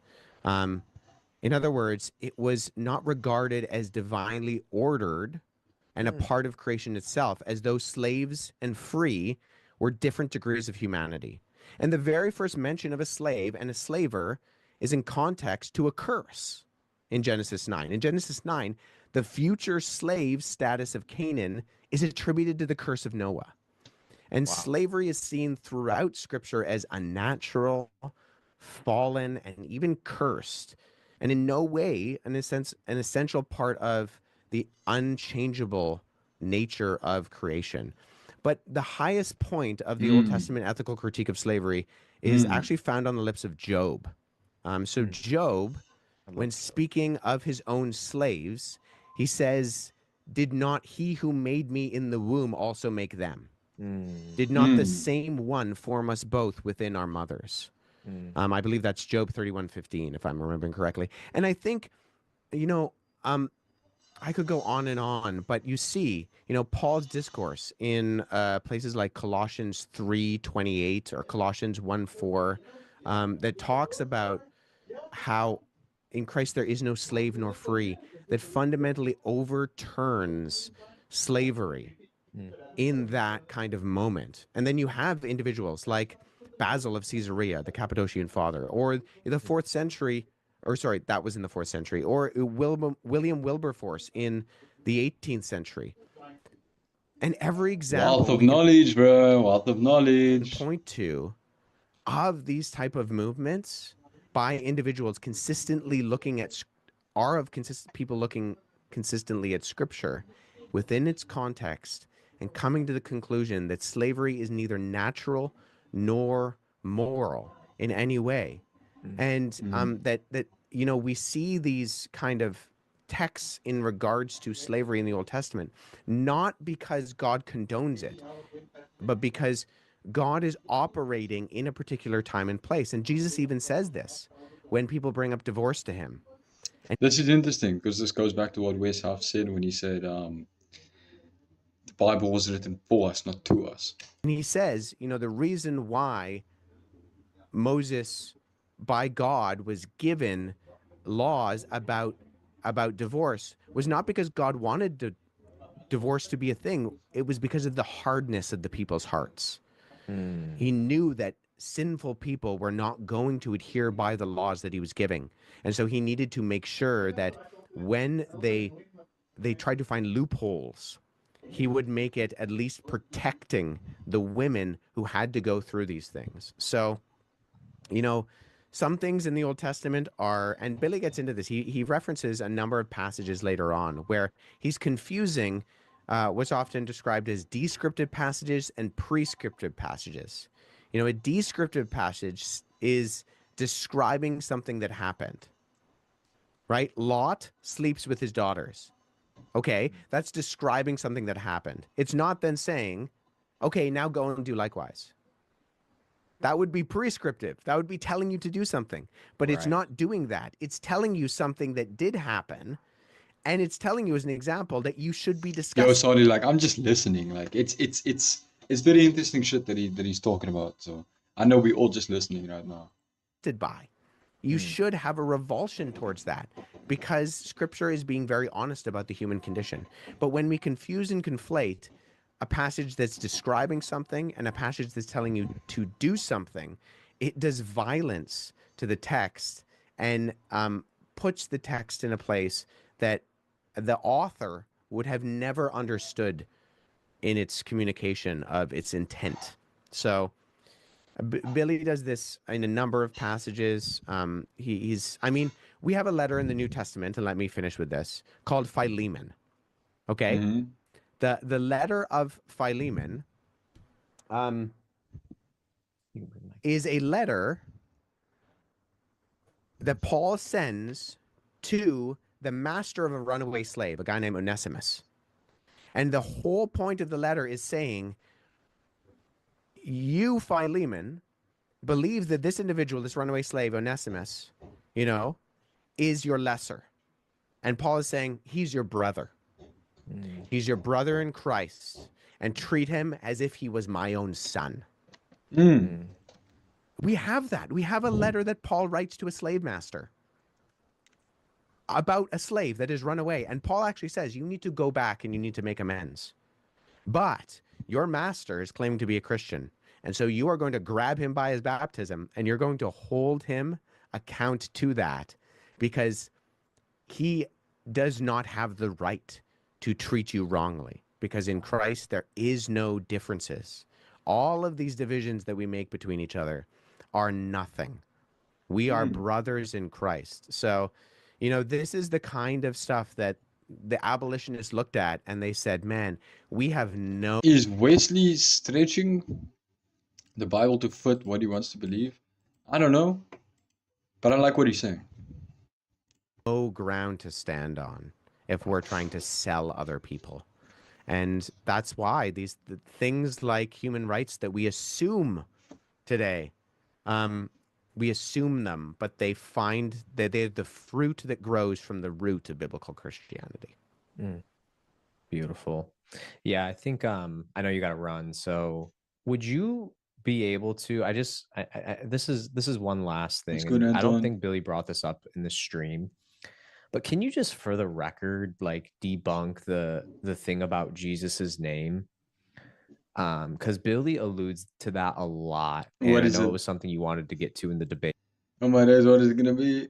In other words, it was not regarded as divinely ordered and a part of creation itself, as though slaves and free were different degrees of humanity. And the very first mention of a slave and a slaver is in context to a curse in Genesis 9. In Genesis 9, the future slave status of Canaan is attributed to the curse of Noah. And slavery is seen throughout Scripture as unnatural, fallen, and even cursed, and in no way, in a sense, an essential part of the unchangeable nature of creation. But the highest point of the Old Testament ethical critique of slavery is actually found on the lips of Job. So Job, when speaking of his own slaves, he says, did not he who made me in the womb also make them? Did not the same one form us both within our mothers? I believe that's Job 31:15, if I'm remembering correctly. And I think, I could go on, but you see, Paul's discourse in places like Colossians 3:28 or Colossians 1:4 that talks about how in Christ there is no slave nor free, that fundamentally overturns slavery in that kind of moment. And then you have individuals like Basil of Caesarea, the Cappadocian Father, or the 4th century, or sorry, that was in the 4th century, or William Wilberforce in the 18th century. And every example Wealth of knowledge, bro. Wealth of we can knowledge. point to of these type of movements by individuals consistently looking at are of consistent people looking consistently at scripture within its context and coming to the conclusion that slavery is neither natural nor moral in any way. And that we see these kind of texts in regards to slavery in the Old Testament, not because God condones it, but because God is operating in a particular time and place. And Jesus even says this when people bring up divorce to him. And This is interesting because this goes back to what Wes Huff said when he said the Bible was written for us, not to us. he says, the reason why Moses, by God, was given laws about divorce was not because God wanted divorce to be a thing. It was because of the hardness of the people's hearts. He knew that sinful people were not going to adhere by the laws that he was giving. And so he needed to make sure that when they tried to find loopholes, he would make it at least protecting the women who had to go through these things. So, some things in the Old Testament are, and Billy gets into this, he references a number of passages later on where he's confusing what's often described as descriptive passages and prescriptive passages. A descriptive passage is describing something that happened, right? Lot sleeps with his daughters. Okay, that's describing something that happened. It's not then saying, okay, now go and do likewise. That would be prescriptive. That would be telling you to do something. But it's not doing that. It's telling you something that did happen. And it's telling you as an example that you should be discussing. Yo, sorry, like I'm just listening. Like it's very interesting shit that he's talking about. So I know we all just listening right now. By. You should have a revulsion towards that because scripture is being very honest about the human condition. But when we confuse and conflate a passage that's describing something and a passage that's telling you to do something, it does violence to the text and puts the text in a place that the author would have never understood in its communication of its intent. So Billy does this in a number of passages. We have a letter in the New Testament, and let me finish with this, called Philemon. Okay? The letter of Philemon is a letter that Paul sends to the master of a runaway slave, a guy named Onesimus. And the whole point of the letter is saying, you, Philemon, believe that this individual, this runaway slave, Onesimus, is your lesser. And Paul is saying, he's your brother. He's your brother in Christ, and treat him as if he was my own son. We have that. We have a letter that Paul writes to a slave master about a slave that has run away. And Paul actually says, you need to go back and you need to make amends. But your master is claiming to be a Christian. And so you are going to grab him by his baptism and you're going to hold him account to that because he does not have the right to treat you wrongly, because in Christ there is no differences. All of these divisions that we make between each other are nothing. We are brothers in Christ. So, this is the kind of stuff that the abolitionists looked at and they said, man, we have no... Is Wesley stretching the Bible to fit what he wants to believe? I don't know, but I like what he's saying. No ground to stand on if we're trying to sell other people. And that's why the things like human rights that we assume today, we assume them, but they find that they're the fruit that grows from the root of biblical Christianity. Beautiful. Yeah, I think I know you got to run. So would you be able to, this is one last thing. Good, I don't Anton. think Billy brought this up in the stream, but can you just for the record, like debunk the thing about Jesus's name? Because Billy alludes to that a lot. And What I is know it? it was something you wanted to get to in the debate. Oh my days, what is it gonna be?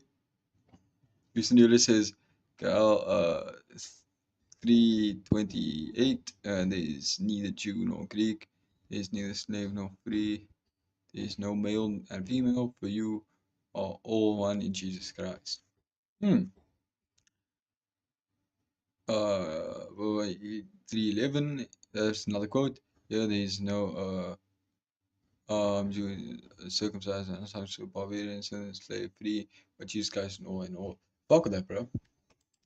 Recently says 3:28, and there is neither Jew nor Greek, there is neither slave nor free, There is no male and female, for you are all one in Jesus Christ. Hmm. 3:11. There's another quote. Yeah, there is no circumcised and uncircumcised, barbarian, slave free, but Jesus Christ and all in all. Fuck with that, bro.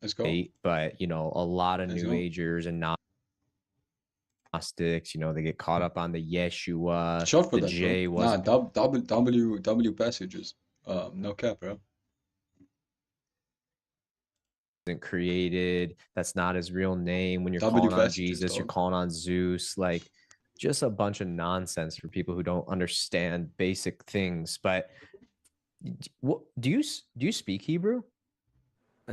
Let's go. But you know, a lot of Let's New go. Agers and Gnostics, you know, they get caught up on the Yeshua, Short for the that, J bro. was Nah, W passages. No cap, bro. not created. That's not his real name. When you're W calling on passages, Jesus, you're dog. calling on Zeus. Like, just a bunch of nonsense for people who don't understand basic things. But what do you speak Hebrew?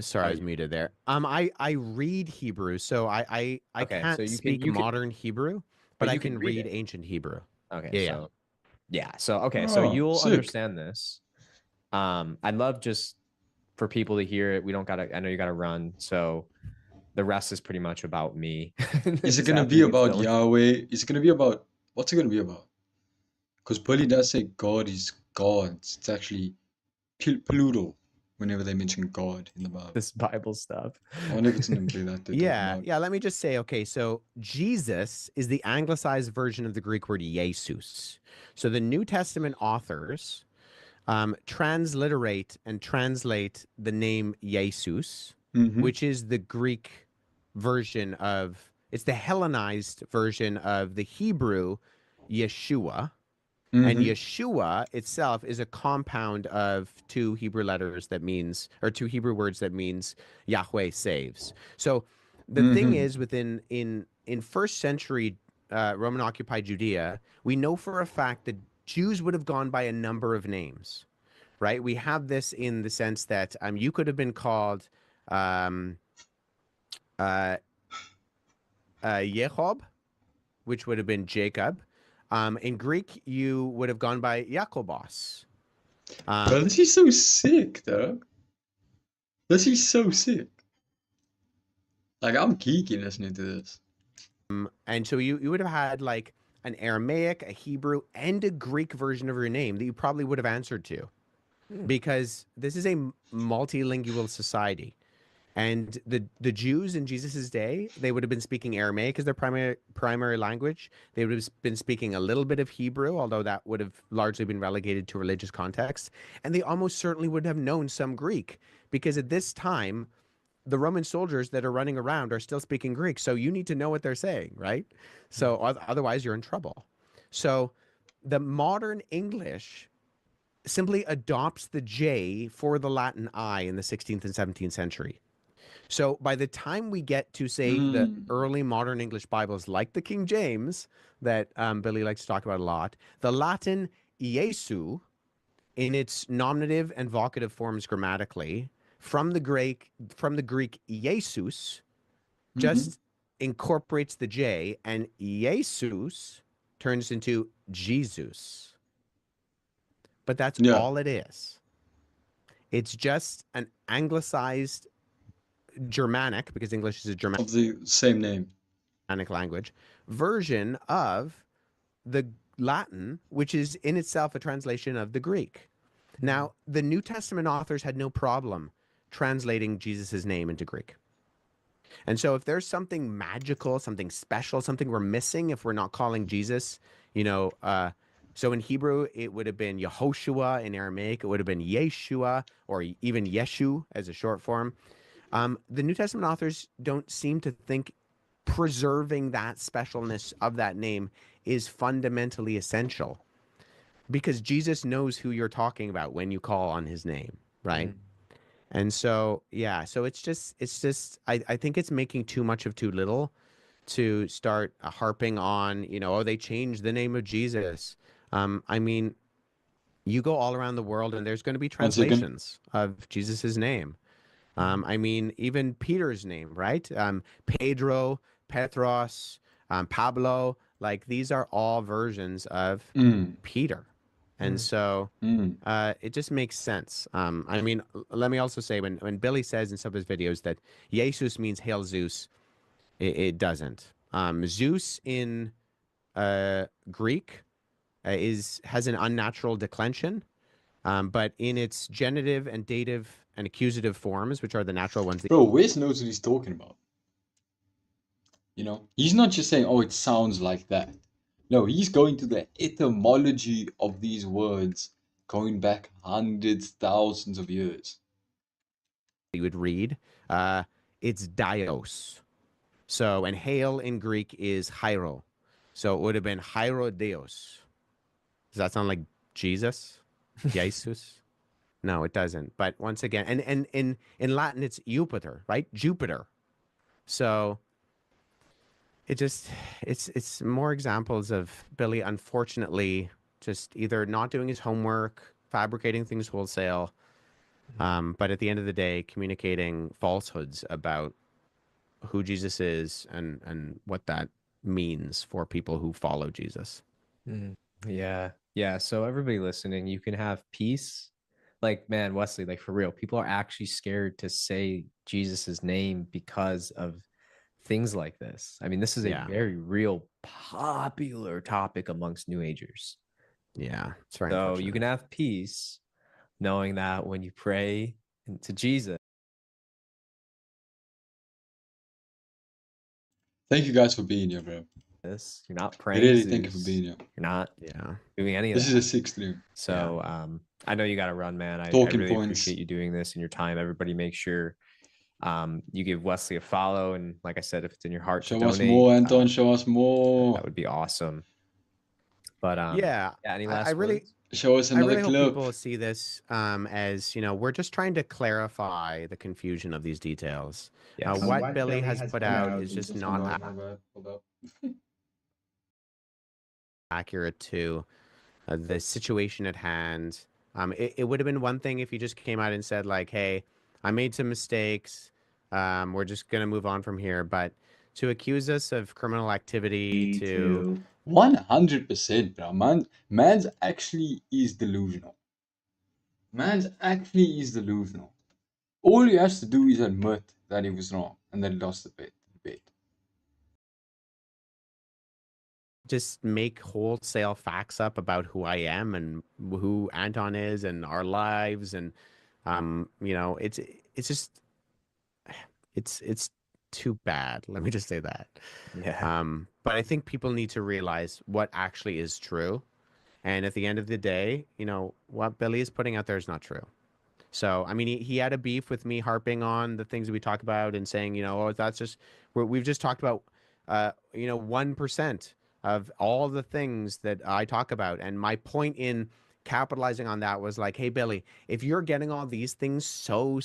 Sorry, I was muted there. I read Hebrew, so I Okay, can't so speak you can, modern Hebrew, but I can read ancient Hebrew. Okay, Yeah, so okay, so Oh, you'll sick. understand this. I'd love just for people to hear it. We don't gotta. I know you gotta run, so the rest is pretty much about me. Is it Just gonna after be he gets about done with- Yahweh? Is it gonna be about what's it gonna be about? Because Bully does say God is God. It's actually Pluto whenever they mention God in the Bible. this Bible stuff? I wonder if it's gonna be that they're talking about. yeah. Let me just say, okay, so Jesus is the anglicized version of the Greek word Jesus. So the New Testament authors transliterate and translate the name Jesus, which is the Greek version of, it's the Hellenized version of the Hebrew Yeshua. And Yeshua itself is a compound of two Hebrew letters that means, or two Hebrew words that means Yahweh saves. So the thing is, in first century Roman occupied Judea, we know for a fact that Jews would have gone by a number of names, right? We have this in the sense that you could have been called Yehob, which would have been Jacob. In Greek, you would have gone by Jakobos. Bro, this is so sick, dog. This is so sick. Like, I'm geeking listening to this. And so you would have had like an Aramaic, a Hebrew, and a Greek version of your name that you probably would have answered to, because this is a multilingual society. And the Jews in Jesus's day, they would have been speaking Aramaic as their primary language. They would have been speaking a little bit of Hebrew, although that would have largely been relegated to religious context. And they almost certainly would have known some Greek, because at this time, the Roman soldiers that are running around are still speaking Greek. So you need to know what they're saying, right? So otherwise you're in trouble. So the modern English simply adopts the J for the Latin I in the 16th and 17th century. So by the time we get to, say, the early modern English Bibles, like the King James, that Billy likes to talk about a lot, the Latin Iesu, in its nominative and vocative forms grammatically, from the Greek Iesus, just incorporates the J, and Iesus turns into Jesus. But that's all it is. It's just an anglicized Germanic, because English is a Germanic of the same name language, version of the Latin, which is in itself a translation of the Greek. Now, the New Testament authors had no problem translating Jesus's name into Greek. And so if there's something magical, something special, something we're missing, if we're not calling Jesus, so in Hebrew, it would have been Yehoshua. In Aramaic, it would have been Yeshua, or even Yeshu as a short form. The New Testament authors don't seem to think preserving that specialness of that name is fundamentally essential, because Jesus knows who you're talking about when you call on his name, right? And so, yeah, so it's just, I think it's making too much of too little to start harping on, they changed the name of Jesus. I mean, you go all around the world and there's going to be translations of Jesus's name. I mean, even Peter's name, right? Pedro, Petros, Pablo, like these are all versions of Peter. And so it just makes sense. I mean, let me also say, when Billy says in some of his videos that Jesus means Hail Zeus, it doesn't. Zeus in Greek has an unnatural declension, but in its genitive and dative and accusative forms, which are the natural ones. Bro, Wes knows what he's talking about. You know, he's not just saying, "Oh, it sounds like that." No, he's going to the etymology of these words, going back hundreds, thousands of years. You would read, it's dios. So, and hail in Greek is hyro. So it would have been hyro deos. Does that sound like Jesus? Jesus? No, it doesn't. But once again, and in Latin, it's Jupiter, right? Jupiter. So it's more examples of Billy, unfortunately, just either not doing his homework, fabricating things wholesale, but at the end of the day, communicating falsehoods about who Jesus is and what that means for people who follow Jesus. Yeah. Yeah. So everybody listening, you can have peace. Like, man, Wesley, like for real, people are actually scared to say Jesus's name because of things like this. I mean, this is a very real popular topic amongst New Agers. Yeah. It's very So unfortunate. you can have peace knowing that when you pray to Jesus. Thank you guys for being here, bro. You're not praying. Really, thank you for being here. You're not doing any of This that. is a 6th stream. So I know you got to run, man. I Talking really points. appreciate you doing this and your time. Everybody make sure you give Wesley a follow. And like I said, if it's in your heart Show to us donate, more, Anton. Show us more. that would be awesome. But any I last really words? Show us I another really hope clip. people see this as, we're just trying to clarify the confusion of these details. Yes. What Billy has put out is just not accurate to the situation at hand. It would have been one thing if he just came out and said, like, hey, I made some mistakes. We're just going to move on from here. But to accuse us of criminal activity, to 100%, bro. Man's actually is delusional. Man's actually is delusional. All he has to do is admit that he was wrong and then lost the bet. just make wholesale facts up about who I am and who Anton is and our lives, and it's just it's too bad. Let me just say that. Yeah. But I think people need to realize what actually is true, and at the end of the day, what Billy is putting out there is not true. So, I mean, he had a beef with me harping on the things we talk about and saying, oh, that's just, we've just talked about, 1% of all the things that I talk about. And my point in capitalizing on that was like, hey, Billy, if you're getting all these things so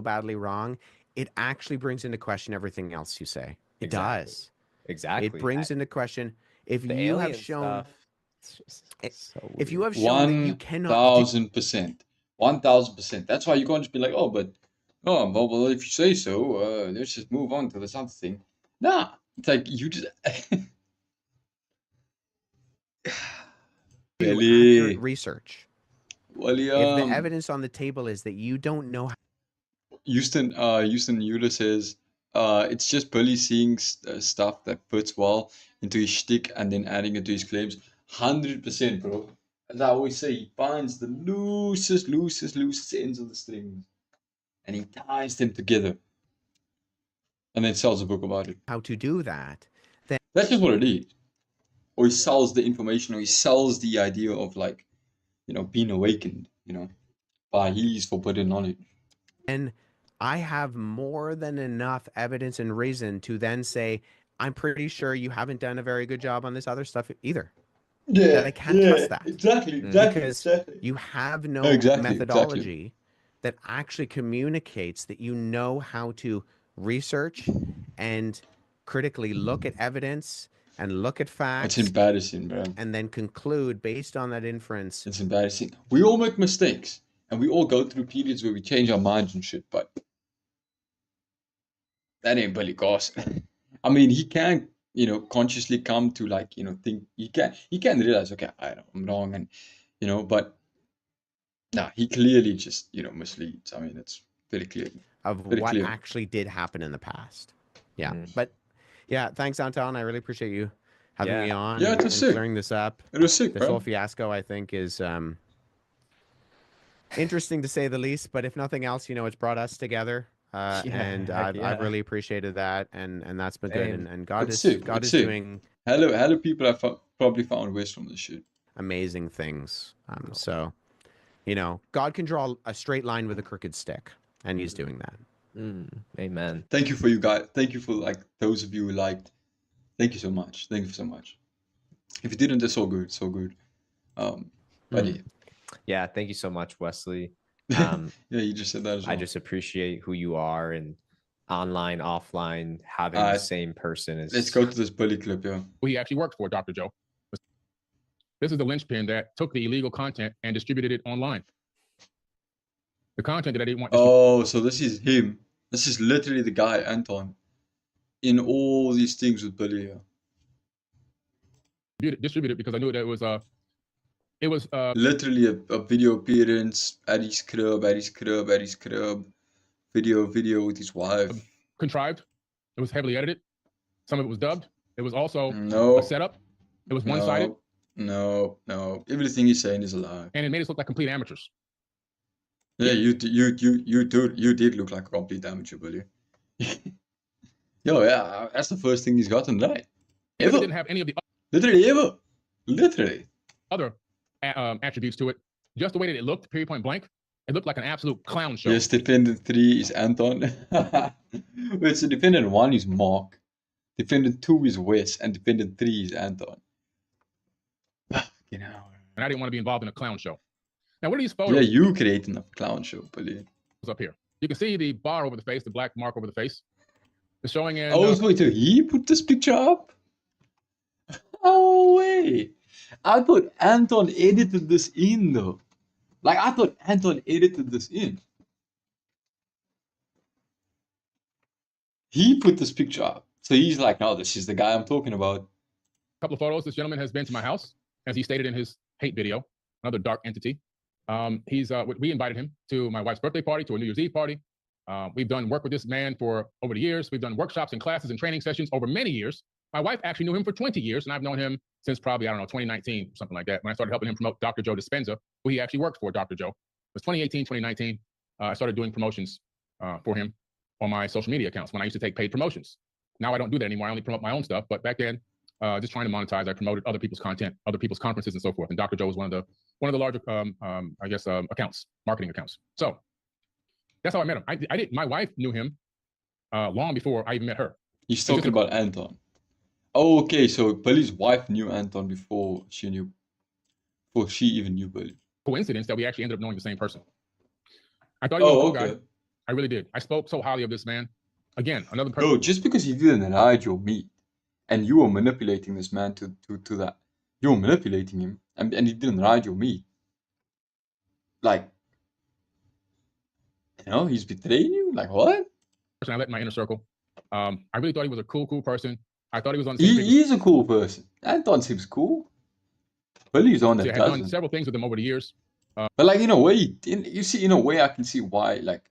badly wrong, it actually brings into question everything else you say. It does. Exactly. It brings into question if the you have alien shown, stuff, so if you have shown that you cannot 1,000%. 1,000%. That's why you can't just be like, well, if you say so, let's just move on to the other thing. Nah, it's like you just. accurate research. William. If the evidence on the table is that you don't know how Houston Euler says, it's just Billy seeing stuff that fits well into his shtick and then adding it to his claims. 100%, bro. As I always say, he finds the loosest ends of the strings and he ties them together and then sells a book about it. how to do that, then That's just what it is. Or he sells the information, or he sells the idea of, like, being awakened, by his forbidden knowledge. and I have more than enough evidence and reason to then say, I'm pretty sure you haven't done a very good job on this other stuff either. Yeah, that I can't trust that. Exactly. Because you have no methodology that actually communicates that you know how to research and critically look at evidence and look at facts. It's embarrassing, bro. And then conclude based on that inference. It's embarrassing. We all make mistakes, and we all go through periods where we change our minds and shit, but that ain't Billy Carson. I mean, he can, consciously come to, like, think, he can realize, okay, I'm wrong, and, but nah, he clearly just, misleads. I mean, it's very clear. Of what actually did happen in the past. Yeah. But yeah, thanks, Anton. I really appreciate you having Yeah. me on Yeah, and, it was and sick. clearing this up. It was sick, This whole bro. fiasco, I think, is interesting to say the least. But if nothing else, it's brought us together, Yeah, and heck I've yeah. really appreciated that, and that's been good. Same. And God It's is sick. God It's is sick. doing Hello people have probably found ways from this shit. amazing things. So, God can draw a straight line with a crooked stick, and He's doing that. Amen. Thank you for you guys. Thank you for like those of you who liked. Thank you so much. Thank you so much. If you didn't, it's so good. So good. But yeah. Yeah, thank you so much, Wesley. Yeah, you just said that as well. I just appreciate who you are, and online, offline, having the same person is. Let's go to this bully clip, yeah. He actually worked for Dr. Joe. This is the linchpin that took the illegal content and distributed it online. The content that I didn't want. Oh, so this is him. This is literally the guy, Anton, in all these things with bully. Yeah. Distributed because I knew that it was literally a video appearance at his crib, video with his wife. Contrived. It was heavily edited. Some of it was dubbed. It was also a setup. It was one-sided. No. Everything he's saying is a lie. And it made us look like complete amateurs. Yeah, you did look like a complete amateur, bully. Yo, yeah, that's the first thing he's gotten right. Ever. It didn't have any of the literally other attributes to it. Just the way that it looked, period, point blank. It looked like an absolute clown show. Yes, defendant 3 is Anton. Wait, so defendant 1 is Mark, defendant 2 is Wes, and defendant 3 is Anton. And I didn't want to be involved in a clown show. Now, what are these photos? Yeah, you creating a clown show, buddy. Up here. You can see the bar over the face, the black mark over the face. It's showing in. Oh, wait, so he put this picture up? Oh, wait. I thought Anton edited this in, though. Like, I thought Anton edited this in. He put this picture up. So he's like, no, this is the guy I'm talking about. A couple of photos. This gentleman has been to my house, as he stated in his hate video, another dark entity. We invited him to my wife's birthday party, to a New Year's Eve party. We've done work with this man for over the years. We've done workshops and classes and training sessions over many years. My wife actually knew him for 20 years, and I've known him since probably, 2019, something like that, when I started helping him promote Dr. Joe Dispenza, who he actually worked for, Dr. Joe. It was 2018, 2019. I started doing promotions for him on my social media accounts when I used to take paid promotions. Now I don't do that anymore. I only promote my own stuff. But back then, just trying to monetize, I promoted other people's content, other people's conferences and so forth. And Dr. Joe was one of the larger, accounts, marketing accounts. So that's how I met him. My wife knew him long before I even met her. He's talking about Anton. Oh, okay. So Billy's wife knew Anton before she even knew Billy. Coincidence that we actually ended up knowing the same person. I thought he was a cool guy. I really did. I spoke so highly of this man. Again, another person. Bro, just because he didn't hide your meat, and you were manipulating this man to that, you were manipulating him, and he didn't hide your meat. Like, he's betraying you. Like what? I let in my inner circle. I really thought he was a cool person. I thought he was on the same He is a cool person. Anton seems cool. Billy's on that. I've done several things with him over the years. But like, in a way, in a way, I can see why. Like,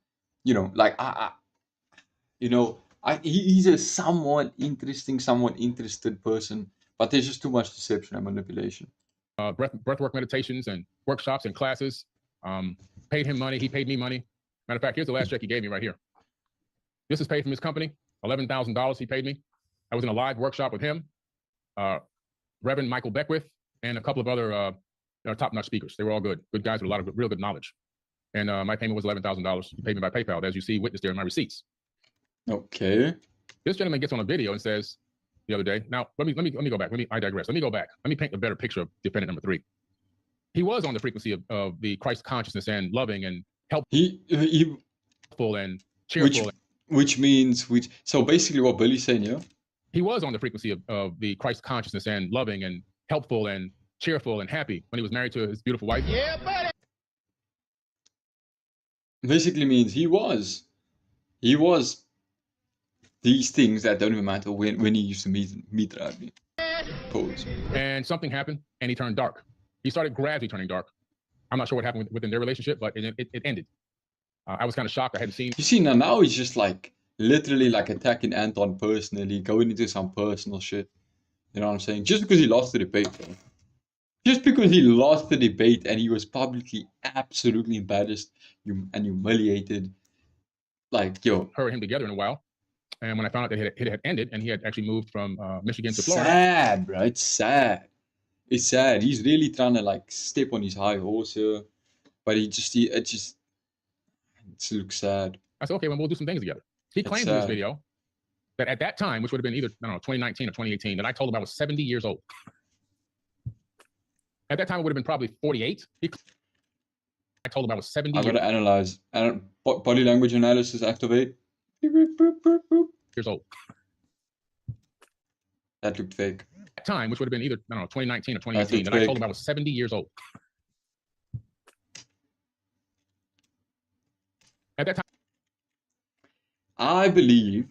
he's a somewhat interested person, but there's just too much deception and manipulation. Breathwork meditations and workshops and classes. Paid him money. He paid me money. Matter of fact, here's the last check he gave me right here. This is paid from his company. $11,000 he paid me. I was in a live workshop with him, Reverend Michael Beckwith, and a couple of other top-notch speakers. They were all good guys with a lot of real good knowledge. And my payment was $11,000. He paid me by PayPal, as you see witnessed there in my receipts. Okay. This gentleman gets on a video and says the other day. Now let me go back. I digress. Let me go back. Let me paint a better picture of defendant number 3. He was on the frequency of the Christ consciousness and loving and helpful and cheerful. So basically what Billy's saying, yeah? He was on the frequency of the Christ consciousness and loving and helpful and cheerful and happy when he was married to his beautiful wife. Yeah, buddy. Basically means he was these things that don't even matter when he used to meet Radley. Pose. And something happened and he turned dark. He started gradually turning dark. I'm not sure what happened within their relationship, but it ended. I was kind of shocked. I hadn't seen. You see, now he's just like literally like attacking Anton personally, going into some personal shit. You know what I'm saying? Just because he lost the debate, bro. Just because he lost the debate and he was publicly absolutely embarrassed and humiliated. Like, yo. Heard him together in a while. And when I found out that it had ended and he had actually moved from Michigan to Florida. Sad, bro. It's sad. It's sad. He's really trying to like step on his high horse here. But it just looks sad. I said, okay, well, we'll do some things together. He claimed in this video that at that time, which would have been either, I don't know, 2019 or 2018, that I told him I was 70 years old. At that time, it would have been probably 48. I told him I was 70 I gotta analyze. Body language analysis activate. Years old. That looked fake. At that time, which would have been either, I don't know, 2019 or 2018, that I told him I was 70 years old. At that time, I believe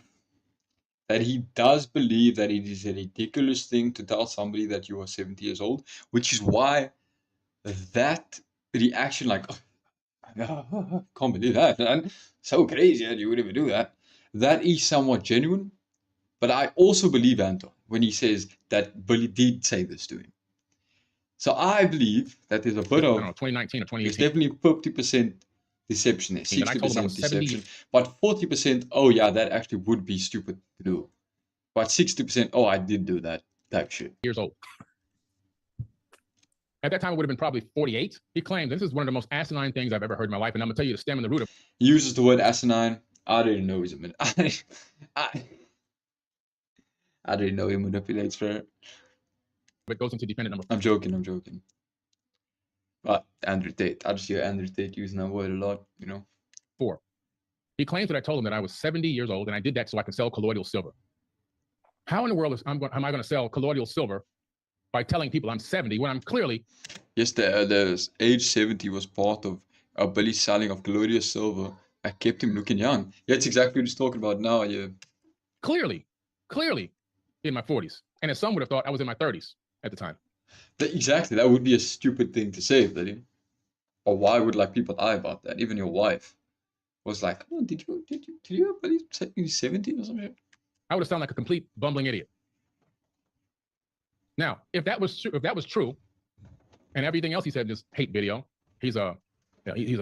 that he does believe that it is a ridiculous thing to tell somebody that you are 70 years old, which is why that reaction, like, oh, can't believe that, man. So crazy that you would ever do that. That is somewhat genuine. But I also believe Anton when he says that Billy did say this to him. So I believe that there's a bit of, 2019 or 2018. There's definitely 50% deception there, 60% deception, but 40%, oh yeah, that actually would be stupid to do. But 60%, oh, I did do that type shit. Years old. At that time, it would have been probably 48. He claimed this is one of the most asinine things I've ever heard in my life, and I'm gonna tell you the stem and the root of. He uses the word asinine. I didn't know he's a man. I didn't know he manipulates for it. It goes into defendant number. I'm joking. But Andrew Tate, I just hear Andrew Tate using that word a lot, you know. 4. He claims that I told him that I was 70 years old and I did that so I could sell colloidal silver. How in the world am I going to sell colloidal silver by telling people I'm 70 when I'm clearly... Yes, the age 70 was part of Billy's selling of colloidal silver. I kept him looking young. Yeah, it's exactly what he's talking about now, yeah. Clearly in my 40s. And as some would have thought, I was in my 30s at the time. Exactly, that would be a stupid thing to say, Billy. Or why would like people lie about that? Even your wife was like, oh, did you Billy say he's 70 or something? I would have sounded like a complete bumbling idiot. Now, if that was true, and everything else he said in this hate video, he's a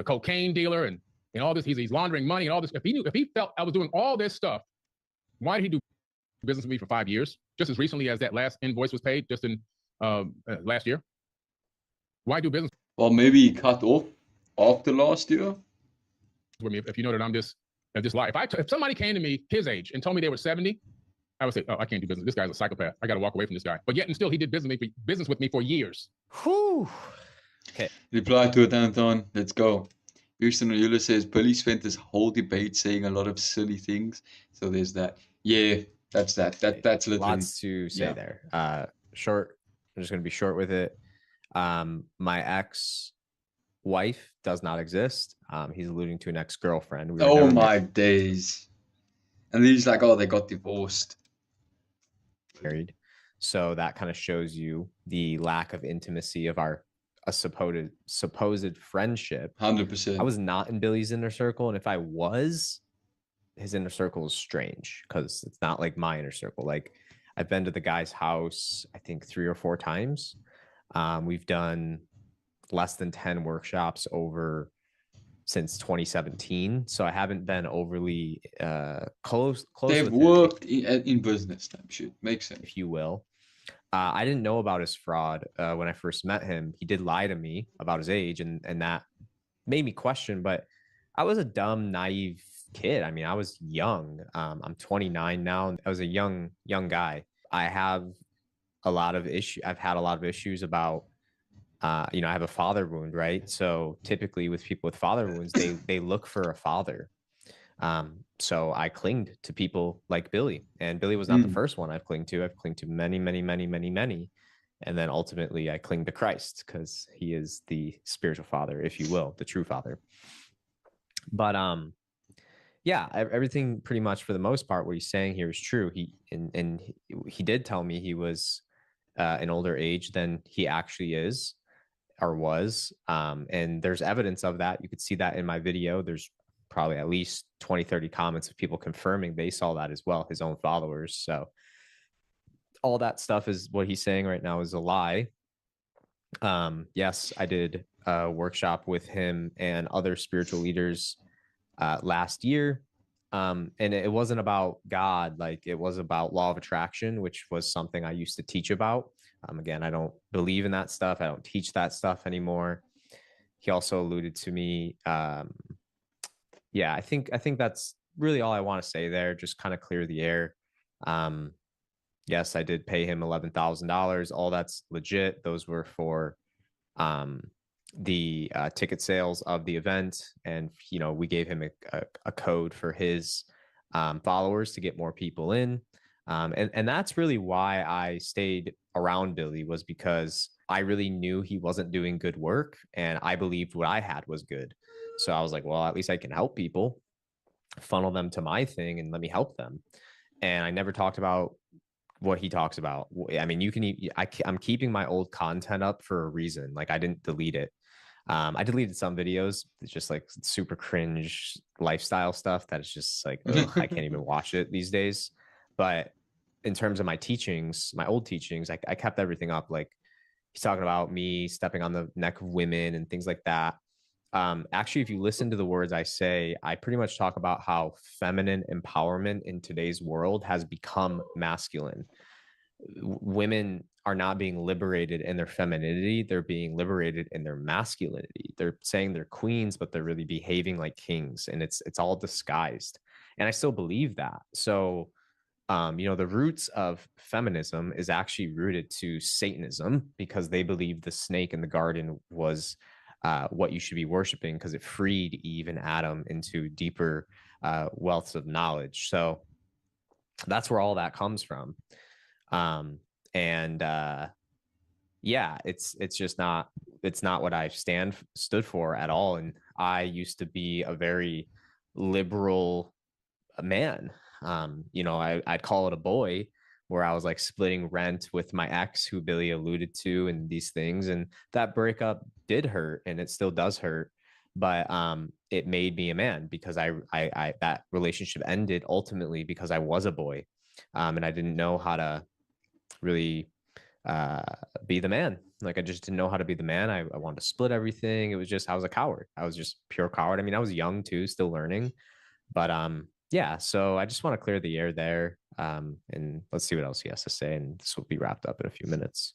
cocaine dealer and all this, he's laundering money and all this. If he felt I was doing all this stuff, why did he do business with me for 5 years? Just as recently as that last invoice was paid, just in last year. Why do business? Well, maybe he cut off after last year. With me, if you know that I'm just lie. If somebody came to me his age and told me they were 70, I would say, oh, I can't do business. This guy's a psychopath. I got to walk away from this guy. But yet and still, he did business with me for years. Whew. Okay. Reply to it, Anton. Let's go. Houston Euler says Billy spent this whole debate saying a lot of silly things. So there's that. Yeah, that's that. That's literally lots to say there. Short. I'm just going to be short with it. My ex-wife does not exist. He's alluding to an ex-girlfriend. Oh my days. And then he's like, oh, they got divorced. Married. So that kind of shows you the lack of intimacy of our supposed friendship. 100%. I was not in Billy's inner circle. And if I was, his inner circle is strange because it's not like my inner circle. Like, I've been to the guy's house, I think 3 or 4 times. We've done less than 10 workshops over since 2017. So I haven't been overly close. They've worked in business type shit. Makes sense. If you will. I didn't know about his fraud when I first met him. He did lie to me about his age, and that made me question, but I was a dumb, naive kid. I mean, I was young. I'm 29 now. I was a young guy. I have a lot of issues. I've had a lot of issues about, I have a father wound, right? So typically with people with father wounds, they look for a father. So I clinged to people like Billy, and Billy was not the first one I've clinged to. I've clinged to many. And then ultimately I cling to Christ because he is the spiritual father, if you will, the true father. But, yeah, everything pretty much for the most part what he's saying here is true. He did tell me he was an older age than he actually is or was. And there's evidence of that. You could see that in my video. There's probably at least 20, 30 comments of people confirming they saw that as well, his own followers. So all that stuff is what he's saying right now is a lie. Yes, I did a workshop with him and other spiritual leaders last year. And it wasn't about God, like it was about law of attraction, which was something I used to teach about. Again, I don't believe in that stuff. I don't teach that stuff anymore. He also alluded to me. Yeah, I think that's really all I want to say there. Just kind of clear the air. Yes, I did pay him $11,000. All that's legit. Those were for the ticket sales of the event, and we gave him a code for his followers to get more people in, and that's really why I stayed around Billy, was because I really knew he wasn't doing good work, and I believed what I had was good. So I was like, well, at least I can help people, funnel them to my thing and let me help them. And I never talked about what he talks about. I mean, I'm keeping my old content up for a reason. Like, I didn't delete it. I deleted some videos. It's just like super cringe lifestyle stuff that is just like, ugh, I can't even watch it these days. But in terms of my teachings, my old teachings, I kept everything up. Like, he's talking about me stepping on the neck of women and things like that. Actually, if you listen to the words I say, I pretty much talk about how feminine empowerment in today's world has become masculine. Women are not being liberated in their femininity. They're being liberated in their masculinity. They're saying they're queens, but they're really behaving like kings, and it's all disguised. And I still believe that. So, the roots of feminism is actually rooted to Satanism, because they believed the snake in the garden was what you should be worshiping, because it freed Eve and Adam into deeper wealths of knowledge. So that's where all that comes from. Yeah, it's just not, it's not what I stood for at all. And I used to be a very liberal man. I'd call it a boy, where I was like splitting rent with my ex, who Billy alluded to, and these things. And that breakup did hurt, and it still does hurt. But it made me a man, because I that relationship ended ultimately because I was a boy, and I didn't know how to really be the man. Like, I just didn't know how to be the man. I wanted to split everything. It was just, I was a coward. I was just pure coward. I mean, I was young too, still learning. But yeah, so I just want to clear the air there. And let's see what else he has to say, and this will be wrapped up in a few minutes.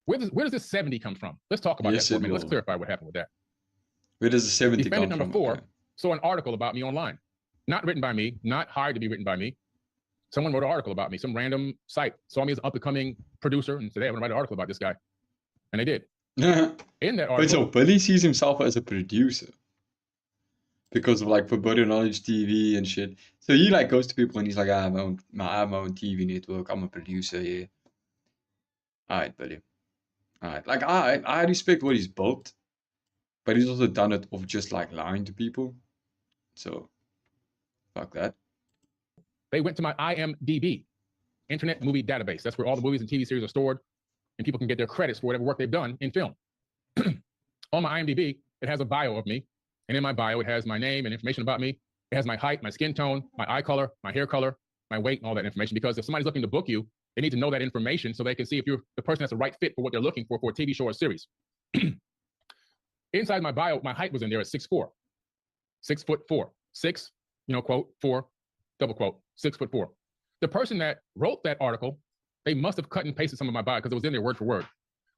Where does this 70 come from? Let's talk about that for a minute. Let's clarify what happened with that. Where does the 70 Defendant come number from? 4 Okay. saw an article about me online, not written by me, not hired to be written by me. Someone wrote an article about me. Some random site saw me as an up-and-coming producer and said, hey, I want to write an article about this guy. And they did. In that article... Wait, so Billy sees himself as a producer because of like Forbidden Knowledge TV and shit. So he like goes to people and he's like, I have my own TV network. I'm a producer here. Alright, Billy. Alright. Like, I respect what he's built, but he's also done it of just like lying to people. So, fuck that. They went to my IMDb, Internet Movie Database. That's where all the movies and TV series are stored, and people can get their credits for whatever work they've done in film. On my IMDb, it has a bio of me. And in my bio, it has my name and information about me. It has my height, my skin tone, my eye color, my hair color, my weight, and all that information. Because if somebody's looking to book you, they need to know that information so they can see if you're the person that's the right fit for what they're looking for a TV show or series. Inside my bio, my height was in there at 6'4". 6'4". 6, quote, 4, double quote, 6'4". The person that wrote that article, they must have cut and pasted some of my bio because it was in there word for word.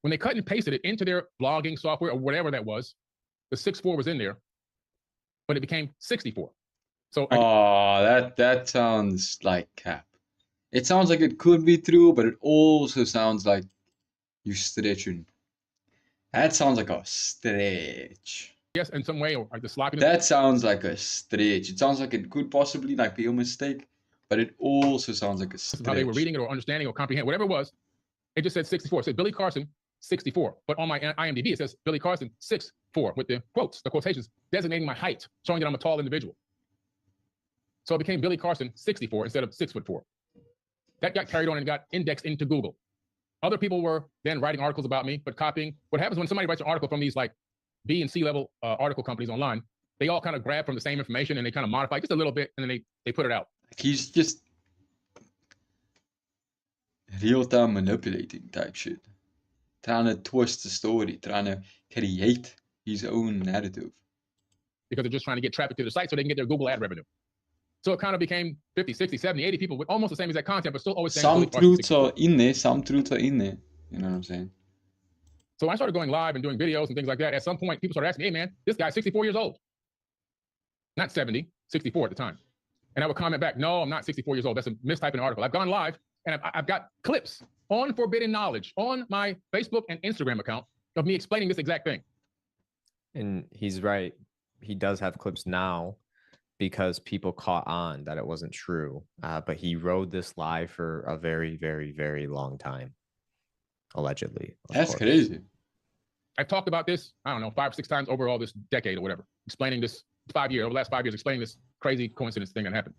When they cut and pasted it into their blogging software or whatever that was, the 6'4" was in there, but it became 64. So that sounds like cap. It sounds like it could be true, but it also sounds like you stretching. That sounds like a stretch. Yes, in some way, or the sloppiness. That sounds like a stretch. It sounds like it could possibly like be a mistake, but it also sounds like a stretch. How they were reading it or understanding or comprehend, whatever it was, it just said 64. It said Billy Carson, 64. But on my IMDb, it says Billy Carson, 6'4", with the quotes, the quotations, designating my height, showing that I'm a tall individual. So it became Billy Carson, 64, instead of 6'4". That got carried on and got indexed into Google. Other people were then writing articles about me, but copying. What happens when somebody writes an article from these like B and C level article companies online, they all kind of grab from the same information and they kind of modify just a little bit, and then they put it out. He's just... real-time manipulating type shit. Trying to twist the story, trying to create his own narrative. Because they're just trying to get traffic to the site so they can get their Google ad revenue. So it kind of became 50, 60, 70, 80 people with almost the same exact content, but still always saying Some Billy Carson truths are 64. in there, some truths are in there. You know what I'm saying? So when I started going live and doing videos and things like that, at some point people started asking me, hey man, this guy's 64 years old. Not 70, 64 at the time. And I would comment back, no, I'm not 64 years old. That's a mistype in an article. I've gone live and I've got clips on Forbidden Knowledge on my Facebook and Instagram account of me explaining this exact thing. And he's right. He does have clips now because people caught on that it wasn't true. But he rode this live for a very, very, very long time, allegedly. That's crazy. I've talked about this, I don't know, 5 or 6 times over all this decade or whatever, explaining this over the last 5 years, explaining this crazy coincidence thing that happened.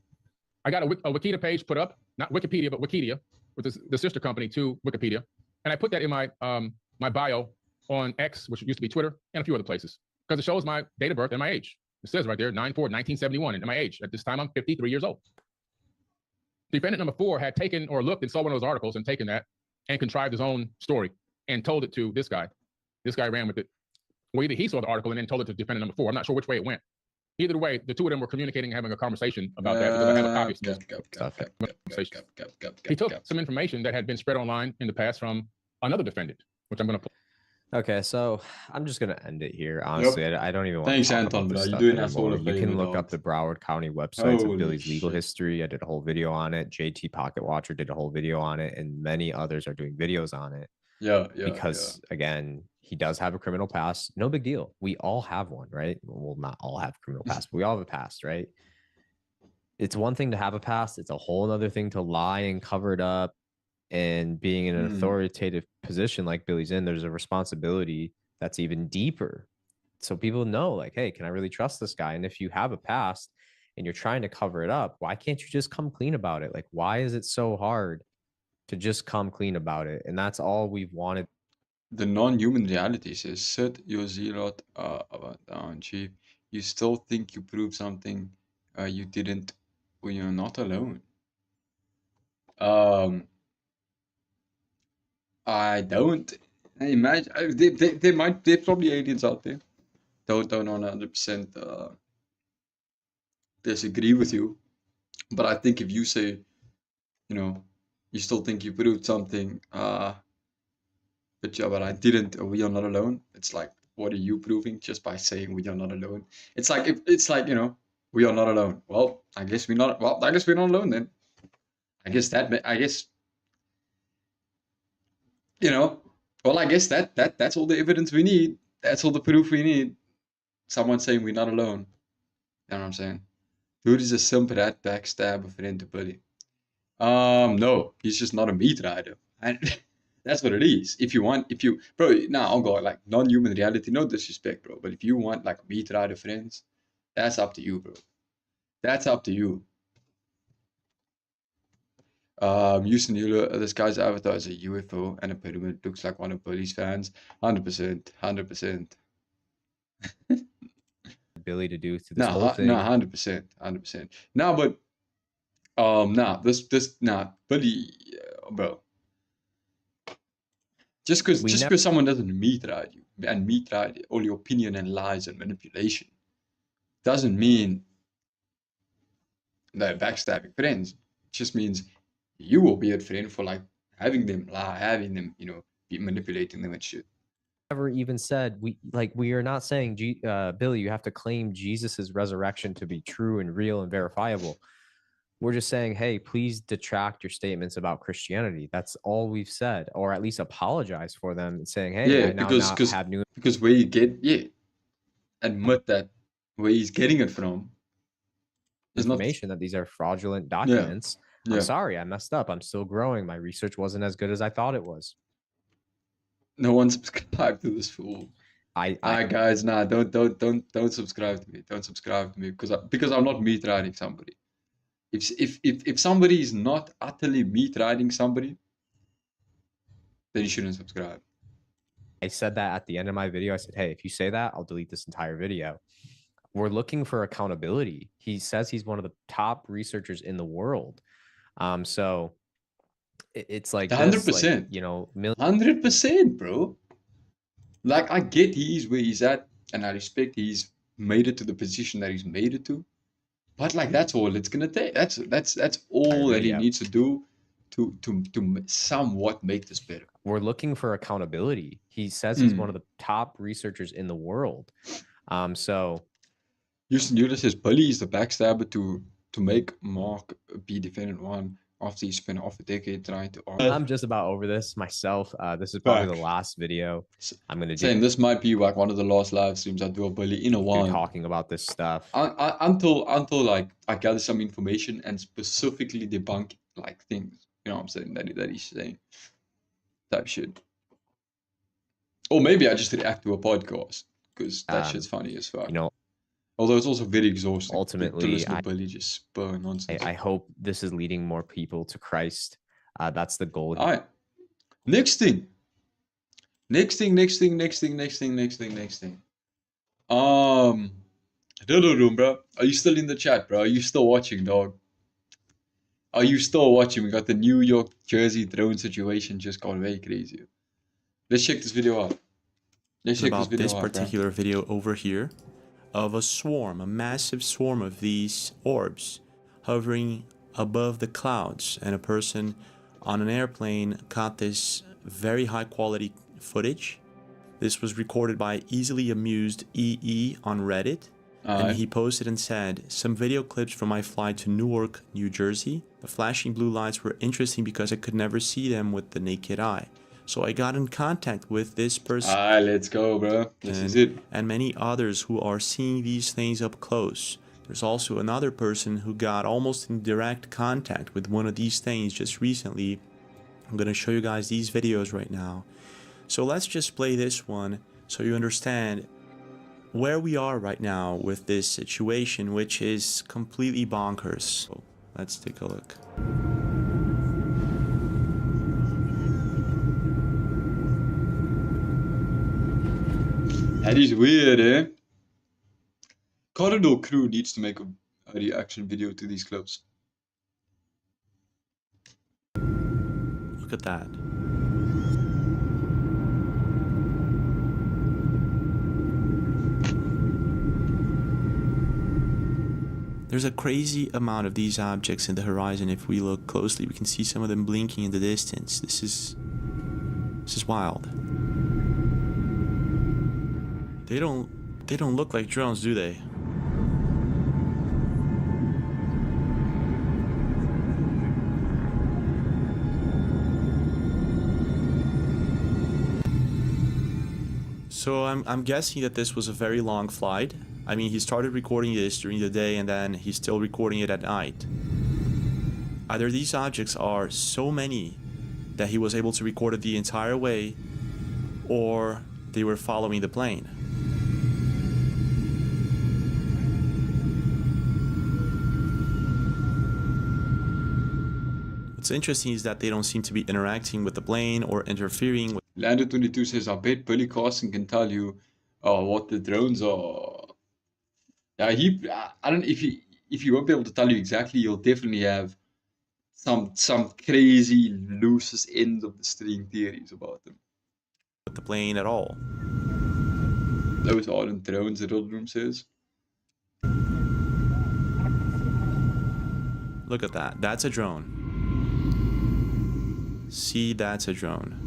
I got a Wikipedia page put up, not Wikipedia, but Wikidia, which is the sister company to Wikipedia. And I put that in my my bio on X, which used to be Twitter, and a few other places, because it shows my date of birth and my age. It says right there, 9/4/1971, and my age. At this time, I'm 53 years old. Defendant number 4 had taken or looked and saw one of those articles and taken that and contrived his own story and told it to this guy. This guy ran with it. Well, either he saw the article and then told it to defendant number 4. I'm not sure which way it went. Either way, the two of them were communicating and having a conversation about that because I have a copy of stuff. He took some information that had been spread online in the past from another defendant, which I'm going to pull. Okay, so I'm just gonna end it here. Honestly, I don't even want Thanks, to talk Anton, about this bro. stuff You're doing us all anymore. a You can favor, look up dog. the Broward County websites Holy of Billy's legal shit. history. I did a whole video on it. JT Pocket Watcher did a whole video on it, and many others are doing videos on it. Yeah. Because again, he does have a criminal past. No big deal. We all have one, right? Well, not all have criminal past, but we all have a past, right? It's one thing to have a past. It's a whole other thing to lie and cover it up. And being in an authoritative position like Billy's in, there's a responsibility that's even deeper. So people know, like, hey, can I really trust this guy? And if you have a past and you're trying to cover it up, why can't you just come clean about it? Like, why is it so hard to just come clean about it? And that's all we've wanted. The non-human reality says, sit your zealot down, chief. You still think you proved something you didn't when you're not alone. I don't imagine. There's probably aliens out there. Don't 100% disagree with you. But I think if you say, you know, you still think you proved something, but I didn't, or we are not alone. It's like, what are you proving just by saying we are not alone? It's like, you know, we are not alone. Well, I guess we're not alone then. I guess, you know, well, I guess that's all the evidence we need. That's all the proof we need. Someone saying we're not alone. You know what I'm saying? Dude is a simp rat backstabber friend to Billy. No, he's just not a meat rider. And that's what it is. Bro, nah, I'll go like non-human reality, no disrespect, bro. But if you want like meat rider friends, that's up to you, bro. That's up to you. Houston, this guy's avatar is a UFO and a pyramid. Looks like one of Billy's fans. 100%. Billy to do through this whole thing. No, 100%. No, but Billy, bro. Just because someone doesn't meat ride you and meat ride all your opinion and lies and manipulation, doesn't mean they're backstabbing friends. It just means you will be a friend for like having them lie, having them, you know, be manipulating them and shit. Never even said we are not saying Billy, you have to claim Jesus's resurrection to be true and real and verifiable. We're just saying, hey, please detract your statements about Christianity. That's all we've said, or at least apologize for them and saying, hey, I now have new. Because where you get, admit that where he's getting it from is information that these are fraudulent documents. I'm sorry, I messed up. I'm still growing. My research wasn't as good as I thought it was. No one subscribed to this fool. Guys, nah, don't subscribe to me. Don't subscribe to me because I'm not meat riding somebody. If somebody is not utterly meat riding somebody, then you shouldn't subscribe. I said that at the end of my video. I said, hey, if you say that, I'll delete this entire video. We're looking for accountability. He says he's one of the top researchers in the world. So it's like Hundred this, like, percent, you know, million 100%, bro. Like, I get he's where he's at, and I respect he's made it to the position that he's made it to. But like, that's all it's gonna take. That's all that he video. needs to do to somewhat make this better. We're looking for accountability. He says he's one of the top researchers in the world. So Houston Euler says Bully is the backstabber to make Mark be defendant one after he spent half a decade trying to argue. I'm just about over this myself. This is probably the Facts. last video I'm gonna do. Saying this might be like one of the last live streams I do a Bully in a while. Talking about this stuff. Until like I gather some information and specifically debunk like things. You know what I'm saying? That he's saying. Type shit. Or maybe I just react to a podcast because that shit's funny as fuck. You know, although it's also very exhausting. Ultimately, to listen to Bully just spur nonsense. I hope this is leading more people to Christ. That's the goal. All right. Next thing. Dodo Room, bro. Are you still in the chat, bro? Are you still watching, dog? Are you still watching? We got the New York Jersey drone situation just got very crazy. Let's check this video out. Let's check about this this particular video over here of a swarm, a massive swarm of these orbs hovering above the clouds, and a person on an airplane caught this very high quality footage. This was recorded by Easily Amused EE on Reddit, and he posted and said, "Some video clips from my flight to Newark, New Jersey. The flashing blue lights were interesting because I could never see them with the naked eye. So I got in contact with this person." Let's go, bro. This is it. And many others who are seeing these things up close. There's also another person who got almost in direct contact with one of these things just recently. I'm going to show you guys these videos right now. So let's just play this one so you understand where we are right now with this situation, which is completely bonkers. So let's take a look. That is weird, eh? Corridor crew needs to make a reaction video to these clips. Look at that. There's a crazy amount of these objects in the horizon. If we look closely, we can see some of them blinking in the distance. This is wild. They don't look like drones, do they? So I'm guessing that this was a very long flight. I mean, he started recording this during the day and then he's still recording it at night. Either these objects are so many that he was able to record it the entire way, or they were following the plane. What's interesting is that they don't seem to be interacting with the plane or interfering with. Lando22 says, I bet Billy Carson can tell you what the drones are. Yeah, I don't if he won't be able to tell you exactly, you'll definitely have some crazy loosest ends of the string theories about them. With the plane at all. Those aren't drones, the Riddle Room says. Look at that. That's a drone. See, that's a drone.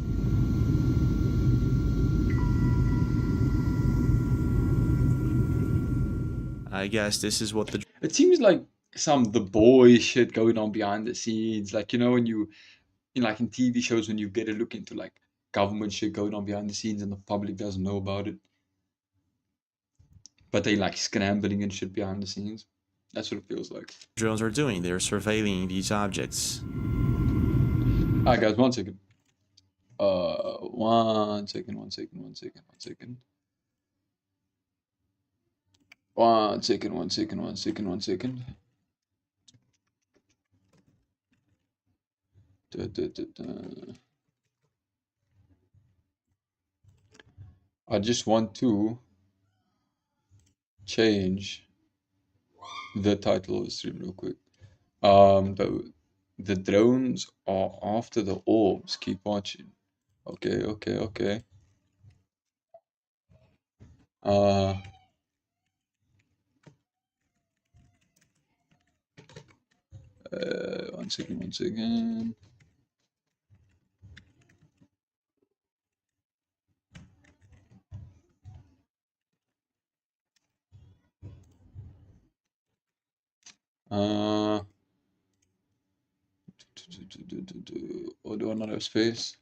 I guess this is what the... It seems like some The Boys shit going on behind the scenes. Like, you know, when you, in TV shows, when you get a look into like government shit going on behind the scenes and the public doesn't know about it. But they like scrambling and shit behind the scenes. That's what it feels like. Drones are doing. They're surveilling these objects. Alright guys, 1 second. 1 second. 1 second. 1 second. 1 second. 1 second. 1 second. 1 second. 1 second. I just want to change the title of the stream real quick. The drones are after the orbs. Keep watching. Okay. One second. Or do I not have space?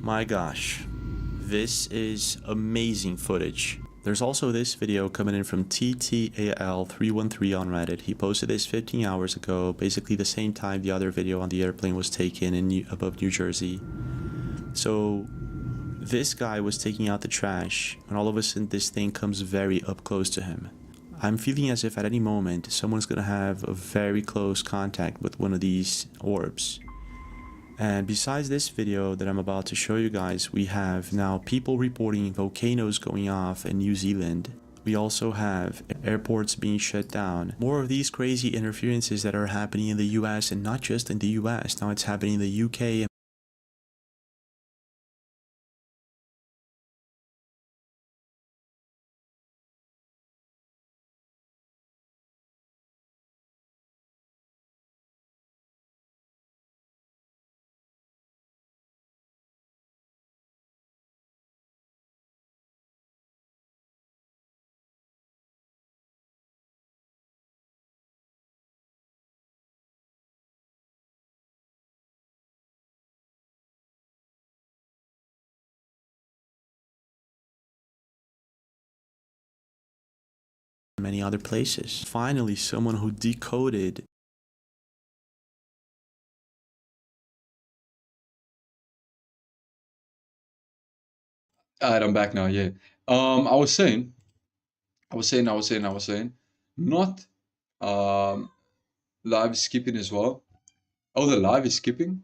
My gosh, this is amazing footage. There's also this video coming in from TTAL313 on Reddit. He posted this 15 hours ago, basically the same time the other video on the airplane was taken in above New Jersey. So this guy was taking out the trash when all of a sudden this thing comes very up close to him. I'm feeling as if at any moment someone's gonna have a very close contact with one of these orbs. And besides this video that I'm about to show you guys, we have now people reporting volcanoes going off in New Zealand. We also have airports being shut down. More of these crazy interferences that are happening in the US, and not just in the US, now it's happening in the UK. Many other places. Finally, someone who decoded Alright, I'm back now, yeah. I was saying, not live skipping as well. Oh, the live is skipping?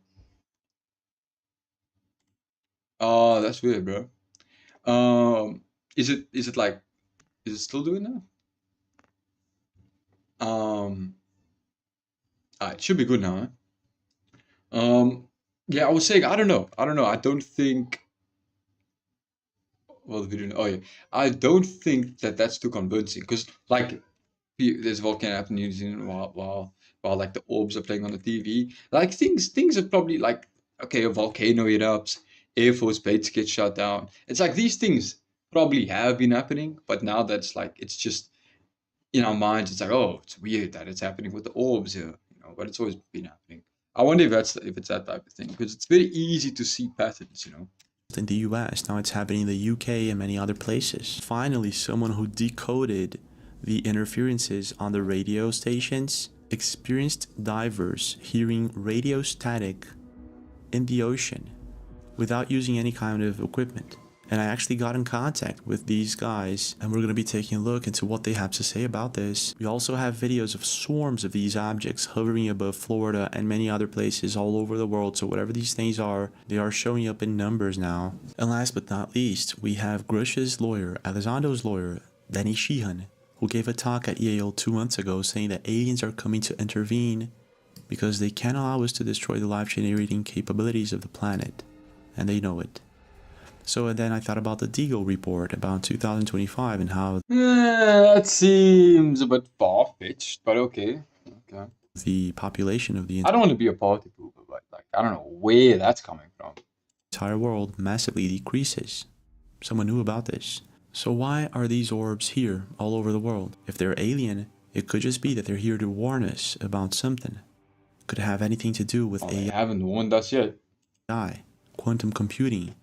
Oh, that's weird, bro. Is it like, is it still doing that? It should be good now, huh? Yeah, I was saying, I don't know. I don't think. Well, the video. Oh yeah, I don't think that that's too convincing because like there's a volcano happening in New Zealand while like the orbs are playing on the TV. Like things are probably like okay, a volcano erupts, Air Force base get shut down. It's like these things probably have been happening, but now that's like it's just in our minds. It's like oh, it's weird that it's happening with the orbs here, but it's always been happening. I wonder if it's that type of thing because it's very easy to see patterns, in the US, now it's happening in the UK and many other places. Finally, someone who decoded the interferences on the radio stations, experienced divers hearing radio static in the ocean without using any kind of equipment. And I actually got in contact with these guys, and we're going to be taking a look into what they have to say about this. We also have videos of swarms of these objects hovering above Florida and many other places all over the world. So whatever these things are, they are showing up in numbers now. And last but not least, we have Grush's lawyer, Alessandro's lawyer, Danny Sheehan, who gave a talk at Yale 2 months ago saying that aliens are coming to intervene because they can't allow us to destroy the life-generating capabilities of the planet. And they know it. So then I thought about the Deagle report about 2025 and how that seems a bit far-fetched, but okay. The population of the I don't want to be a party pooper, but like I don't know where that's coming from. Entire world massively decreases. Someone knew about this. So why are these orbs here all over the world? If they're alien, it could just be that they're here to warn us about something. Could have anything to do with They haven't warned us yet. AI, quantum computing,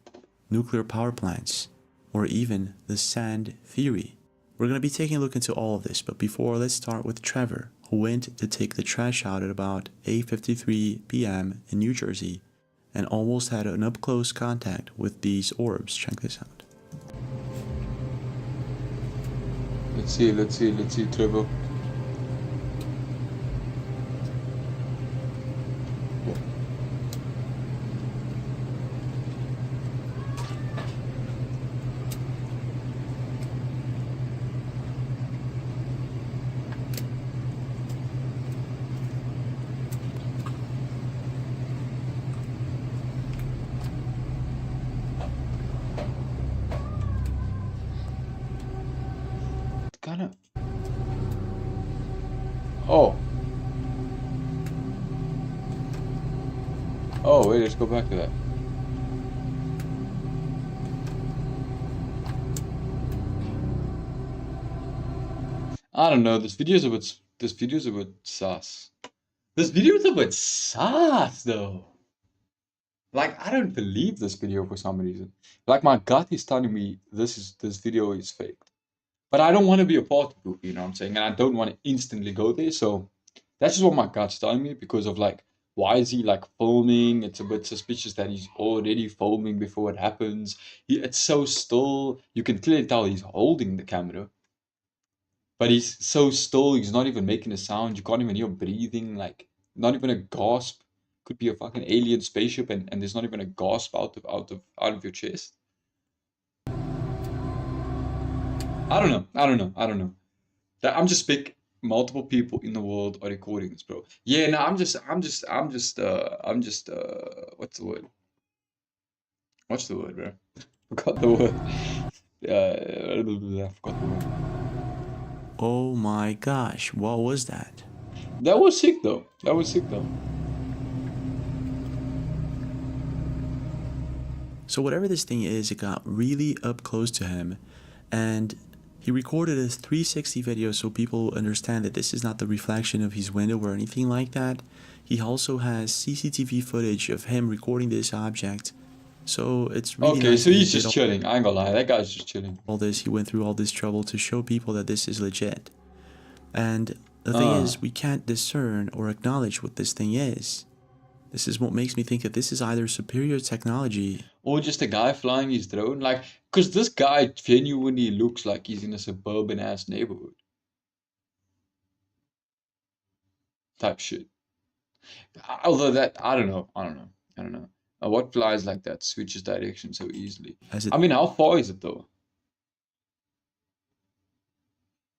nuclear power plants, or even the sand theory. We're going to be taking a look into all of this, but before, let's start with Trevor, who went to take the trash out at about 8:53 p.m. in New Jersey and almost had an up-close contact with these orbs. Check this out. Let's see, Trevor. Oh. Oh, wait, let's go back to that. I don't know, this video's a bit sus. This video's a bit sus, though. Like, I don't believe this video for some reason. Like, my gut is telling me this video is faked. But I don't want to be a part of it, you know what I'm saying? And I don't want to instantly go there, so that's just what my gut's telling me because of like, why is he like filming? It's a bit suspicious that he's already filming before it happens. It's so still. You can clearly tell he's holding the camera. But he's so still, he's not even making a sound. You can't even hear breathing, like not even a gasp. Could be a fucking alien spaceship and there's not even a gasp out of your chest. I don't know. I'm just big. Multiple people in the world are recording this, bro. Yeah, no, what's the word, bro? Forgot the word. I forgot the word. Oh my gosh, what was that? That was sick though. So whatever this thing is, it got really up close to him, and he recorded a 360 video so people understand that this is not the reflection of his window or anything like that. He also has CCTV footage of him recording this object. So it's really Okay, nice so that he he's did just chilling. I ain't gonna lie, that guy's just chilling. all this. He went through all this trouble to show people that this is legit. And the thing is, we can't discern or acknowledge what this thing is. This is what makes me think that this is either superior technology or just a guy flying his drone. Like, because this guy genuinely looks like he's in a suburban ass neighborhood. Type shit. Although that, I don't know. What flies like that switches direction so easily? I mean, how far is it though?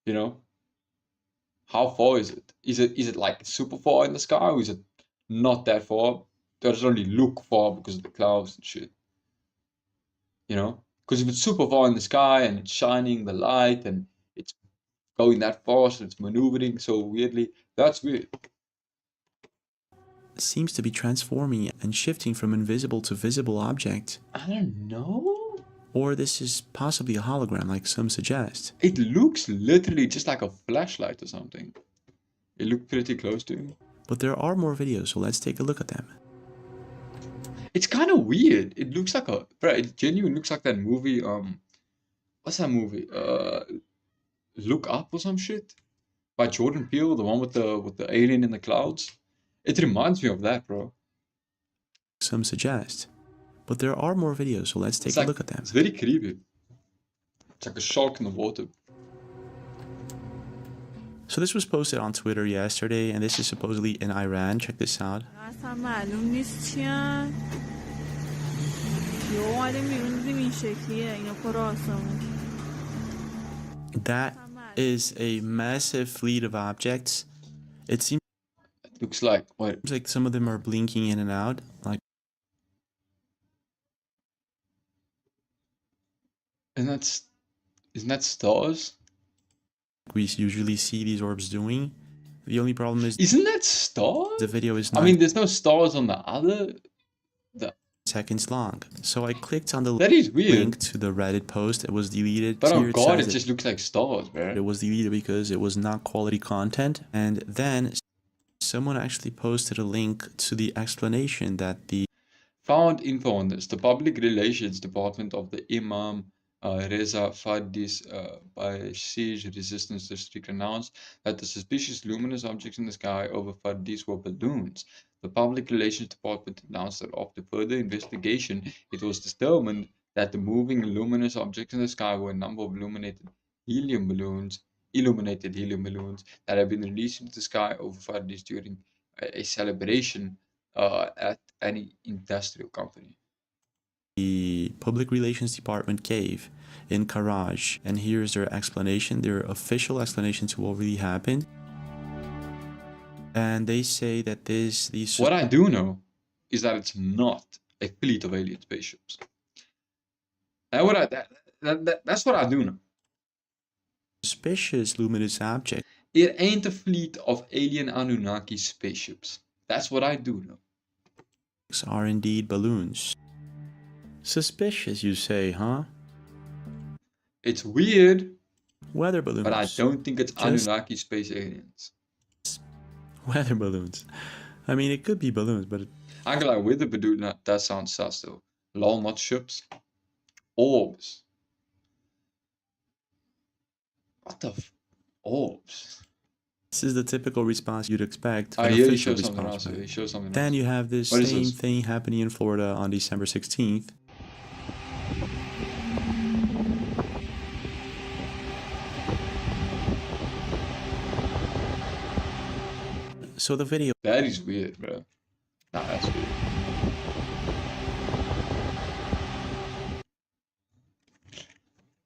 You know? How far is it? Is it like super far in the sky, or is it not that far? Does it only look far because of the clouds and shit? You know? Because if it's super far in the sky and it's shining the light and it's going that fast and it's maneuvering so weirdly, that's weird. seems to be transforming and shifting from invisible to visible object. I don't know. Or this is possibly a hologram like some suggest. It looks literally just like a flashlight or something. It looked pretty close to him. But there are more videos, so let's take a look at them. It's kind of weird. It looks like it genuinely looks like that movie, what's that movie? Look Up or some shit? By Jordan Peele, the one with the alien in the clouds. It reminds me of that, bro. Some suggest. But there are more videos, so let's take a look at them. It's very creepy. It's like a shark in the water. So this was posted on Twitter yesterday, and this is supposedly in Iran. Check this out. That is a massive fleet of objects. It seems looks like what? Seems like some of them are blinking in and out. Like, isn't that stars? We usually see these orbs doing. The only problem is, isn't that stars? The video is not, I mean, there's no stars on the other seconds long. So I clicked on the that is weird. link to the Reddit post. It was deleted. But oh god, it just looks like stars, man. It was deleted because it was not quality content. And then someone actually posted a link to the explanation that the found info on this. The public relations department of the Imam Reza Fadis Basij Resistance District announced that the suspicious luminous objects in the sky over Fadis were balloons. The public relations department announced that after further investigation, it was determined that the moving luminous objects in the sky were a number of illuminated helium balloons that have been released into the sky over Fadis during a celebration at an industrial company. The public relations department gave in Karaj, and here's their explanation, their official explanation to what really happened. And they say that these what I do know is that it's not a fleet of alien spaceships. That's what I do know. Suspicious luminous object It ain't a fleet of alien Anunnaki spaceships. That's what I do know. Are indeed balloons. Suspicious, you say, huh? It's weird, Weather balloons. but I don't think it's Just Anunnaki space aliens. weather balloons. I mean, it could be balloons, but I'm gonna lie, weather balloon, that sounds sus though. Lol, not ships. Orbs. What the orbs? this is the typical response you'd expect. I An hear he official shows something response. else. He shows something Then else. you have this What is same this? thing happening in Florida on December 16th. So the video. That is weird, bro. Nah, that's weird.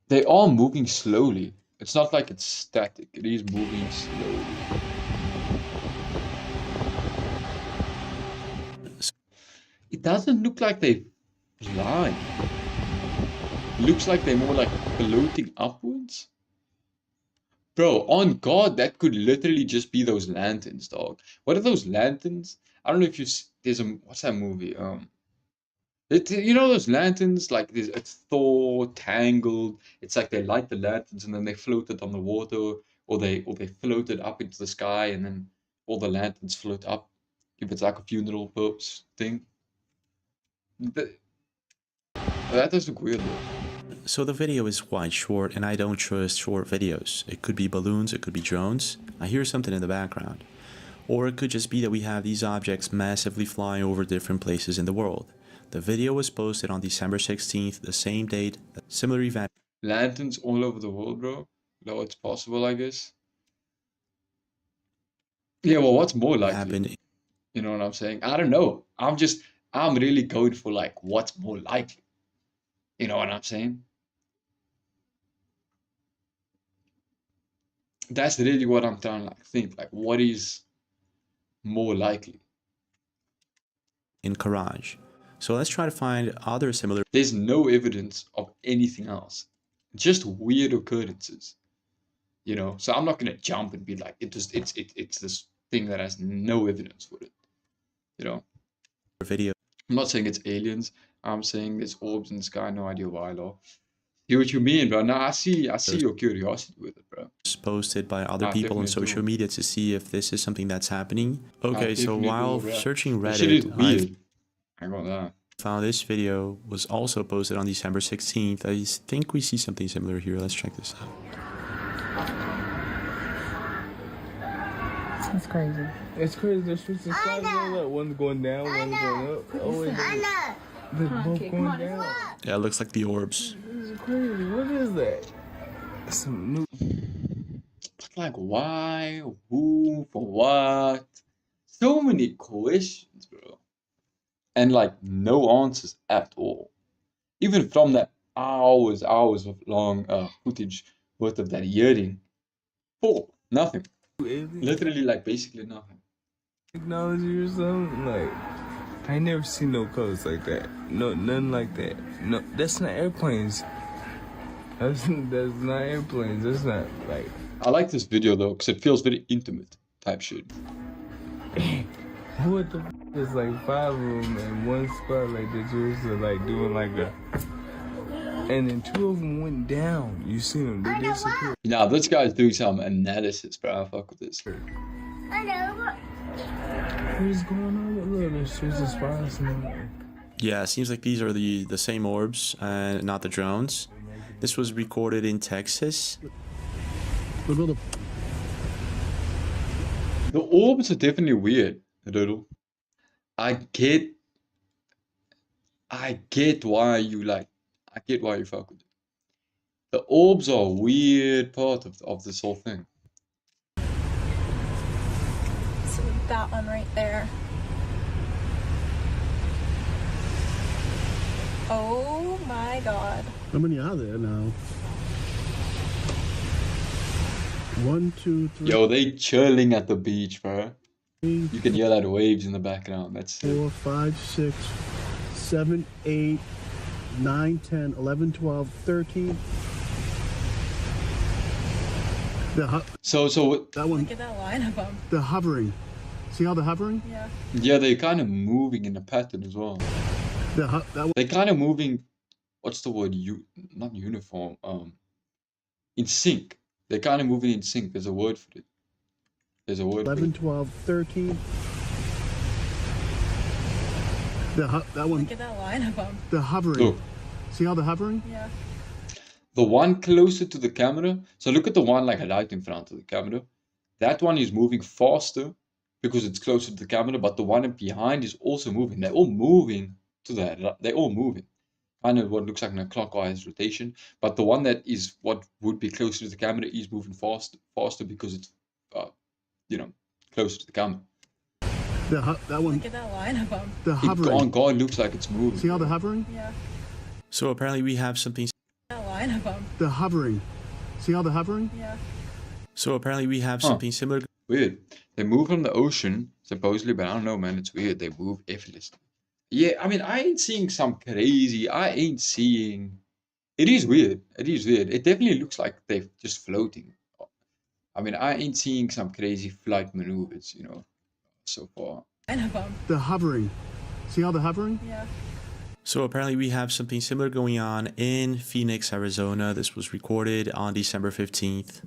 They are moving slowly. It's not like it's static. It is moving slowly. It doesn't look like they fly. It looks like they're more like floating upwards. Bro, on God, that could literally just be those lanterns, dog. What are those lanterns? I don't know if you there's a what's that movie? You know those lanterns, like it's Thor tangled. It's like they light the lanterns and then they float it on the water, or they float it up into the sky and then all the lanterns float up. If it's like a funeral purpose thing. That does look weird though. So the video is quite short, and I don't trust short videos. It could be balloons, it could be drones. I hear something in the background. Or it could just be that we have these objects massively flying over different places in the world. The video was posted on December 16th, the same date, a similar event. Lanterns all over the world, bro. No, it's possible, I guess. Yeah, well, what's more likely? Happened. You know what I'm saying? I don't know. I'm really going for like what's more likely. You know what I'm saying? That's really what I'm trying to like think. Like, what is more likely? In Courage. So let's try to find other similar. There's no evidence of anything else. Just weird occurrences. You know, so I'm not gonna jump and be like, it's this thing that has no evidence for it. You know. Video. I'm not saying it's aliens. I'm saying there's orbs in the sky. No idea why, though. See what you mean, bro. Now I see your curiosity with it, bro. Posted by other people on definitely social do. media to see if this is something that's happening. Okay, so definitely while do, bro. searching That shit is Reddit, weird. I got that. I found this video was also posted on December 16th. I think we see something similar here. Let's check this out. That's crazy. It's crazy. There's switches slides going up. One's going down, one's going up. Oh, wait, they're both going down. Yeah, it looks like the orbs. This is crazy. What is that? Some new. But like, why? Who? For what? So many questions, bro. And like, no answers at all. Even from that hours of long footage worth of that hearing. Nothing. Literally, like, basically nothing. Technology or something? Like, I ain't never seen no colors like that. No, nothing like that. No, that's not airplanes. That's not airplanes. That's not, like... I like this video, though, because it feels very intimate type shit. What the f***? There's like 5 of them in one spot, like that you was like doing like a... And then 2 of them went down. You see them, they disappeared. Nah, this guy's doing some analysis, bro. I fuck with this. What is going on with little switching spots and Yeah, it seems like these are the same orbs and not the drones. This was recorded in Texas. The orbs are definitely weird, a little. I get why you fuck with it. The orbs are a weird part of this whole thing. So that one right there. Oh my god. How many are there now? 1, 2, 3. Yo, they chilling at the beach, bro. You can hear that waves in the background. That's sick. 4, 5, 6, 7, 8, 9, 10, 11, 12, 13. So that one. Look at that line of them. The hovering. See how they're hovering? Yeah. yeah, they're kind of moving in a pattern as well. That one. They're kind of moving. What's the word? Not uniform. In sync. They're kind of moving in sync. There's a word for it. There's a word 11, for it. 12, 13. That one. Look at that line of them. The hovering. Look. See how they're hovering? Yeah. The one closer to the camera. So look at the one like right in front of the camera. That one is moving faster because it's closer to the camera, but the one behind is also moving. They're all moving to that. They're all moving. Kind of what looks like a clockwise rotation, but the one that is what would be closer to the camera is moving faster because it's, closer to the camera. That one. Look at that line of them. The It hovering. on God looks like it's moving. See how they're hovering? Yeah. So apparently we have something. That line of them. The hovering. See how they're hovering? Yeah. So apparently we have something similar. Weird. They move on the ocean, supposedly, but I don't know, man. It's weird. They move effortlessly. Yeah, I mean, I ain't seeing some crazy. I ain't seeing. It is weird. It is weird. It definitely looks like they're just floating. I mean, I ain't seeing some crazy flight maneuvers, so far. Line of them. The hovering. See how they're hovering? Yeah. So apparently we have something similar going on in Phoenix, Arizona. This was recorded on December 15th.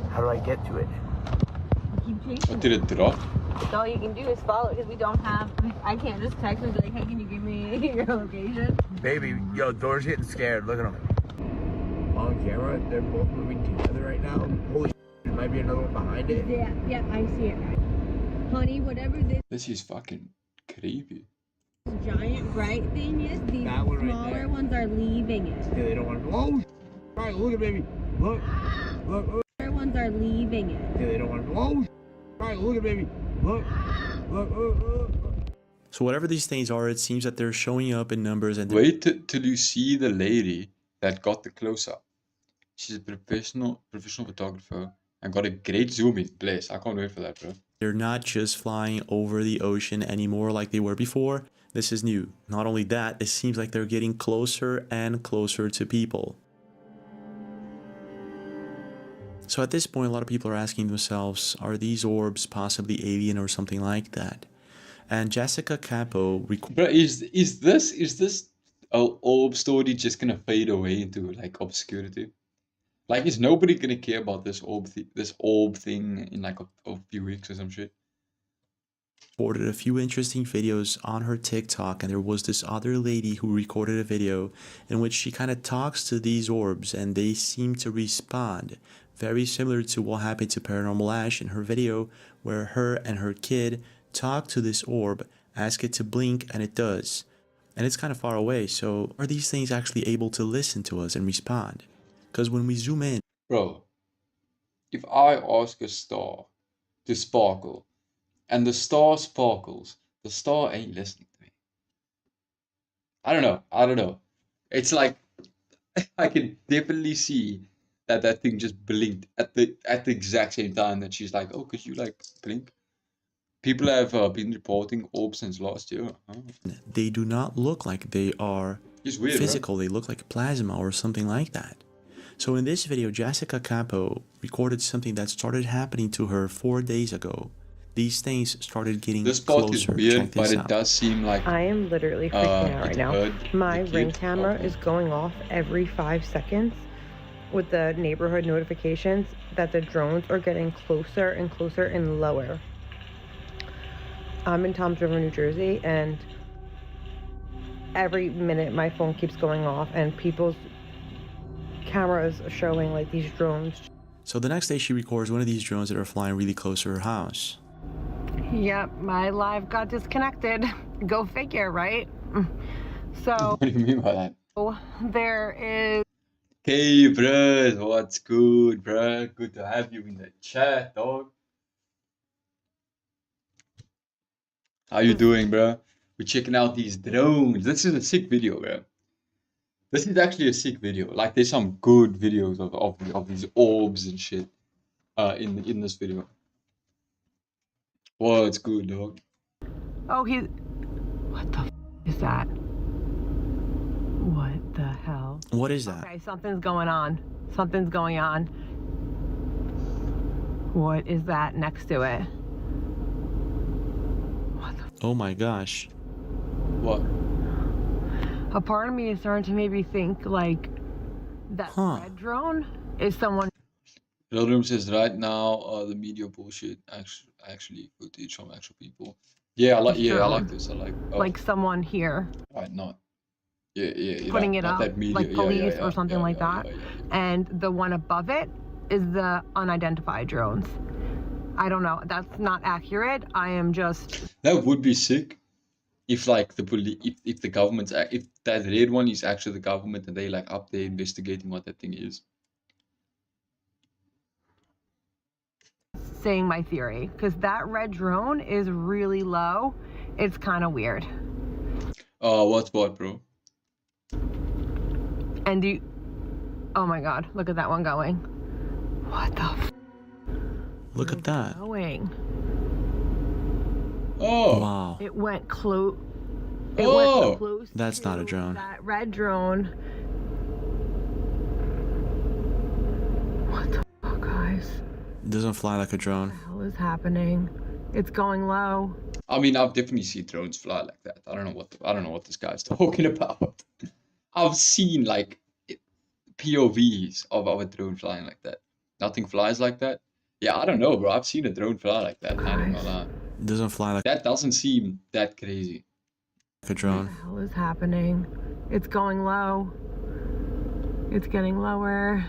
How do I get to it? Keep chasing. What did it drop? That's all you can do is follow because we don't have. I can't just text and be like, hey, can you give me your location? Baby, yo, Thor's getting scared. Look at him. On camera, they're both moving together right now. Holy shit, there might be another one behind it. Yeah, I see it. Honey, whatever This is fucking creepy. giant bright thing is, these That one right smaller there. ones are leaving it. Yeah, they don't want to. Oh, all right, look at baby. Look, look. Smaller ones are leaving it. Yeah, they don't want to. Oh, all right, look at baby. Look, look. So whatever these things are, it seems that they're showing up in numbers and Wait till you see the lady that got the close-up. She's a professional photographer and got a great zoom in. Bless. I can't wait for that, bro. they're not just flying over the ocean anymore like they were before. This is new. Not only that, it seems like they're getting closer and closer to people. So at this point, a lot of people are asking themselves, are these orbs possibly alien or something like that? And Jessica Capo Bro, is this orb story just gonna fade away into like obscurity? Like, is nobody gonna care about this orb thing in like a few weeks or some shit? recorded a few interesting videos on her TikTok, and there was this other lady who recorded a video in which she kind of talks to these orbs and they seem to respond. Very similar to what happened to Paranormal Ash in her video, where her and her kid talk to this orb, ask it to blink, and it does. And it's kind of far away, so are these things actually able to listen to us and respond? Because when we zoom in... Bro, if I ask a star to sparkle, and the star sparkles, the star ain't listening to me. I don't know. It's like, I can definitely see that thing just blinked at the exact same time that she's like, oh, could you like blink? People have been reporting orbs since last year. Oh. They do not look like they are weird, physical. right? They look like plasma or something like that. So in this video, Jessica Capo recorded something that started happening to her 4 days ago. These things started getting This part closer. is weird, Check this but out. it does seem like I am literally freaking out right now. My Ring camera is going off every 5 seconds with the neighborhood notifications that the drones are getting closer and closer and lower. I'm in Toms River, New Jersey, and every minute my phone keeps going off and people's cameras are showing like these drones. So the next day she records one of these drones that are flying really close to her house. Yep, my live got disconnected. Go figure, right? So what do you mean by that? there is... Hey, bruh, what's good, bruh? Good to have you in the chat, dog. How you doing, bruh? We're checking out these drones. This is a sick video, bruh. This is actually a sick video. Like, there's some good videos of these orbs and shit in this video. What's good, dog? Oh, what the is that? What the hell? What is that? Okay, something's going on. Something's going on. What is that next to it? Oh my gosh. What? A part of me is starting to maybe think like that red drone is someone. Rildrum says right now the media bullshit actually footage from actual people. Yeah, I like this. I Like someone here. Right, not. Yeah. Putting not, it not up, that media. like police yeah, or something like that. And the one above it is the unidentified drones. I don't know. That's not accurate. I am just. That would be sick if like if the government, if that red one is actually the government and they like up there investigating what that thing is. Saying my theory, because that red drone is really low. It's kind of weird. What's what, bro? And oh my god, look at that one going. What the Look at that. going? Oh. Wow. It went close. That's not a drone. That red drone. What the fuck, guys? It doesn't fly like a drone. What the hell is happening? It's going low. I mean, I've definitely seen drones fly like that. I don't know what this guy's talking about. I've seen like POVs of a drone flying like that. Nothing flies like that. Yeah, I don't know, bro. I've seen a drone fly like that. I don't know. It doesn't fly like that. Doesn't seem that crazy. A drone. What the hell is happening? It's going low. It's getting lower.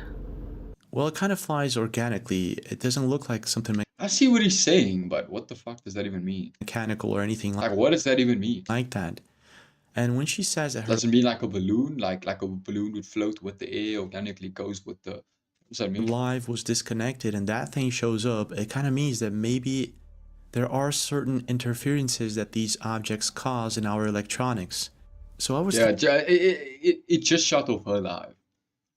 Well, it kind of flies organically. It doesn't look like something I see what he's saying, but what the fuck does that even mean? Mechanical or anything like what does that even mean? Like that. And when she says that does it mean like a balloon? Like a balloon would float with the air, organically goes with the... What does that mean? Live was disconnected and that thing shows up, it kind of means that maybe there are certain interferences that these objects cause in our electronics. So I was... Yeah, it just shut off her live.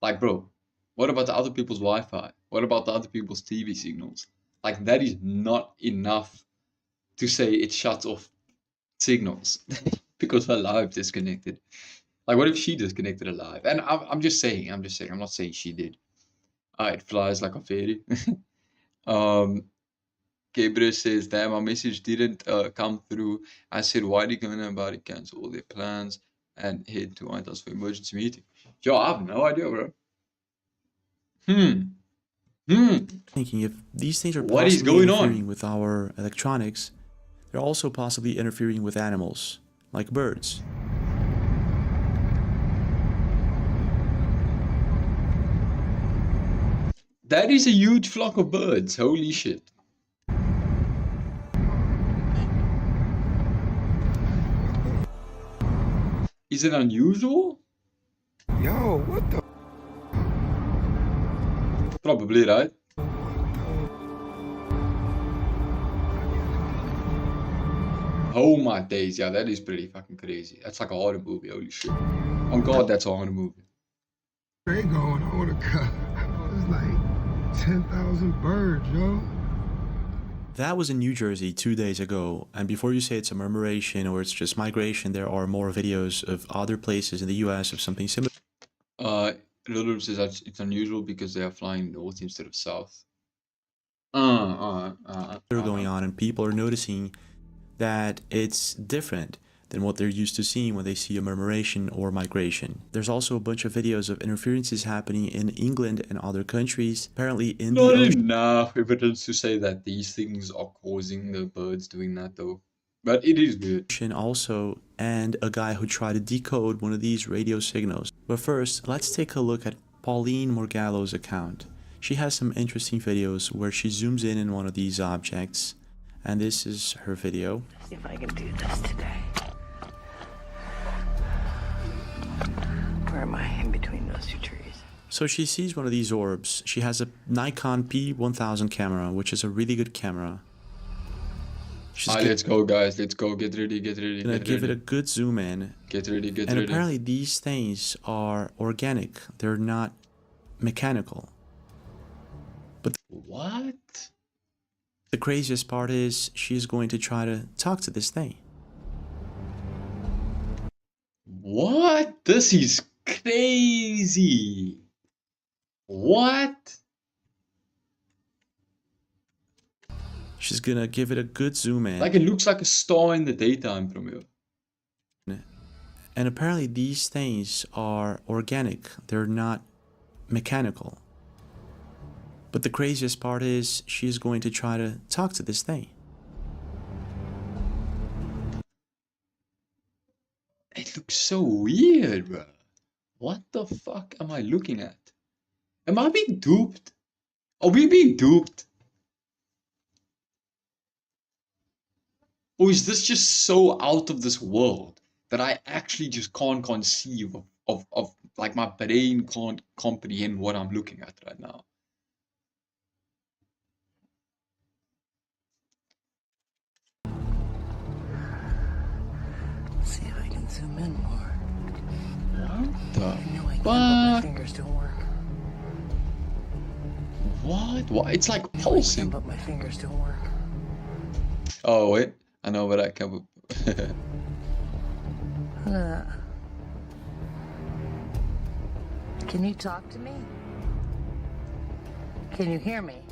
Like, bro, what about the other people's Wi-Fi? What about the other people's TV signals? Like, that is not enough to say it shuts off signals because her live disconnected. Like, what if she disconnected her live? And I'm just saying, I'm not saying she did. It flies like a fairy. Gabriel says, damn, my message didn't come through. I said, why did everybody cancel all their plans and head to White House for emergency meeting? Yo, I have no idea, bro. Thinking if these things are what is possibly going interfering on with our electronics, they're also possibly interfering with animals, like birds. That is a huge flock of birds. Holy shit. Is it unusual? Yo, what the? Probably, right? Oh my days, yeah, that is pretty fucking crazy. That's like a horror movie, holy shit. Oh god, that's a horror movie. They going on a cut. It's like 10,000 birds, yo. That was in New Jersey 2 days ago, and before you say it's a murmuration or it's just migration, there are more videos of other places in the US of something similar. Rildrum says that it's unusual because they are flying north instead of south. They're going on, and people are noticing that it's different than what they're used to seeing when they see a murmuration or migration. There's also a bunch of videos of interferences happening in England and other countries. Apparently in the ocean. Enough evidence to say that these things are causing the birds doing that though. But it is weird. Also, and a guy who tried to decode one of these radio signals. But first, let's take a look at Pauline Morgallo's account. She has some interesting videos where she zooms in one of these objects. And this is her video. See if I can do this today. Where am I? In between those two trees. So she sees one of these orbs. She has a Nikon P1000 camera, which is a really good camera. Let's go, guys. Let's go. Get ready. Get ready. Gonna give it a good zoom in. Get ready. Get and ready. Apparently these things are organic. They're not mechanical. But what? The craziest part is she's going to try to talk to this thing. What? This is crazy. What? She's gonna give it a good zoom in. Like it looks like a star in the daytime from here. And apparently these things are organic. They're not mechanical. But the craziest part is she's going to try to talk to this thing. It looks so weird, bro. What the fuck am I looking at? Am I being duped? Are we being duped? Or is this just so out of this world that I actually just can't conceive of like my brain can't comprehend what I'm looking at right now? See if I can zoom in more. What the But my fuck? fingers don't work. What? It's like I know I can, pulsing. but my fingers don't work. Oh wait, I know where that came up. Look at that. Can you talk to me? Can you hear me?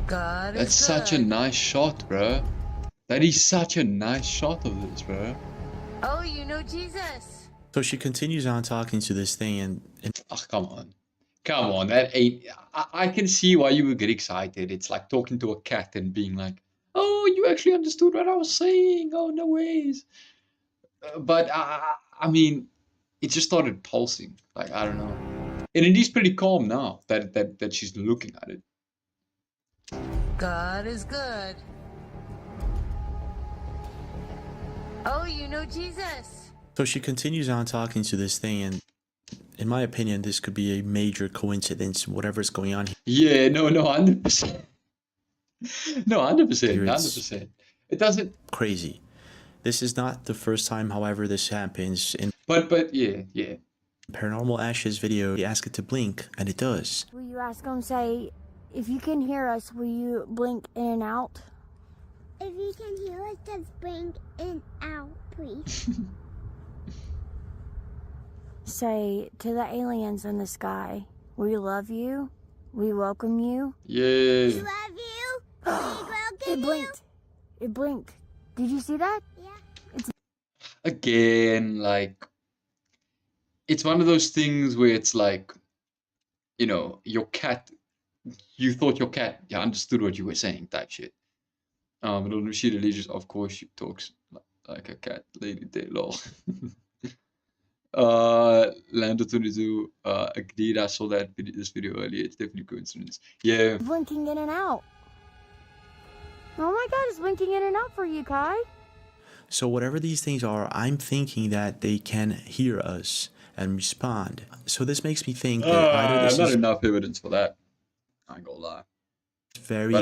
God is That's such a good. nice shot, bro. That is such a nice shot of this, bro. Oh, you know Jesus. So she continues on talking to this thing and Oh, come on. Come on, that ain't... I can see why you would get excited. It's like talking to a cat and being like, oh, you actually understood what I was saying. Oh, no ways. But, I mean, it just started pulsing. Like, I don't know. And it is pretty calm now that she's looking at it. God is good. Oh, you know Jesus. so she continues on talking to this thing, and in my opinion, this could be a major coincidence, whatever's going on Yeah, no, 100%. No, 100%, here. It's 100%. It doesn't... crazy. This is not the first time, however, this happens. In But, yeah. Paranormal Ash's video, he asked it to blink, and it does. Will you ask him, say, if you can hear us, will you blink in and out? If you can hear us, just blink in and out, please. Say to the aliens in the sky, we love you, we welcome you. Yeah. We love you. We welcome It blinked. It blinked. Did you see that? Yeah. Again, like, it's one of those things where it's like, you know, your cat, you thought your cat understood what you were saying type shit. But she really just, of course, she talks like a cat, Lady Day, lol. Lando22 agreed. I saw this video earlier. It's definitely coincidence. Yeah. Blinking in and out. Oh my God, it's blinking in and out for you, Kai. So whatever these things are, I'm thinking that they can hear us and respond. So this makes me think that either this not is enough evidence for that. I ain't gonna lie. very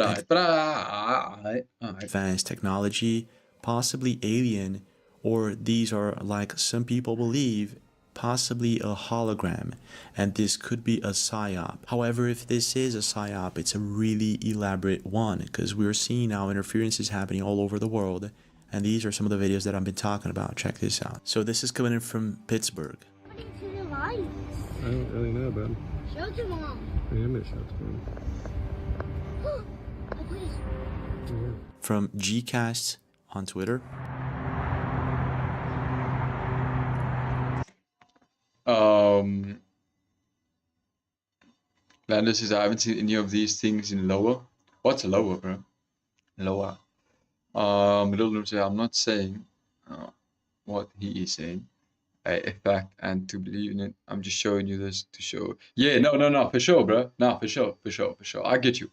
advanced technology, possibly alien, or these are, like some people believe, possibly a hologram, and this could be a psyop. However, if this is a psyop, it's a really elaborate one, because we're seeing now interferences happening all over the world, and these are some of the videos that I've been talking about. Check this out. So this is coming in from Pittsburgh. According to the lights. I don't really know, bud. Show to Mom. Yeah, I'm gonna show it to him. Oh, please. From Gcast on Twitter. Landis says I haven't seen any of these things in lower. What's a lower, bro? Lower. Middle says I'm not saying what he is saying. A fact and to believe in it. I'm just showing you this to show. Yeah, no, for sure, bro. No, for sure. I get you,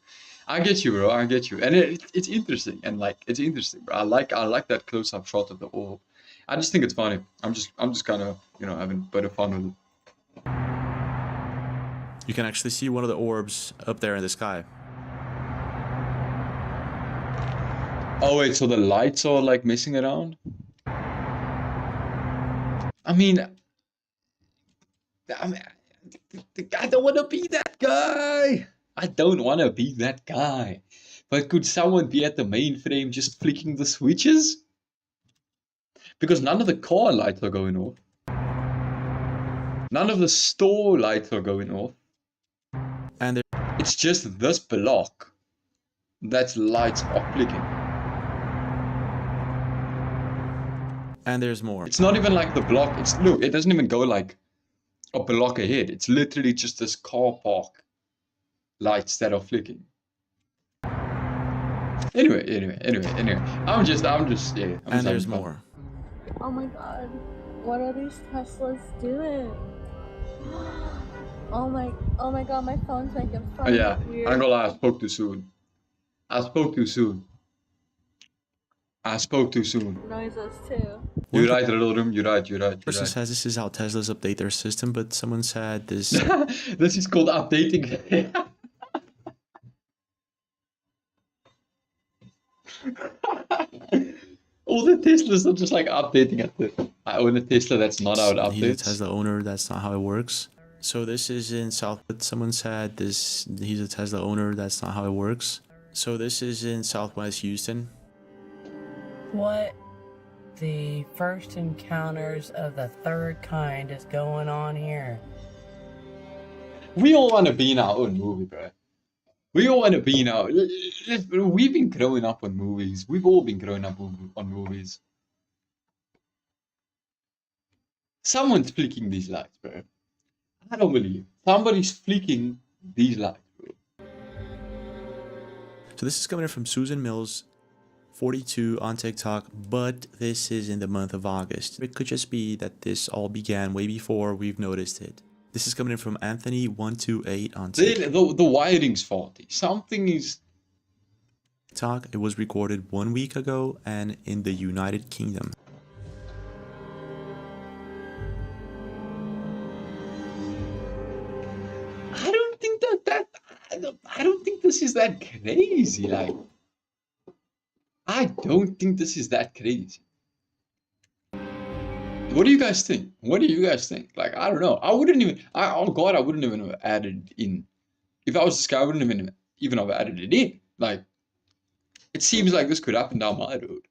bro. I get you, and it's interesting, and like it's interesting, bro. I like that close-up shot of the orb. I just think it's funny. I'm just kind of having a bit of fun with it. You can actually see one of the orbs up there in the sky. Oh wait, so the lights are like messing around? I mean, I don't want to be that guy. But could someone be at the mainframe just flicking the switches? Because none of the car lights are going off. None of the store lights are going off. And it's just this block that's lights are flicking. And there's more. It's not even like the block. It's look, it doesn't even go like a block ahead. It's literally just this car park lights that are flicking. Anyway. I'm just yeah. And there's more. Oh my god. What are these Teslas doing? Oh my god, my phone's making Oh fun yeah, of weird. I'm gonna lie, I spoke too soon. Noises too. You're right, little room. You're right. Person says this is how Teslas update their system, but someone said this. This is called updating. All the Teslas are just like updating at the. I own a Tesla. That's not how it updates. He's a Tesla owner. That's not how it works. So this is in South. Someone said this. He's a Tesla owner. That's not how it works. So this is in Southwest Houston. What the first encounters of the third kind is going on here? We all want to be in our own movie, bro. We all want to be in our. We've been growing up on movies. We've all been growing up on movies. Someone's flicking these lights, bro. I don't believe somebody's flicking these lights, bro. So this is coming in from Susan Mills, 42 on TikTok, but this is in the month of August. It could just be that this all began way before we've noticed it. This is coming in from Anthony128 on TikTok. The wiring's faulty. Something is. It was recorded 1 week ago and in the United Kingdom. I don't think this is that crazy. Like, I don't think this is that crazy. What do you guys think? Like, I don't know. I wouldn't even. Oh God, I wouldn't even have added it in. If I was this guy, I wouldn't even have added it in. Like, it seems like this could happen down my road.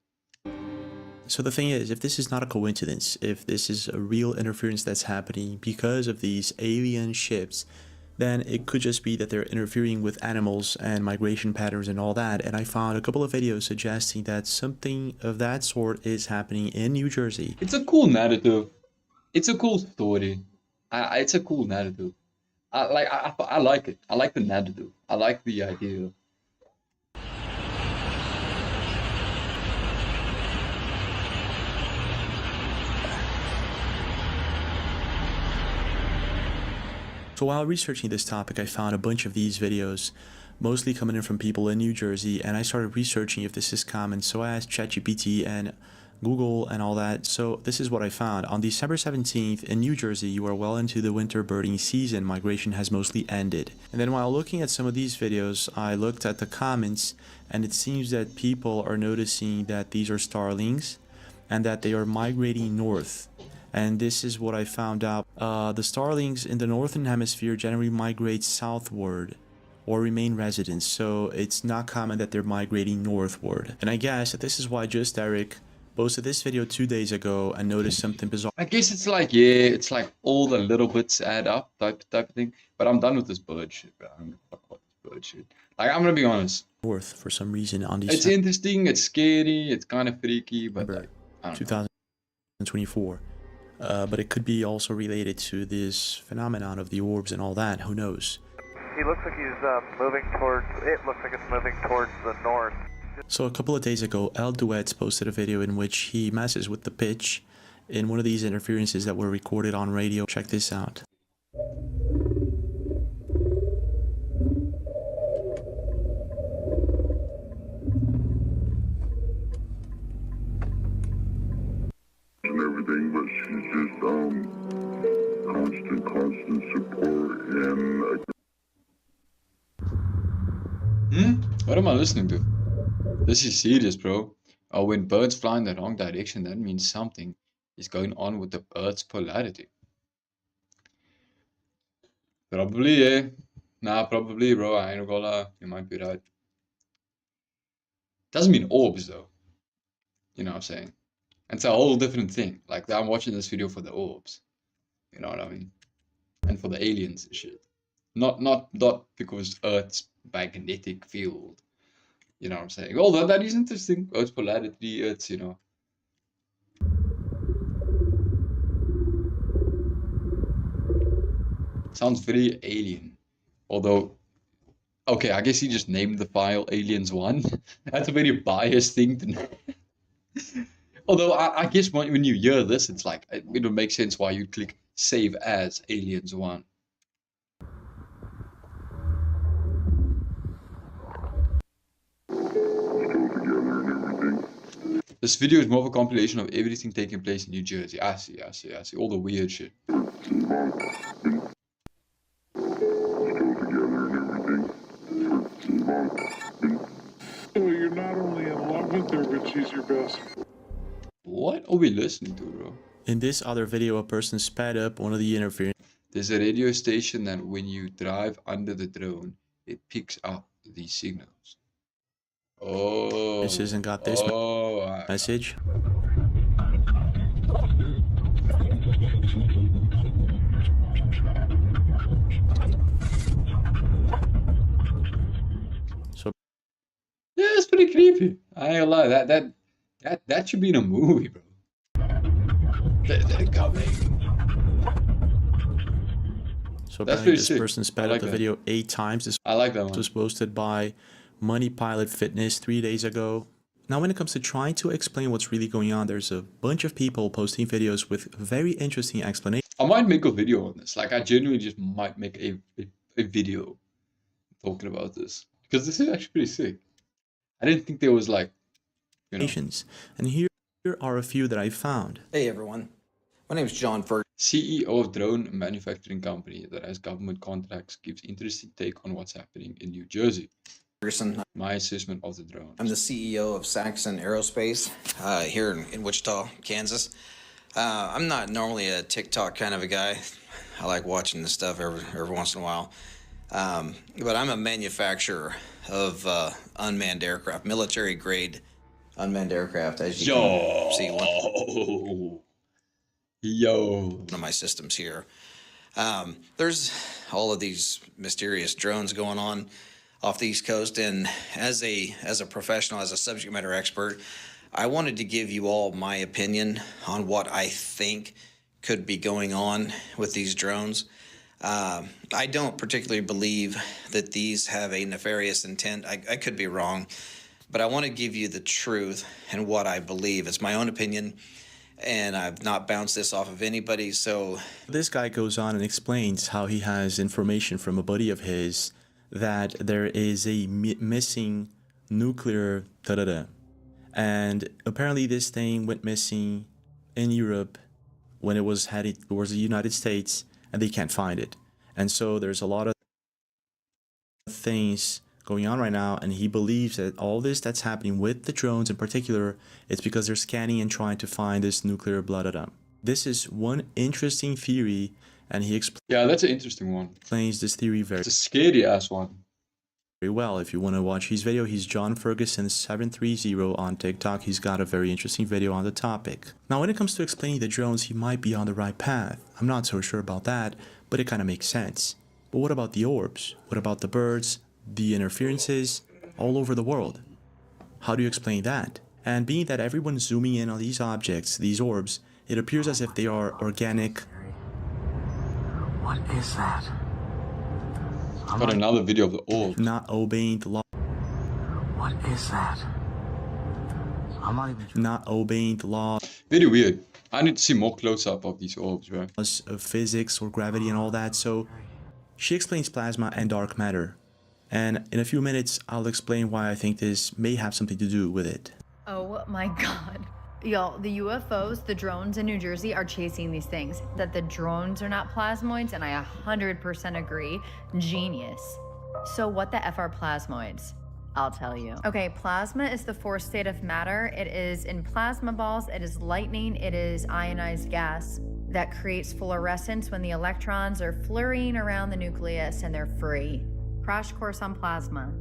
So the thing is, if this is not a coincidence, if this is a real interference that's happening because of these alien ships, then it could just be that they're interfering with animals and migration patterns and all that. And I found a couple of videos suggesting that something of that sort is happening in New Jersey. It's a cool narrative. It's a cool story. It's a cool narrative. I like it. I like the narrative. I like the idea. So while researching this topic, I found a bunch of these videos, mostly coming in from people in New Jersey, and I started researching if this is common. So I asked ChatGPT and Google and all that. So this is what I found. On December 17th in New Jersey, you are well into the winter birding season. Migration has mostly ended. And then while looking at some of these videos, I looked at the comments, and it seems that people are noticing that these are starlings and that they are migrating north. And this is what I found out. The starlings in the northern hemisphere generally migrate southward or remain residents, so it's not common that they're migrating northward. And I guess that this is why Just Eric posted this video 2 days ago and noticed something bizarre. I guess it's like, yeah, it's like all the little bits add up type of thing. But I'm done with this bird shit, bro. I'm gonna fuck with this bird shit. Like, I'm gonna be honest. North for some reason on these. It's interesting, it's scary, it's kind of freaky, but like, I don't know. 2024. But it could be also related to this phenomenon of the orbs and all that. Who knows? He looks like he's moving towards. It looks like it's moving towards the north. So a couple of days ago, El Duets posted a video in which he messes with the pitch in one of these interferences that were recorded on radio. Check this out. And everything, but she's just constant support and What am I listening to? This is serious, bro. When birds fly in the wrong direction, that means something is going on with the bird's polarity. Probably, yeah. Nah, probably, bro. I ain't gonna lie. You might be right. Doesn't mean orbs, though. You know what I'm saying? It's a whole different thing. Like, I'm watching this video for the orbs. You know what I mean? And for the aliens and shit. Not because Earth's magnetic field. You know what I'm saying? Although that is interesting. Earth's polarity, Earth's, you know. Sounds very alien. Although, okay, I guess he just named the file Aliens 1. That's a very biased thing to know. Although, I guess when you hear this, it's like, it would make sense why you'd click Save As Aliens 1. This video is more of a compilation of everything taking place in New Jersey. I see. All the weird shit. So you're not only in love with her, but she's your best. What are we listening to, bro? In this other video, a person sped up one of the interference. There's a radio station that when you drive under the drone, it picks up these signals. Oh. This isn't got this message. So yeah, it's pretty creepy. I ain't gonna lie. That should be in a movie, bro. They're coming. So That's apparently this sick. person sped I up the that. video 8 times. This I like that one. was posted by Money Pilot Fitness 3 days ago. Now, when it comes to trying to explain what's really going on, there's a bunch of people posting videos with very interesting explanations. I might make a video on this. Like, I genuinely just might make a video talking about this. Because this is actually pretty sick. I didn't think there was, like, you know. And here are a few that I found. Hey, everyone. My name is John Ferguson. CEO of drone manufacturing company that has government contracts gives interesting take on what's happening in New Jersey. My assessment of the drones. I'm the CEO of Saxon Aerospace here in Wichita, Kansas. I'm not normally a TikTok kind of a guy. I like watching this stuff every once in a while. But I'm a manufacturer of unmanned aircraft, military grade unmanned aircraft, as you can see. One of my systems here. There's all of these mysterious drones going on off the East Coast, and as a professional, as a subject matter expert, I wanted to give you all my opinion on what I think could be going on with these drones. I don't particularly believe that these have a nefarious intent. I could be wrong, but I want to give you the truth and what I believe. It's my own opinion, and I've not bounced this off of anybody. So this guy goes on and explains how he has information from a buddy of his that there is a missing nuclear and apparently this thing went missing in Europe when it was headed towards the United States, and they can't find it. And so there's a lot of things going on right now, and he believes that all this that's happening with the drones in particular, it's because they're scanning and trying to find this nuclear This is one interesting theory, and he explains. Yeah, that's an interesting one. Explains this theory very. It's a scary ass one. Very well. If you want to watch his video, he's John Ferguson 730 on TikTok. He's got a very interesting video on the topic. Now, when it comes to explaining the drones, he might be on the right path. I'm not so sure about that, but it kind of makes sense. But what about the orbs? What about the birds? The interferences all over the world? How do you explain that? And being that everyone's zooming in on these objects, these orbs, it appears as if they are organic. What is that? Got another video of the orbs. Not obeying the law. What is that? I'm not even sure. Not obeying the law. Very weird. I need to see more close-up of these orbs, bro. Of physics or gravity and all that. So she explains plasma and dark matter. And in a few minutes, I'll explain why I think this may have something to do with it. Oh my God. Y'all, the UFOs, the drones in New Jersey are chasing these things. That the drones are not plasmoids, and I 100% agree. Genius. So what the F are plasmoids? I'll tell you. Okay, plasma is the fourth state of matter. It is in plasma balls, it is lightning, it is ionized gas that creates fluorescence when the electrons are flurrying around the nucleus and they're free. Crash course on plasma.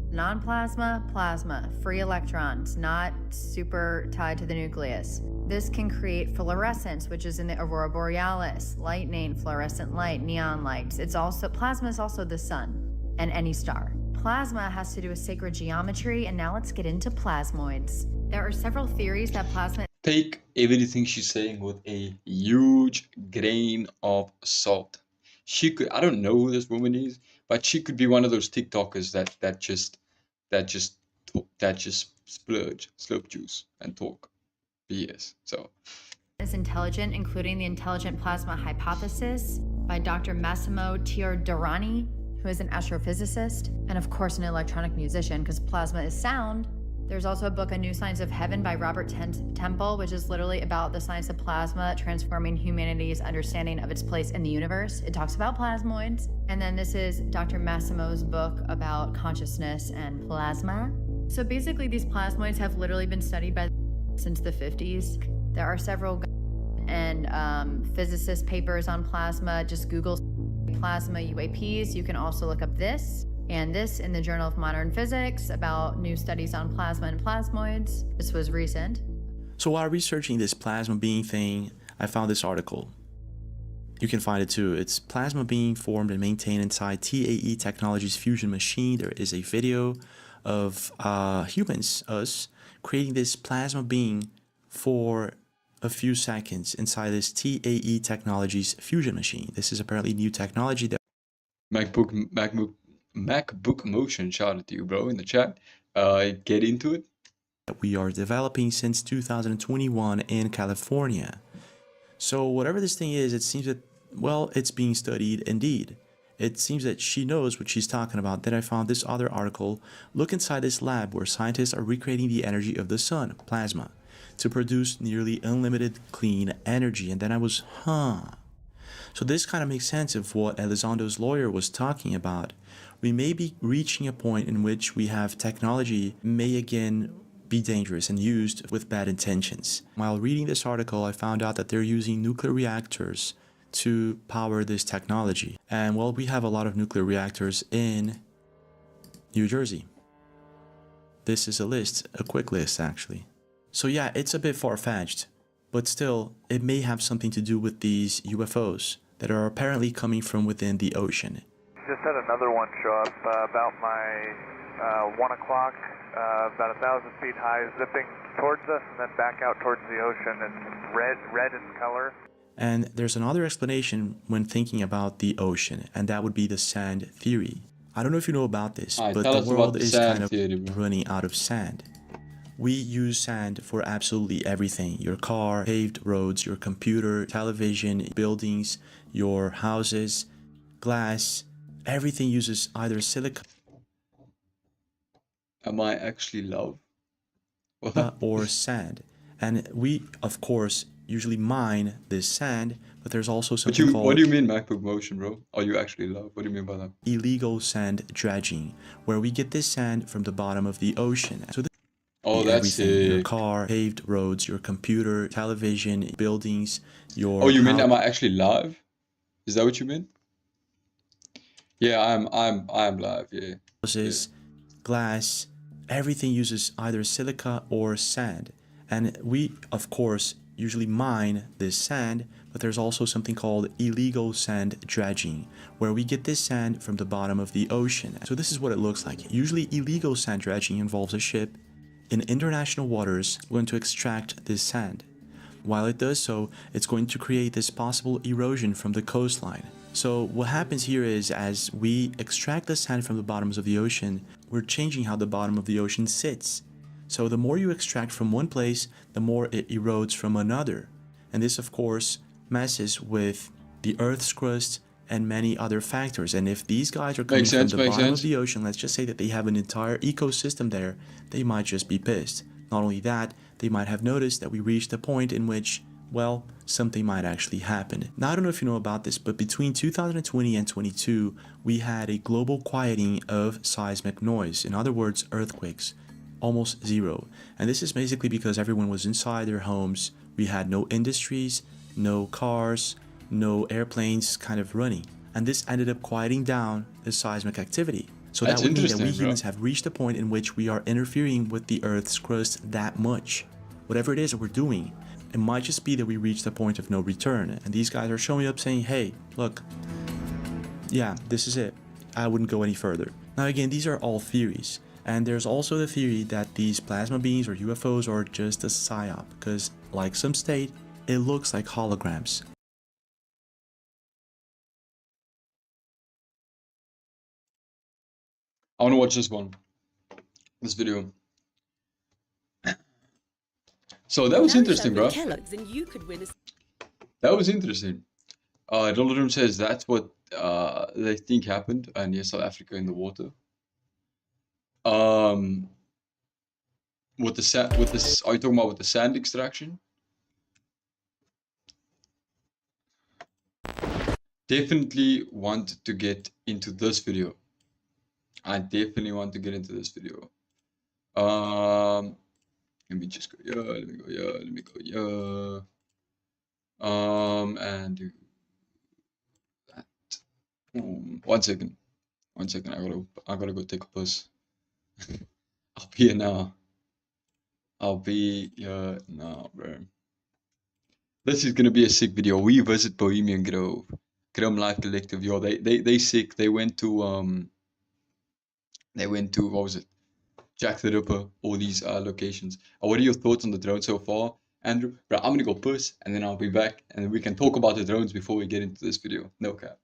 Non-plasma, plasma, free electrons, not super tied to the nucleus. This can create fluorescence, which is in the aurora borealis, lightning, fluorescent light, neon lights. Plasma is also the sun and any star. Plasma has to do with sacred geometry, and now let's get into plasmoids. There are several theories that plasma Take everything she's saying with a huge grain of salt. She could, I don't know who this woman is, but she could be one of those TikTokers that just splurge, slurp juice and talk BS. So is intelligent, including the intelligent plasma hypothesis by Dr. Massimo Teodorini, who is an astrophysicist and of course an electronic musician, because plasma is sound. There's also a book, A New Science of Heaven by Robert Temple, which is literally about the science of plasma transforming humanity's understanding of its place in the universe. It talks about plasmoids. And then this is Dr. Massimo's book about consciousness and plasma. So basically these plasmoids have literally been studied since the 50s. There are several and physicist papers on plasma. Just Google plasma UAPs. You can also look up this and this in the Journal of Modern Physics about new studies on plasma and plasmoids. This was recent. So while researching this plasma being thing, I found this article. You can find it too. It's plasma being formed and maintained inside TAE Technologies fusion machine. There is a video of humans, us, creating this plasma being for a few seconds inside this TAE Technologies fusion machine. This is apparently new technology that MacBook Motion, shout out to you, bro, in the chat. Get into it. That we are developing since 2021 in California. So whatever this thing is, it seems that, well, it's being studied indeed. It seems that she knows what she's talking about. Then I found this other article. Look inside this lab where scientists are recreating the energy of the sun, plasma, to produce nearly unlimited clean energy. And then I was, So this kind of makes sense of what Elizondo's lawyer was talking about. We may be reaching a point in which we have technology may again be dangerous and used with bad intentions. While reading this article, I found out that they're using nuclear reactors to power this technology. And well, we have a lot of nuclear reactors in New Jersey. This is a list, a quick list actually. So yeah, it's a bit far-fetched, but still, it may have something to do with these UFOs that are apparently coming from within the ocean. Just had another one show up about my 1 o'clock, about 1,000 feet high, zipping towards us and then back out towards the ocean. It's red in color. And there's another explanation when thinking about the ocean, and that would be the sand theory. I don't know if you know about this, but the world is kind of running out of sand. We use sand for absolutely everything. Your car, paved roads, your computer, television, buildings, your houses, glass, everything uses either silica Am I actually love? or sand. And we, of course, usually mine this sand, but there's also something called... What do you mean MacBook Motion, bro? Are you actually love? What do you mean by that? Illegal sand dredging, where we get this sand from the bottom of the ocean. So that's everything, your car, paved roads, your computer, television, buildings, your... Oh, you mean am I actually live? Is that what you mean? Yeah, I'm live, yeah. Houses, glass, everything uses either silica or sand. And we, of course, usually mine this sand, but there's also something called illegal sand dredging, where we get this sand from the bottom of the ocean. So this is what it looks like. Usually illegal sand dredging involves a ship in international waters going to extract this sand. While it does so, it's going to create this possible erosion from the coastline. So what happens here is, as we extract the sand from the bottoms of the ocean, we're changing how the bottom of the ocean sits. So the more you extract from one place, the more it erodes from another. And this, of course, messes with the Earth's crust and many other factors. And if these guys are coming from the bottom of the ocean, let's just say that they have an entire ecosystem there, they might just be pissed. Not only that, they might have noticed that we reached a point in which, well, something might actually happen. Now, I don't know if you know about this, but between 2020 and 22, we had a global quieting of seismic noise. In other words, earthquakes. Almost zero. And this is basically because everyone was inside their homes. We had no industries, no cars, no airplanes kind of running. And this ended up quieting down the seismic activity. So That's that would mean that we interesting, bro. humans have reached a point in which we are interfering with the Earth's crust that much. Whatever it is that we're doing, it might just be that we reached a point of no return. And these guys are showing up saying, hey, look, yeah, this is it. I wouldn't go any further. Now again, these are all theories. And there's also the theory that these plasma beings or UFOs are just a psyop, because like some state, it looks like holograms. I want to watch this one. This video. So that was interesting, bro. That was interesting. Room says that's what they think happened near South Africa in the water. With the are you talking about with the sand extraction? Definitely want to get into this video. I definitely want to get into this video. Let me just go, yeah, let me go, yeah, let me go, yeah. And do that. 1 second. 1 second, I gotta go take a piss. I'll be here now. I'll be here now, bro. This is gonna be a sick video. We visit Bohemian Grove. Chrome Life Collective, yo, they sick. They went to what was it? Jack the Ripper, all these locations. What are your thoughts on the drone so far? Andrew, bro, I'm gonna go piss and then I'll be back and then we can talk about the drones before we get into this video. No cap.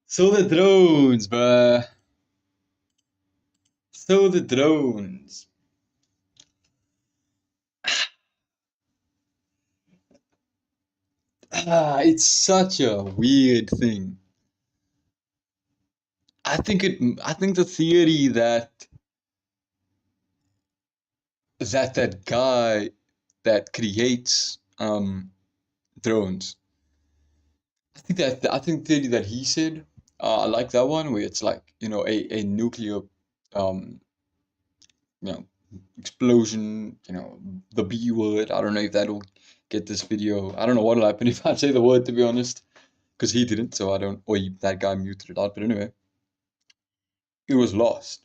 So the drones, bruh. So the drones. It's such a weird thing. I think the theory that guy that creates drones. I think the theory that he said, I like that one where it's like, a nuclear explosion, the B word. I don't know if that'll get this video. I don't know what'll happen if I say the word, to be honest, because he didn't, so I don't, or that guy muted it out. But anyway, it was lost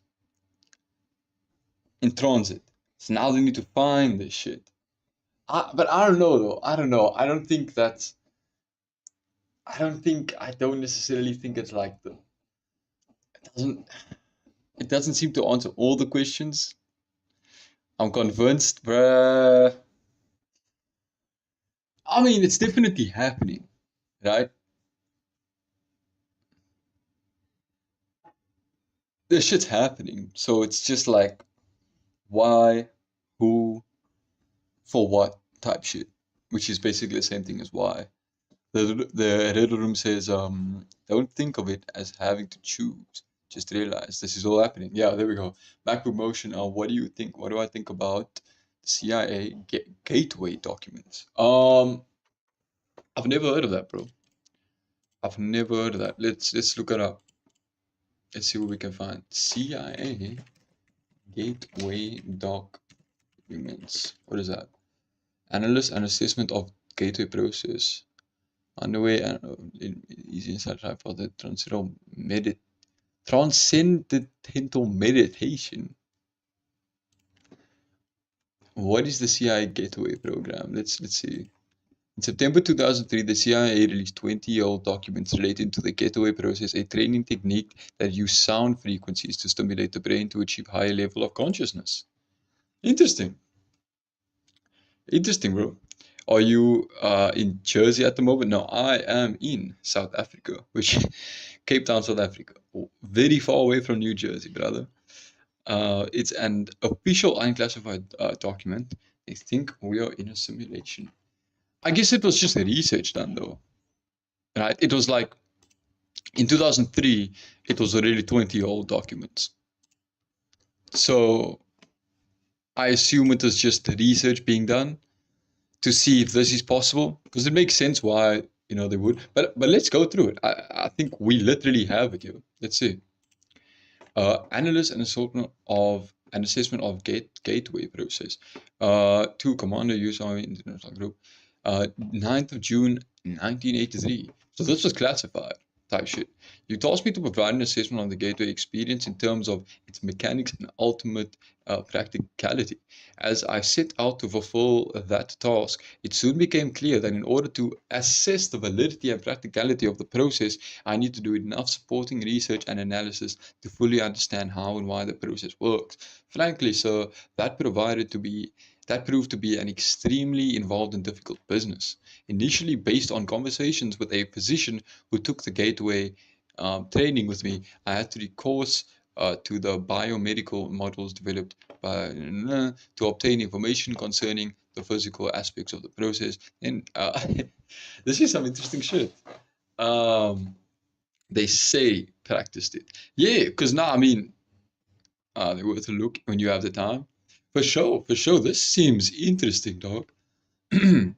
in transit. So now they need to find this shit. But I don't know though. I don't know. I don't necessarily think it's like it doesn't seem to answer all the questions. I'm convinced, bruh. I mean, it's definitely happening, right? This shit's happening. So it's just like, why, who, for what type shit, which is basically the same thing as why. The Red Room says, don't think of it as having to choose. Just realize this is all happening. Yeah, there we go. MacBook Motion. What do you think? What do I think about CIA gateway documents? I've never heard of that, bro. I've never heard of that. Let's look it up. Let's see what we can find. CIA gateway documents. What is that? Analysis and assessment of gateway process. Underway and easy inside type for the transcendental meditation. What is the CIA gateway program? Let's see. In September 2003, the CIA released 20-year-old documents relating to the getaway process, a training technique that used sound frequencies to stimulate the brain to achieve higher level of consciousness. Interesting. Interesting, bro. Are you in Jersey at the moment? No, I am in South Africa, which Cape Town, South Africa. Very far away from New Jersey, brother. It's an official unclassified document. They think we are in a simulation. I guess it was just research done, though. Right? It was like in 2003, it was already 20-year-old documents. So I assume it was just research being done to see if this is possible, because it makes sense why they would. But let's go through it. I think we literally have it here. Let's see. Analysis and assessment of gateway process. To Commander US Army International Group. 9th of June 1983. So this was classified type shit. You tasked me to provide an assessment on the gateway experience in terms of its mechanics and ultimate practicality. As I set out to fulfill that task, it soon became clear that in order to assess the validity and practicality of the process, I need to do enough supporting research and analysis to fully understand how and why the process works. Frankly, sir, that proved to be an extremely involved and difficult business. Initially based on conversations with a physician who took the gateway training with me, I had to recourse to the biomedical models developed to obtain information concerning the physical aspects of the process. And this is some interesting shit. They say practiced it. Yeah, because now, I mean, they're worth a look when you have the time. For sure. This seems interesting, dog. Riddle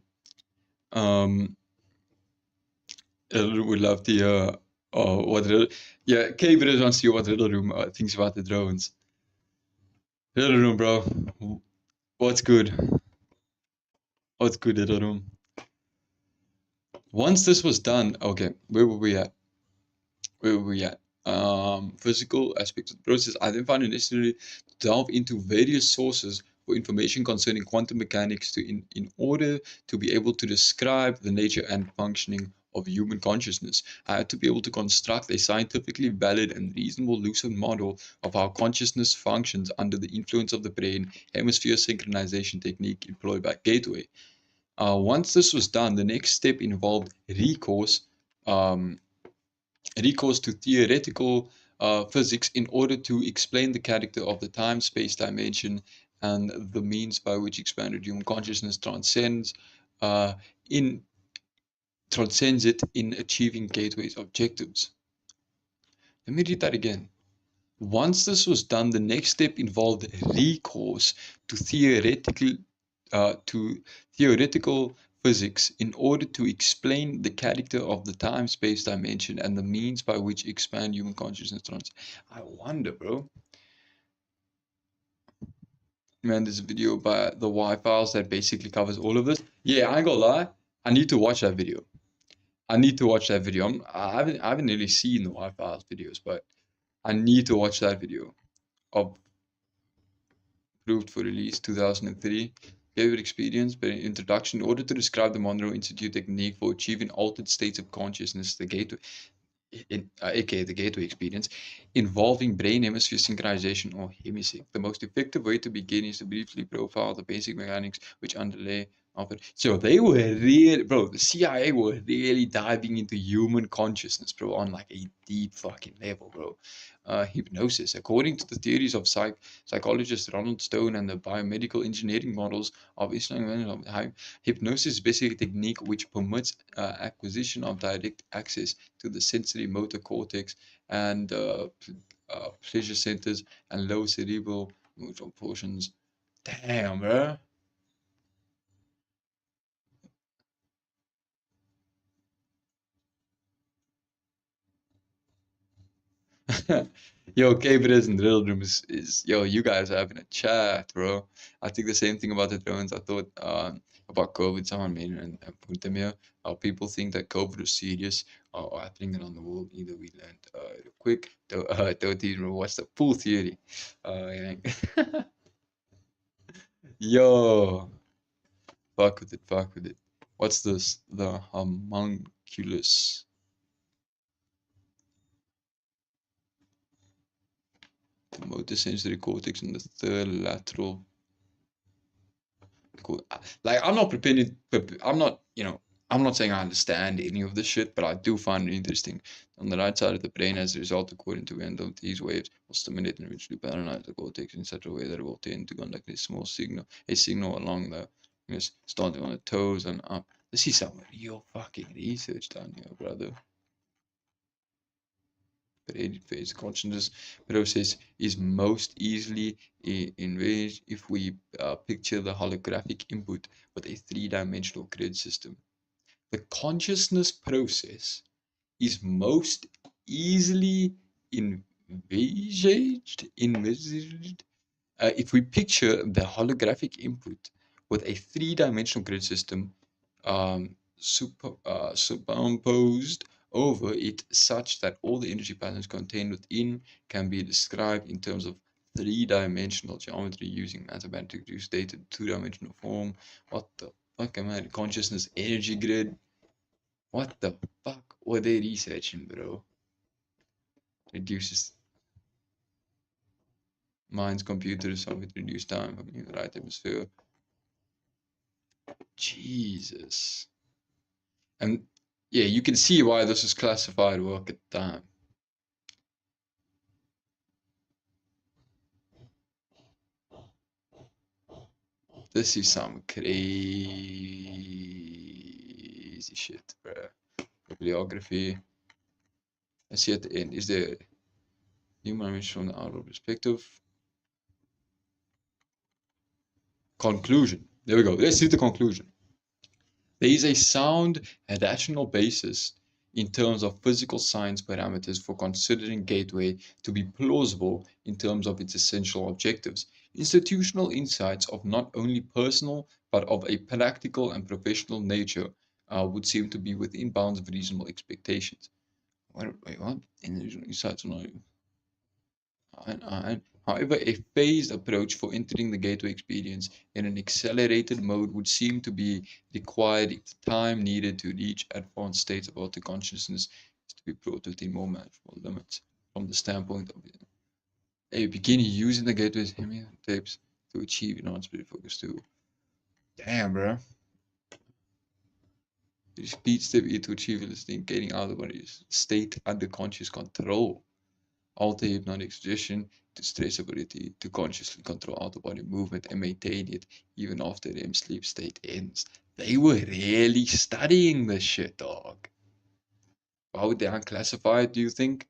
would love to hear what Riddle... Yeah, K-Bridge wants to hear what Riddle Room thinks about the drones. Riddle Room, bro. What's good? What's good, Riddle Room? Once this was done... Okay, where were we at? Physical aspects of the process. I then found it necessary to delve into various sources for information concerning quantum mechanics in order to be able to describe the nature and functioning of human consciousness. I had to be able to construct a scientifically valid and reasonable lucid model of how consciousness functions under the influence of the brain hemisphere synchronization technique employed by Gateway. Once this was done, the next step involved recourse to theoretical physics in order to explain the character of the time-space dimension and the means by which expanded human consciousness transcends it in achieving Gateway's objectives. Let me read that again. Once this was done, the next step involved recourse to theoretical physics in order to explain the character of the time-space dimension and the means by which expand human consciousness transcends. I wonder, bro. Man, there's a video by the Y-Files that basically covers all of this. Yeah, I ain't gonna lie. I need to watch that video. I haven't really seen the Y-Files videos, but I need to watch that video. Approved for release 2003. Gave it experience, but an introduction in order to describe the Monroe Institute technique for achieving altered states of consciousness, the gateway, aka the gateway experience, involving brain hemisphere synchronization or hemisync. The most effective way to begin is to briefly profile the basic mechanics which underlay of it. So they were really, bro, the CIA were really diving into human consciousness, bro, on like a deep fucking level, bro. Hypnosis. According to the theories of psychologist Ronald Stone and the biomedical engineering models of Islam, hypnosis is basically a technique which permits acquisition of direct access to the sensory motor cortex and pleasure centers and low cerebral motor portions. Damn, bro. Yo, K-Briz and Drill Room is yo, you guys are having a chat, bro. I think the same thing about the drones. I thought about COVID. Someone made it and put them here. People think that COVID is serious or happening around the world. Either we learned quick. Don't even remember what's the full theory. Yeah. Yo, fuck with it. What's this? The homunculus. The motor sensory cortex and the third lateral. Like, I'm not prepared. I'm not, I'm not saying I understand any of this shit, but I do find it interesting. On the right side of the brain, as a result, according to Random, these waves will stimulate and eventually paralyze the cortex in such a way that it will tend to conduct a signal along the, starting on the toes and up. This is some real fucking research done here, brother. Brain phase consciousness process is most easily envisaged if we picture the holographic input with a three-dimensional grid system. The consciousness process is most easily envisaged if we picture the holographic input with a three-dimensional grid system superimposed over it such that all the energy patterns contained within can be described in terms of three-dimensional geometry using mathematics to reduce data to two-dimensional form. What the fuck am I? Consciousness energy grid? What the fuck were they researching, bro? Reduces mind's computers so with reduced time from the right hemisphere. Jesus. And yeah, you can see why this is classified work at the time. This is some crazy shit, bro. Bibliography. Let's see at the end. Is there human image from the outer perspective? Conclusion. There we go. Let's see the conclusion. There is a sound and rational basis in terms of physical science parameters for considering Gateway to be plausible in terms of its essential objectives. Institutional insights of not only personal but of a practical and professional nature would seem to be within bounds of reasonable expectations. Wait, what? Institutional insights are not. However, a phased approach for entering the Gateway experience in an accelerated mode would seem to be required if the time needed to reach advanced states of outer consciousness is to be brought within more manageable limits. From the standpoint of a beginner using the Gateway's tapes to achieve non-spirit focus too. Damn, bro. The speed step is to achieve listening, getting out of the body's state under conscious control. Alter hypnotic suggestion to stress ability to consciously control out-of-body movement and maintain it even after REM sleep state ends. They were really studying this shit, dog. Why would they unclassify it, do you think?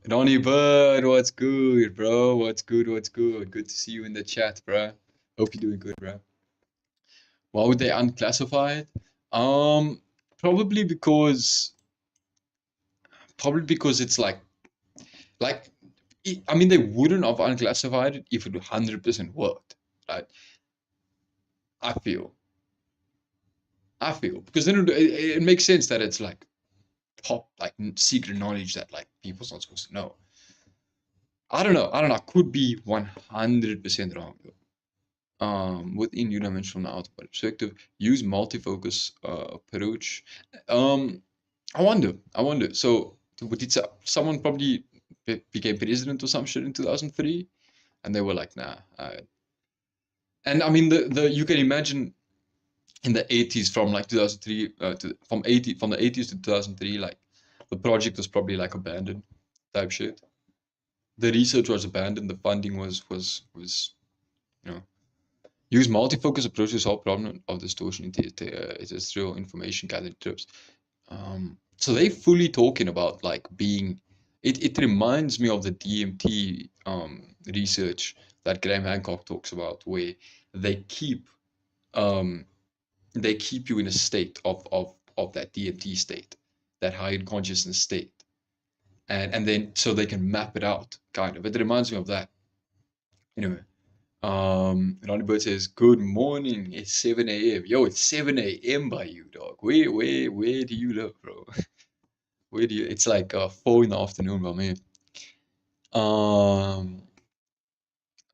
Ronnie Bird, what's good, bro? What's good? What's good? Good to see you in the chat, bro. Hope you're doing good, bro. Why would they unclassify it? Probably because it's like, I mean, they wouldn't have unclassified it if it 100% worked, right? I feel because then it makes sense that it's like top, like secret knowledge that like people's not supposed to know. I don't know. I could be 100% wrong though. Within unidimensional out-of-body perspective, use multifocus approach. I wonder. So someone probably became president or some shit in 2003, and they were like, nah. And I mean, you can imagine in the 80s, from like 2003 from the 80s to 2003, like the project was probably like abandoned type shit. The research was abandoned. The funding was use multifocus approach to solve problem of distortion in terrestrial information gathered trips. So they fully talking about like being. It reminds me of the DMT research that Graham Hancock talks about, where they keep you in a state of that DMT state, that higher consciousness state, and then so they can map it out, kind of. It reminds me of that. Anyway, Ronnie Bird says, "Good morning. It's 7 a.m. Yo, it's 7 a.m. by you, dog. Where do you live, bro? Where do you? It's like 4 in the afternoon by me.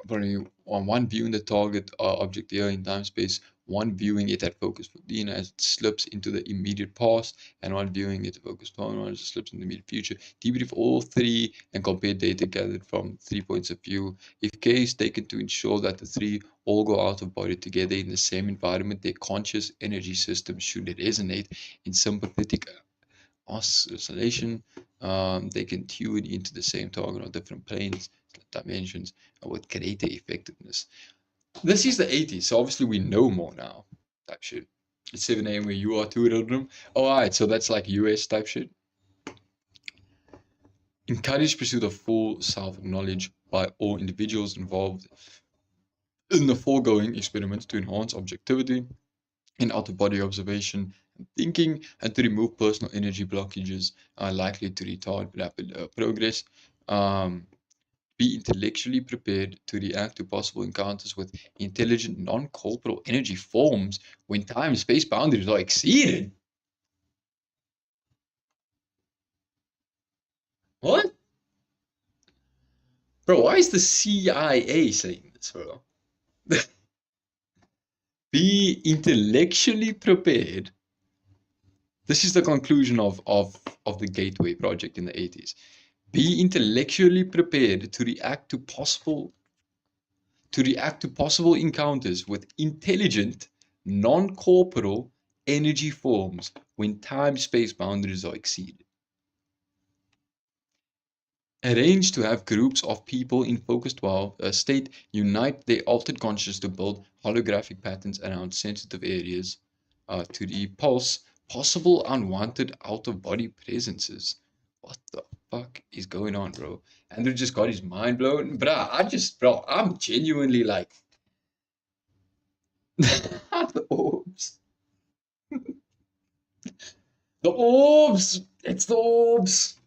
Probably on one view in the target object here in time space one viewing it at focus 15 as it slips into the immediate past, and one viewing it at focus 21 as it slips in the immediate future. Debrief all three and compare data gathered from 3 points of view. If care is taken to ensure that the three all go out of body together in the same environment, their conscious energy system should resonate in sympathetic oscillation. They can tune into the same target on different planes, dimensions, and with greater effectiveness. This is the 80s, so obviously we know more now. Type shit. It's 7 a.m. where you are too, Rildrum. Oh, alright, so that's like US type shit. Encourage pursuit of full self-knowledge by all individuals involved in the foregoing experiments to enhance objectivity in out-of-body observation and thinking, and to remove personal energy blockages likely to retard rapid progress. Be intellectually prepared to react to possible encounters with intelligent non-corporeal energy forms when time and space boundaries are exceeded. What? Bro, why is the CIA saying this, bro? Be intellectually prepared. This is the conclusion of the Gateway Project in the 80s. Be intellectually prepared to react to possible encounters with intelligent, non-corporeal energy forms when time-space boundaries are exceeded. Arrange to have groups of people in focused state unite their altered consciousness to build holographic patterns around sensitive areas to repulse possible unwanted out-of-body presences. What the fuck is going on, bro? Andrew just got his mind blown. Bro, I'm genuinely like... the orbs. The orbs! It's the orbs!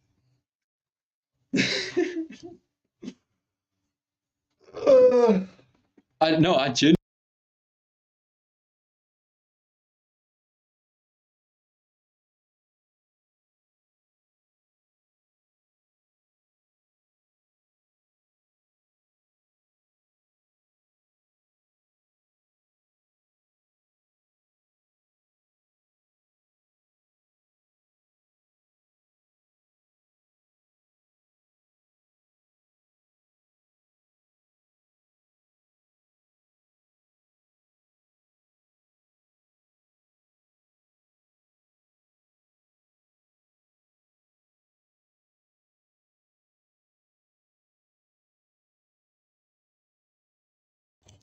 I genuinely...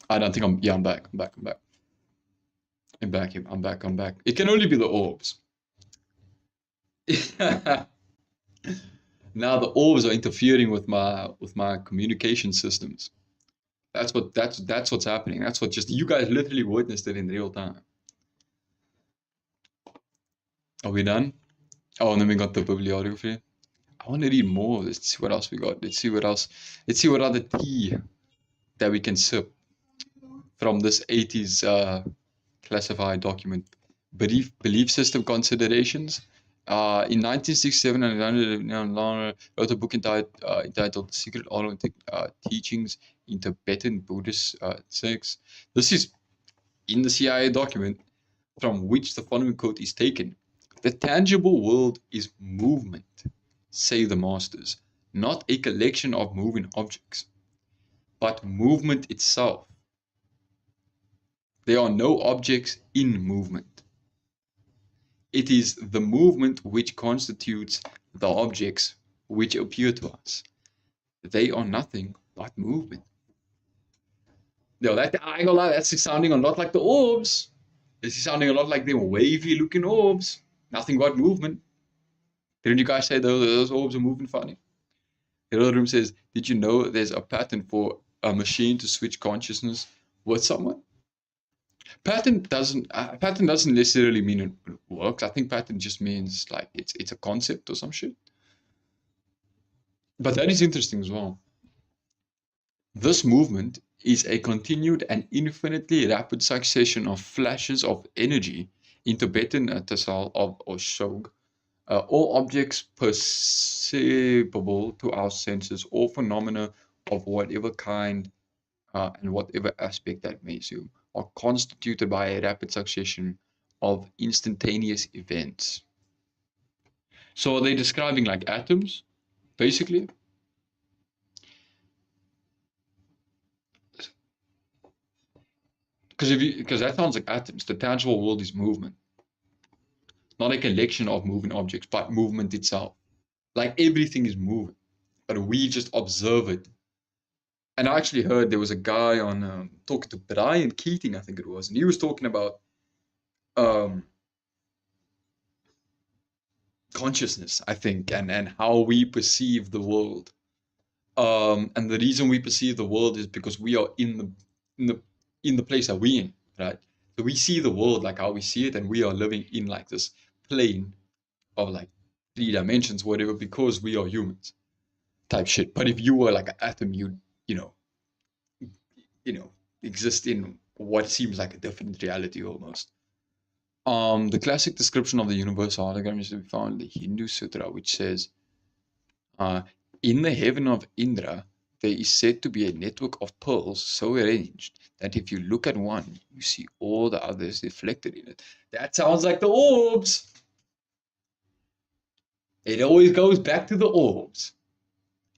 I don't think I'm... Yeah, I'm back. I'm back. It can only be the orbs. Now the orbs are interfering with my communication systems. That's what's happening. That's what just you guys literally witnessed it in real time. Are we done? Oh, and then we got the bibliography. I want to read more. Let's see what else we got. Let's see what other tea that we can sip from this 80s classified document. Belief system considerations. In 1967, Alexander wrote a book entitled Secret Oriented Teachings in Tibetan Buddhist Sects. This is in the CIA document from which the following quote is taken. The tangible world is movement, say the masters, not a collection of moving objects, but movement itself. There are no objects in movement. It is the movement which constitutes the objects which appear to us. They are nothing but movement. No, I ain't gonna lie, that's sounding a lot like the orbs. This is sounding a lot like them wavy looking orbs. Nothing but movement. Didn't you guys say those orbs are moving funny? The other room says, did you know there's a pattern for a machine to switch consciousness with someone? Pattern doesn't necessarily mean it works. I think pattern just means like it's a concept or some shit. But that is interesting as well. This movement is a continued and infinitely rapid succession of flashes of energy in Tibetan Tasal or Shog, all objects perceivable to our senses, all phenomena of whatever kind and whatever aspect that may assume. are constituted by a rapid succession of instantaneous events. So they're describing like atoms, basically. Because that sounds like atoms. The tangible world is movement, not a collection of moving objects, but movement itself. Like everything is moving, but we just observe it. And I actually heard there was a guy on talking to Brian Keating, I think it was, and he was talking about consciousness, I think, and how we perceive the world. And the reason we perceive the world is because we are in the place that we're in, right? So we see the world like how we see it, and we are living in like this plane of like 3 dimensions, whatever, because we are humans, type shit. But if you were like an atom, you know, exist in what seems like a different reality almost. The classic description of the universal hologram is to be found in the Hindu Sutra, which says, in the heaven of Indra, there is said to be a network of pearls so arranged that if you look at one, you see all the others reflected in it. That sounds like the orbs. It always goes back to the orbs.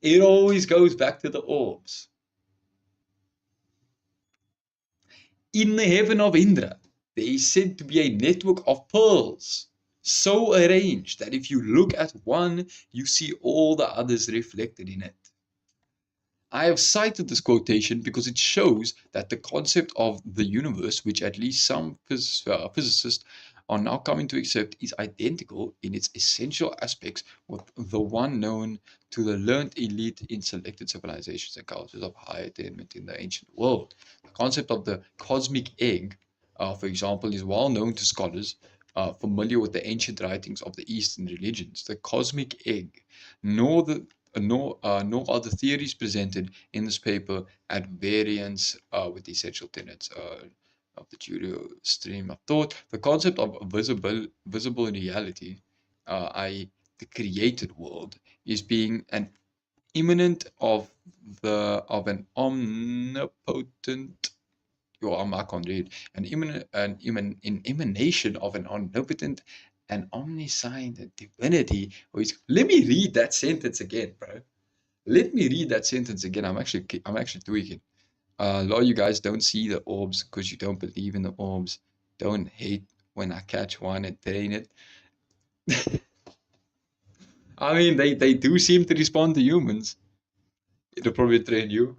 It always goes back to the orbs. In the heaven of Indra, there is said to be a network of pearls so arranged that if you look at one, you see all the others reflected in it. I have cited this quotation because it shows that the concept of the universe, which at least some physicists are now coming to accept, is identical in its essential aspects with the one known to the learned elite in selected civilizations and cultures of high attainment in the ancient world. The concept of the cosmic egg, for example, is well known to scholars familiar with the ancient writings of the Eastern religions. The cosmic egg, nor are the theories presented in this paper at variance with the essential tenets of the Judeo stream of thought. The concept of visible reality, i.e., the created world, is being an immanent of an omnipotent. I can't read. An emanation of an omnipotent and omniscient divinity. Let me read that sentence again, bro. Let me read that sentence again. I'm actually tweaking. A lot of you guys don't see the orbs because you don't believe in the orbs. Don't hate when I catch one and train it. I mean, they do seem to respond to humans. It'll probably train you.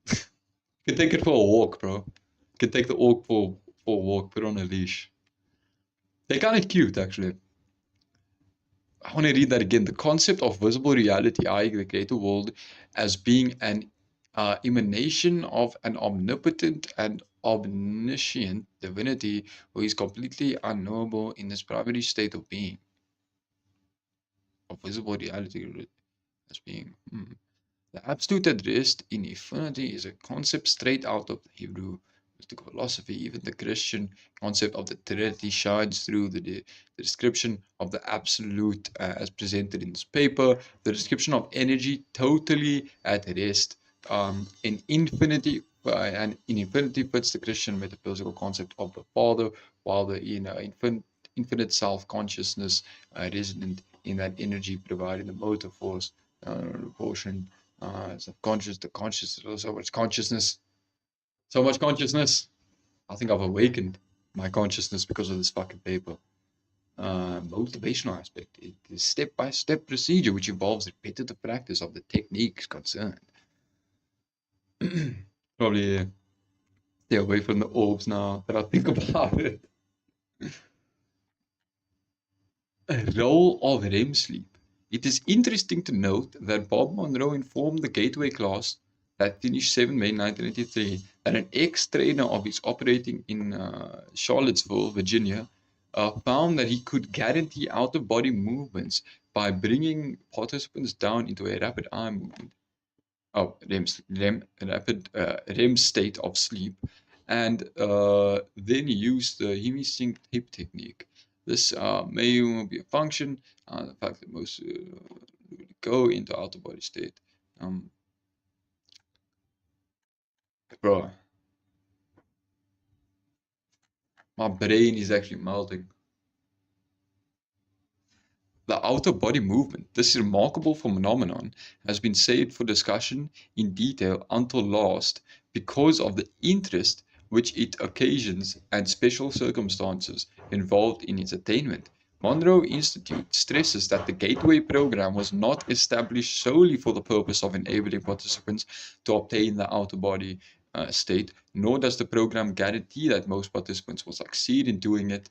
You can take it for a walk, bro. You can take the orc for a walk, put on a leash. They're kind of cute, actually. I want to read that again. The concept of visible reality, i.e., the created world, as being an emanation of an omnipotent and omniscient divinity who is completely unknowable in his primary state of being. Of visible reality as being. The absolute at rest in infinity is a concept straight out of the Hebrew mystical philosophy. Even the Christian concept of the Trinity shines through the description of the absolute as presented in this paper. The description of energy totally at rest in infinity, and in infinity fits the Christian metaphysical concept of the Father, while the infinite self-consciousness resonant in that energy providing the motor force, portion. Subconscious, the consciousness, so much consciousness. So much consciousness. I think I've awakened my consciousness because of this fucking paper. Motivational aspect. It is step-by-step procedure which involves repetitive practice of the techniques concerned. Probably stay away from the orbs now that I think about it. A role of REM sleep. It is interesting to note that Bob Monroe informed the Gateway class that finished 7 May 1983 that an ex-trainer of his operating in Charlottesville, Virginia, found that he could guarantee out-of-body movements by bringing participants down into a rapid eye movement. REM state of sleep, and then use the hemisync tape technique. This may be a function, the fact that most go into out-of-body state. Bro, My brain is actually melting. The outer body movement, this remarkable phenomenon, has been saved for discussion in detail until last because of the interest which it occasions and special circumstances involved in its attainment. Monroe Institute stresses that the Gateway program was not established solely for the purpose of enabling participants to obtain the outer body state, nor does the program guarantee that most participants will succeed in doing it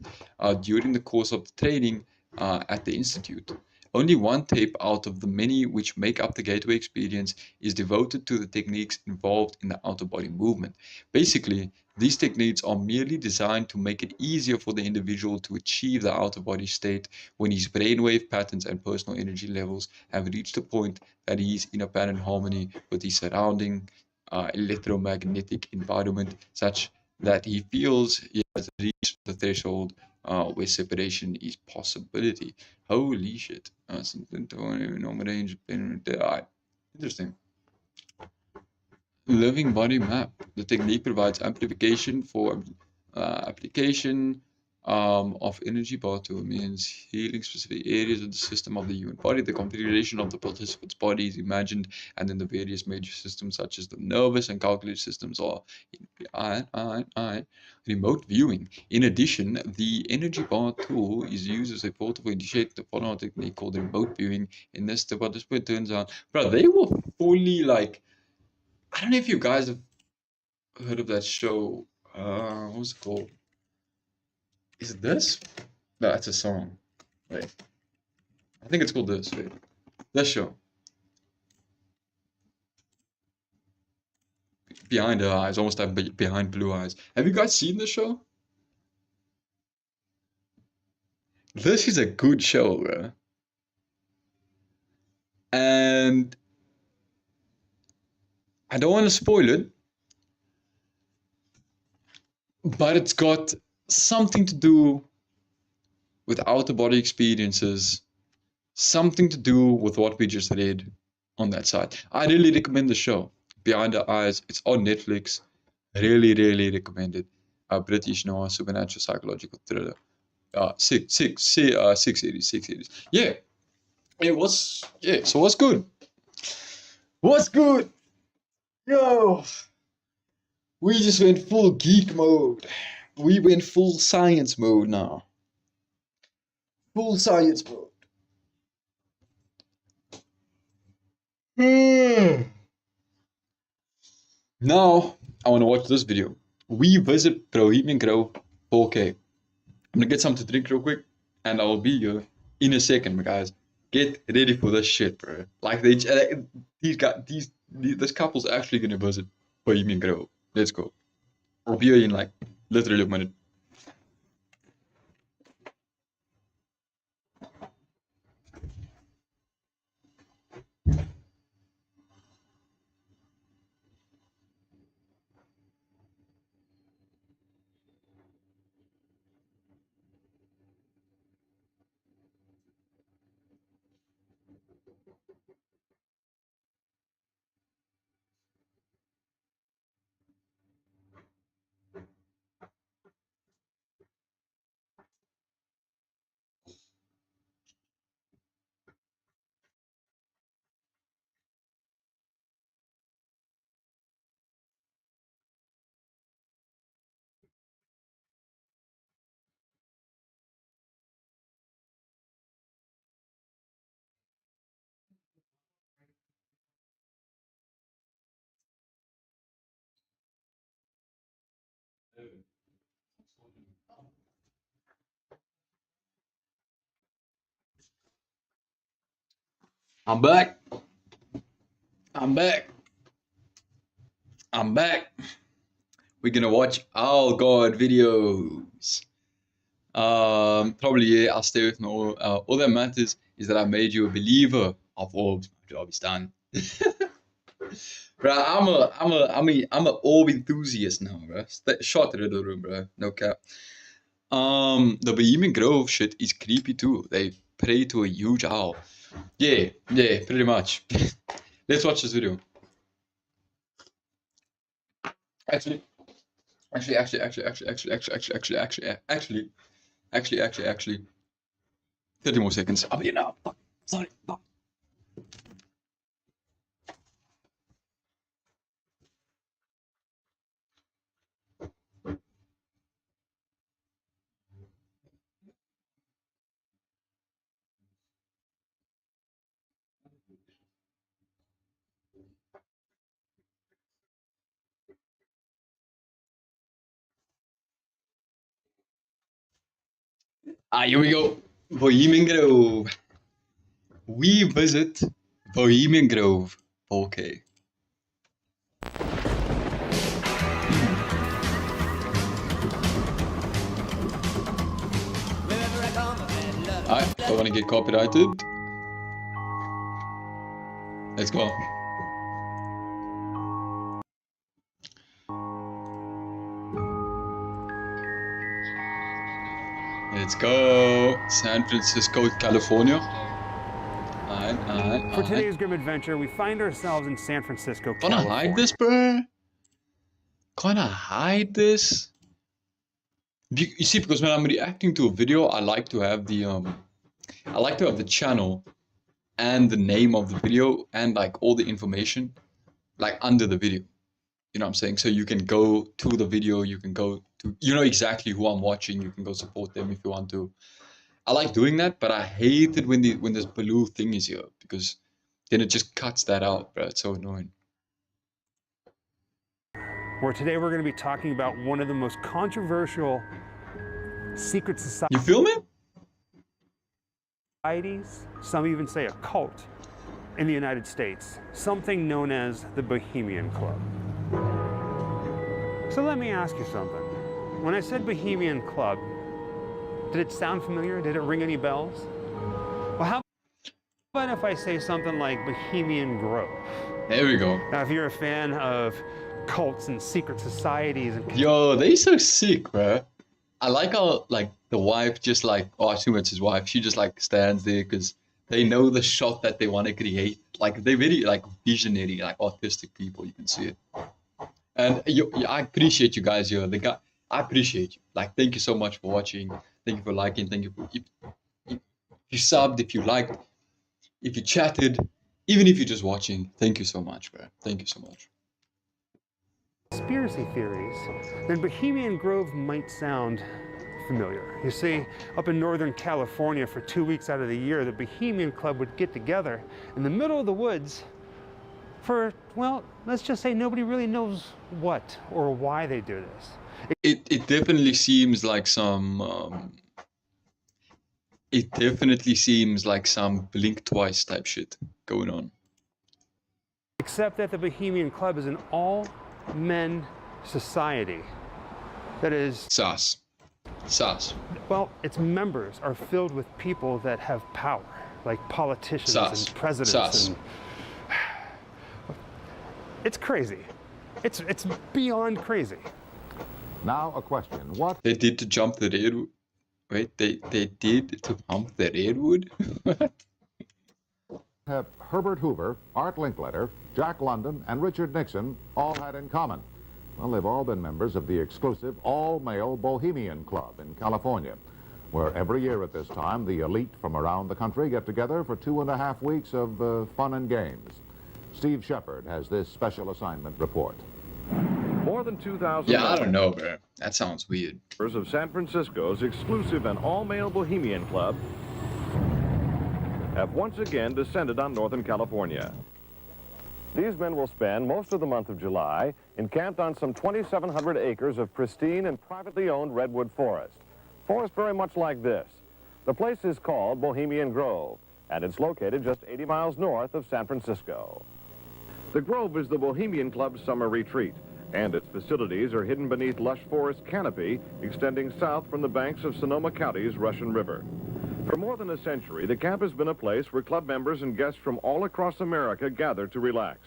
during the course of the training at the Institute. Only one tape out of the many which make up the Gateway experience is devoted to the techniques involved in the outer body movement. Basically, these techniques are merely designed to make it easier for the individual to achieve the outer body state when his brainwave patterns and personal energy levels have reached a point that he is in apparent harmony with his surrounding electromagnetic environment, such that he feels he has reached the threshold where separation is possibility. Holy shit. Interesting. Living body map. The technique provides amplification for application of energy to means healing specific areas of the system of the human body. The configuration of the participant's body is imagined, and then the various major systems such as the nervous and calculated systems are remote viewing. In addition, the energy bar tool is used as a portal for initiating the follow-on technique called remote viewing. In this, the participant turns on. Bro, they were fully like, I don't know if you guys have heard of that show. What was it called? Is it this? No, that's a song. Wait. I think it's called this. Wait. This show. Behind Her Eyes. Almost like Behind Blue Eyes. Have you guys seen this show? This is a good show, bro. And I don't want to spoil it, but it's got something to do with outer body experiences, something to do with what we just read on that side. I really recommend the show, Behind Her Eyes. It's on Netflix. Really, really recommend it. British noir, supernatural, psychological thriller. Six series. Yeah. So what's good? What's good? Yo, we just went full geek mode. We went full science mode now. Full science mode. Now, I want to watch this video. We visit Bohemian Grove 4K. I'm gonna get something to drink real quick, and I will be here in a second, guys. Get ready for this shit, bro. Like this couple's actually gonna visit Bohemian Grove. Let's go. I'll be here in like literally a minute. I'm back. I'm back. I'm back. We're gonna watch All God videos. Probably yeah, I'll stay with my all that matters is that I made you a believer of orbs. My job is done. Bro, I'm a orb enthusiast now, bro. Shot rid of the room, bro. No cap. The Bohemian Grove shit is creepy too. They pray to a huge owl. Yeah, pretty much. Let's watch this video. Actually, Actually. 30 more seconds. I'll be in now. Fuck. Sorry. Fuck. Here we go. Bohemian Grove. We visit Bohemian Grove. Okay. I don't want to get copyrighted. Let's go. Let's go. San Francisco, California. For today's grim adventure, we find ourselves in San Francisco, Can I hide this, bro? Can I hide this? You see, because when I'm reacting to a video, I like to have the channel and the name of the video and like all the information like under the video. You know what I'm saying? So you can go to the video, you can go to, you know exactly who I'm watching, you can go support them if you want to. I like doing that, but I hate it when this blue thing is here because then it just cuts that out, bro. It's so annoying. Where today we're going to be talking about one of the most controversial secret societies. You feel me? Some even say a cult in the United States, something known as the Bohemian Club. So let me ask you something. When I said Bohemian Club, did it sound familiar? Did it ring any bells? Well, how about if I say something like Bohemian Grove? There we go. Now, if you're a fan of cults and secret societies and Yo, they so sick, bro. I like how like the wife just like, oh, I assume it's his wife. She just like stands there because they know the shot that they want to create. Like they're very like visionary, like artistic people. You can see it. And I appreciate you guys here. I appreciate you. Like, thank you so much for watching. Thank you for liking. Thank you for if you subbed, if you liked, if you chatted, even if you're just watching. Thank you so much, bro. Thank you so much. conspiracy theories, then Bohemian Grove might sound familiar. You see, up in Northern California for 2 weeks out of the year, the Bohemian Club would get together in the middle of the woods for, well, let's just say nobody really knows what or why they do this. It definitely seems like some blink twice type shit going on. Except that the Bohemian Club is an all-men society that is... Sus. Well, its members are filled with people that have power, like politicians and presidents. And... It's crazy. It's beyond crazy. Now a question. What they did to jump the redwood? Wait, they did to pump the redwood? have Herbert Hoover, Art Linkletter, Jack London, and Richard Nixon all had in common? Well, they've all been members of the exclusive all-male Bohemian Club in California, where every year at this time, the elite from around the country get together for 2.5 weeks of fun and games. Steve Shepard has this special assignment report. More than 2,000 Yeah, I don't know, bro. That sounds weird. members of San Francisco's exclusive and all-male Bohemian Club have once again descended on Northern California. These men will spend most of the month of July encamped on some 2,700 acres of pristine and privately owned redwood forest. Forest very much like this. The place is called Bohemian Grove, and it's located just 80 miles north of San Francisco. The Grove is the Bohemian Club's summer retreat, and its facilities are hidden beneath lush forest canopy extending south from the banks of Sonoma County's Russian River. For more than a century, the camp has been a place where club members and guests from all across America gather to relax.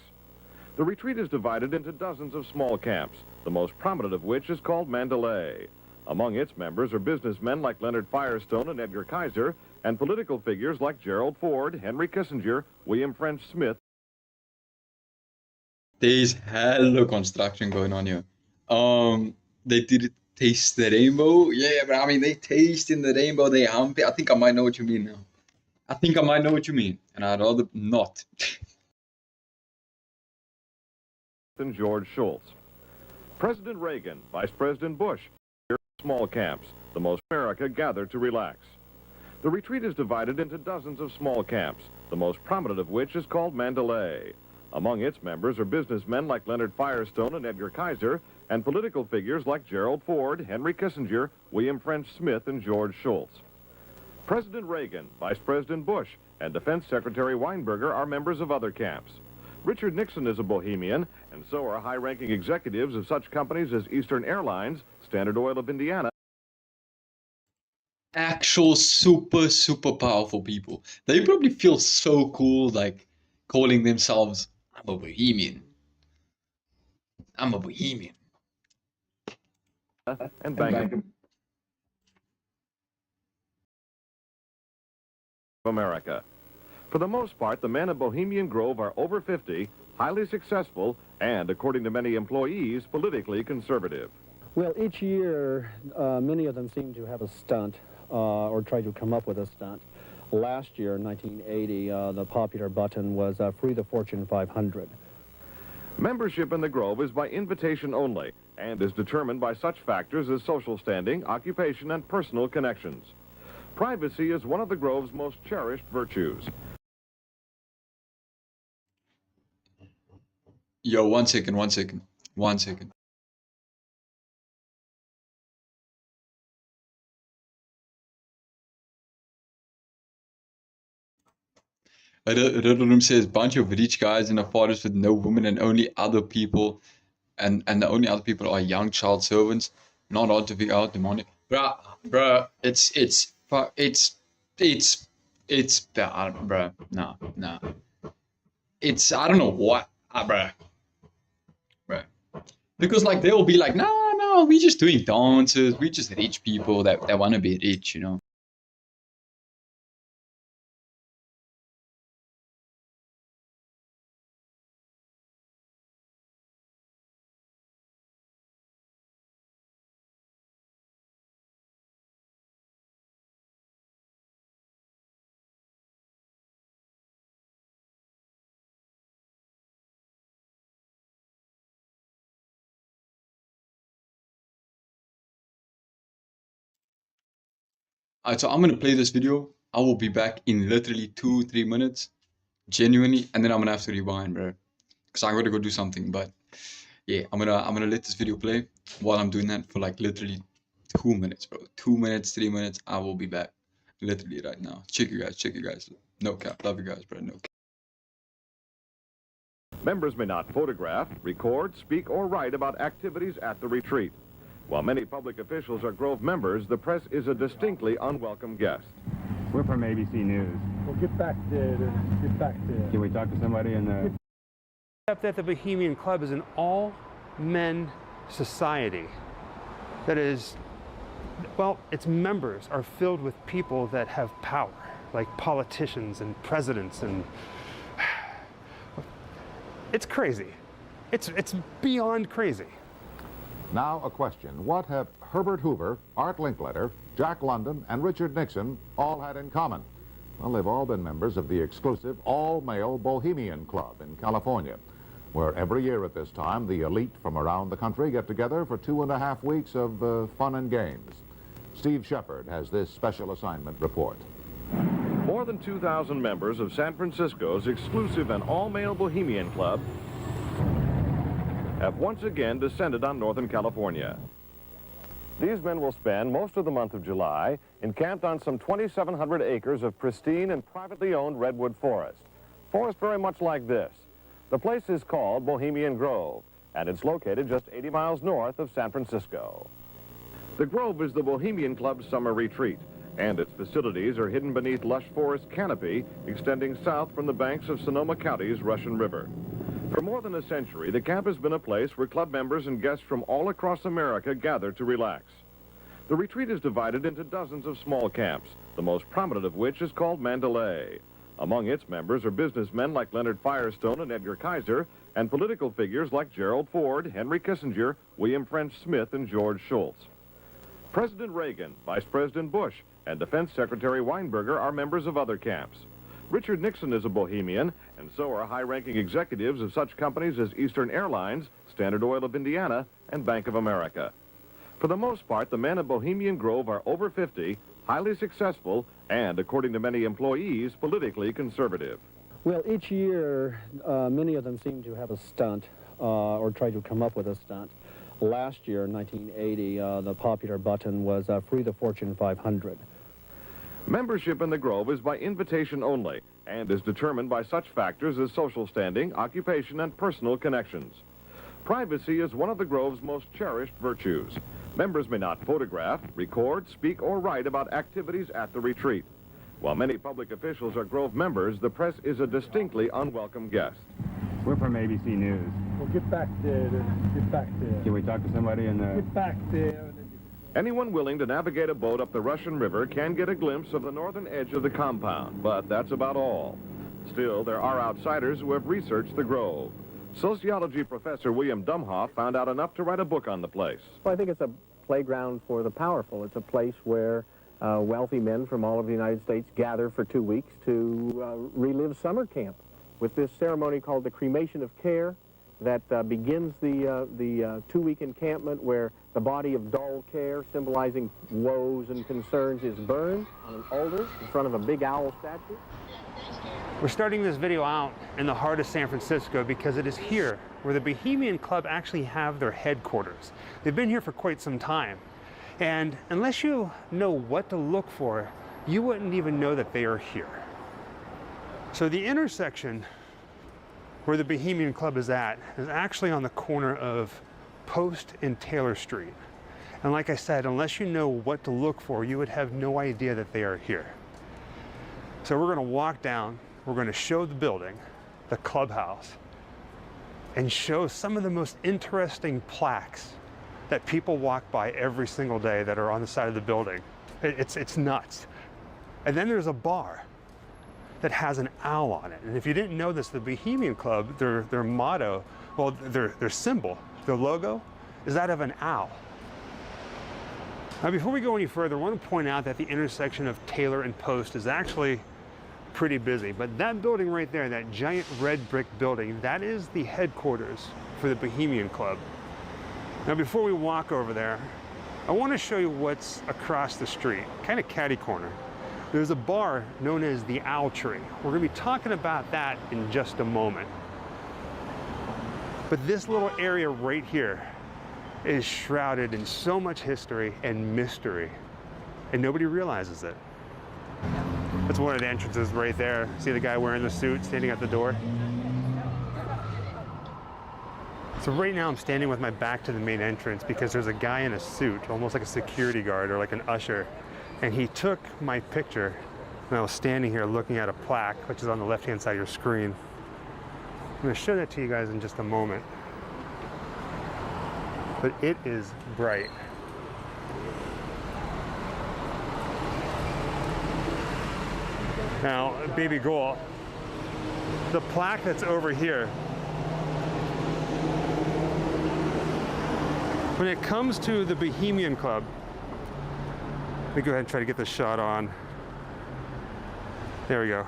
The retreat is divided into dozens of small camps, the most prominent of which is called Mandalay. Among its members are businessmen like Leonard Firestone and Edgar Kaiser, and political figures like Gerald Ford, Henry Kissinger, William French Smith. There's hella construction going on here. they did taste the rainbow. Yeah, but I mean, they taste in the rainbow, they hump it. I think I might know what you mean now. I think I might know what you mean, and I'd rather not. And George Shultz. President Reagan, Vice President Bush, small camps, the most America gathered to relax. The retreat is divided into dozens of small camps, the most prominent of which is called Mandalay. Among its members are businessmen like Leonard Firestone and Edgar Kaiser, and political figures like Gerald Ford, Henry Kissinger, William French Smith, and George Shultz. President Reagan, Vice President Bush, and Defense Secretary Weinberger are members of other camps. Richard Nixon is a Bohemian, and so are high-ranking executives of such companies as Eastern Airlines, Standard Oil of Indiana. Actual super powerful people. They probably feel so cool, like calling themselves, I'm a Bohemian. I'm a Bohemian. And Bank of America. For the most part, the men of Bohemian Grove are over 50, highly successful, and, according to many employees, politically conservative. Well, each year, many of them seem to have a stunt or try to come up with a stunt. Last year, in 1980, the popular button was Free the Fortune 500. Membership in the Grove is by invitation only and is determined by such factors as social standing, occupation, and personal connections. Privacy is one of the Grove's most cherished virtues. Yo, one second. Riddleroom says bunch of rich guys in a forest with no women and only other people, and the only other people are young child servants. Not hard to figure out demonic. Bruh, it's bruh, nah. It's, I don't know what, bruh. Because like they'll be like, no, we just doing dances, we just rich people that want to be rich, you know. Alright, so I'm gonna play this video. I will be back in literally 2-3 minutes, genuinely, and then I'm gonna have to rewind, bro, because I'm gonna go do something. But yeah, I'm gonna let this video play while I'm doing that for like literally 2 minutes, bro. 2 minutes, 3 minutes. I will be back literally right now. Check you guys. No cap, love you guys, bro. No cap. Members may not photograph, record, speak, or write about activities at the retreat. While many public officials are Grove members, the press is a distinctly unwelcome guest. We're from ABC News. Well, get back to... Can we talk to somebody in the... That the Bohemian Club is an all-men society. That is, well, its members are filled with people that have power, like politicians and presidents, and it's crazy. It's beyond crazy. Now a question. What have Herbert Hoover, Art Linkletter, Jack London, and Richard Nixon all had in common? Well, they've all been members of the exclusive all-male Bohemian Club in California, where every year at this time, the elite from around the country get together for 2.5 weeks of fun and games. Steve Shepard has this special assignment report. More than 2,000 members of San Francisco's exclusive and all-male Bohemian Club have once again descended on Northern California. These men will spend most of the month of July encamped on some 2,700 acres of pristine and privately owned redwood forest. Forest very much like this. The place is called Bohemian Grove, and it's located just 80 miles north of San Francisco. The Grove is the Bohemian Club's summer retreat, and its facilities are hidden beneath lush forest canopy extending south from the banks of Sonoma County's Russian River. For more than a century, the camp has been a place where club members and guests from all across America gather to relax. The retreat is divided into dozens of small camps, the most prominent of which is called Mandalay. Among its members are businessmen like Leonard Firestone and Edgar Kaiser, and political figures like Gerald Ford, Henry Kissinger, William French Smith, and George Shultz. President Reagan, Vice President Bush, and Defense Secretary Weinberger are members of other camps. Richard Nixon is a Bohemian, and so are high-ranking executives of such companies as Eastern Airlines, Standard Oil of Indiana, and Bank of America. For the most part, the men of Bohemian Grove are over 50, highly successful, and, according to many employees, politically conservative. Well, each year, many of them seem to have a stunt or try to come up with a stunt. Last year, 1980, the popular button was Free the Fortune 500. Membership in the Grove is by invitation only and is determined by such factors as social standing, occupation, and personal connections. Privacy is one of the Grove's most cherished virtues. Members may not photograph, record, speak, or write about activities at the retreat. While many public officials are Grove members, the press is a distinctly unwelcome guest. We're from ABC News. Well, get back there. Get back there. Can we talk to somebody in the... Get back there. Anyone willing to navigate a boat up the Russian River can get a glimpse of the northern edge of the compound, but that's about all. Still, there are outsiders who have researched the Grove. Sociology professor William Dumhoff found out enough to write a book on the place. Well, I think it's a playground for the powerful. It's a place where wealthy men from all over the United States gather for 2 weeks to relive summer camp with this ceremony called the cremation of care that begins the 2-week encampment where the body of dull care, symbolizing woes and concerns, is burned on an altar in front of a big owl statue. We're starting this video out in the heart of San Francisco because it is here where the Bohemian Club actually have their headquarters. They've been here for quite some time. And unless you know what to look for, you wouldn't even know that they are here. So the intersection where the Bohemian Club is at is actually on the corner of Post and Taylor Street. And like I said, unless you know what to look for, you would have no idea that they are here. So we're going to walk down, we're going to show the building, the clubhouse, and show some of the most interesting plaques that people walk by every single day that are on the side of the building. It's nuts. And then there's a bar that has an owl on it. And if you didn't know this, the Bohemian Club, their motto, well, their symbol, their logo, is that of an owl. Now, before we go any further, I want to point out that the intersection of Taylor and Post is actually pretty busy. But that building right there, that giant red brick building, that is the headquarters for the Bohemian Club. Now, before we walk over there, I want to show you what's across the street, kind of catty corner. There's a bar known as the Owl Tree. We're going to be talking about that in just a moment. But this little area right here is shrouded in so much history and mystery, and nobody realizes it. That's one of the entrances right there. See the guy wearing the suit standing at the door? So right now I'm standing with my back to the main entrance because there's a guy in a suit, almost like a security guard or like an usher, and he took my picture when I was standing here looking at a plaque, which is on the left-hand side of your screen. I'm going to show that to you guys in just a moment. But it is bright. Now, baby goal, the plaque that's over here, when it comes to the Bohemian Club, let me go ahead and try to get this shot on. There we go.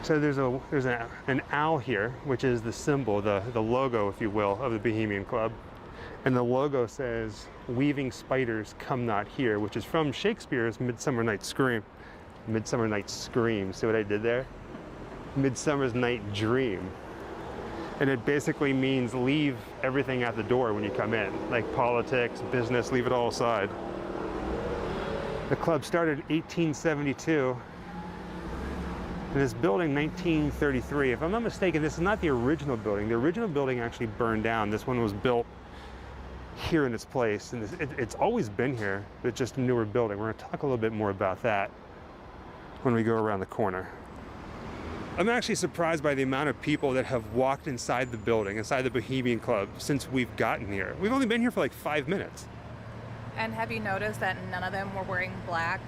So there's an owl here, which is the symbol, the logo, if you will, of the Bohemian Club. And the logo says, "Weaving spiders come not here," which is from Shakespeare's Midsummer Night's Dream. Midsummer Night's Scream. See what I did there? Midsummer's Night Dream. And it basically means leave everything at the door when you come in, like politics, business, leave it all aside. The club started in 1872. And this building, 1933. If I'm not mistaken, this is not the original building. The original building actually burned down. This one was built here in its place. And it's always been here, but it's just a newer building. We're going to talk a little bit more about that when we go around the corner. I'm actually surprised by the amount of people that have walked inside the building, inside the Bohemian Club, since we've gotten here. We've only been here for like 5 minutes. And have you noticed that none of them were wearing black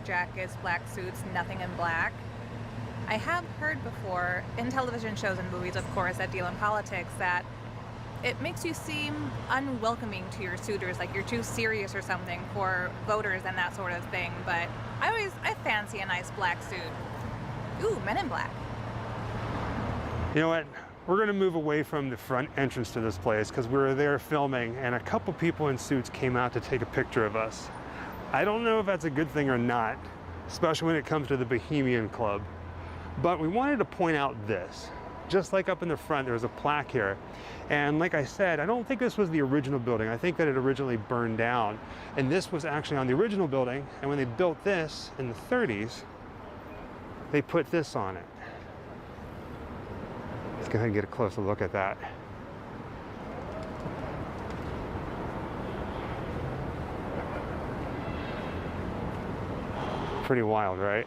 jackets, black suits, nothing in black? I have heard before, in television shows and movies, of course, that deal in politics, that it makes you seem unwelcoming to your suitors, like you're too serious or something for voters and that sort of thing. But I fancy a nice black suit. Ooh, Men in Black. You know what? We're going to move away from the front entrance to this place because we were there filming and a couple people in suits came out to take a picture of us. I don't know if that's a good thing or not, especially when it comes to the Bohemian Club. But we wanted to point out this. Just like up in the front, there's a plaque here. And like I said, I don't think this was the original building. I think that it originally burned down. And this was actually on the original building. And when they built this in the 30s, they put this on it. Let's go ahead and get a closer look at that. Pretty wild, right?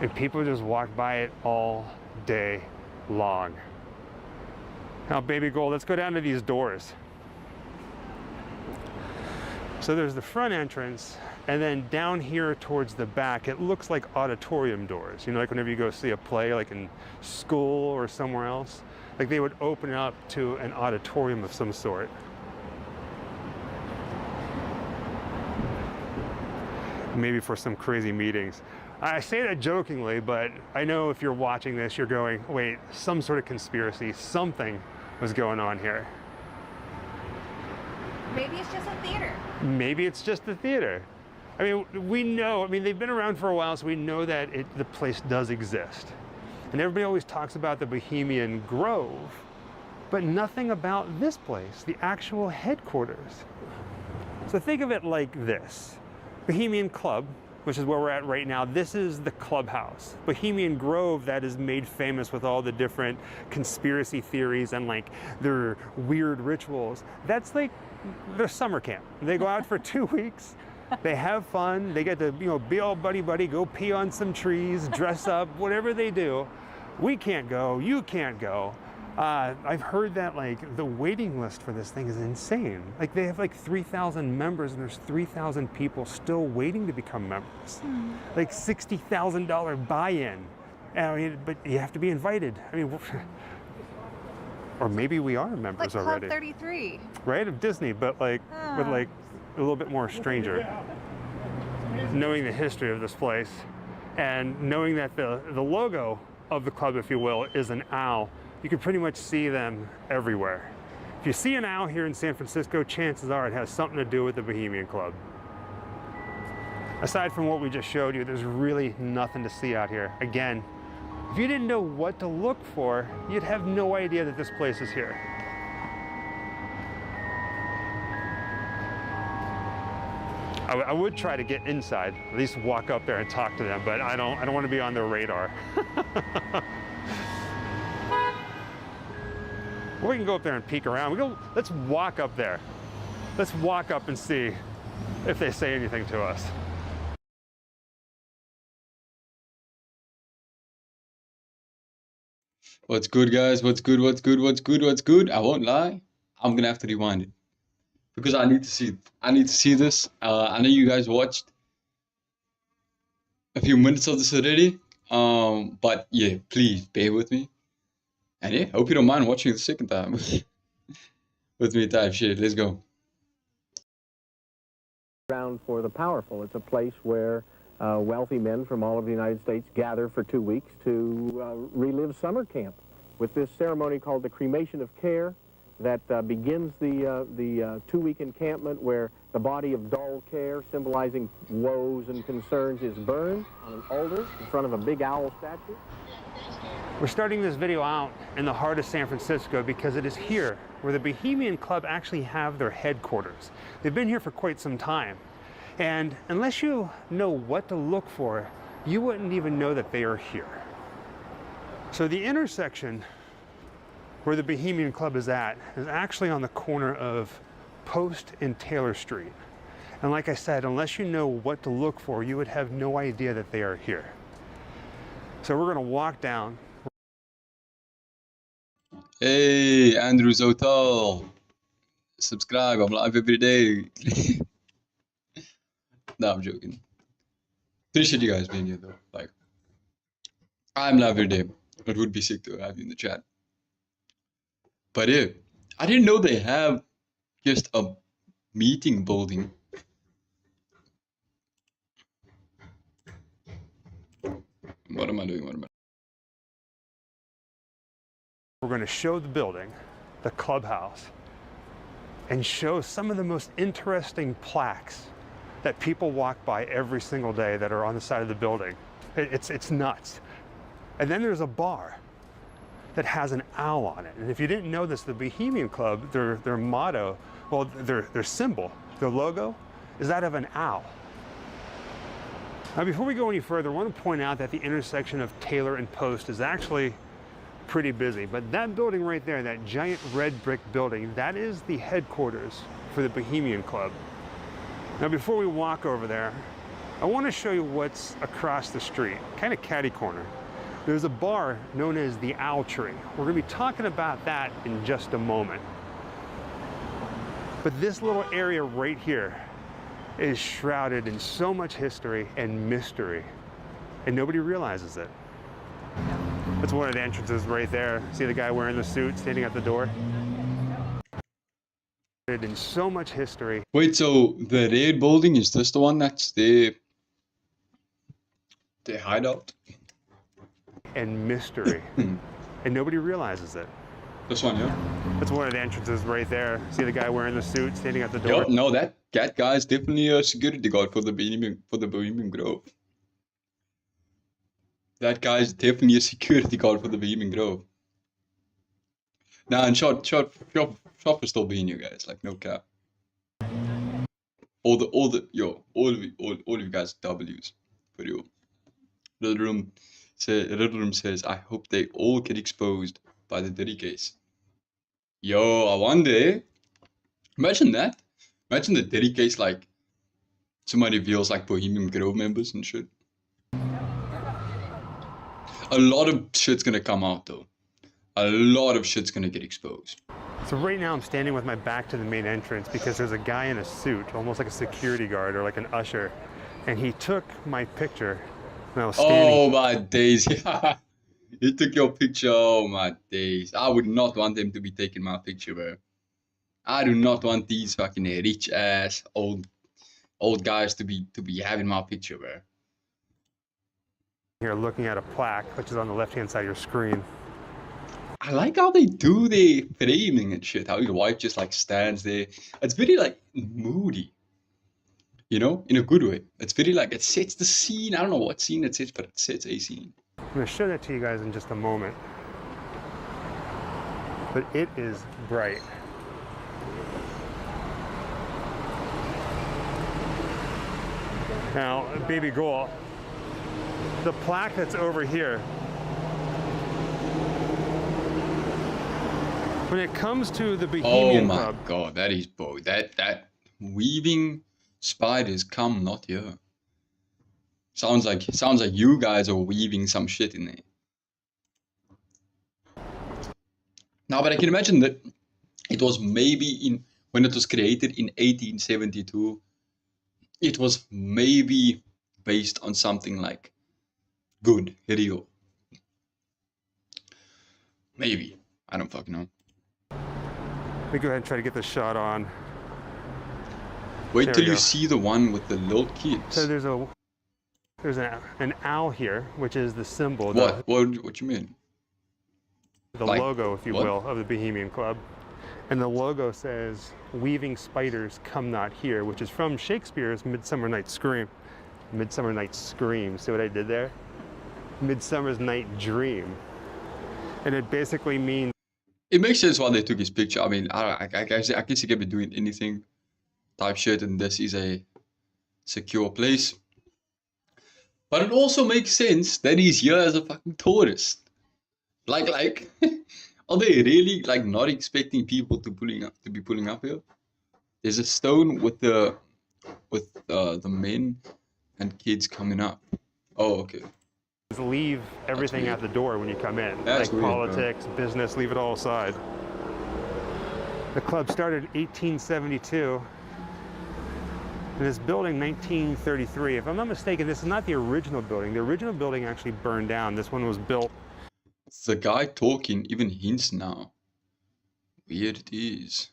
And people just walk by it all day long. Now, baby gold, let's go down to these doors. So there's the front entrance, and then down here towards the back, it looks like auditorium doors. You know, like whenever you go see a play, like in school or somewhere else, like they would open up to an auditorium of some sort. Maybe for some crazy meetings. I say that jokingly, but I know if you're watching this, you're going, wait, some sort of conspiracy, something was going on here. Maybe it's just a theater. Maybe it's just a theater. I mean, we know, I mean, they've been around for a while, so we know that the place does exist. And everybody always talks about the Bohemian Grove, but nothing about this place, the actual headquarters. So think of it like this. Bohemian Club, which is where we're at right now, this is the clubhouse. Bohemian Grove, that is made famous with all the different conspiracy theories and like their weird rituals. That's like their summer camp. They go out for 2 weeks, they have fun, they get to, you know, be all buddy-buddy, go pee on some trees, dress up, whatever they do. We can't go, you can't go. I've heard that like the waiting list for this thing is insane. Like they have like 3,000 members and there's 3,000 people still waiting to become members. Like $60,000 buy-in. I mean, but you have to be invited. I mean, or maybe we are members like already. Club 33. Right, of Disney, but like with like a little bit more stranger. Knowing the history of this place and knowing that the logo of the club, if you will, is an owl. You can pretty much see them everywhere. If you see an owl here in San Francisco, chances are it has something to do with the Bohemian Club. Aside from what we just showed you, there's really nothing to see out here. Again, if you didn't know what to look for, you'd have no idea that this place is here. I would try to get inside, at least walk up there and talk to them, but I don't want to be on their radar. We can go up there and peek around. Let's walk up there. Let's walk up and see if they say anything to us. What's good, guys? What's good? What's good? What's good? What's good? I won't lie. I'm gonna have to rewind it because I need to see it. I need to see this. I know you guys watched a few minutes of this already. But yeah, please bear with me. And yeah, hope you don't mind watching the second time with me type shit. Let's go. Ground for the powerful. It's a place where wealthy men from all of the United States gather for 2 weeks to relive summer camp with this ceremony called the cremation of care that begins the 2-week encampment where the body of dull care, symbolizing woes and concerns, is burned on an altar in front of a big owl statue. We're starting this video out in the heart of San Francisco because it is here where the Bohemian Club actually have their headquarters. They've been here for quite some time. And unless you know what to look for, you wouldn't even know that they are here. So the intersection where the Bohemian Club is at is actually on the corner of Post and Taylor Street. And like I said, unless you know what to look for, you would have no idea that they are here. So we're gonna walk down. Hey, Andrew Zotal. Subscribe, I'm live every day. No, I'm joking. Appreciate you guys being here though. Like, I'm LIV3 It would be sick to have you in the chat. But yeah, I didn't know they have just a meeting building. What am I doing? What am I? We're going to show the building, the clubhouse, and show some of the most interesting plaques that people walk by every single day that are on the side of the building. It's nuts. And then there's a bar that has an owl on it. And if you didn't know this, the Bohemian Club, their motto, well, their symbol, their logo, is that of an owl. Now, before we go any further, I want to point out that the intersection of Taylor and Post is actually pretty busy. But that building right there, that giant red brick building, that is the headquarters for the Bohemian Club. Now, before we walk over there, I want to show you what's across the street, kind of catty corner. There's a bar known as the Owl Tree. We're going to be talking about that in just a moment. But this little area right here is shrouded in so much history and mystery, and nobody realizes it. That's one of the entrances right there. See the guy wearing the suit standing at the door? In so much history. Wait, so the red building, is this the one that's their hideout? And mystery. And nobody realizes it. This one, yeah? That's one of the entrances right there. See the guy wearing the suit standing at the door? Yo, no, that guy is definitely a security guard for the Bohemian Grove. That guy is definitely a security guard for the Bohemian Grove. Nah, and shop will still be in you guys, like no cap. All of you guys W's for you. Riddle Room says, I hope they all get exposed by the Diddy case. Yo, I wonder. Imagine that. Imagine the Diddy case, like somebody reveals like Bohemian Grove members and shit. A lot of shit's gonna come out though. A lot of shit's gonna get exposed. So right now I'm standing with my back to the main entrance because there's a guy in a suit, almost like a security guard or like an usher, and he took my picture when I was standing. Oh my days, yeah. He took your picture, oh my days. I would not want them to be taking my picture, bro. I do not want these fucking rich ass old guys to be having my picture, bro. Here looking at a plaque, which is on the left-hand side of your screen. I like how they do their framing and shit. How your wife just like stands there. It's very like moody. You know, in a good way. It's very like, it sets the scene. I don't know what scene it sets, but it sets a scene. I'm going to show that to you guys in just a moment. But it is bright. Now, baby girl, the plaque that's over here, when it comes to the Bohemian Club. Oh my god, that is boy. That weaving spiders come not here. Sounds like you guys are weaving some shit in there. Now, but I can imagine that it was maybe when it was created in 1872, it was maybe based on something like good, real. Maybe. I don't fucking know. Let me go ahead and try to get this shot on. Wait There till we you go. see the one with the little kids. So there's an owl here, which is the symbol. What? What you mean? The Like, logo, if you what? will, of the Bohemian Club. And the logo says, "Weaving spiders come not here," which is from Shakespeare's Midsummer Night's Scream. Midsummer Night's Scream. See what I did there? Midsummer's Night Dream. And it basically means... It makes sense why they took his picture. I mean, I guess he can be doing anything type shit, and this is a secure place. But it also makes sense that he's here as a fucking tourist. Like, are they really like not expecting people to be pulling up here? There's a stone with the men and kids coming up. Oh, okay. leave everything at the door when you come in. That's like weird, politics, business, leave it all aside. The club started in 1872. in this building, 1933. If I'm not mistaken, this is not the original building. The original building actually burned down. This one was built. The guy talking even hints now. Weird it is.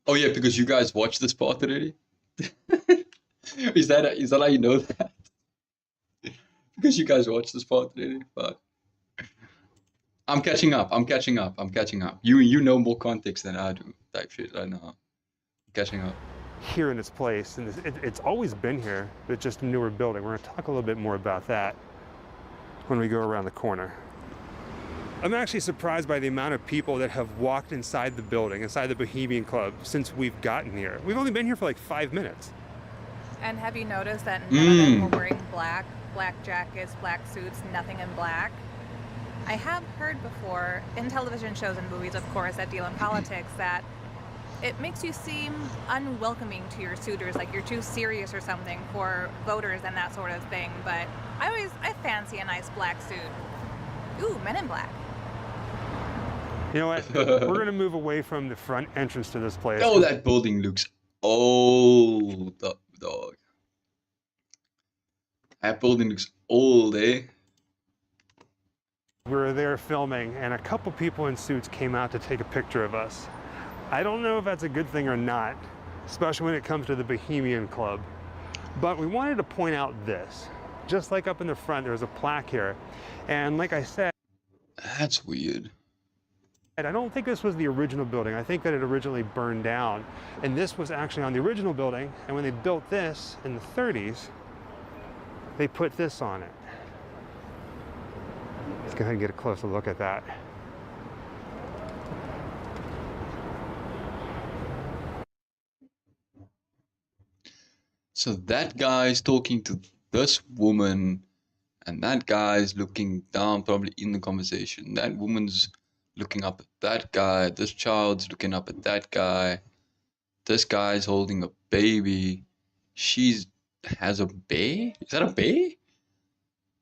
Oh yeah, because you guys watched this part already? Is that how you know that? Because you guys watched this part already? But I'm catching up. You know more context than I do. Type shit. I know. I'm catching up. Here in its place, and it's always been here, but it's just a newer building. We're going to talk a little bit more about that when we go around the corner. I'm actually surprised by the amount of people that have walked inside the building, inside the Bohemian Club, since we've gotten here. We've only been here for like 5 minutes. And have you noticed that none of them were wearing black jackets, black suits, nothing in black? I have heard before, in television shows and movies, of course, that deal in politics, that it makes you seem unwelcoming to your suitors, like you're too serious or something for voters and that sort of thing. But I fancy a nice black suit. Ooh, Men in Black. You know what? We're going to move away from the front entrance to this place. Oh, that building looks old, dog. That building looks old, eh? We were there filming, and a couple people in suits came out to take a picture of us. I don't know if that's a good thing or not, especially when it comes to the Bohemian Club. But we wanted to point out this. Just like up in the front, there's a plaque here. And like I said, that's weird. I don't think this was the original building. I think that it originally burned down. And this was actually on the original building. And when they built this in the 30s, they put this on it. Let's go ahead and get a closer look at that. So that guy's talking to this woman, and that guy's looking down, probably in the conversation. That woman's looking up at that guy. This child's looking up at that guy. This guy's holding a baby. She has a bear? Is that a bear?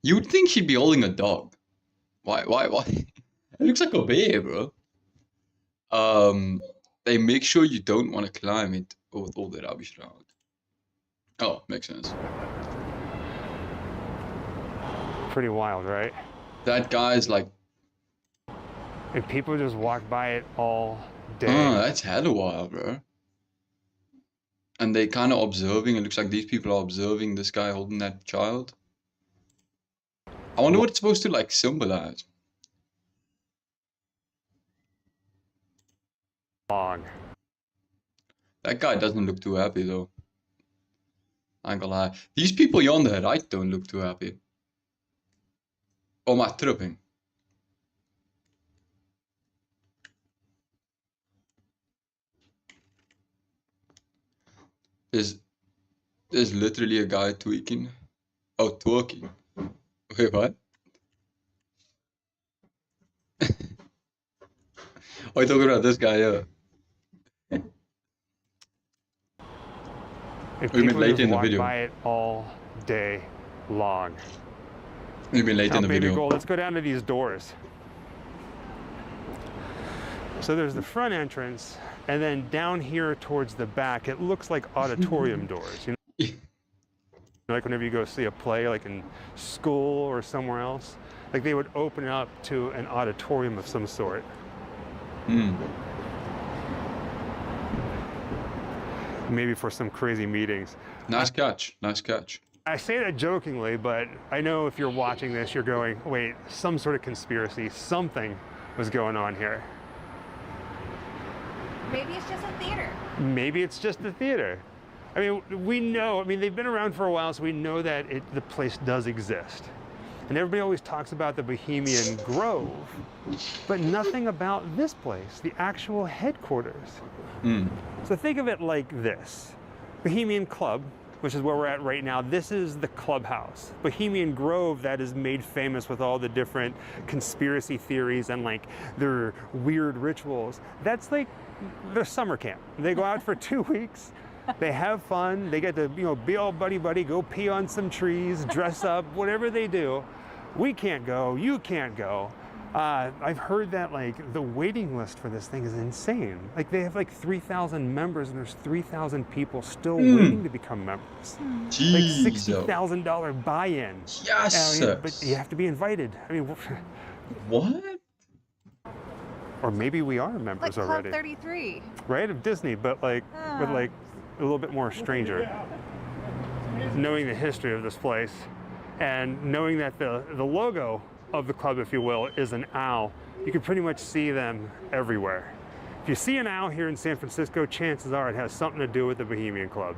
You would think she'd be holding a dog. Why? It looks like a bear, bro. They make sure you don't want to climb it with all the rubbish around. Oh, makes sense. Pretty wild, right? That guy's like... And people just walk by it all day. Oh, that's hella wild, bro. And they kind of observing. It looks like these people are observing this guy holding that child. I wonder what it's supposed to like symbolize. Long. That guy doesn't look too happy though. I ain't gonna lie. These people here on the right don't look too happy. Oh, am I tripping? There's literally a guy tweaking. Oh, twerking. Wait, what? Oh, you're talking about this guy, yeah. We mean late in the video. By it all day long. You mean late in the video? Girl, let's go down to these doors. So there's the front entrance, and then down here towards the back, it looks like auditorium doors. You know, like whenever you go see a play, like in school or somewhere else, like they would open up to an auditorium of some sort. Maybe for some crazy meetings. Nice catch, nice catch. I say that jokingly, but I know if you're watching this, you're going, wait, some sort of conspiracy, something was going on here. Maybe it's just a theater. Maybe it's just a theater. I mean, we know, they've been around for a while, so we know that the place does exist. And everybody always talks about the Bohemian Grove, but nothing about this place, the actual headquarters. So think of it like this. Bohemian Club, which is where we're at right now, this is the clubhouse. Bohemian Grove, that is made famous with all the different conspiracy theories and like their weird rituals. That's like their summer camp. They go out for 2 weeks. They have fun. They get to, be all buddy-buddy, go pee on some trees, dress up, whatever they do. We can't go. You can't go. I've heard that like the waiting list for this thing is insane. Like they have like 3,000 members and there's 3,000 people still waiting to become members. Like $60,000 buy-in. Yes. But you have to be invited. I mean, what? Or maybe we are members like already. Club 33. Right, of Disney, but like with like a little bit more stranger. Knowing the history of this place and knowing that the logo of the club, if you will, is an owl, you can pretty much see them everywhere. If you see an owl here in San Francisco, chances are it has something to do with the Bohemian Club.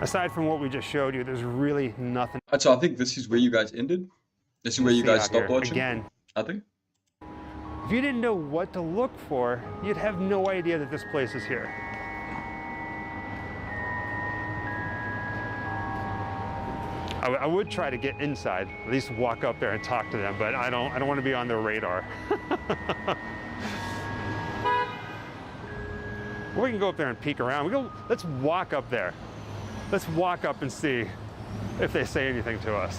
Aside from what we just showed you, there's really nothing. So I think this is where you guys ended. This is where you guys stopped watching. Again, I think. if you didn't know what to look for, you'd have no idea that this place is here. I would try to get inside, at least walk up there and talk to them, but I don't want to be on their radar. We can go up there and peek around. Let's walk up there. Let's walk up and see if they say anything to us.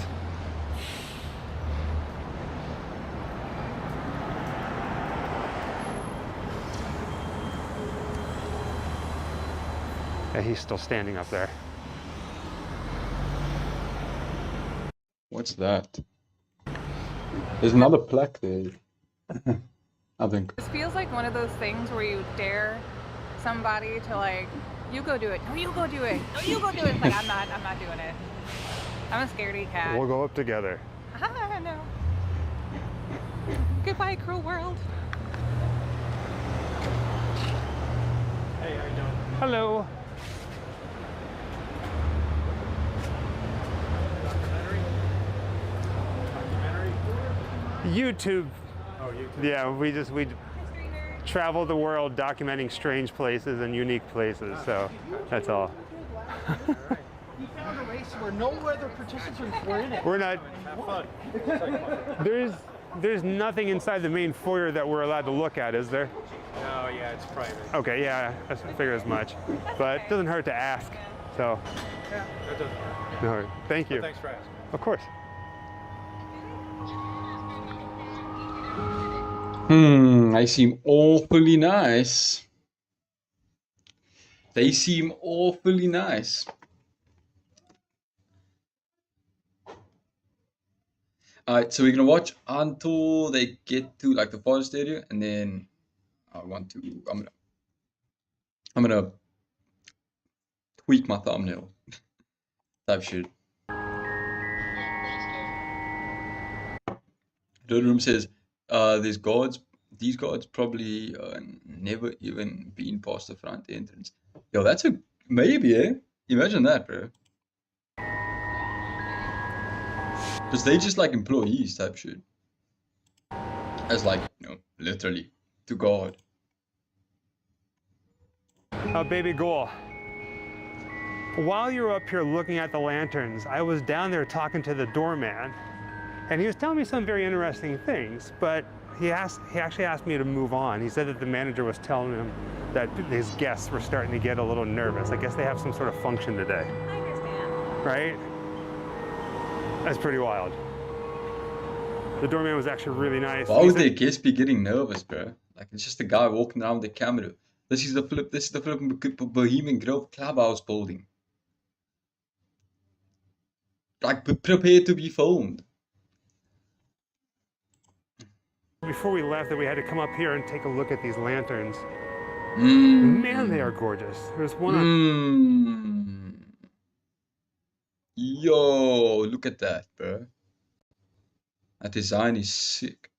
Yeah, he's still standing up there. What's that? There's another plaque there. I think. This feels like one of those things where you dare somebody to like, you go do it. No, you go do it. No, you go do it. It's like, I'm not doing it. I'm a scaredy cat. We'll go up together. I know. Goodbye, cruel world. Hey, how you doing? Hello. YouTube. Oh, YouTube. Yeah, we travel the world documenting strange places and unique places, so that's all. We found a race where no other participants were in it. We're not. Have fun. There's nothing inside the main foyer that we're allowed to look at, is there? No, yeah, it's private. Okay, yeah, I figure as much. But it doesn't hurt to ask, so. Yeah, that doesn't hurt. No hurt. Thank you. Well, thanks for asking. Of course. They seem awfully nice. They seem awfully nice. Alright, so we're gonna watch until they get to like the forest area, and then I'm gonna tweak my thumbnail type shit. The room says there's guards. These guards probably never even been past the front entrance. Yo, that's a maybe, eh? Imagine that, bro. Because they just like employees type shit. As like, you know, literally to guard. Baby Goal. While you were up here looking at the lanterns, I was down there talking to the doorman, and he was telling me some very interesting things, but he actually asked me to move on. He said that the manager was telling him that his guests were starting to get a little nervous. I guess they have some sort of function today. I understand. Right? That's pretty wild. The doorman was actually really nice. Why would their guests be getting nervous, bro? Like, it's just a guy walking around with the camera. This is the flipping Bohemian Grove Clubhouse building. Like, prepare to be filmed. Before we left, that we had to come up here and take a look at these lanterns. Man, they are gorgeous. There's one on... Yo, look at that, bro. That design is sick.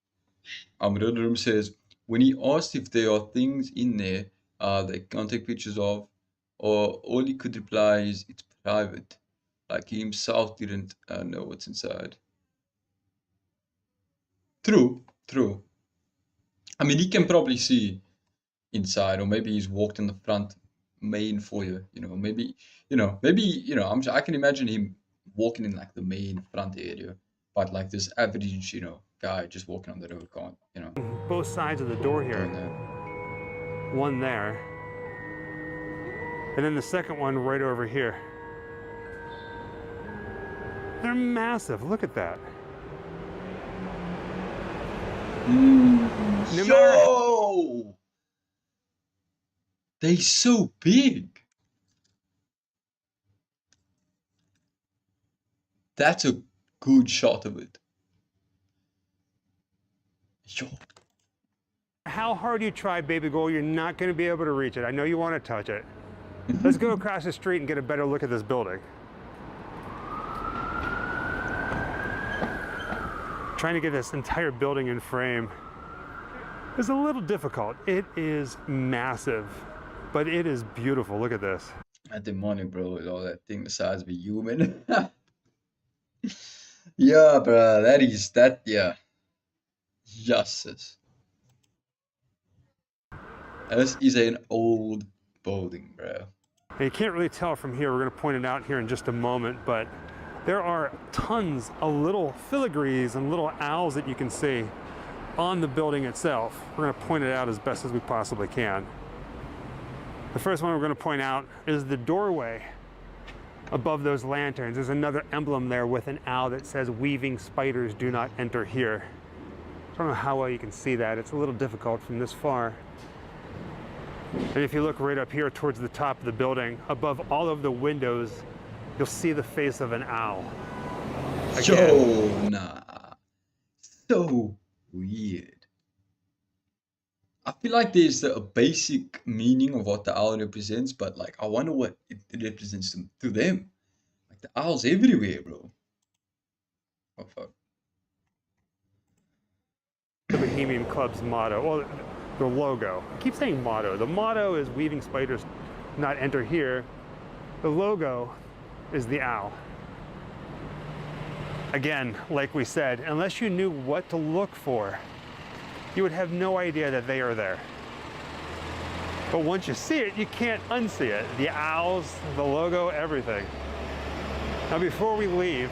Room says, when he asked if there are things in there they can't take pictures of, or all he could reply is, it's private. Like he himself didn't know what's inside. True. I mean, he can probably see inside, or maybe he's walked in the front main foyer, you know, maybe, I can imagine him walking in like the main front area, but like this average, guy just walking on the road can't, Both sides of the door here. One there. And then the second one right over here. They're massive, look at that. Yo! They so big. That's a good shot of it. Yo. How hard you try, baby girl, you're not going to be able to reach it. I know you want to touch it. Let's go across the street and get a better look at this building. Trying to get this entire building in frame is a little difficult. It is massive, but it is beautiful. Look at this. At the money, bro, with all that thing the size of a human. Yeah, bro, yeah. Justice. This is an old building, bro. And you can't really tell from here. We're going to point it out here in just a moment, but there are tons of little filigrees and little owls that you can see on the building itself. We're going to point it out as best as we possibly can. The first one we're going to point out is the doorway above those lanterns. There's another emblem there with an owl that says, "Weaving spiders do not enter here." I don't know how well you can see that. It's a little difficult from this far. And if you look right up here towards the top of the building, above all of the windows, you'll see the face of an owl. Yo, nah. So weird. I feel like there's a basic meaning of what the owl represents, but like I wonder what it represents to them. Like the owls everywhere, bro. Oh fuck. The Bohemian Club's motto, well, the logo. I keep saying motto. The motto is "Weaving spiders not enter here." The logo is the owl. Again, like we said, unless you knew what to look for, you would have no idea that they are there. But once you see it, you can't unsee it. The owls, the logo, everything. Now before we leave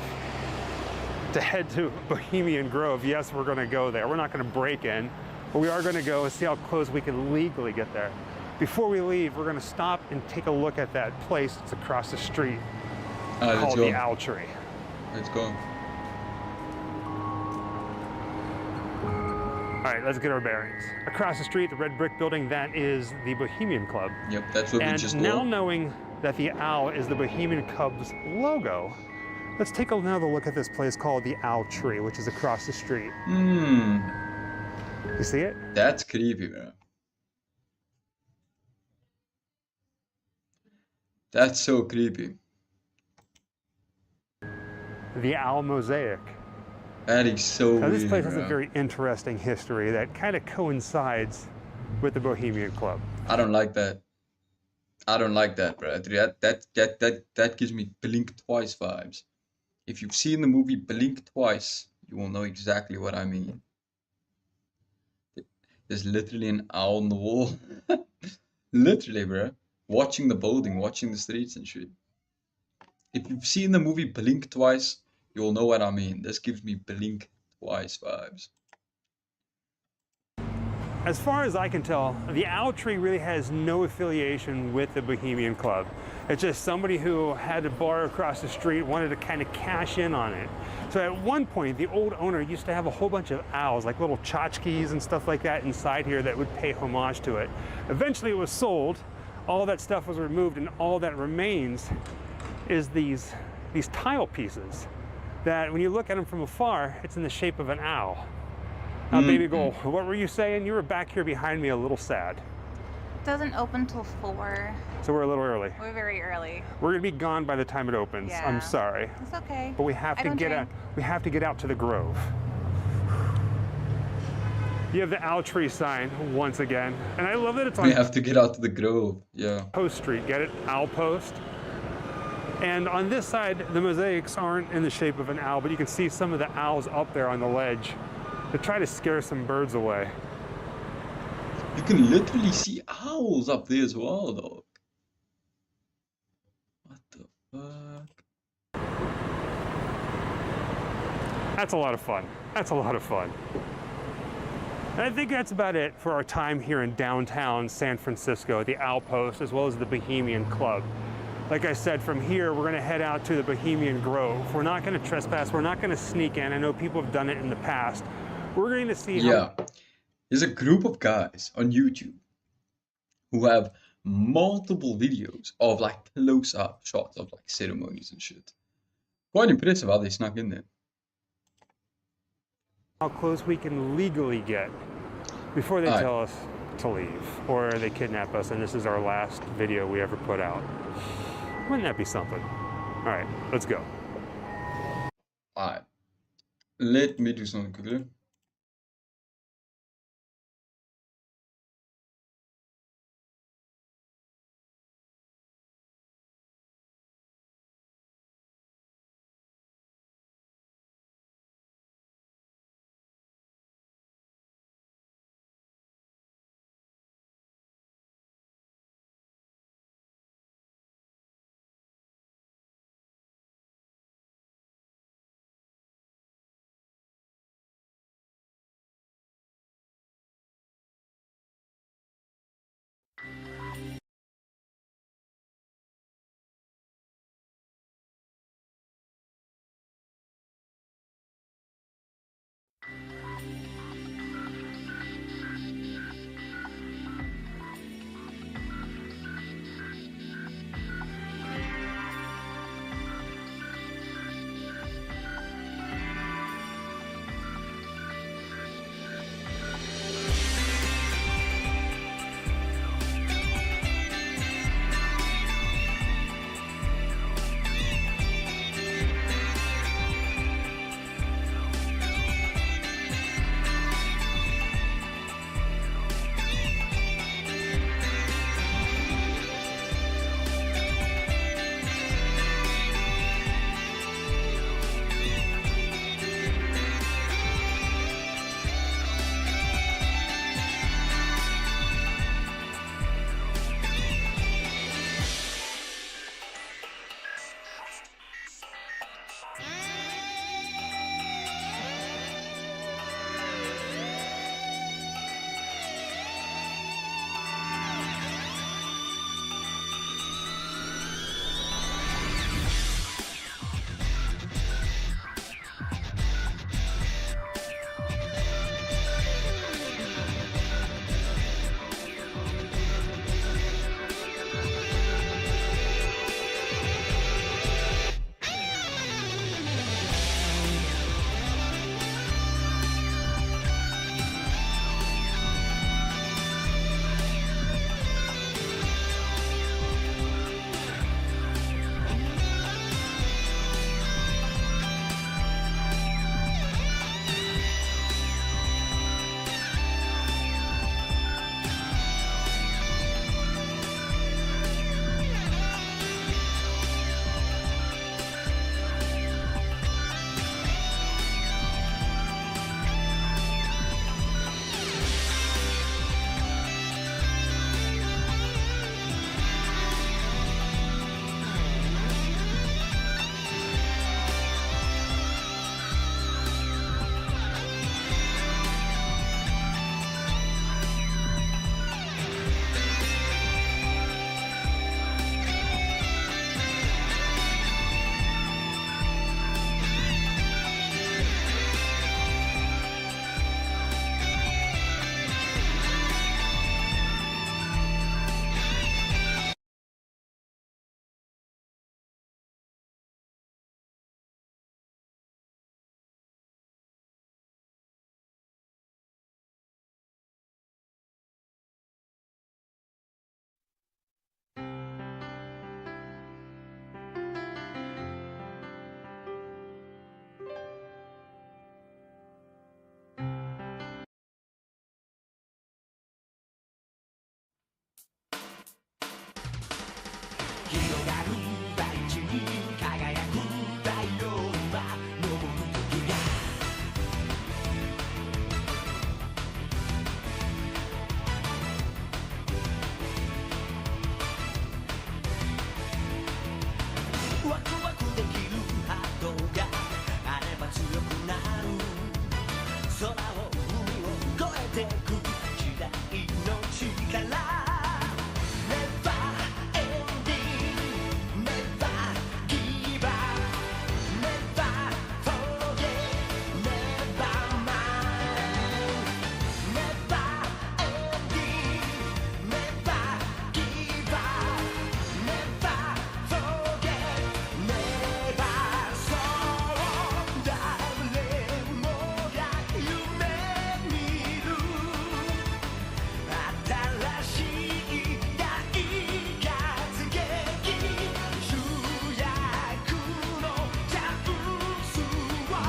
to head to Bohemian Grove, yes, we're gonna go there. We're not gonna break in, but we are gonna go and see how close we can legally get there. Before we leave, we're gonna stop and take a look at that place that's across the street called the Owl Tree. Let's go. All right, let's get our bearings. Across the street, the red brick building, that is the Bohemian Club. Yep, that's what we just And now know. knowing that the owl is the Bohemian Club's logo, let's take another look at this place called the Owl Tree, which is across the street. You see it? That's creepy, man. That's so creepy. The Owl Mosaic. That is so Now, this weird, place has bro. a very interesting history that kind of coincides with the Bohemian Club. I don't like that. I don't like that, bro. That gives me Blink Twice vibes. If you've seen the movie Blink Twice, you will know exactly what I mean. There's literally an owl on the wall. Literally, bro. Watching the building, watching the streets and shit. If you've seen the movie Blink Twice, you'll know what I mean. This gives me Blink Twice vibes. As far as I can tell, the Owl Tree really has no affiliation with the Bohemian Club. It's just somebody who had a bar across the street, wanted to kind of cash in on it. So at one point, the old owner used to have a whole bunch of owls, like little tchotchkes and stuff like that inside here that would pay homage to it. Eventually it was sold, all that stuff was removed, and all that remains is these tile pieces that when you look at them from afar, it's in the shape of an owl. Now, baby girl, what were you saying? You were back here behind me a little sad. It doesn't open till 4. So we're a little early. We're very early. We're gonna be gone by the time it opens. Yeah. I'm sorry. It's okay. But we have to get out. We have to get out to the Grove. You have the Owl Tree sign once again, and I love that it's on. We have to get out to the Grove. Yeah. Post Street. Get it? Owl Post. And on this side, the mosaics aren't in the shape of an owl, but you can see some of the owls up there on the ledge to try to scare some birds away. You can literally see owls up there as well, dog. What the fuck? That's a lot of fun. That's a lot of fun. And I think that's about it for our time here in downtown San Francisco at the Owl Post, as well as the Bohemian Club. Like I said, from here, we're gonna head out to the Bohemian Grove. We're not gonna trespass, we're not gonna sneak in. I know people have done it in the past. We're going to see Yeah, There's a group of guys on YouTube who have multiple videos of like close-up shots of like ceremonies and shit. Quite impressive how they snuck in there. How close we can legally get before they tell us to leave, or they kidnap us and this is our last video we ever put out. Wouldn't that be something? All right, let's go. Alright, let me do something quickly.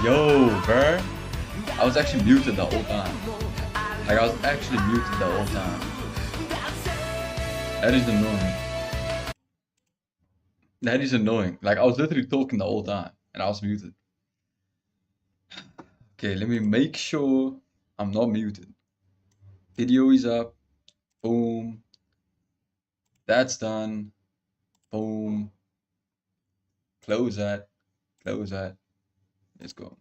Yo, bruh. I was actually muted the whole time. Like, I was actually muted the whole time. That is annoying. That is annoying. Like, I was literally talking the whole time, and I was muted. Okay, let me make sure I'm not muted. Video is up. Boom. That's done. Boom. Close that. Close that. Let's go.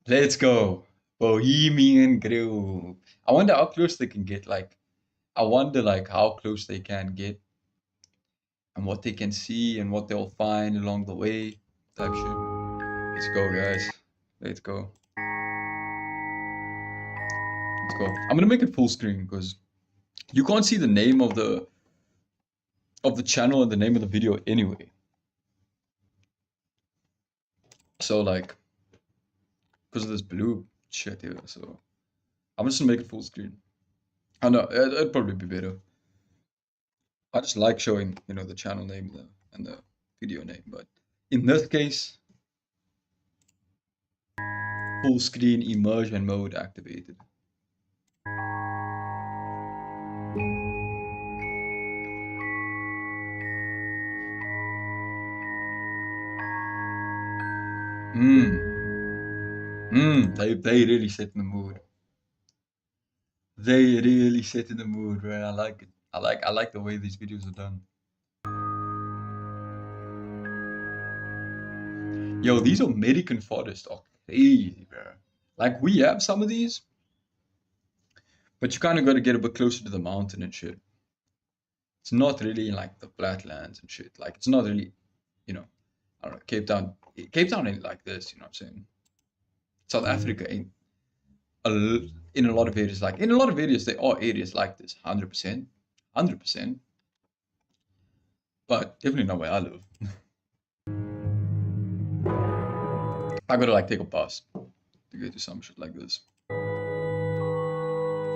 Let's go. Bohemian Grove. I wonder how close they can get. Like, I wonder like how close they can get and what they can see and what they'll find along the way. Type shit. Let's go, guys. Let's go. Let's go. I'm gonna make it full screen because you can't see the name of the channel and the name of the video anyway. So like, because of this blue shit here, so I'm just gonna make it full screen. I know it'd probably be better. I just like showing, you know, the channel name and the video name, but in this case, full screen immersion mode activated. They really set in the mood. They really set in the mood, right? I like it. I like the way these videos are done. Yo, these American forests are crazy, bro. Like, we have some of these, but you kind of got to get a bit closer to the mountain and shit. It's not really like the flatlands and shit. Like, it's not really, you know, I don't know, Cape Town ain't like this, you know what I'm saying? South Africa ain't in a lot of areas like, in a lot of areas, there are areas like this, 100%, 100%. But definitely not where I live. I gotta like take a bus to get to some shit like this.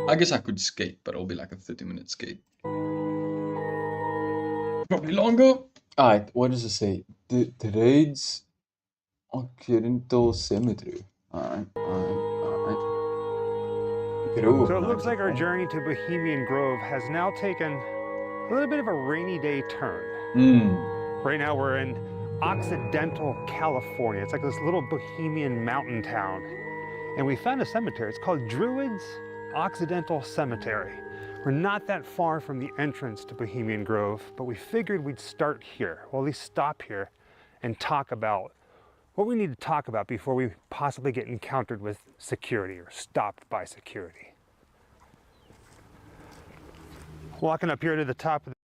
I guess I could skate, but it'll be like a 30-minute skate. Probably longer. Alright, what does it say? The raids Occidental Cemetery. Alright. So it looks like our journey to Bohemian Grove has now taken a little bit of a rainy day turn. Right now we're in Occidental, California. It's like this little Bohemian mountain town. And we found a cemetery. It's called Druids Occidental Cemetery. We're not that far from the entrance to Bohemian Grove, but we figured we'd start here, or at least stop here and talk about what we need to talk about before we possibly get encountered with security or stopped by security. Walking up here to the top of the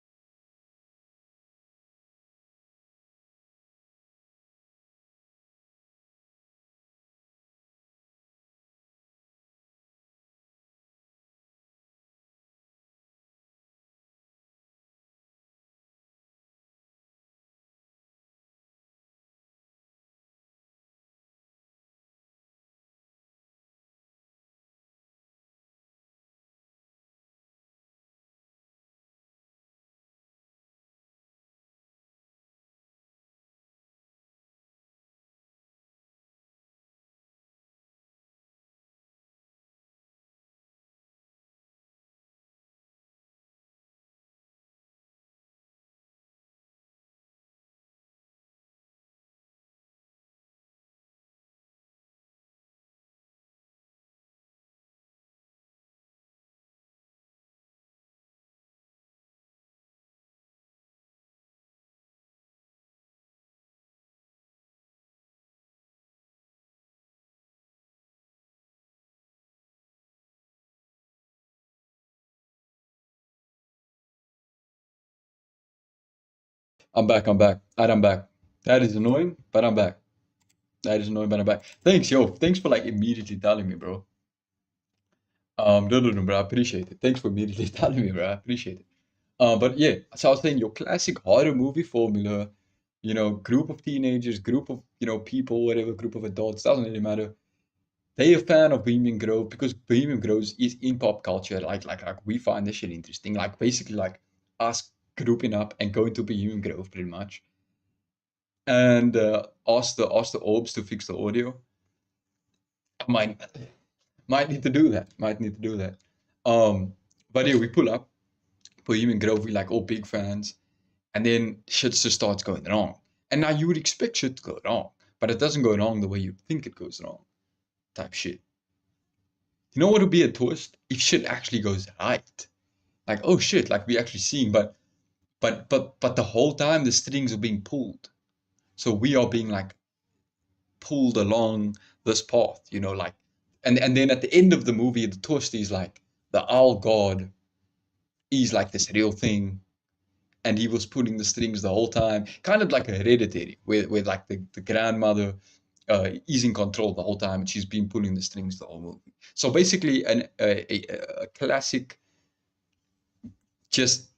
I'm back. And I'm back. That is annoying, but I'm back. That is annoying, but I'm back. Thanks, yo. Thanks for like immediately telling me, bro. No, bro. I appreciate it. Thanks for immediately telling me, bro. I appreciate it. But yeah, so I was saying your classic horror movie formula, you know, group of teenagers, group of, you know, people, whatever, group of adults, doesn't really matter. They a fan of Bohemian Grove because Bohemian Grove is in pop culture. Like we find this shit interesting. Like basically like us grouping up and going to Bohemian Grove pretty much, and ask the orbs to fix the audio. I might need to do that. But yeah, we pull up Bohemian Grove. We like all big fans, and then shit just starts going wrong. And now you would expect shit to go wrong, but it doesn't go wrong the way you think it goes wrong. Type shit. You know what would be a twist? If shit actually goes right. Like, oh shit, like we actually seeing, but the whole time the strings are being pulled. So we are being like pulled along this path, you know, like, and then at the end of the movie, the twist is like the owl god is like this real thing, and he was pulling the strings the whole time, kind of like a Hereditary, where like the grandmother is in control the whole time, and she's been pulling the strings the whole movie. So basically, a classic, just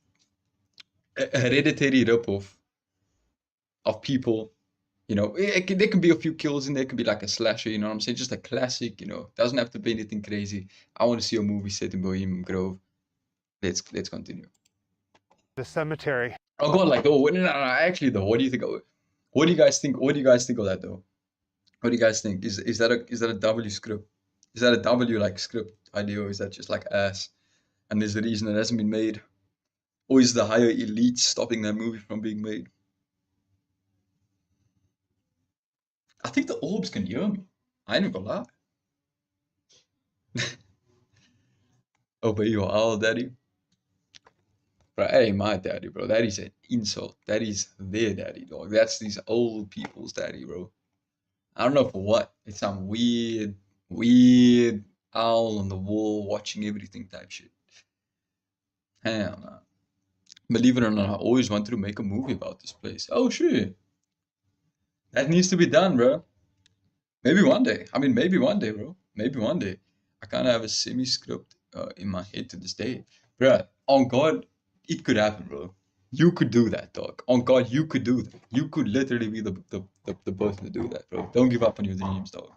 a Hereditary ripoff of people. You know, there can be a few kills in there, can be like a slasher, you know what I'm saying? Just a classic, you know, doesn't have to be anything crazy. I want to see a movie set in Bohemian Grove. Let's continue. The cemetery. Oh god, like, oh, no, actually though, what do you think? What do you guys think? What do you guys think of that though? What do you guys think? Is that a W script? Is that a W like script idea, or is that just like ass? And there's a reason it hasn't been made, or is the higher elite stopping that movie from being made? I think the orbs can hear me. I ain't gonna lie. Obey your owl, daddy. Bro, that ain't my daddy, bro. That is an insult. That is their daddy, dog. That's these old people's daddy, bro. I don't know for what. It's some weird owl on the wall watching everything type shit. Hell no. Believe it or not, I always wanted to make a movie about this place. Oh shit. That needs to be done, bro. Maybe one day. I mean, maybe one day, bro. Maybe one day. I kind of have a semi-script in my head to this day. Bro, on God, it could happen, bro. You could do that, dog. On God, you could do that. You could literally be the person to do that, bro. Don't give up on your dreams, dog.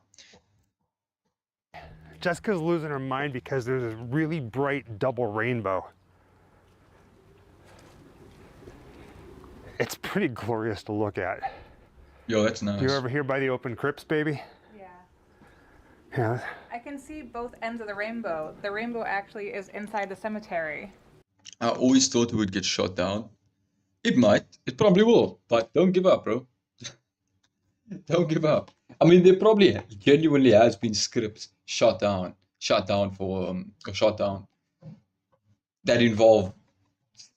Jessica's losing her mind because there's this really bright double rainbow. It's pretty glorious to look at. Yo, that's nice. You ever here by the open crypts, baby? Yeah. Yeah. I can see both ends of the rainbow. The rainbow actually is inside the cemetery. I always thought it would get shot down. It might. It probably will. But don't give up, bro. Don't give up. I mean, there probably genuinely has been scripts shot down that involve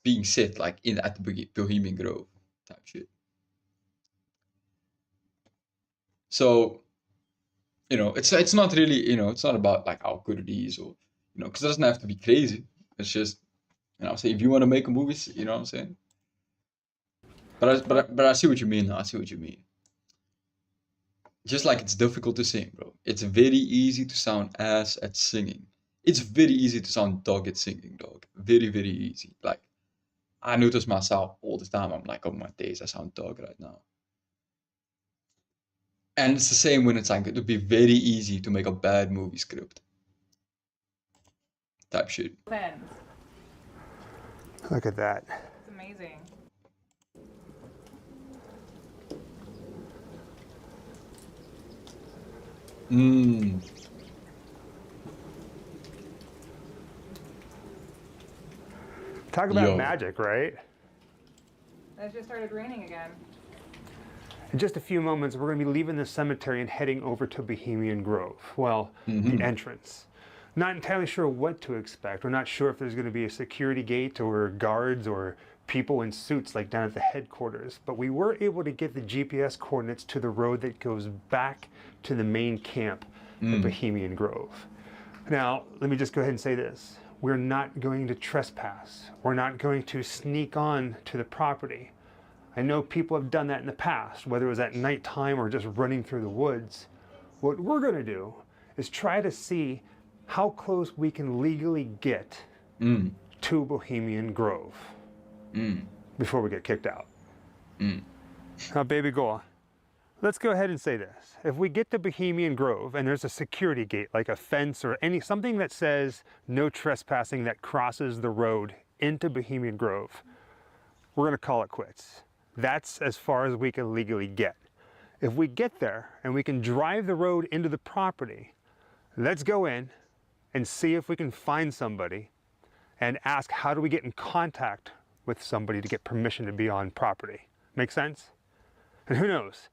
being set like at the Bohemian Grove type shit. So, you know, it's not really, you know, it's not about like how good it is, or, you know, because it doesn't have to be crazy. It's just, you know, say if you want to make a movie, you know what I'm saying. But I see what you mean. I see what you mean. Just like it's difficult to sing, bro. It's very easy to sound ass at singing. It's very easy to sound dog at singing, dog. Very, very easy. Like, I notice myself all the time. I'm like, oh my days, I sound dog right now. And it's the same when it's like, it would be very easy to make a bad movie script. Type shit. Look at that. It's amazing. Mmm. Talk about magic, right? It just started raining again. In just a few moments, we're going to be leaving the cemetery and heading over to Bohemian Grove. Well, the entrance. Not entirely sure what to expect. We're not sure if there's going to be a security gate or guards or people in suits like down at the headquarters. But we were able to get the GPS coordinates to the road that goes back to the main camp at Bohemian Grove. Now, let me just go ahead and say this. We're not going to trespass. We're not going to sneak on to the property. I know people have done that in the past, whether it was at nighttime or just running through the woods. What we're going to do is try to see how close we can legally get to Bohemian Grove before we get kicked out. Now, baby girl, let's go ahead and say this. If we get to Bohemian Grove and there's a security gate, like a fence or something that says no trespassing that crosses the road into Bohemian Grove, we're going to call it quits. That's as far as we can legally get. If we get there and we can drive the road into the property, let's go in and see if we can find somebody and ask, how do we get in contact with somebody to get permission to be on property? Make sense? And who knows,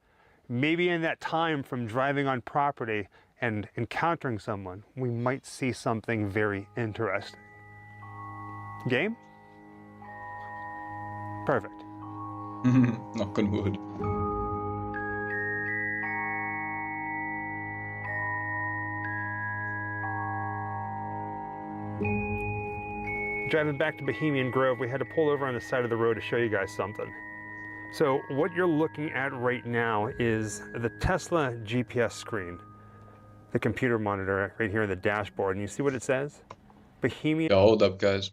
maybe in that time from driving on property and encountering someone, we might see something very interesting. Game? Perfect. Knock on wood. Driving back to Bohemian Grove, we had to pull over on the side of the road to show you guys something. So what you're looking at right now is the Tesla GPS screen, the computer monitor right here in the dashboard, and you see what it says? Bohemian. Yo, hold up, guys.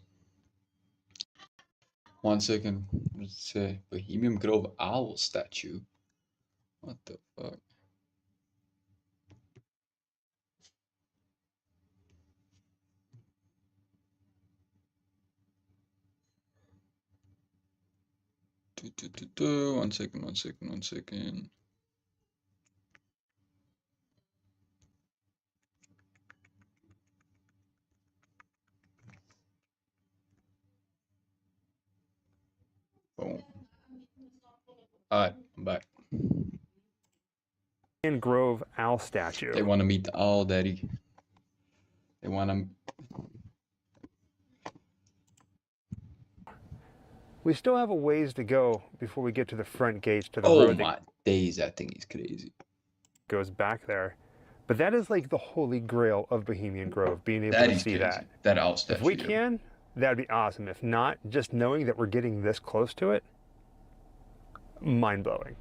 1 second. What does it say? Bohemian Grove owl statue. What the fuck? One second. Boom. Alright, I'm back. Bohemian Grove owl statue. They want to meet the owl daddy. They want to... We still have a ways to go before we get to the front gates to the Oh road my days, that thing is crazy. Goes back there. But that is like the holy grail of Bohemian Grove, being able That to is see crazy. that. That owl statue. If we can, that'd be awesome. If not, just knowing that we're getting this close to it, mind-blowing.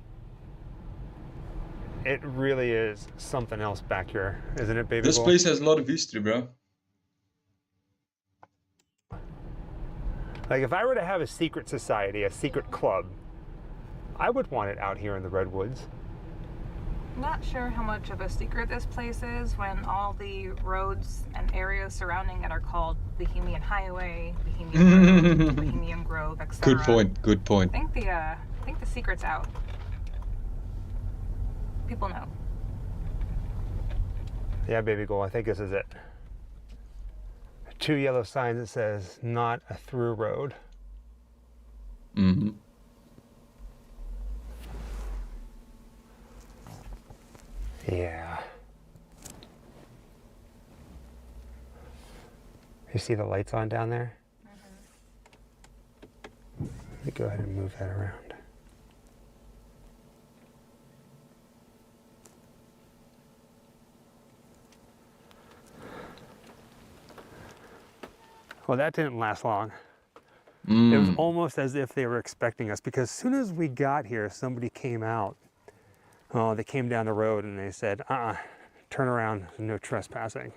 It really is something else back here, isn't it, baby? This boy? place has a lot of history, bro. Like, if I were to have a secret society, a secret club, I would want it out here in the Redwoods. Not sure how much of a secret this place is when all the roads and areas surrounding it are called Bohemian Highway, Bohemian Grove, Bohemian Grove, etc. Good point. I think the secret's out. People know. Yeah, baby girl, I think this is it. 2 yellow signs that says not a through road. Mm-hmm. Yeah. You see the lights on down there? Mm-hmm. Let me go ahead and move that around. Well, that didn't last long. It was almost as if they were expecting us, because as soon as we got here, somebody came out. Oh, they came down the road and they said, turn around, no trespassing.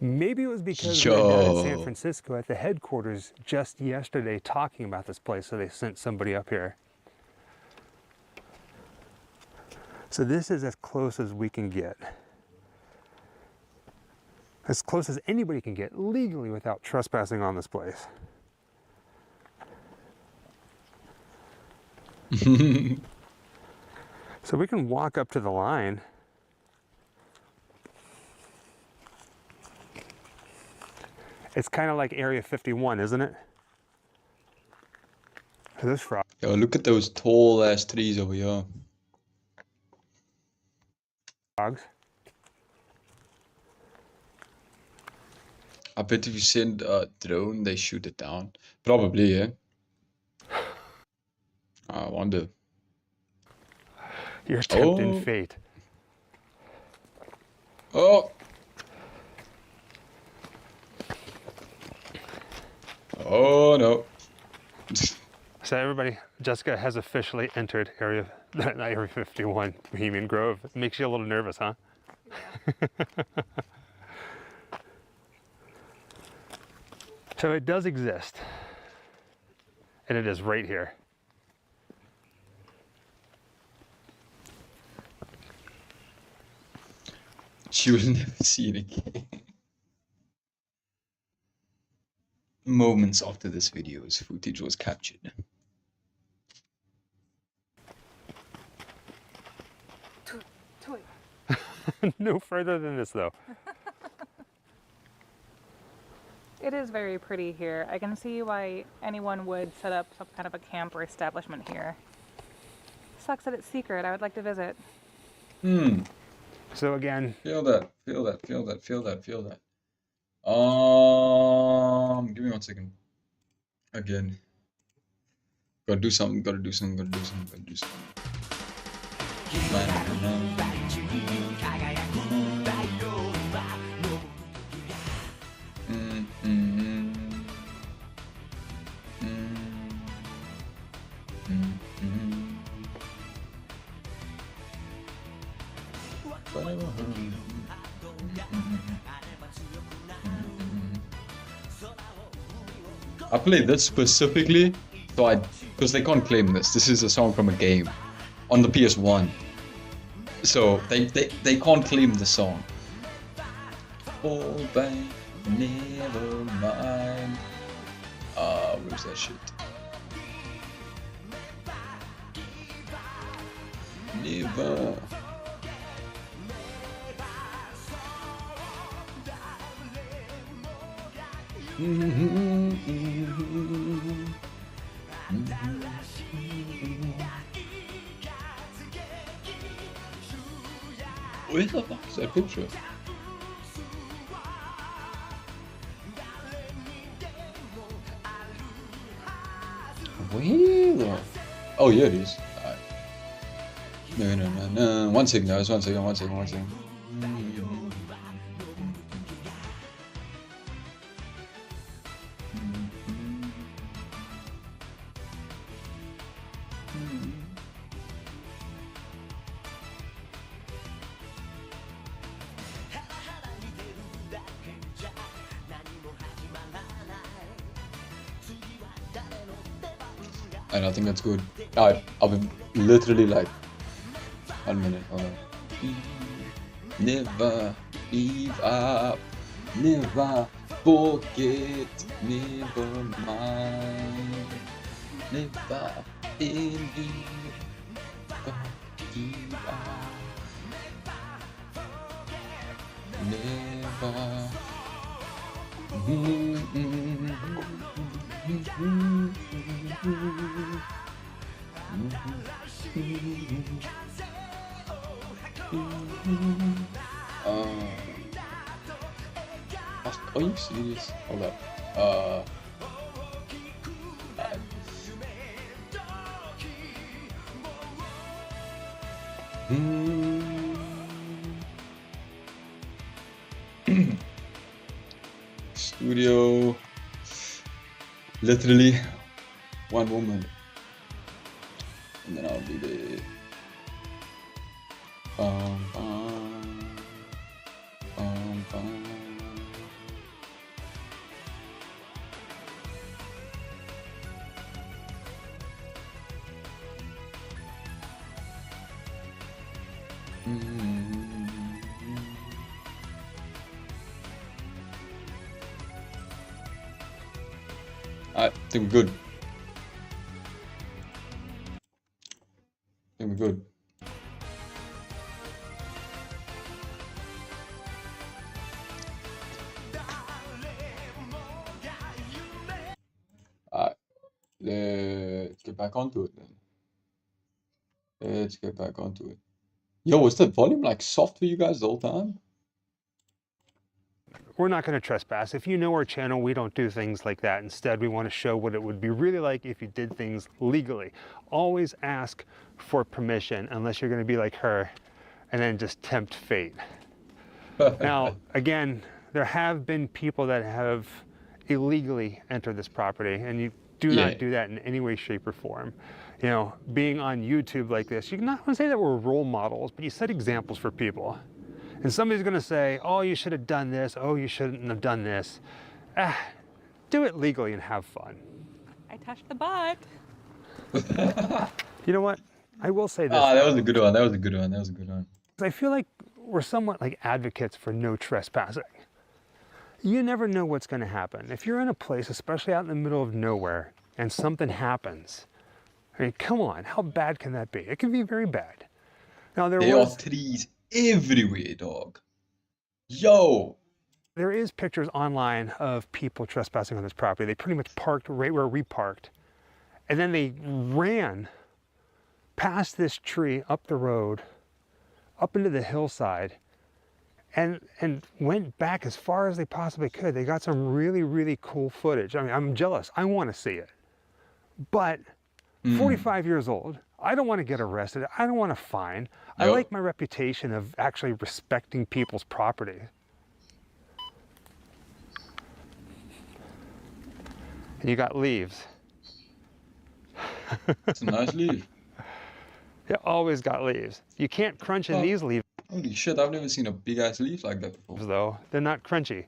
Maybe it was because we were down in San Francisco at the headquarters just yesterday talking about this place, so they sent somebody up here. So this is as close as we can get. As close as anybody can get legally without trespassing on this place. So we can walk up to the line. It's kind of like Area 51, isn't it? This frog. Yo, look at those tall ass trees over here. Frogs. I bet if you send a drone, they shoot it down. Probably, yeah. I wonder. You're tempting fate. Oh! Oh no. So everybody, Jessica has officially entered Area 51, Bohemian Grove. It makes you a little nervous, huh? Yeah. So it does exist. And it is right here. She will never see it again. Moments after this video's footage was captured. No further than this, though. It is very pretty here. I can see why anyone would set up some kind of a camp or establishment here. Sucks that it's secret. I would like to visit. So again, feel that. Give me 1 second. Again. Gotta do something. I played this specifically, so because they can't claim this. This is a song from a game on the PS1, so they can't claim the song. Fall back, never mind. Where's that shit? Never. Where the fuck is that picture? Where the... Oh, yeah, it is. Alright. No. 1 second, guys. 1 second. And I think that's good. I've been literally like 1 minute. Hold on. Never give up, never forget, never mind, never give up, never. Are you serious? Hold up. Studio. Literally 1 moment. And then I'll be there. I think we're good. Alright, let's get back onto it then. Yo, was the volume like soft for you guys the whole time? we're not going to trespass. If you know our channel, we don't do things like that. Instead, we want to show what it would be really like if you did things legally. Always ask for permission, unless you're going to be like her and then just tempt fate. Now, again, there have been people that have illegally entered this property, and you do not do that in any way, shape, or form. You know, being on YouTube like this, you not want to say that we're role models, but you set examples for people. And somebody's going to say, oh, you should have done this. Oh, you shouldn't have done this. Do it legally and have fun. I touched the butt. You know what? I will say this. Ah, that was a good one. That was a good one. That was a good one. I feel like we're somewhat like advocates for no trespassing. You never know what's going to happen. If you're in a place, especially out in the middle of nowhere, and something happens, I mean, come on, how bad can that be? It can be very bad. Now, there are trees everywhere, dog. Yo. There is pictures online of people trespassing on this property. They pretty much parked right where we parked. And then they ran past this tree, up the road, up into the hillside, and went back as far as they possibly could. They got some really, really cool footage. I mean, I'm jealous. I want to see it. But 45 years old, I don't want to get arrested. I don't want a fine. I like my reputation of actually respecting people's property. And you got leaves. It's a nice leaf. You always got leaves. You can't crunch in these leaves. Holy shit, I've never seen a big ass leaf like that before. Though, they're not crunchy.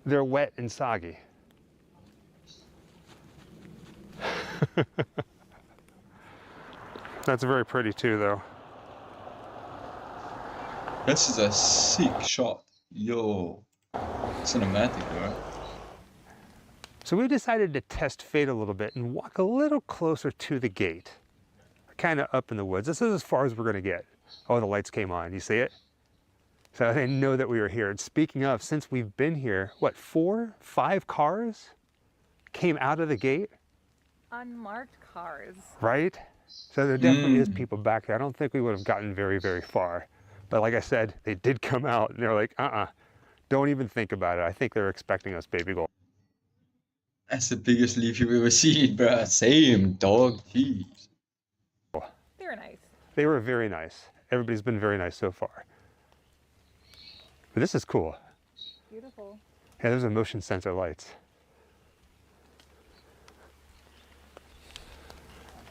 They're wet and soggy. That's very pretty too, though. This is a sick shot. Yo. Cinematic, bro. So we decided to test fate a little bit and walk a little closer to the gate. Kind of up in the woods. This is as far as we're going to get. Oh, the lights came on. You see it? So they know that we were here. And speaking of, since we've been here, what, 4, 5 cars came out of the gate? Unmarked cars. Right? So there definitely is people back there. I don't think we would have gotten very, very far. But like I said, they did come out and they're like, don't even think about it. I think they're expecting us, baby girl. That's the biggest leaf you've ever seen, bro. Same, dog. Jeez. They were nice. They were very nice. Everybody's been very nice so far. But this is cool. Beautiful. Yeah, there's a motion sensor lights.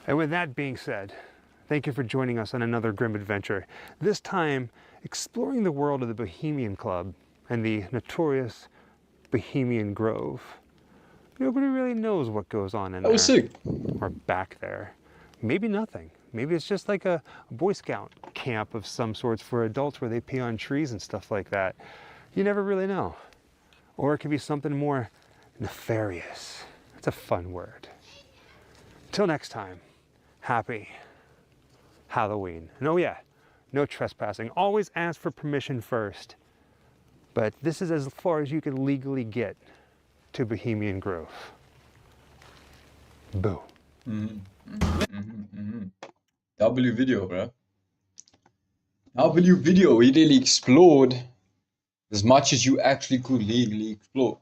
And with that being said, thank you for joining us on another grim adventure. This time, exploring the world of the Bohemian Club and the notorious Bohemian Grove. Nobody really knows what goes on in there. Oh, sick. Or back there. Maybe nothing. Maybe it's just like a Boy Scout camp of some sorts for adults where they pee on trees and stuff like that. You never really know. Or it could be something more nefarious. That's a fun word. Till next time, happy Halloween. And oh yeah, no trespassing. Always ask for permission first. But this is as far as you can legally get to Bohemian Grove. Boo. W video, bro. W video. We really explored as much as you actually could legally explore.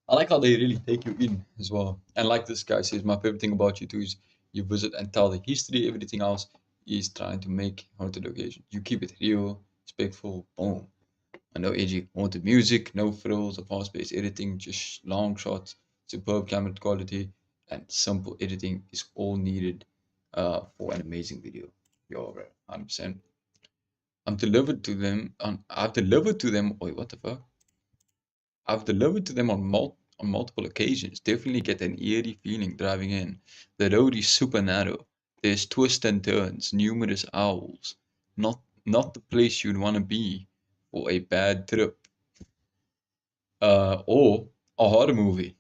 I like how they really take you in as well. And like this guy says, my favorite thing about you too is you visit and tell the history. Everything else is trying to make haunted occasion. You keep it real, respectful, boom. And no edgy haunted music, no frills or fast-paced editing, just long shots, superb camera quality, and simple editing is all needed for an amazing video. Yo, bro, 100%. I've delivered to them. Wait, what the fuck? I've delivered to them on multiple occasions. Definitely get an eerie feeling driving in. The road is super narrow. There's twists and turns, numerous owls. Not the place you'd want to be for a bad trip. Or a horror movie.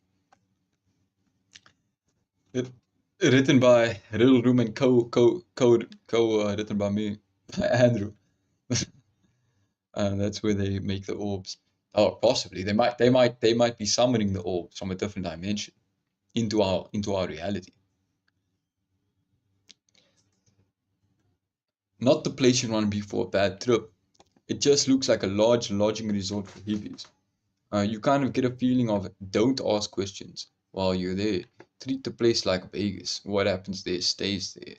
Written by Riddle Room and written by me, Andrew. And that's where they make the orbs. Or possibly they might be summoning the orbs from a different dimension into our reality. Not the place you want to be for a bad trip. It just looks like a large lodging resort for hippies. You kind of get a feeling of don't ask questions while you're there. Treat the place like Vegas. What happens there stays there.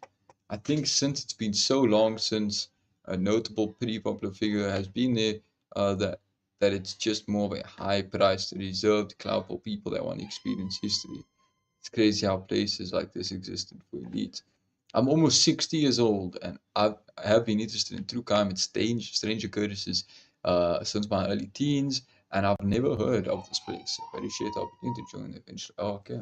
I think since it's been so long since a notable, pretty popular figure has been there, that it's just more of a high-priced, reserved club for people that want to experience history. It's crazy how places like this existed for elites. I'm almost 60 years old, and I have been interested in true crime and strange occurrences since my early teens, and I've never heard of this place. I appreciate the opportunity to join eventually. Oh, okay.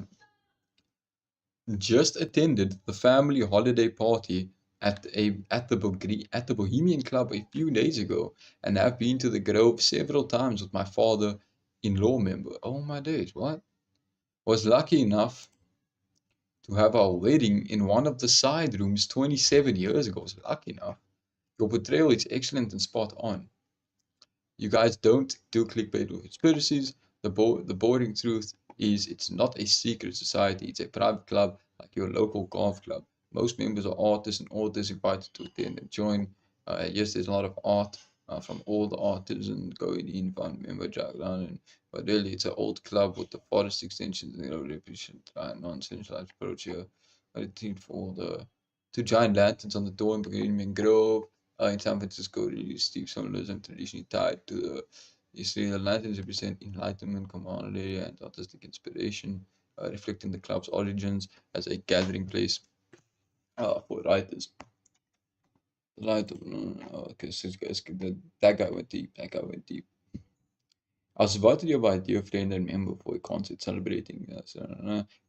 Just attended the family holiday party at the Bohemian Club a few days ago, and have been to the Grove several times with my father-in-law member. Oh my days, what? Was lucky enough to have our wedding in one of the side rooms 27 years ago. Was lucky enough Your portrayal is excellent and spot on. You guys don't do clickbait or conspiracies. The boring truth is it's not a secret society. It's a private club like your local golf club. Most members are artists and authors invited to attend and join. Yes, there's a lot of art from all the artisans going in, fun member Jack London. But really, it's an old club with the forest extensions and represent non-centralized approach here. I think for the two giant lanterns on the door in Bohemian Grove. In San Francisco, really steep symbolism traditionally tied to the history. The lanterns represent enlightenment, camaraderie, and artistic inspiration, reflecting the club's origins as a gathering place for writers. The light of okay, so that guy went deep. That guy went deep. I was invited here by a dear friend and member for a concert celebrating.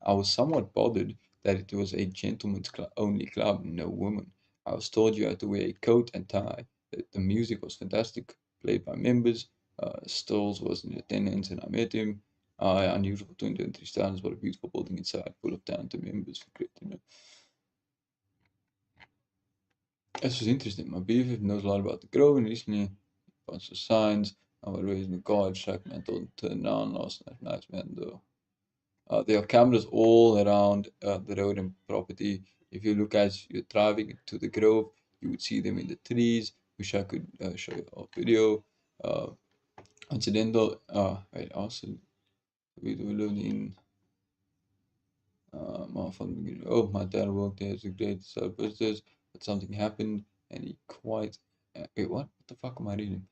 I was somewhat bothered that it was a gentleman's only club, no women. I was told you had to wear a coat and tie. The music was fantastic, played by members. Stills was in attendance, and I met him. Unusual for 2023 standards, but a beautiful building inside, full of talented members. Great, This was interesting. My BFF knows a lot about the Grove and recently bunch of signs. I was raised in the God shack, man. Don't turn down last night. Nice, man, though. There are cameras all around the road and property. If you look as you're driving to the Grove, you would see them in the trees. Wish I could show you a video. Incidental. Wait, also, we lived in. My dad worked there as a great visitors, but something happened and he quite. Wait, what? What the fuck am I reading?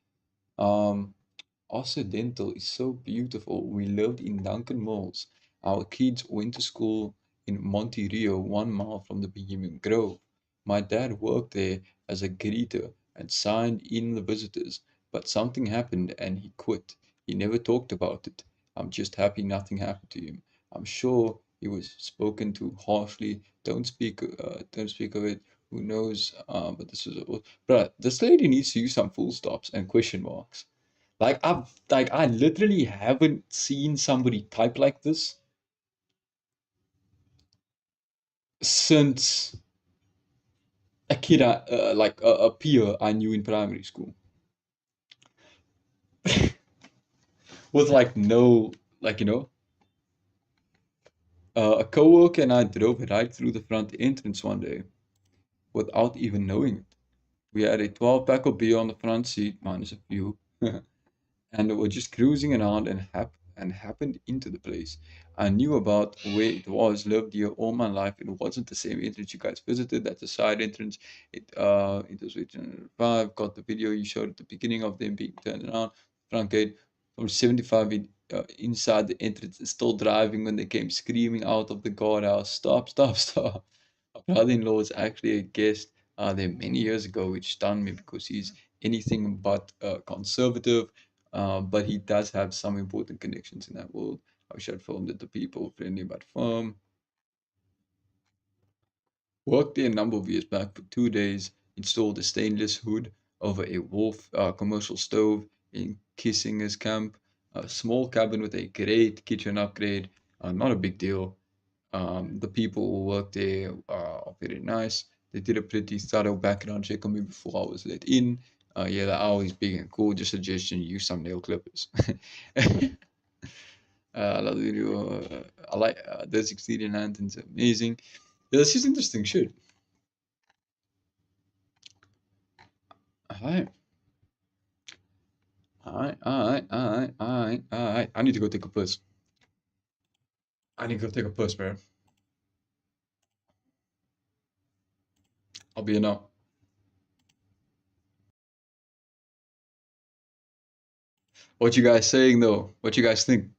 Occidental is so beautiful. We lived in Duncan Mills. Our kids went to school in Monte Rio, 1 mile from the Bohemian Grove. My dad worked there as a greeter and signed in the visitors, but something happened and he quit. He never talked about it. I'm just happy nothing happened to him. I'm sure he was spoken to harshly. Don't speak of it. Who knows? But this is bruh, this lady needs to use some full stops and question marks. I literally haven't seen somebody type like this since a kid, a peer I knew in primary school. With no, a coworker and I drove right through the front entrance one day without even knowing it. We had a 12-pack of beer on the front seat, minus a few, and we're just cruising around and happened into the place. I knew about where it was, lived here all my life. It wasn't the same entrance you guys visited. That's a side entrance. It was 5. Got the video you showed at the beginning of them being turned around. Front gate from 75 inside the entrance, still driving when they came screaming out of the guardhouse. Stop. My brother-in-law was actually a guest there many years ago, which stunned me because he's anything but conservative. But he does have some important connections in that world. I wish I'd filmed it. The people friendly but firm. Worked there a number of years back for 2 days. Installed a stainless hood over a Wolf commercial stove in Kissinger's camp. A small cabin with a great kitchen upgrade. Not a big deal. The people who work there are very nice. They did a pretty thorough background check on me before I was let in. Yeah, they're always big and cool. Just suggestion, use some nail clippers. I love the video. I like this exterior lanterns, amazing. Yeah, this is interesting shit. Alright. I need to go take a piss. Man. I'll be in now. What you guys saying though? What you guys think?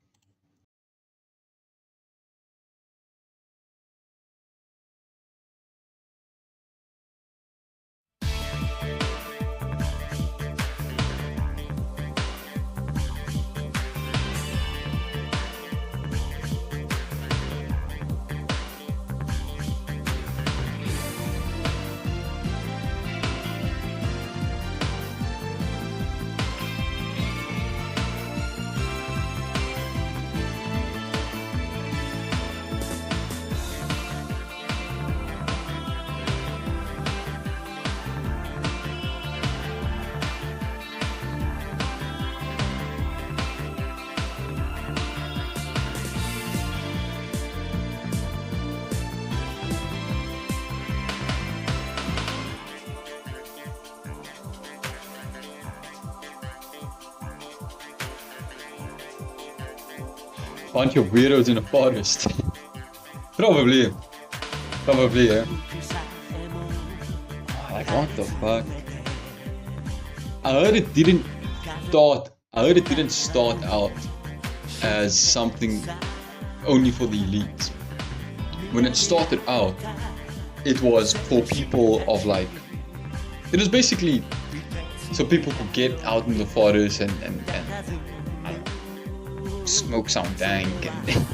Bunch of weirdos in a forest. Probably. Probably, yeah. Like, what the fuck? I heard it didn't start out as something only for the elites. When it started out, it was for people of like, it was basically so people could get out in the forest and I don't know, smoke some dank and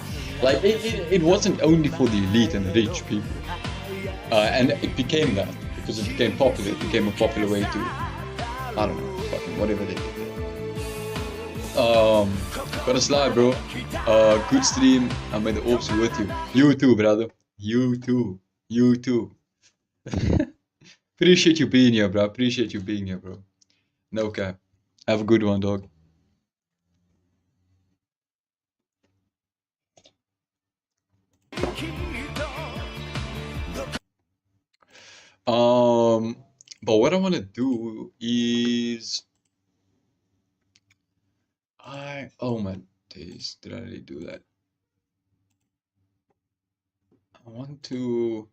like it wasn't only for the elite and the rich people, and it became that because it became popular. It became a popular way to, I don't know, fucking whatever they did. But it's live, bro. Good stream. I made the orbs with you. You too, brother. You too. You too. Appreciate you being here, bro. Appreciate you being here, bro. No cap. Have a good one, dog. But what I want to do is oh my days, did I really do that? I want to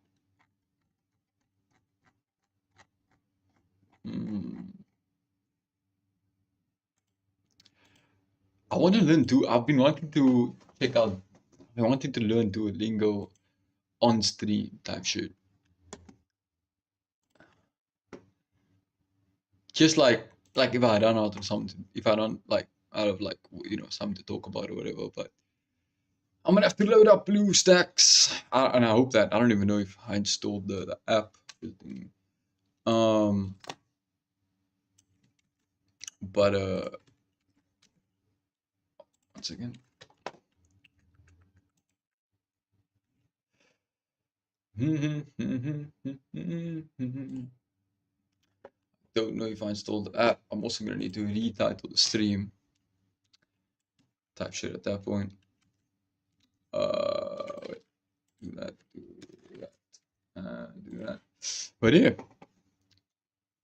I want to learn I've been wanting to check out, I wanted to learn Duolingo on stream type shit. Just like if I run out of something, if I don't like out of like, you know, something to talk about or whatever, but I'm gonna have to load up BlueStacks, and I hope that I don't even know if I installed the app. But once again, don't know if I installed the app. I'm also gonna need to retitle the stream. Type shit at that point. Wait, do that, do that. But yeah.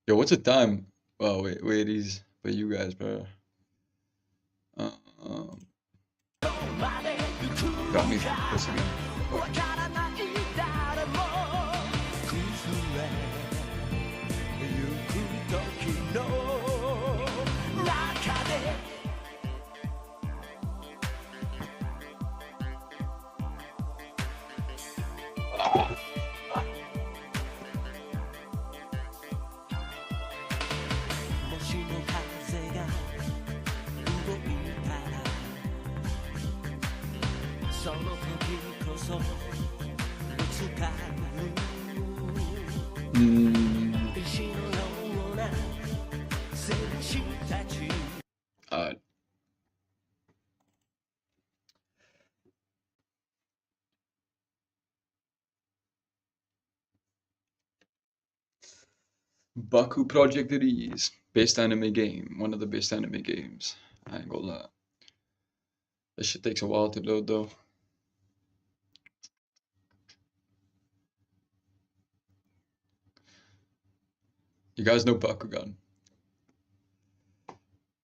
Yo, what's the time? Oh wait, it is for you guys, bro. Got me this again. Baku Project it is. Best anime game. One of the best anime games. I ain't gonna lie. That shit takes a while to load though. You guys know Bakugan.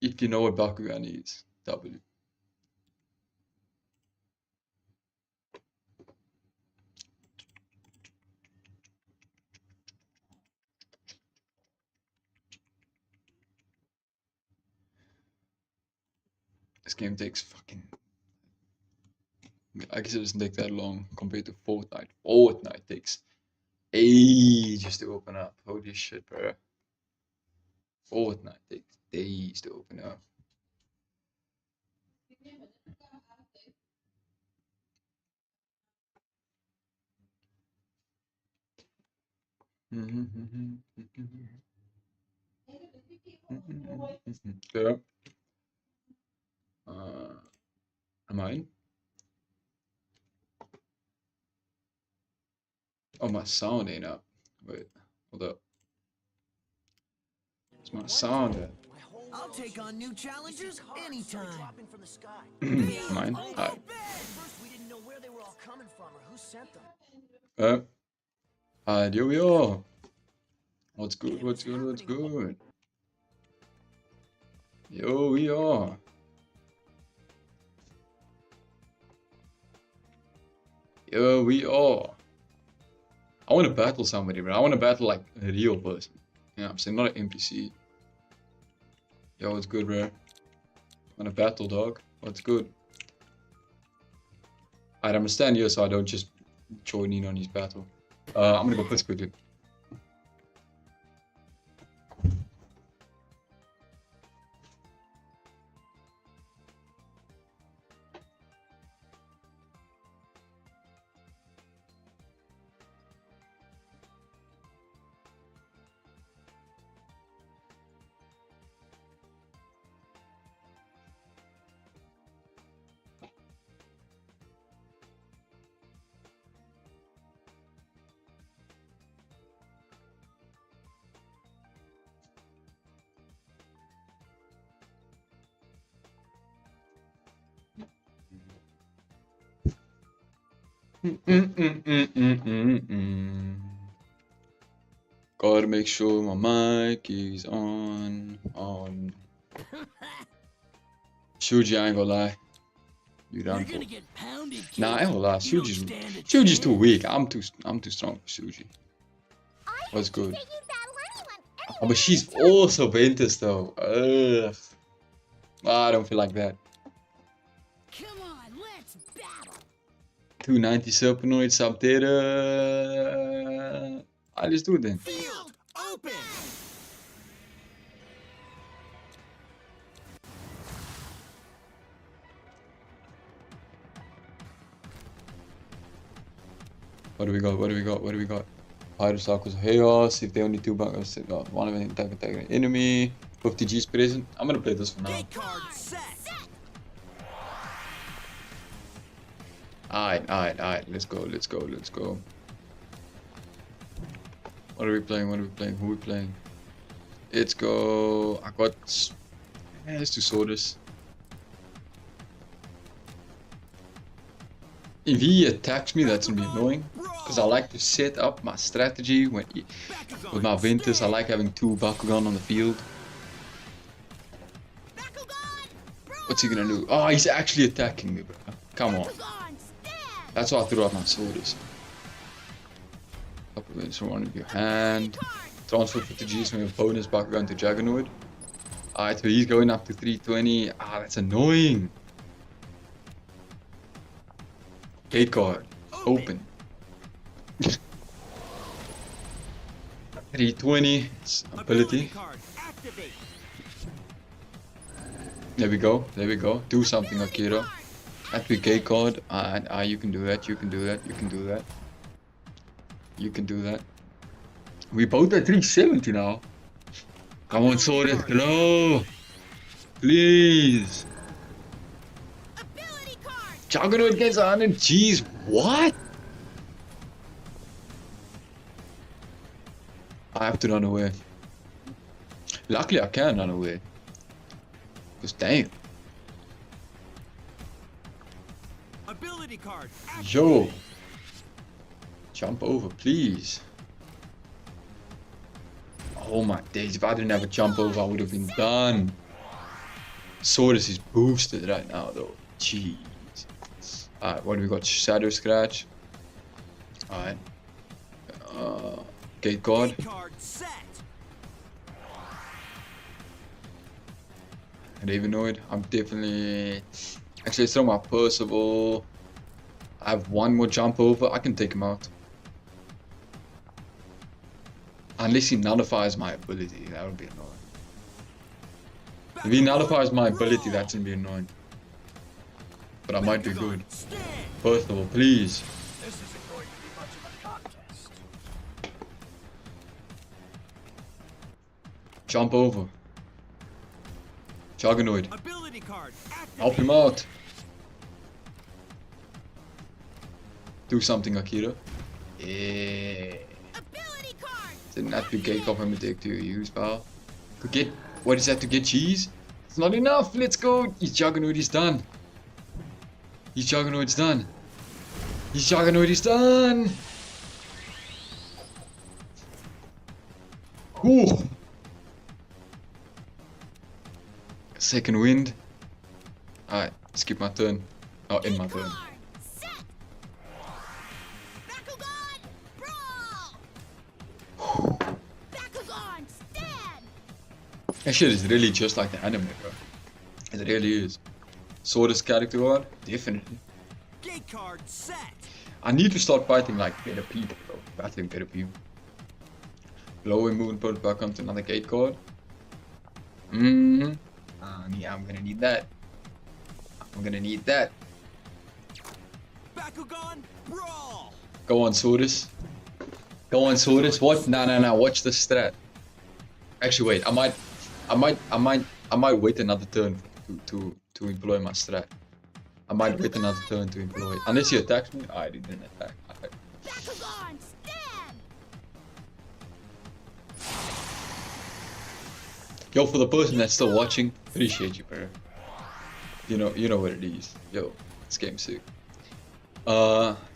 If you know what Bakugan is, W. This game takes fucking, I guess it doesn't take that long compared to Fortnite. Fortnite takes ages to open up. Holy shit, bro. Fortnite takes days to open up. Yeah. Am I in? Oh, my sound ain't up. Wait, hold up. It's my sound at? I'll take on new challengers anytime. Mine? Alright. First, we didn't know where they were all coming from or who sent them. Alright, here we are. What's good? What's good? What's good? Yo, we are. Here we are. I want to battle somebody, bro. I want to battle like a real person. You know what I'm saying? Not an NPC. Yo, what's good, bro? Want to battle, dog? What's good? Alright, I'm gonna stand here so I don't just join in on his battle. I'm gonna go piss quickly. Gotta make sure my mic is on. Shuji, I ain't gonna lie. You done for. Nah, I ain't gonna lie. Shuji's too weak. I'm too strong for Shuji. What's good? Oh, but she's also Ventus though. Ugh. I don't feel like that. 290 Serpenoid Subterra. Let's do it then. What do we got? What do we got? What do we got? Pirate Circles of Chaos. If they only two bunkers, one of them attack an enemy. 50 G's present. I'm gonna play this for now. Alright. Let's go. What are we playing? Who are we playing? Let's go. I got. Let's do Swords. If he attacks me, that's gonna be annoying. Because I like to set up my strategy with my Ventus. I like having two Bakugan on the field. What's he gonna do? Oh, he's actually attacking me, bro. Come on. That's why I threw out my Swords. Couple minutes from one of your hand. Transfer 50 G's from your opponent's Bakugan to Juggernaut. Alright, so he's going up to 320. That's annoying. Gate card. Open. 320. Ability. There we go. Do something, Akira. Activate gate card. You can do that. You can do that. We both at 370 now. Come on, Swords. Hello. Please. Juggernaut gets 100 G's. What? I have to run away. Luckily, I can run away. Because damn. Ability card. Yo. Jump over, please. Oh my days. If I didn't have a jump over, I would have been done. Swords is boosted right now, though. Jeez. Alright, what do we got? Shadow Scratch. Alright. Gate Guard. Ravenoid. I'm definitely... Actually, let's throw my Percival. I have one more jump over. I can take him out. Unless he nullifies my ability. That would be annoying. If he nullifies my ability, that's gonna be annoying. But I might be good. Percival, please. This isn't going to be much of a contest. Jump over. Juggernaut. Ability card. Help him out. Do something, Akira. Yeah. Didn't have to gate off him to take to use power. Could get. What is that to get cheese? It's not enough. Let's go. His Juggernaut is done. His Juggernaut is done. His Juggernaut is done. Whew. Second wind. Alright, skip my turn. Oh, end my turn. That shit is really just like the anime, bro. It really is. Sword's character card? Definitely. Gate card set. I need to start fighting like better people, bro. Battling better people. Glowing moon protocol comes another gate card. Yeah, I'm gonna need that. I'm gonna need that. Bakugan brawl. Go on, Swords. Go on, Swords. What? No. Watch the strat. Actually, wait. I might wait another turn to employ my strat. I might wait another turn to employ it. Unless he attacks me. I didn't attack. Bakugan, stand! Yo, for the person that's still watching, appreciate you, bro. You know what it is. Yo, this game's sick.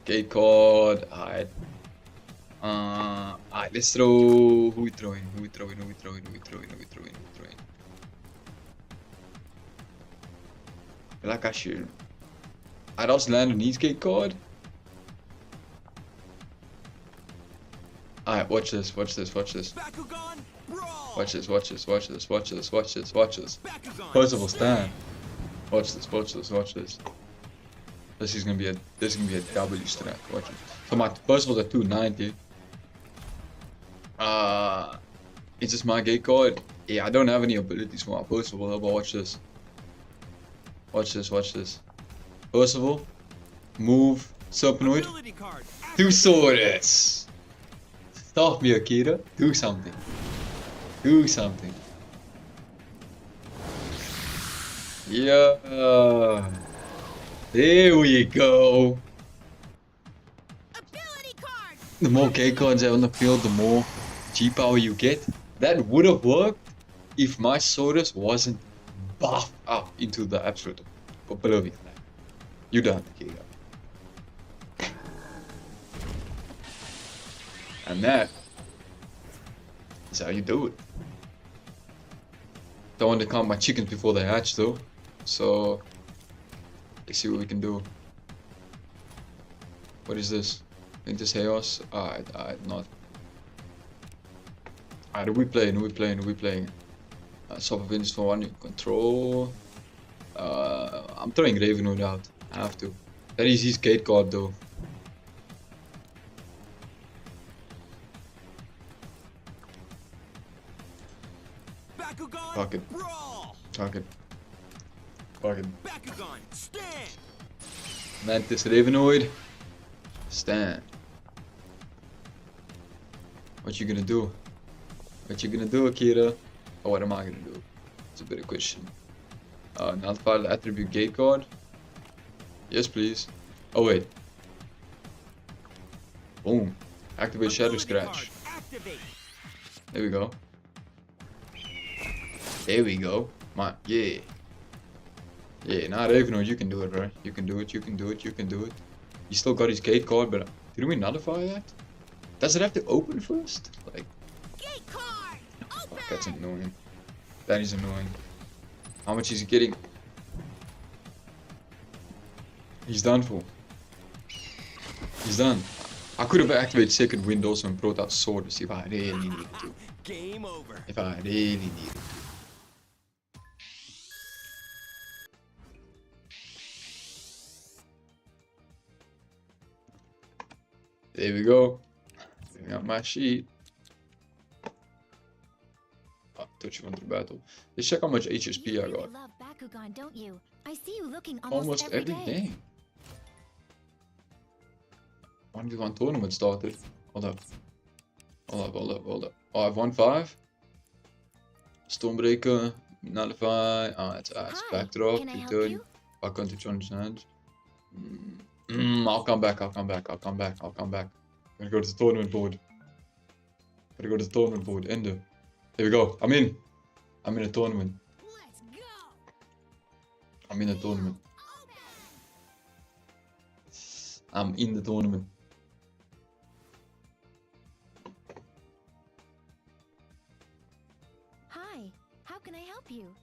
Gate card. Alright. Alright, let's throw. Who we throwing? Like I should. I'd also land on his gate card. Alright, watch this. Watch this. Watch this. First of all, stand. Watch this. This is gonna be a W strat. Watch it. So my first was at 290. Is this my gate card? Yeah, I don't have any abilities for my first of all, but watch this. Watch this. First of all, move, Serpenoid. 2 swords. Stop me, Akira. Do something. Yeah. There we go. The more K cards out on the field, the more G power you get. That would have worked if my Swords wasn't buffed up into the absolute oblivion. You done, Akira. And that is how you do it. Don't want to count my chickens before they hatch though. So let's see what we can do. What is this? Ventus Chaos? Alright, not. Alright, who we playing? Soft Ventus for 1 control. I'm throwing Ravenoid out. I have to. That is his gate card though. Fuck it. Bakugan stand. Mantis Ravenoid. Stand. What you gonna do? Akira? Or what am I gonna do? It's a better question. Nullify the attribute gate card. Yes, please. Oh wait. Boom. Activate Shadow Scratch. There we go. Yeah. Yeah, nah, Ravenoid, you can do it, bro. You can do it. He still got his gate card, but did we nullify that? Does it have to open first? Like, Gate card! fuck, that's annoying. That is annoying. How much is he getting? He's done for. He's done. I could have activated second wind also and brought out Swords if I really needed to. Game over. If I really needed to. There we go. Bring out my sheet. Touch you onto the battle. Let's check how much HSP I got. Love Bakugan, don't you? I see you looking Almost every day. 1v1 tournament started. Hold up. Oh, I have 1-5. Stormbreaker, Nullify. It's backdrop, return. Back onto John's hands. I'll come back. Gonna go to the tournament board. Ender. There we go. I'm in a tournament. I'm in the tournament. Hi, how can I help you?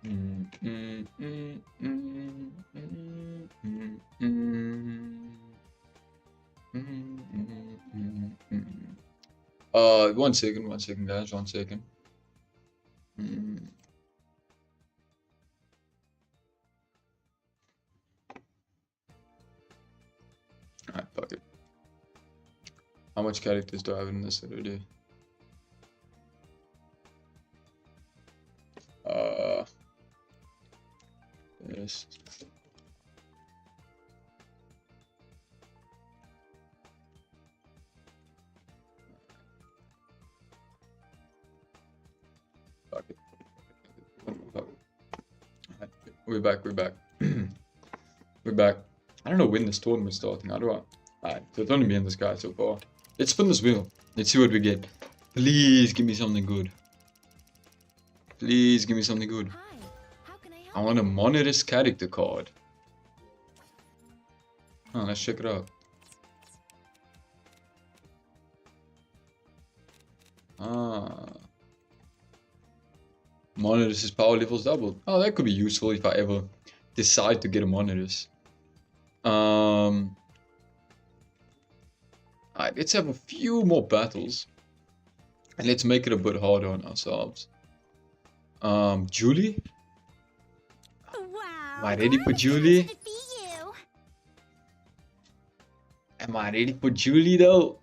One second, guys. 1 second. Alright, fuck it. How much characters do I have in this already? Yes. Fuck it. Alright, we're back. We're back. I don't know when this tournament's starting. How do I? Alright, so it's only me and this guy so far. Let's spin this wheel. Let's see what we get. Please give me something good. Please give me something good. I want a Monolith character card. Oh, let's check it out. Monolith's power levels doubled. Oh, that could be useful if I ever decide to get a Monolith. Alright, let's have a few more battles. And let's make it a bit harder on ourselves. Julie? Am I ready for Julie? Am I ready for Julie though?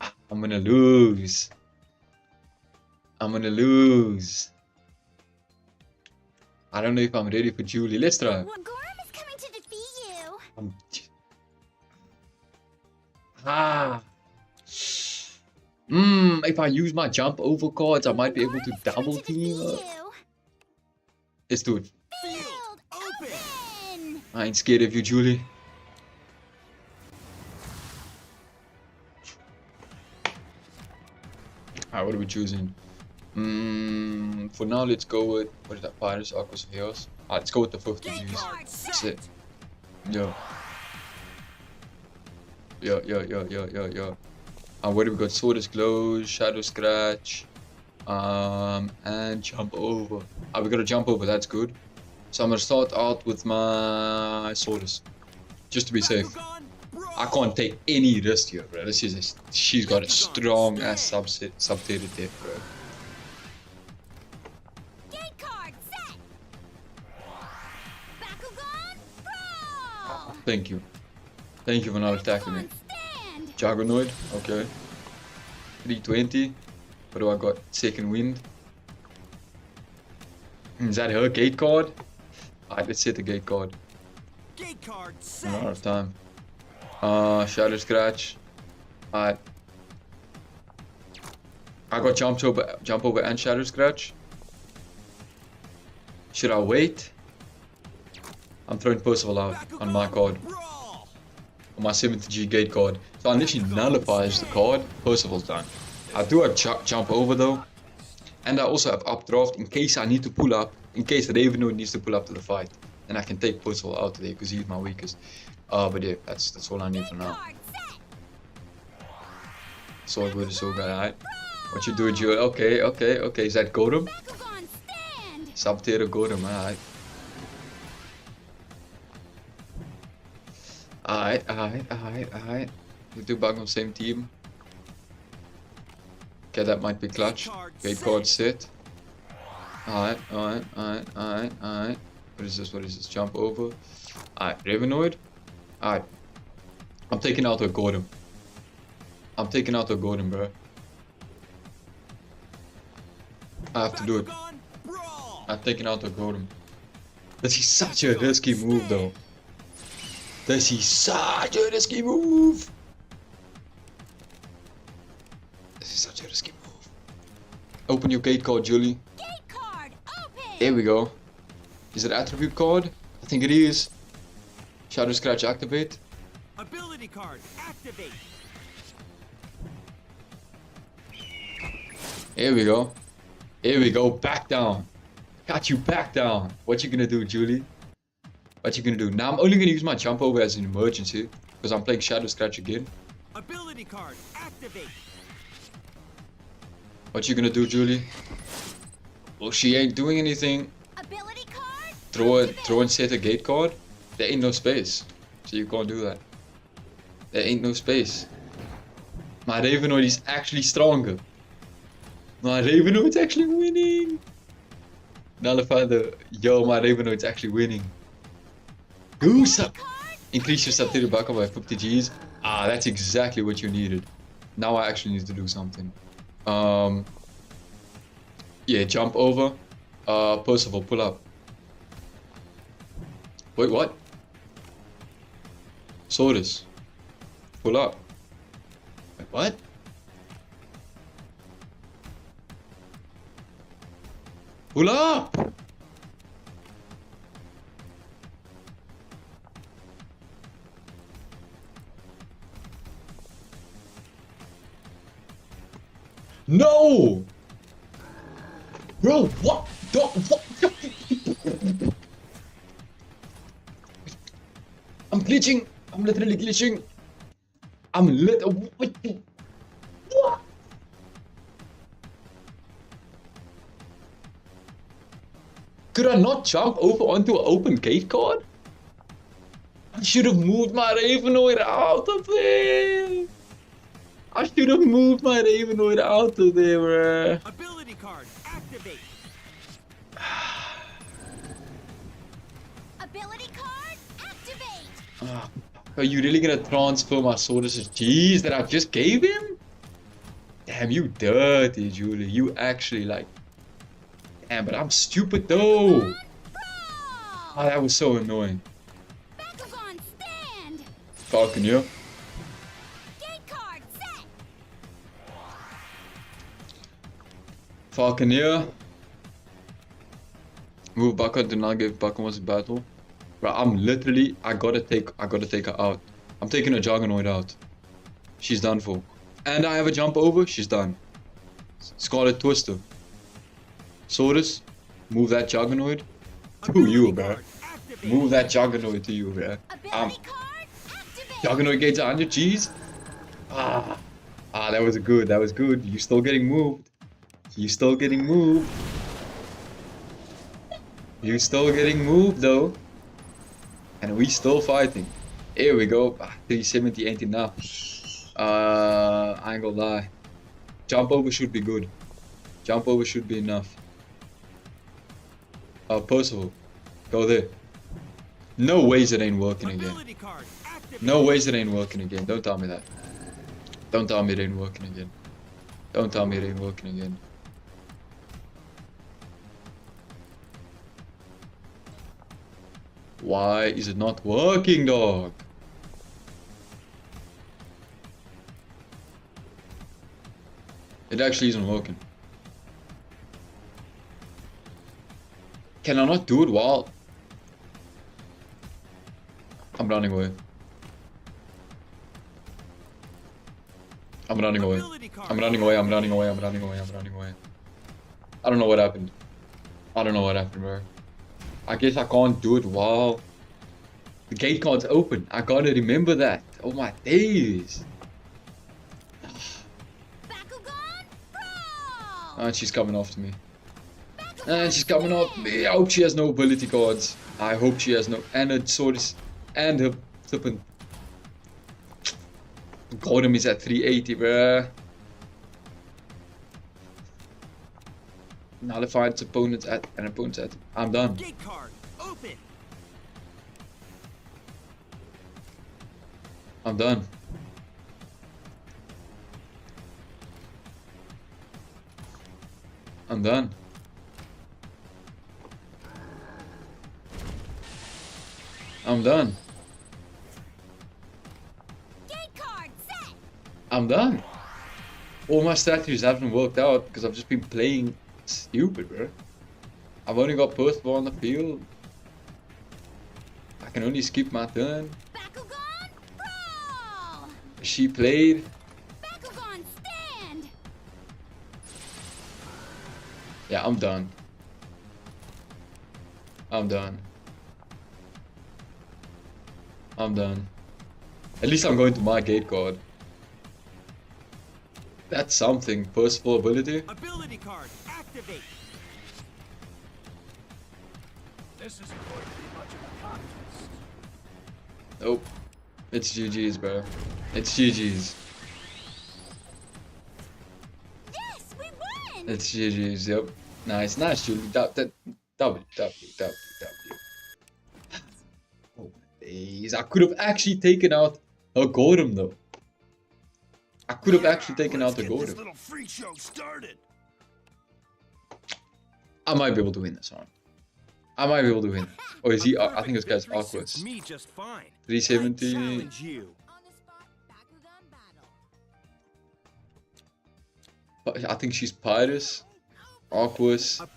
I'm gonna lose. I don't know if I'm ready for Julie. Let's try. If I use my jump over cards, I might be able to double team. Let's do it. I ain't scared of you, Julie. Alright, what are we choosing? For now, let's go with, what is that? Pirates, Aquas, Chaos. Alright, let's go with the 50 G's. That's it. Yo. What do we got? Swordless Glow, Shadow Scratch, and Jump Over. We got to jump over, that's good. So I'm gonna start out with my Swordless, just to be safe. I can't take any risk here, bro. She's got a strong ass substituted deck, bro. Thank you for not attacking me. Juggernaut, okay. 320. What do I got? Second Wind. Is that her gate card? Alright, let's set the gate card. Gate card set. I'm out of time. Shadow Scratch. Alright. I got jump over and Shadow Scratch. Should I wait? I'm throwing Percival out on my card. On my 70G gate card. So unless she nullifies the card, Percival's done. I do have jump over though. And I also have updraft in case I need to pull up. In case Ravenoid needs to pull up to the fight. And I can take Percival out today because he's my weakest. But yeah, that's all I need for now. So good, so good, alright. What you doing, Joel? Okay. Is that Golem? Subterra Golem, alright. Alright. We do back on the same team. Okay, that might be clutch. Gate card set. Alright. What is this? Jump over. Alright, Ravenoid. Alright. I'm taking out a Golem. Bro. I have to do it. I'm taking out a Golem. This is such a risky move though. Open your gate card, Julie. Gate card open. There we go. Is it attribute card? I think it is. Shadow Scratch activate. Ability card activate. Here we go. Back down. Got you back down. What you gonna do, Julie? Now I'm only gonna use my jump over as an emergency because I'm playing Shadow Scratch again. Ability card activate. What you gonna do, Julie? Well, she ain't doing anything. throw and set a gate card, there ain't no space. So you can't do that. There ain't no space. My Ravenoid is actually stronger. My Ravenoid's actually winning. Nullify the... Yo, my Ravenoid's actually winning. Goose up! Increase your substitute backup by 50 Gs. Ah, that's exactly what you needed. Now I actually need to do something. Yeah, jump over. Percival, pull up. Wait, what? Sordus. Pull up. Wait, what? Pull up! No! Bro, what? What? I'm glitching. I'm literally glitching. What? Could I not jump over onto an open gate card? I should have moved my Ravenoid out of there. I should have moved my Ravenoid out of there, bruh. Ability card, activate. Ability card, activate. Are you really gonna transfer my Sordus' G's that I just gave him? Damn, you dirty, Julie. You actually like... Damn, but I'm stupid though. Oh, that was so annoying. Bakugan, stand. Falcon, yeah? Falconeer. Move Baka, do not give Baka once battle. Bro, I'm literally I gotta take her out. I'm taking a Juggernaut out. She's done for. And I have a jump over, she's done. Scarlet Twister. Sordus, move that Juggernaut to you, bro. Move that Juggernaut to you, bro. Juggernaut gates 100 G's. That was good, that was good. You still getting moved. You still getting moved. You still getting moved though. And we still fighting. Here we go. 370 ain't enough. I ain't gonna lie. Jump over should be good. Jump over should be enough. Percival. Go there. No ways it ain't working again. No ways it ain't working again. Don't tell me that. Don't tell me it ain't working again. Don't tell me it ain't working again. Why is it not working, dog? It actually isn't working. Can I not do it while... I'm running away. I'm running away. I'm running away, I'm running away, I'm running away, I'm running away. I don't know what happened. I don't know what happened, bro. I guess I can't do it while the gate card's open. I gotta remember that. Oh my days. And she's coming after me. And she's coming after me. I hope she has no ability cards. I hope she has no... And her sword is... And her flippin'... Gordon is at 380, bruh. Nullify its opponents at... An opponent's at... I'm done. Gate card, open. I'm done. I'm done. I'm done. Gate card set. I'm done. All my strategies haven't worked out because I've just been playing stupid, bro. I've only got Percival on the field. I can only skip my turn. Bakugan, brawl. She played. Bakugan, stand. Yeah, I'm done. I'm done. I'm done. At least I'm going to my gate card. That's something. Percival ability. Ability card, activate. This isn't going to be much of a contest. Nope. It's GG's, bro. It's GG's. Yes, we won! It's GG's, yep. Nice, nice, Julie. W. Oh, days. I could have actually taken out a Golem, though. I could have actually taken out the This Golem. little freak show started. I might be able to win this one. I might be able to win. Oh, is he? I think this guy's Aquas. Me just fine. 370. Challenge you. I think she's Pyrus. Aquas. I'm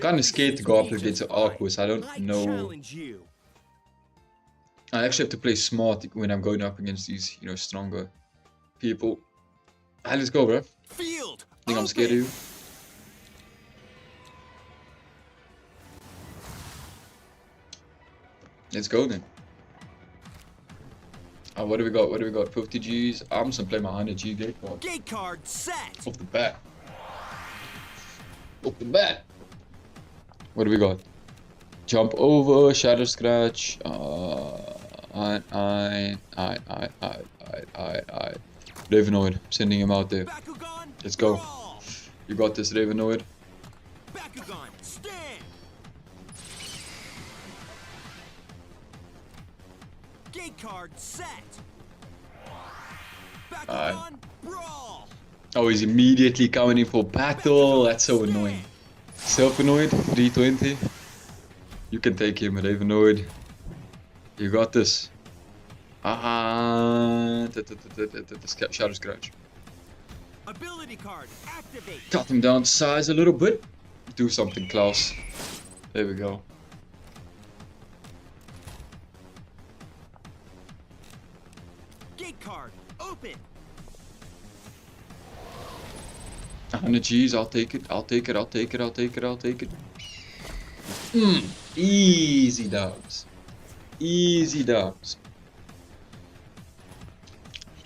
kind of scared to go up against Aquas. I don't know. I actually have to play smart when I'm going up against these, you know, stronger people. Alright, let's go, bro. Field. Think I'm scared of you? Let's go then. What do we got? What do we got? 50 Gs. I'm just gonna play my 100 G gate card. Gate card set. Off the bat. Off the bat. What do we got? Jump over, shadow scratch. Ravenoid, sending him out there. Let's go. You got this, Ravenoid. Bakugan, stand. Gate card set. Bakugan, brawl. Oh, he's immediately coming in for battle. That's so annoying. Self-annoyed, 320. You can take him, Ravenoid. You got this. Shadow scratch. Ability card activate. Cut him down to size a little bit. Do something, Klaus. There we go. Gate card open. 100 Gs, I'll take it. I'll take it. I'll take it. I'll take it. I'll take it. Easy dubs. Easy dubs.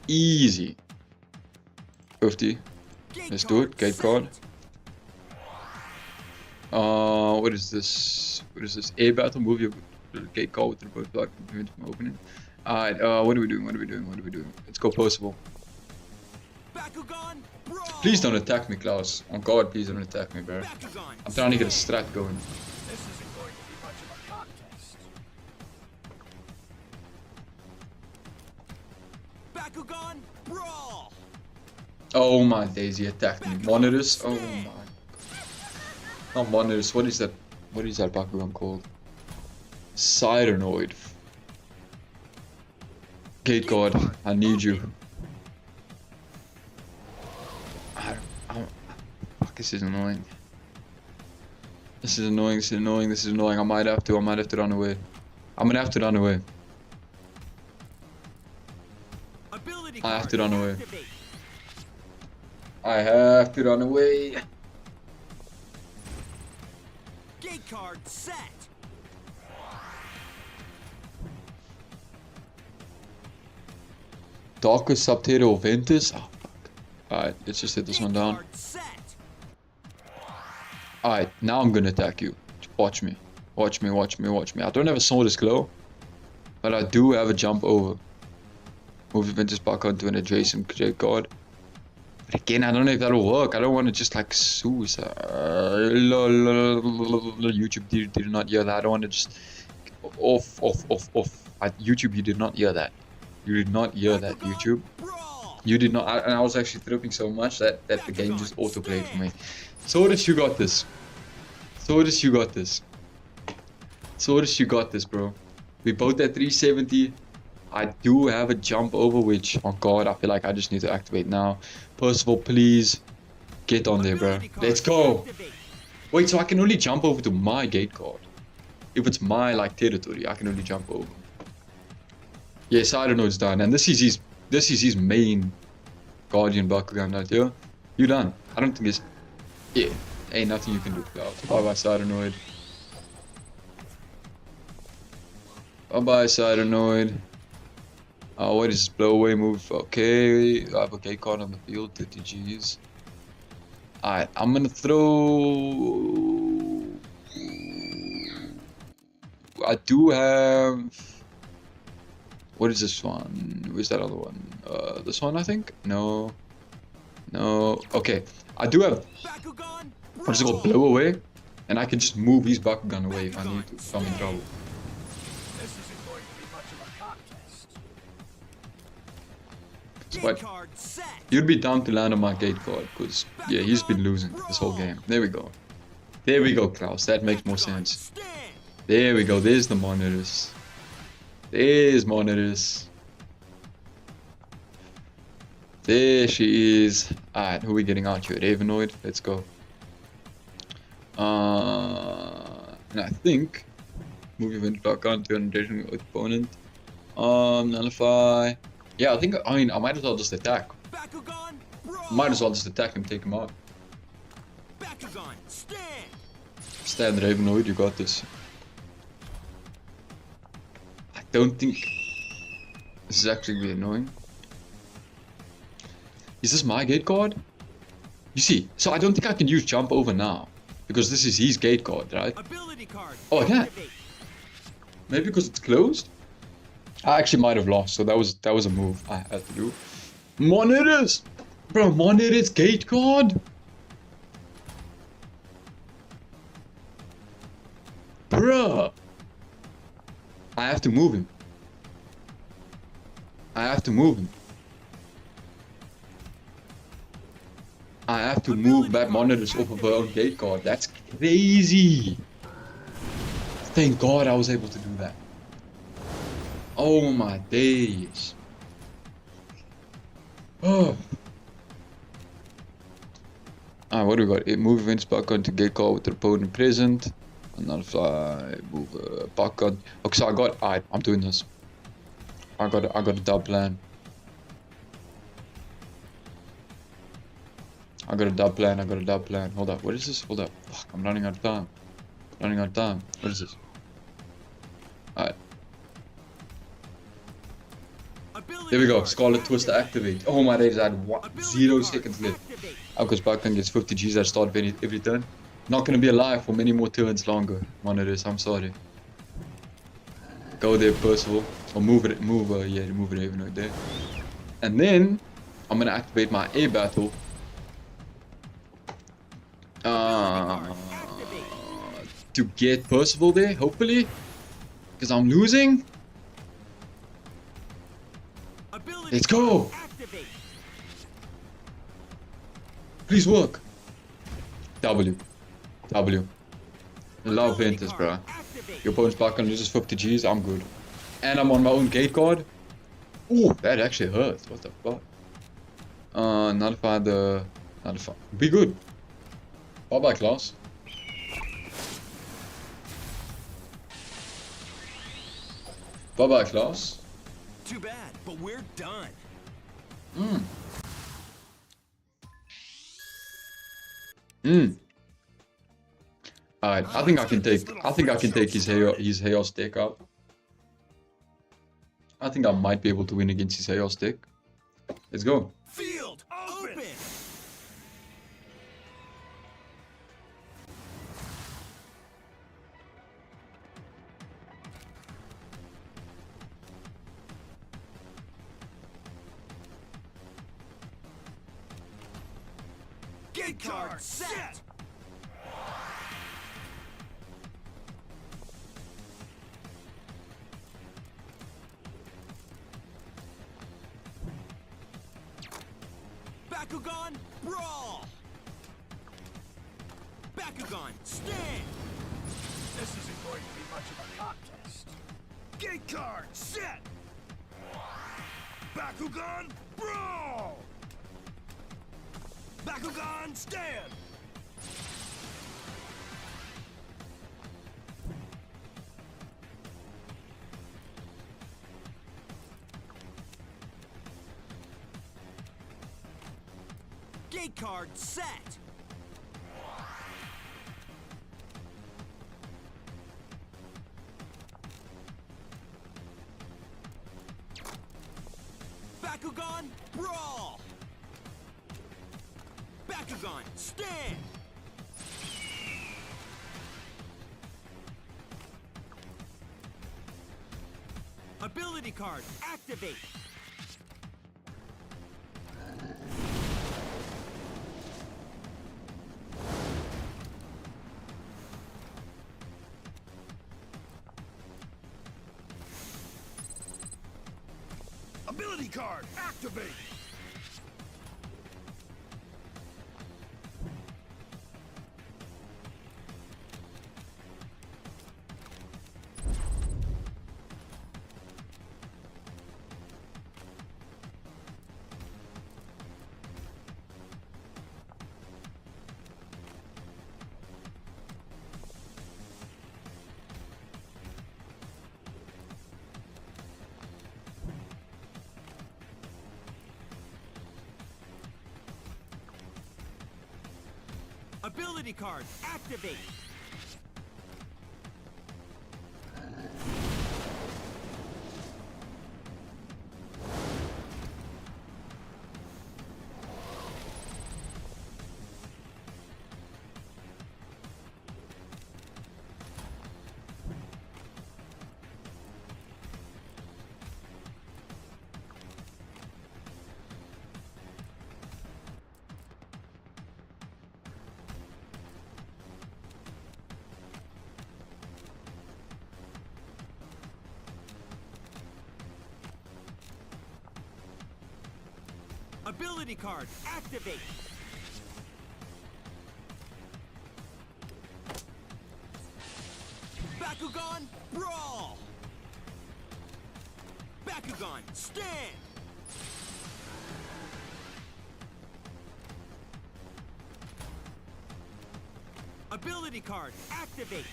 Easy. 50. Let's do it. Gate card. What is this? What is this? A battle. Move your gate card with the reverse block from opening. Alright, what are we doing? What are we doing? What are we doing? Let's go possible. Please don't attack me, Klaus. On God, please don't attack me, bro. I'm trying to get a strat going. This isn't going to be much of a contest. Bakugan, brawl. Oh my days, he attacked me. Monitors? Oh my. Not monitors. What is that? What is that Bakugan called? Cybernoid. Gate guard, I need you. Fuck, this is annoying. This is annoying, this is annoying, this is annoying. I might have to run away. I'm gonna have to run away. I have to run away. I have to run away. Gate card set. Darkest Subterror Ventus? Oh, fuck. Alright, let's just hit this one down. Alright, now I'm gonna attack you. Watch me. Watch me, watch me, watch me. I don't have a Sword as Glow, but I do have a jump over. Move the Ventus back onto an adjacent Gate guard. But again, I don't know if that'll work. I don't want to just like suicide. YouTube did not hear that. I don't want to just off. YouTube, you did not hear that. You did not hear that, YouTube. You did not. And I was actually tripping so much that the game just autoplayed for me. Swordus, you got this. Swordus, you got this. Swordus, you got this, bro. We both at 370. I do have a jump over, which, oh god, I feel like I just need to activate now. Percival, please get on there, bro. Let's go. Wait, so I can only jump over to my gate card. If it's my like territory, I can only jump over. Yes, I don't know it's done, and this is his main Guardian Bakugan right here. You done? I don't think it's. Yeah, ain't nothing you can do. Bye bye, Cybernoid. Bye bye, Cybernoid. What is this blow away move? Okay, I have a gate card on the field, 50 Gs. Alright, I'm gonna throw. I do have. What is this one? Where's that other one? This one, I think. No. No. Okay. I do have. What is it called? Blow away, and I can just move his Bakugan away if I need to. If I'm in trouble. This isn't going to be much of a contest. But you'd be down to land on my gate card, because yeah, he's been losing this whole game. There we go. There we go, Klaus. That makes more sense. There we go. There's the monitors. There's monitors. There she is. Alright, who are we getting out here? Ravenoid. Let's go. And I think move event back on to an additional opponent. Nullify. Yeah, I mean I might as well just attack. Might as well just attack and take him out. Stand Ravenoid, you got this. I don't think this is actually really annoying. Is this my gate card? You see, so I don't think I can use jump over now. Because this is his gate card, right? Oh, I can. Maybe because it's closed? I actually might have lost, so that was a move I had to do. Monitors! Bro, Monitors gate card? Bruh! I have to move him. I have to move him. I have to move back Monitors off of her own gate card. That's crazy. Thank God I was able to do that. Oh my days. Oh. Alright, what do we got? Move events back onto gate card with the opponent present. Another fly, move back on. Okay, so alright, I'm doing this. I got a dub plan. I got a dub plan. Hold up, what is this? Hold up. Fuck, I'm running out of time. What is this? Alright. There we go. Scarlet Twister activate. Oh my days, I had 0 seconds left. Because Bakugan gets 50 Gs at start of every turn. Not gonna be alive for many more turns longer. Monitors, I'm sorry. Go there, Percival. Or move it even right there. And then I'm gonna activate my air battle. To get Percival there, hopefully. Because I'm losing. Let's go! Please work. W. Love Ventus, bro. Your opponent's back and loses 50 Gs, I'm good. And I'm on my own gate card. Ooh, that actually hurts. What the fuck? Nullify. Be good. Bye bye, Klaus. Bye bye, Klaus. Too bad, but we're done. Alright, I think I can take his Chaos deck out. I think I might be able to win against his Chaos deck. Let's go. Field open. Gate card set. Bakugan, brawl! Bakugan, stand! This isn't going to be much of a contest. Gate card, set! Bakugan, brawl! Bakugan, stand! Gate card set. Bakugan, brawl. Bakugan, stand. Ability card, activate! Ability card, activate! Ability card, activate! Ability card, activate! Bakugan, brawl! Bakugan, stand! Ability card, activate!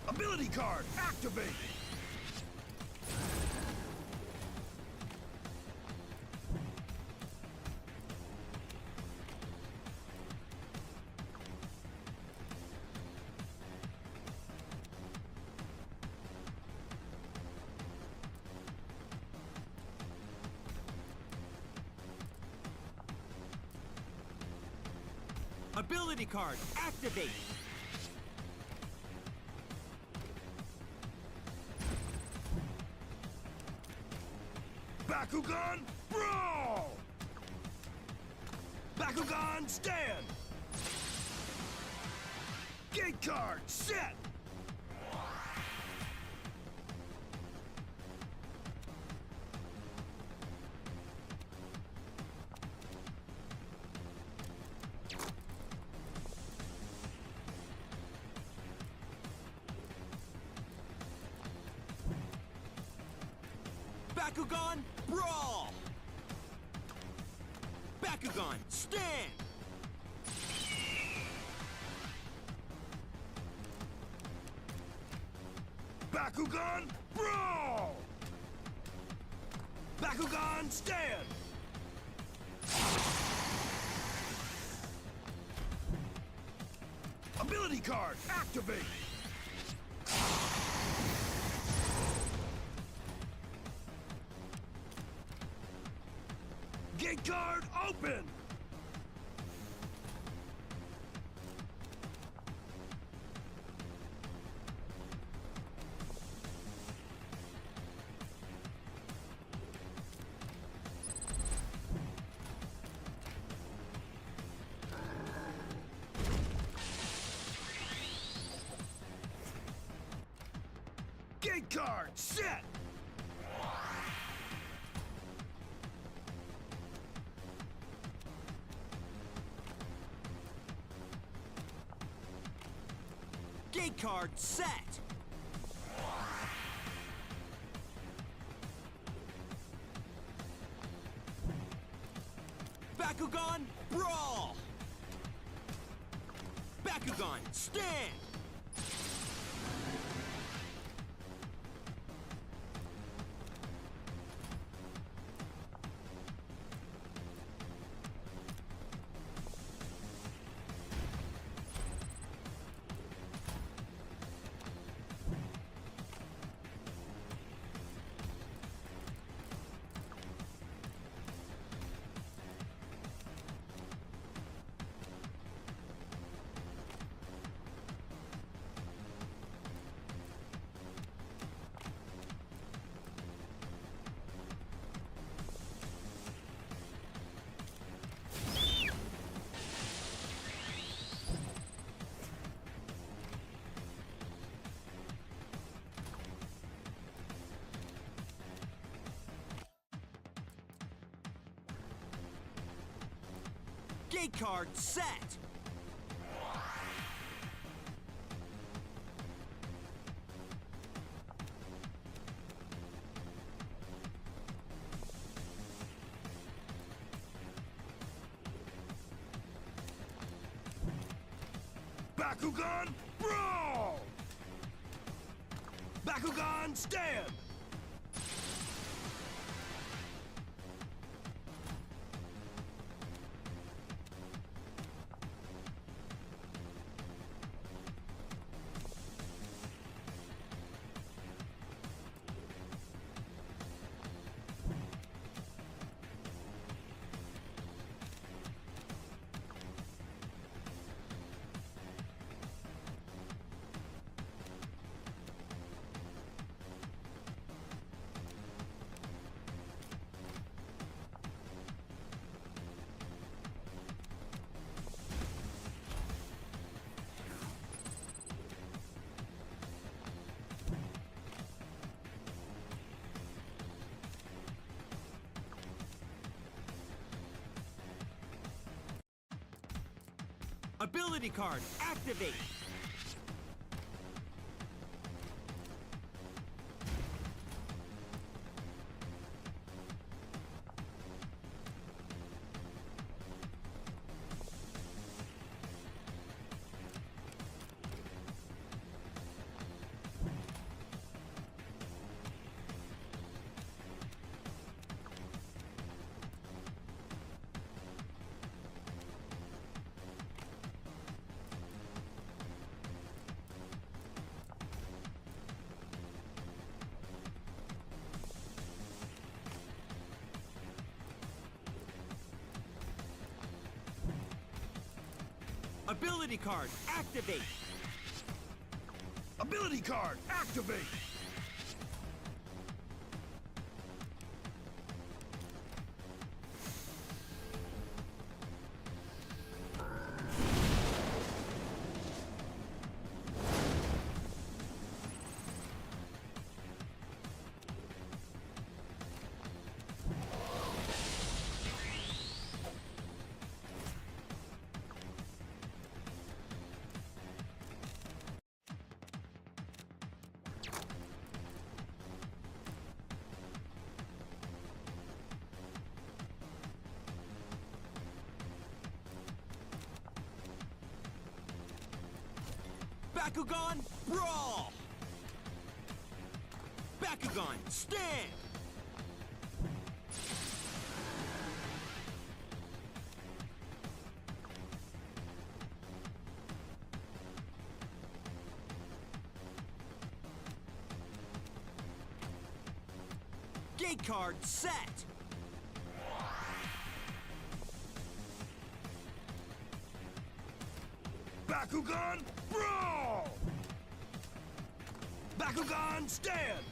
Ability card, activate! Ability card, activate! Bakugan, brawl! Bakugan, stand! Gate card, set! Bakugan, brawl! Bakugan, stand! Bakugan, brawl! Bakugan, stand! Ability card, activate! Gate card, open! Gate card, set! Gate card, set! Bakugan, brawl! Bakugan, stand! Gate card set. Bakugan, brawl! Bakugan, stand! Ability card, activate! Ability card, activate! Ability card, activate! Bakugan, brawl! Bakugan, stand! Gate card set! Bakugan, brawl! Bakugan, stand!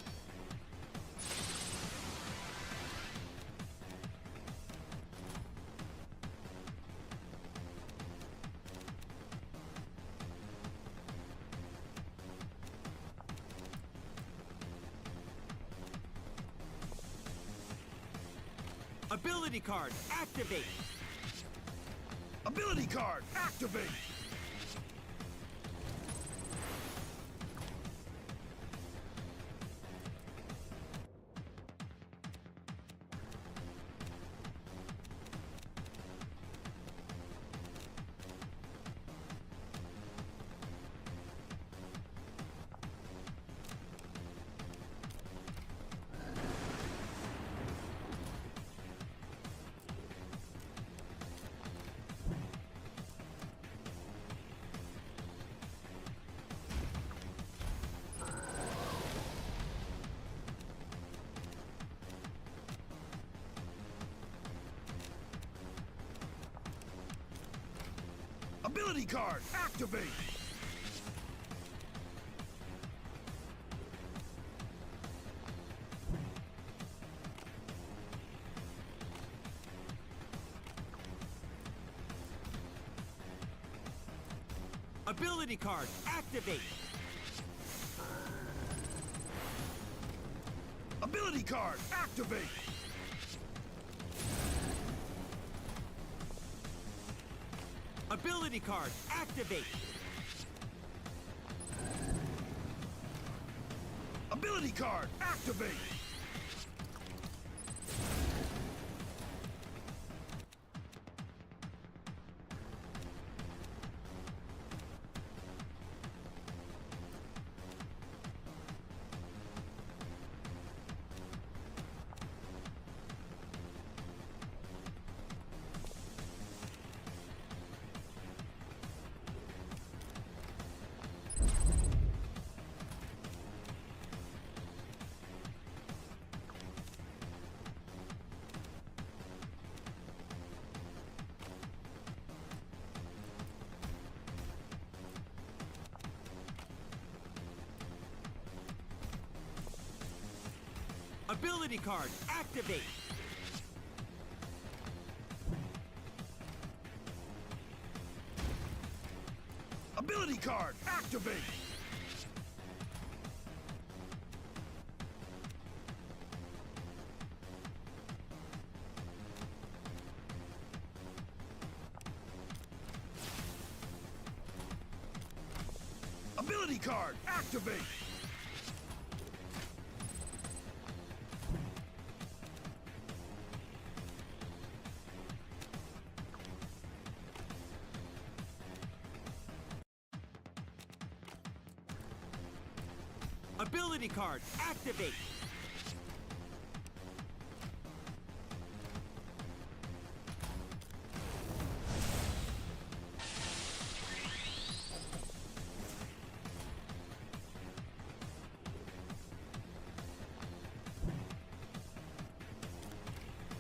Ability card, activate! Ability card, activate! Ability card, activate! Ability card, activate! Ability card, activate! Ability card, activate! Ability card, activate! Ability card, activate! Ability card, activate! Ability card, activate! Ability card, activate!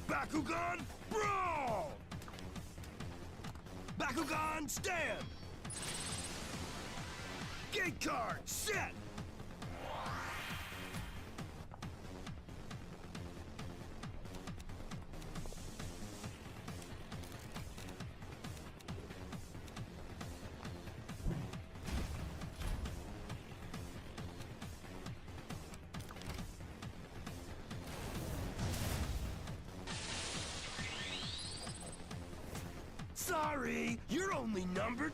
Bakugan, brawl! Bakugan, stand! Gate card, set! Sorry, you're only numbered.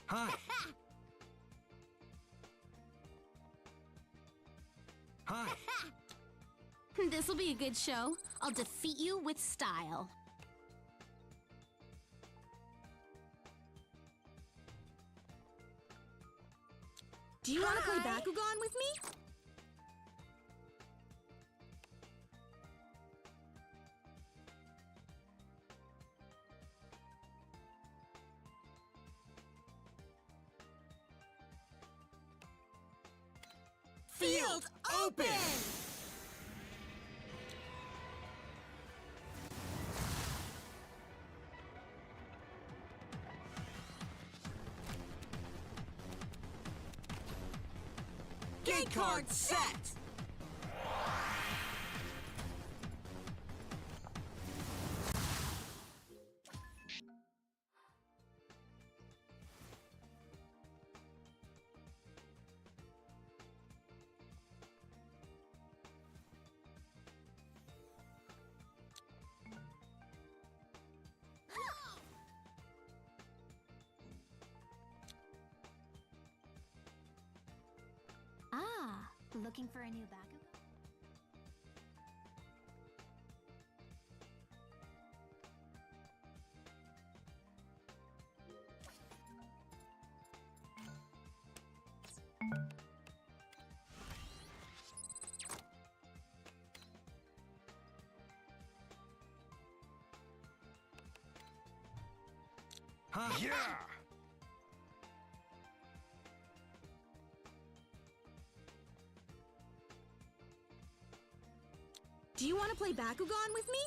Hi. Hi. This'll be a good show. I'll defeat you with style. Do you want to play Bakugan with me? Field open! Gate card set! Ah, looking for a new Bakugan? Yeah! Do you want to play Bakugan with me?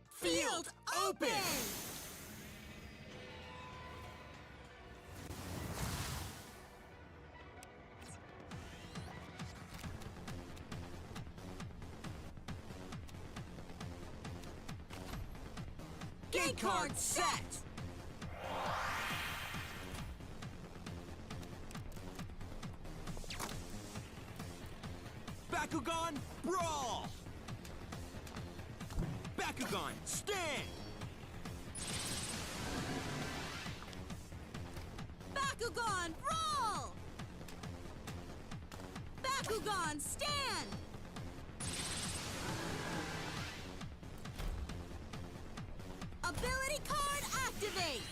Field open! Gate card set! Bakugan, brawl! Bakugan, stand! Bakugan, roll! Bakugan, stand! Ability card activate!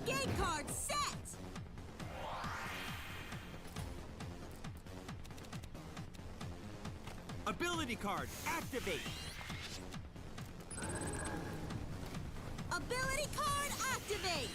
Gate card set! Ability card, activate! Ability card activate!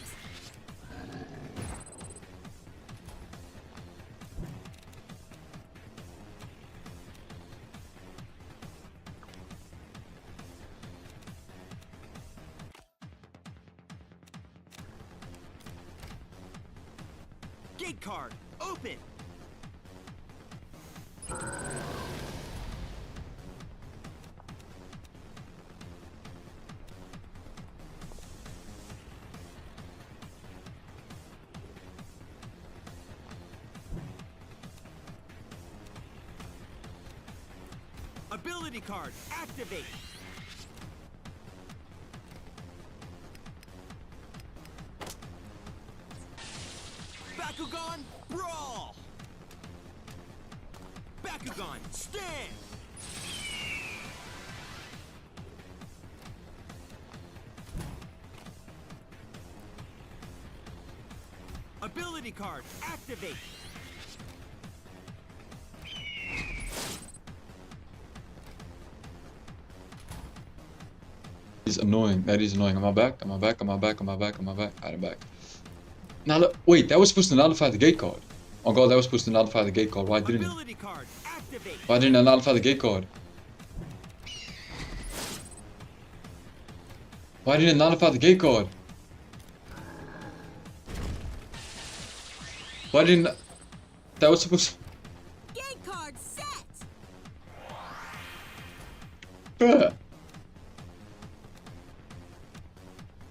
Gate card, open! Ability card, activate! Bakugan, brawl! Bakugan, stand! Ability card, activate! Is annoying. That is annoying. Am I back? Am I back? Am I back? Am I back? Am I back? I'm back. Now look, wait, that was supposed to nullify the gate card. Oh god, that was supposed to nullify the gate card. Why didn't it? Why didn't I nullify the gate card? Why didn't it nullify the gate card? Why didn't that was supposed to... Gate card set! Bruh.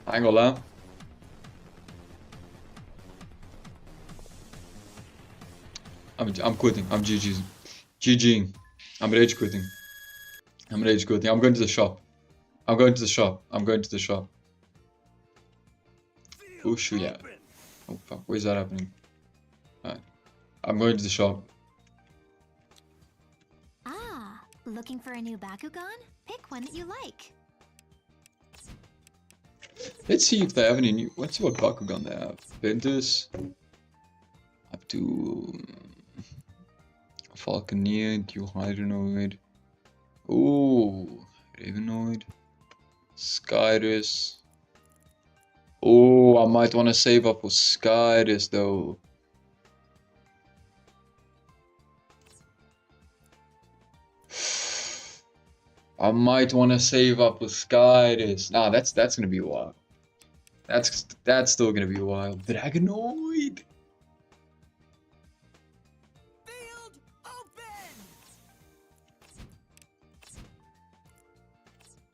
I ain't gonna lie. I'm quitting. I'm GG's. GG. I'm rage quitting. I'm rage quitting. I'm going to the shop. I'm going to the shop. I'm going to the shop. Oh shoot, yeah. Oh fuck, where's that happening? Alright. I'm going to the shop. Ah, looking for a new Bakugan? Pick one that you like. Let's see if they have any new. Let's see what Bakugan they have. Ventus. Up to Falconeer, Dual Hydronoid. Ooh, Ravenoid. Skyrus. Oh, I might want to save up for Skyrus though. I might want to save up with Skyrus. Nah, that's gonna be wild. That's still gonna be wild. Dragonoid.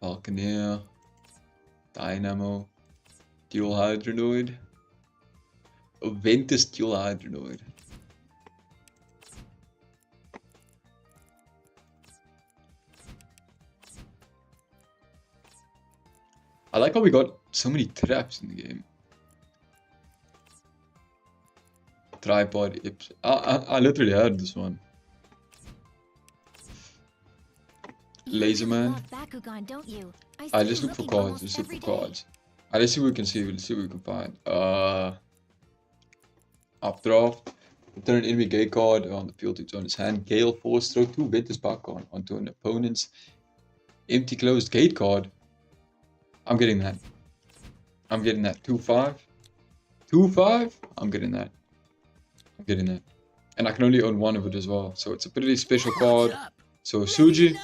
Falconeer, Dynamo, Dual Hydronoid, Ventus Dual Hydronoid. I like how we got so many traps in the game. Tripod, Ips. I literally had this one. Laserman. Bakugan, don't you? I just look for cards. Just look for cards. Let's see what we can see. Let's see what we can find. Updraft. Return an enemy gate card on the field to its owner's hand. Gale Force. Throw 2 Ventus Bakugan onto an opponent's empty closed gate card. I'm getting that. I'm getting that. 2-5. 2-5? I'm getting that. I'm getting that. And I can only own one of it as well. So it's a pretty special card. So Suji,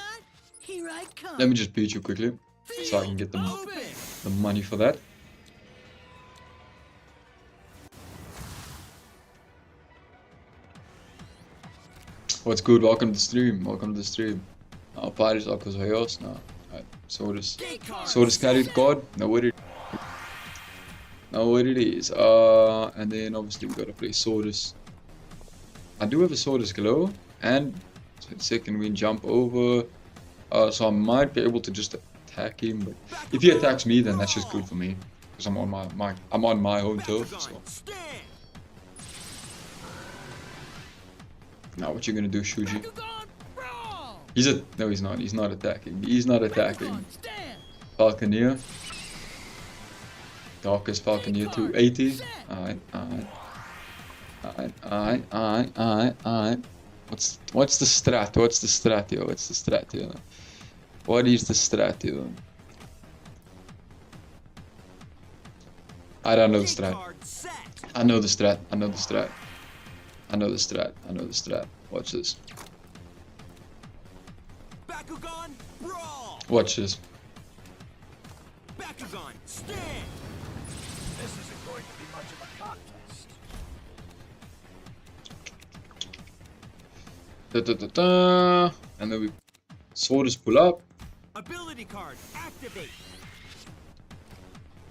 let me just beat you quickly. So I can get the money for that. What's good? Welcome to the stream. Welcome to the stream. Pirates Aquas Hoyos? No. Alright. Swordus. Swordus character card. Know what it is. And then obviously we gotta play Swordus. I do have a Swordus glow and second wind jump over. So I might be able to just attack him, but if he attacks me, then that's just good for me because I'm on my own turf. So. Now what you gonna do, Shuji? No, he's not. He's not attacking. He's not attacking. Falconeer. Darkest Falconeer 280. Alright. What's the strat? What's the strat here? What is the strat here? I don't know the strat. I know the strat. Watch this. Watch this. Bakugan, stand! This isn't going to be much of a contest. And then we Swordus pull up. Ability card, activate!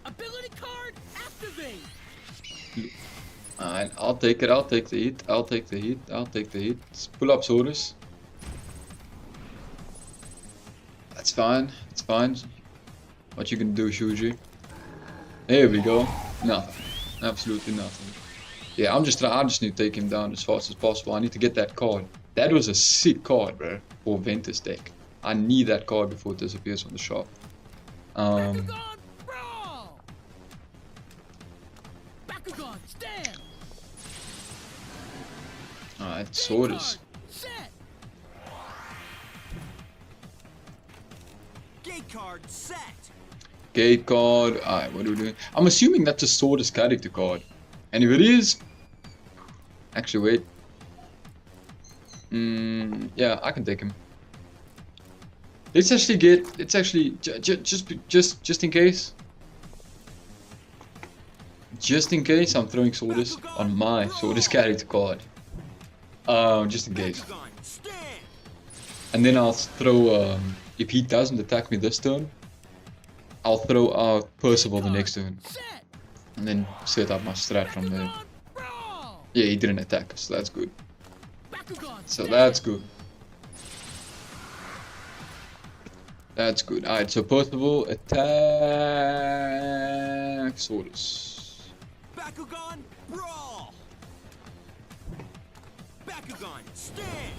Ability card, activate! Alright, I'll take it. I'll take the heat. Just pull up Swordus. That's fine. What you can do, Shuji? There we go. Nothing. Absolutely nothing. Yeah, I just need to take him down as fast as possible. I need to get that card. That was a sick card, bro, for Ventus deck. I need that card before it disappears from the shop. Bakugan, stand! Alright, Swordus. Gate card set. Gate card. Alright, what are we doing? I'm assuming that's a Swordus character card. And if it is... Actually, wait. Yeah, I can take him. Let's actually get... Just in case. Just in case, I'm throwing Swordus on my Swordus character card. Just in case. And then I'll throw... if he doesn't attack me this turn, I'll throw out Percival the next turn. And then set up my strat from there. Yeah, he didn't attack us, so that's good. That's good. Alright, so Percival attack Swordus. Bakugan, brawl! Bakugan, stand!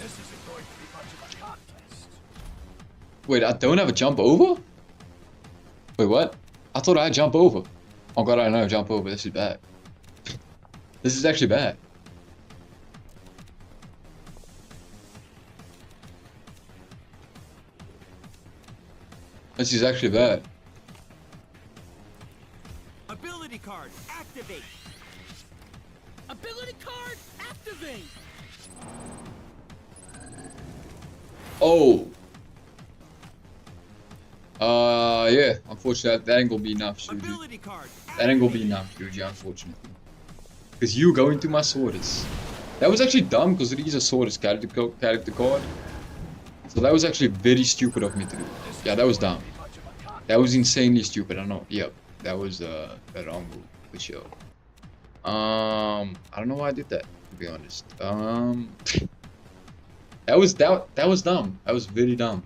This isn't going to be much of a contest. Wait, I don't have a jump over? Wait, what? I thought I had jump over. Oh god, I don't have jump over. This is bad. This is actually bad. This is actually bad. Ability card, activate! Ability card, activate! Oh! Yeah, unfortunately that ain't gonna be enough, Shuji. That ain't gonna be enough, Shuji, unfortunately. Because you go into my Swordus. That was actually dumb, because it is a Swordus character card. So that was actually very stupid of me to do. Yeah, that was dumb. That was insanely stupid, I know. Yep, that was the wrong move, for sure. I don't know why I did that, to be honest. That was dumb. That was very dumb.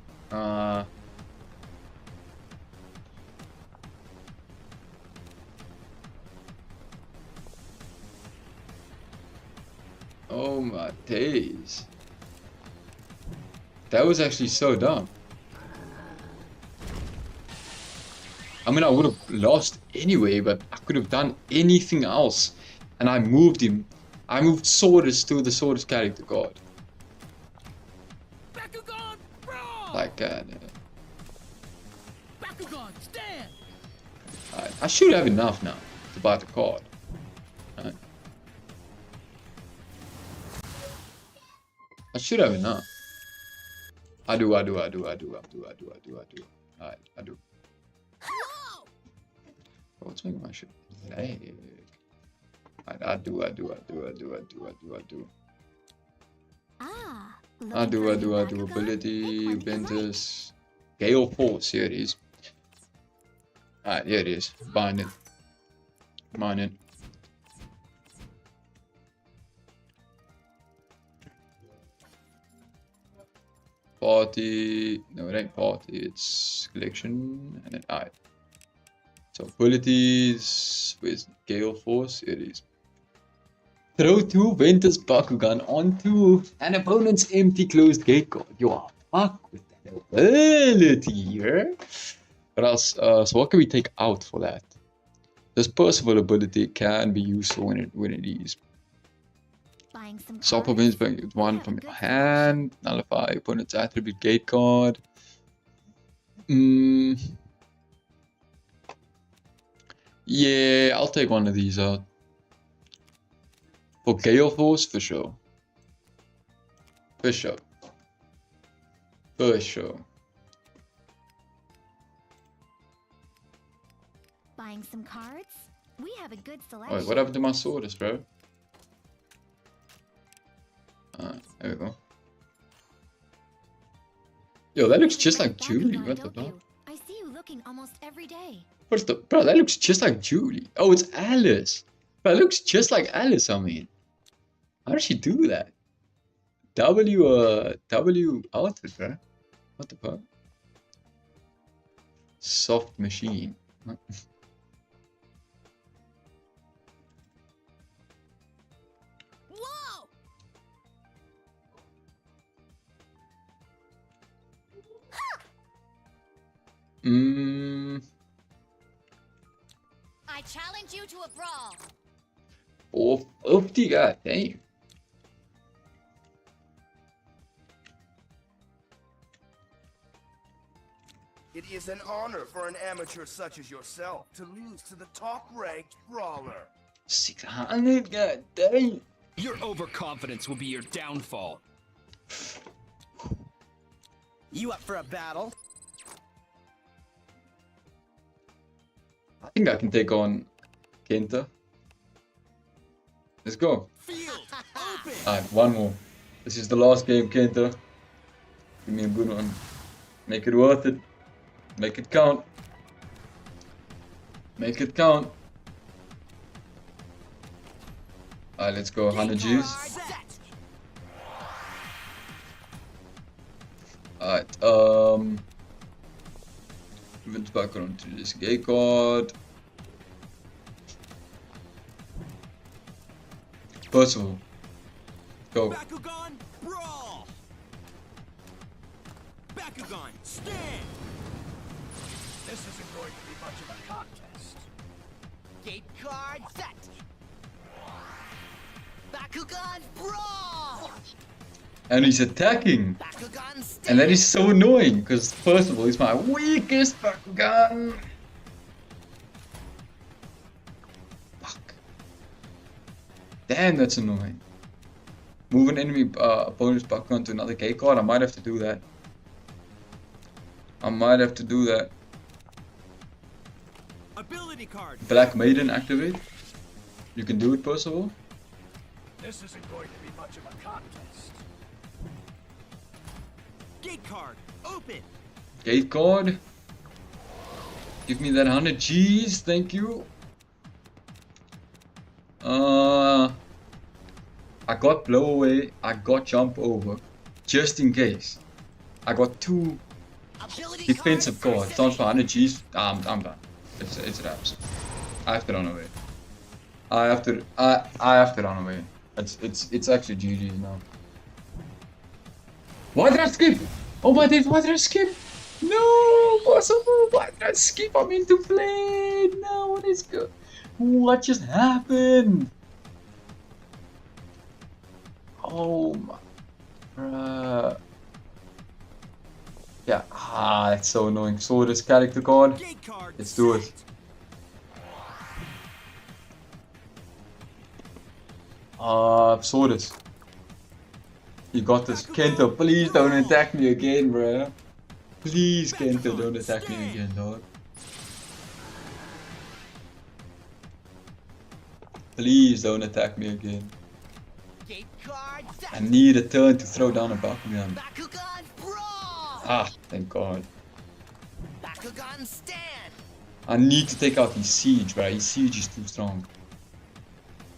Oh my days. That was actually so dumb. I mean, I would have lost anyway, but I could have done anything else. And I moved him. I moved Swordus to the Swordus character card. Bakugan, brawl! Like that. Bakugan, stand! I should have enough now to buy the card. Right. I should have enough. I do. Alright, I do. Oh, what's making my shit lag? I do. Ah, I do. Ability, Ventus. Gale Force, here it is. Alright, here it is. Bind it. Bind it. Party. No, it ain't party. It's collection. And then alright. So abilities with Gale Force. Here it is. Throw 2 Ventus Bakugan onto an opponent's empty closed gate card. You are fucked with that ability here. What else? So what can we take out for that? This Percival ability can be useful when it is. Swap opponents by 1 from your hand. Nullify opponent's attribute gate card. Yeah, I'll take one of these out. For Gale Force, for sure. For sure. For sure. Buying some cards? We have a good selection. Wait, what happened to my Swords, bro? There we go. Yo, that looks just like Julie. What the fuck? I see you looking almost every day. What's the bro? That looks just like Julie. Oh, it's Alice. Bro, it looks just like Alice. I mean, how does she do that? W outfit, bro. What the fuck? Soft machine. Whoa! I challenge you to a brawl. Oh, 50, god damn. It is an honor for an amateur such as yourself to lose to the top-ranked brawler. 600, god damn. Your overconfidence will be your downfall. You up for a battle? I think I can take on Kenta. Let's go. Alright, one more. This is the last game, Kenta. Give me a good one. Make it worth it. Make it count. Make it count. Alright, let's go. 100 G's. Alright, Move back onto this gate card. First of all, go. Bakugan, brawl! Bakugan, stand! This isn't going to be much of a contest. Gate card set! Bakugan, brawl! And he's attacking! And that is so annoying, because first of all, he's my weakest Bakugan! Fuck. Damn, that's annoying. Move an enemy opponent's Bakugan to another gate card, I might have to do that. Ability card. Black Maiden activate. You can do it, first of all. This isn't going to be much of a contest. Gate card, open. Gate card. Give me that 100 G's, thank you. I got blow away, I got jump over, just in case. I got 2 defensive cards. Sounds for 100 G's. I'm done. It's wraps. I have to run away. I have to run away. It's actually GG now. Why did I skip? Oh my days, why did I skip? No, possible. Why did I skip? I'm into play. No, what is good? What just happened? Oh my. Yeah, that's so annoying. So this character card. Let's do it. Saw this. You got this. Kenta, please don't attack me again, bro. Please, Kenta, don't attack me again, dog. Please don't attack me again. I need a turn to throw down a Bakugan. Ah, thank God. I need to take out his siege, bro. His siege is too strong.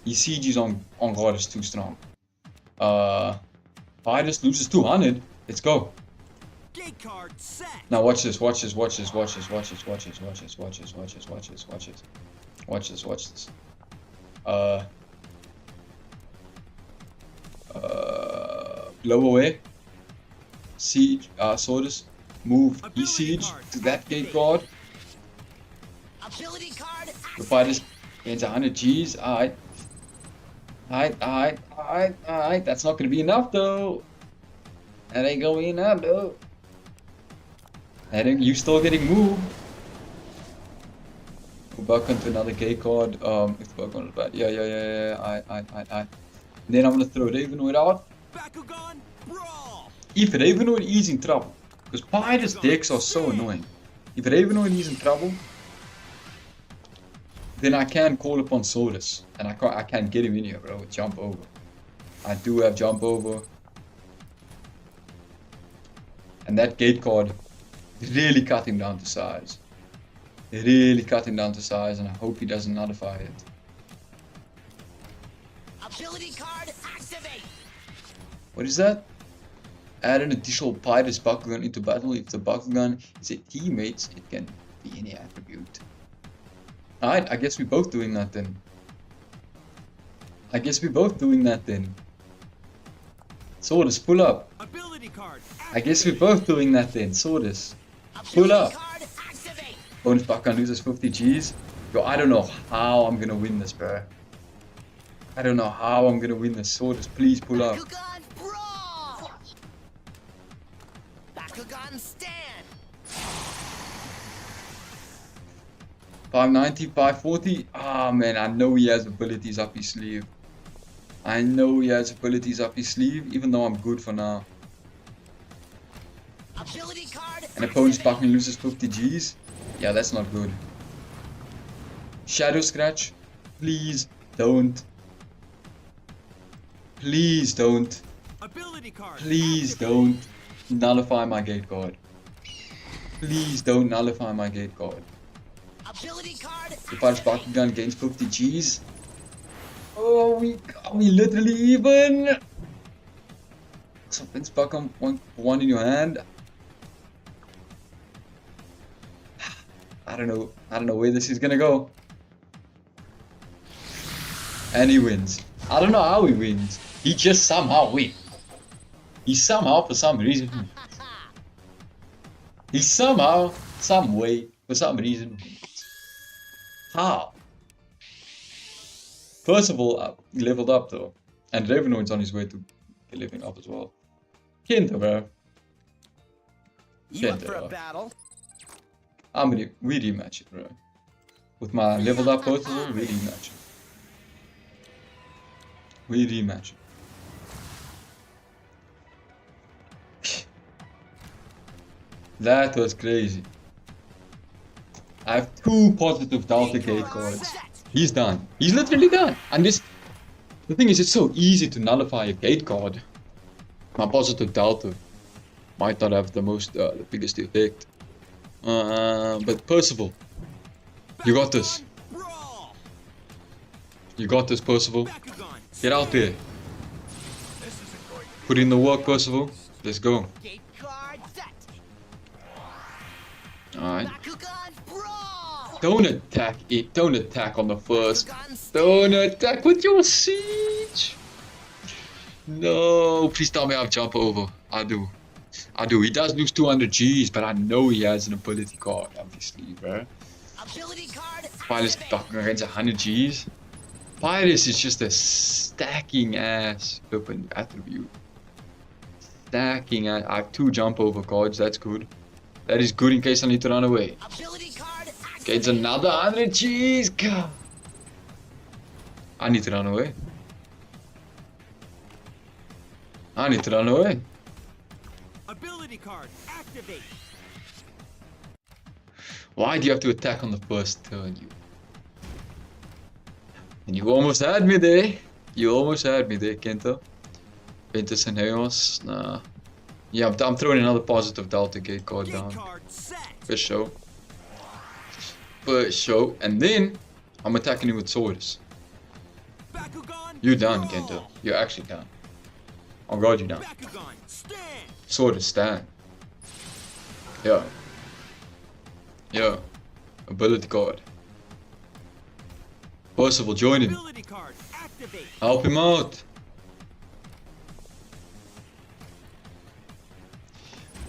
His siege is on guard is too strong. Virus loses 200. Let's go. Gate card set. Now watch this, watch this, watch this, watch this, watch this, watch this, watch this, watch this, watch this, watch this, watch this. Watch this, watch this. Blow away. Siege, Swords. Move E-Siege to that gate guard. The fighters gains 100 Gs. Alright. Alright. That's not gonna be enough though. That ain't gonna be enough though. You still getting moved. Go back onto another gate card. If the back on is bad. Yeah. Alright. Then I'm gonna throw Ravenoid out. If Ravenoid is in trouble, because Pirates decks are so annoying. If Ravenoid is in trouble, then I can call upon Swords, and I can't get him in here, bro. With jump over. I do have jump over, and that gate card really cut him down to size. Really cut him down to size, and I hope he doesn't nullify it. Ability card activate. What is that? Add an additional Pirate's Bakugan into battle. If the Bakugan is a teammates, it can be any attribute. Alright, I guess we're both doing that then. Swords, pull up. Ability card. I guess we're both doing that then. Swords, pull up. Bonus Bakugan loses 50 Gs. Yo, I don't know how I'm gonna win this, bro. I don't know how I'm gonna win this. Swords, please pull up. Bakugan stand. 590, 540. Ah man, I know he has abilities up his sleeve. Even though I'm good for now. And opponent's Bakugan loses 50 Gs. Yeah, that's not good. Shadow Scratch. Please don't. Please don't. Please don't nullify my gate card. Please don't nullify my gate card. The Pirate's Bakugan gains 50 Gs. Oh, are we literally even? So Vince Bakugan one in your hand. I don't know where this is gonna go. And he wins. I don't know how he wins. He just somehow wins. He somehow, for some reason, wins. He somehow, some way, for some reason, wins. How? First of all, he leveled up though. And Ravenoid's on his way to leveling up as well. Kenta, bro. You up for a battle? We rematch it, bro. With my leveled up portal, we rematch it. We rematch it. That was crazy. I have 2 positive Delta gate cards. He's done. He's literally done. And the thing is, it's so easy to nullify a gate card. My positive Delta might not have the biggest effect. But Percival, you got this. You got this, Percival. Get out there. Put in the work, Percival. Let's go. Alright. Don't attack it. Don't attack on the first. Don't attack with your siege. No, please tell me I have jump over. I do. He does lose 200 Gs, but I know he has an ability card, obviously, bro. Pirates against 100 Gs. Pirates is just a stacking ass open attribute. Stacking ass. I have 2 jump over cards, that's good. That is good in case I need to run away. Okay, it's another 100 Gs. God. I need to run away. Ability card activate. Why do you have to attack on the first turn, you? And you almost had me there. Kenta. Ventus and Heos. Nah. Yeah, I'm throwing another positive Delta gate card down. For sure. for show, and then I'm attacking you with swords. You're done, Kento. You're actually done. Oh god, you're done. Sword is stand. Yeah. Yeah. Ability card. Percival, join him. Help him out.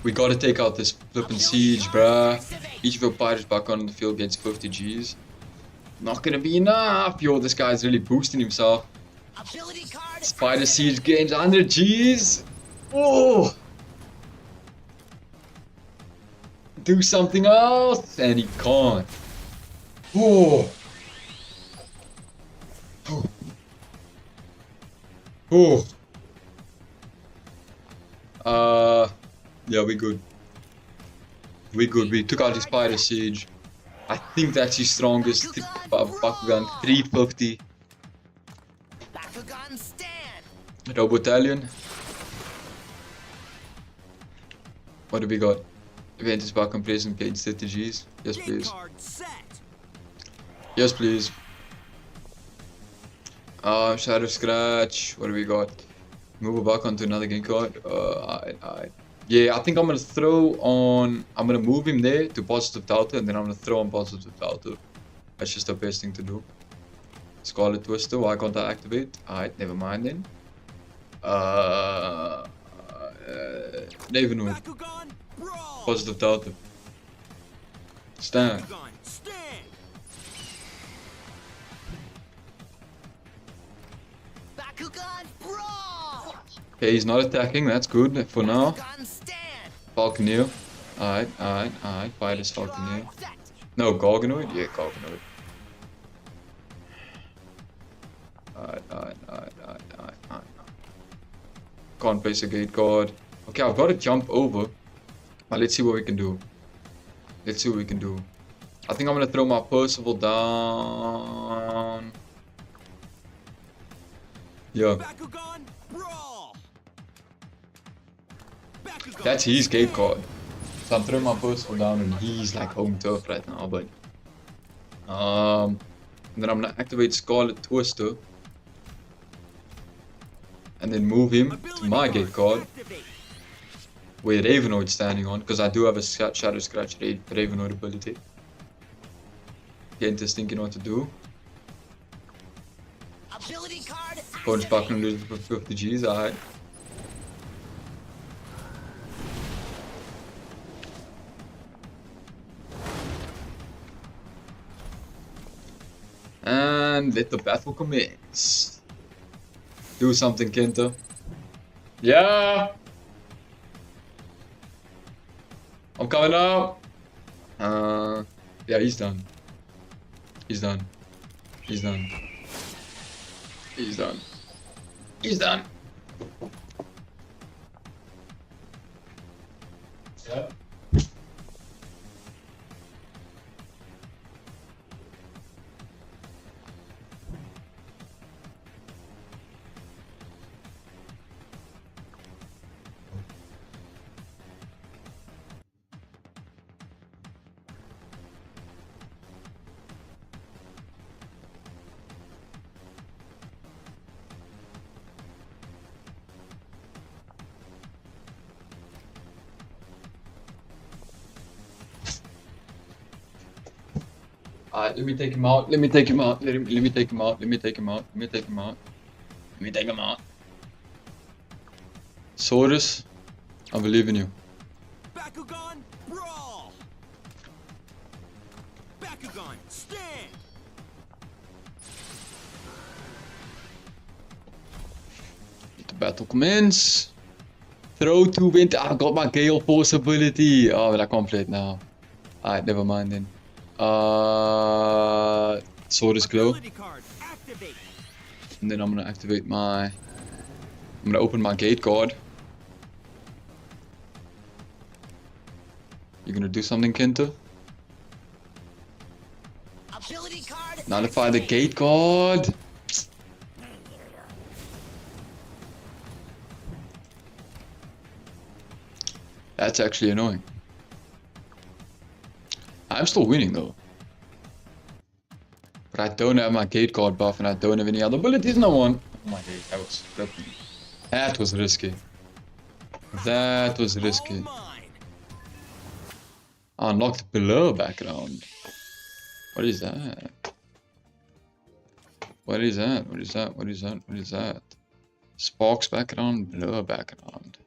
We gotta take out this flippin' siege, bruh. Each of your pirates back on the field gets 50 Gs. Not gonna be enough. Yo, this guy's really boosting himself. Spider siege gains 100 Gs. Oh! Do something else, and he can't. Oh! Oh! Oh! Yeah, we good. We good. We took out his spider siege. I think that's his strongest Bakugan. 350. Robotallion. What do we got? Event is back on present page strategies. Yes, please. Yes, please. Shadow Scratch. What do we got? Move it back onto another game card. Alright. Yeah, I think I'm gonna throw on. I'm gonna move him there to positive Delta, and then I'm gonna throw on positive Delta. That's just the best thing to do. Scarlet Twister. Why can't I activate? Alright, never mind then. Never know. Positive Delta. Stand. Okay, he's not attacking, that's good for now. Falconeer. Alright. Fight is Falconeer. No, Gorgonoid? Yeah, Gorgonoid. Alright. Can't place a gate guard. Okay, I've got to jump over. But let's see what we can do. I think I'm gonna throw my Percival down. Yeah. That's his gate card. So I'm throwing my Percival down and he's like home turf right now, but and then I'm gonna activate Scarlet Twister and then move him to my gate card where Ravenoid's standing on, because I do have a Shadow Scratch Ravenoid ability. Kent is thinking what to do. Opponent's back on losing for 50 Gs, alright. And let the battle commence. Do something, Kenta. Yeah! I'm coming up! Yeah, he's done. He's done. Yeah. Alright, let me take him out. Let me take him out. Saurus, I believe in you. Bakugan, brawl! Bakugan, stand! Let the battle commence. Throw to winter. I got my Gale Force ability. Oh, but I can't play it now. Alright, never mind then. Saurus Glow. And then I'm gonna activate my. I'm gonna open my gate guard. You're gonna do something, Kenta? Nullify the gate guard. That's actually annoying. I'm still winning though. I don't have my gate guard buff and I don't have any other abilities. No one. Oh my days, that was flipping. That was risky. That was risky. I unlocked below background. What is that? What is that? What is that? What is that? What is that? Sparks background, blur background.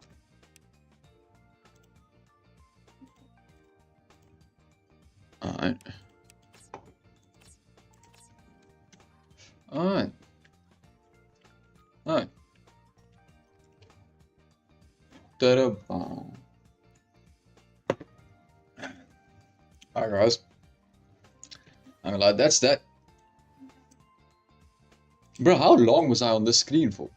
Alright. Alright. Alright. Da-da-bong. Alright guys. I'm like, that's that. Bro, how long was I on this screen for?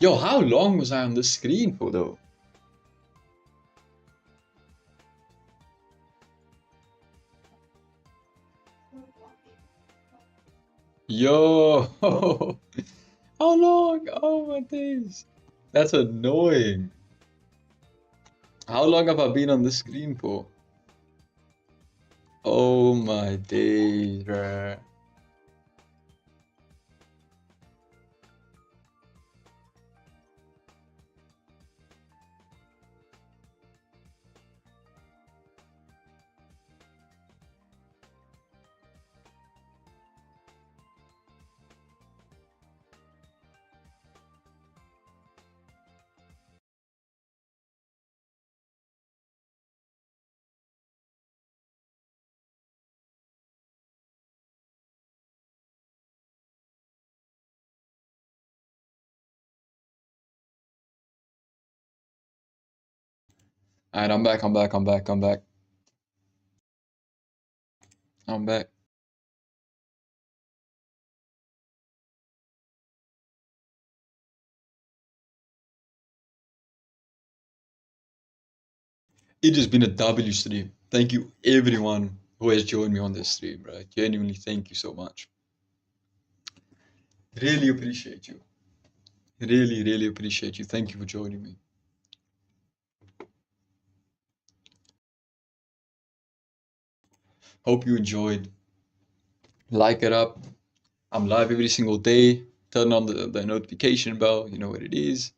Yo, how long was I on this screen for though? Yo, how long? Oh my days. That's annoying. How long have I been on the screen for? Oh my days, bruh. Alright, I'm back, I'm back, I'm back, I'm back. I'm back. It has been a W stream. Thank you everyone who has joined me on this stream, right? Genuinely, thank you so much. Really appreciate you. Really, really appreciate you. Thank you for joining me. Hope you enjoyed. Like it up. I'm live every single day. Turn on the notification bell. You know what it is.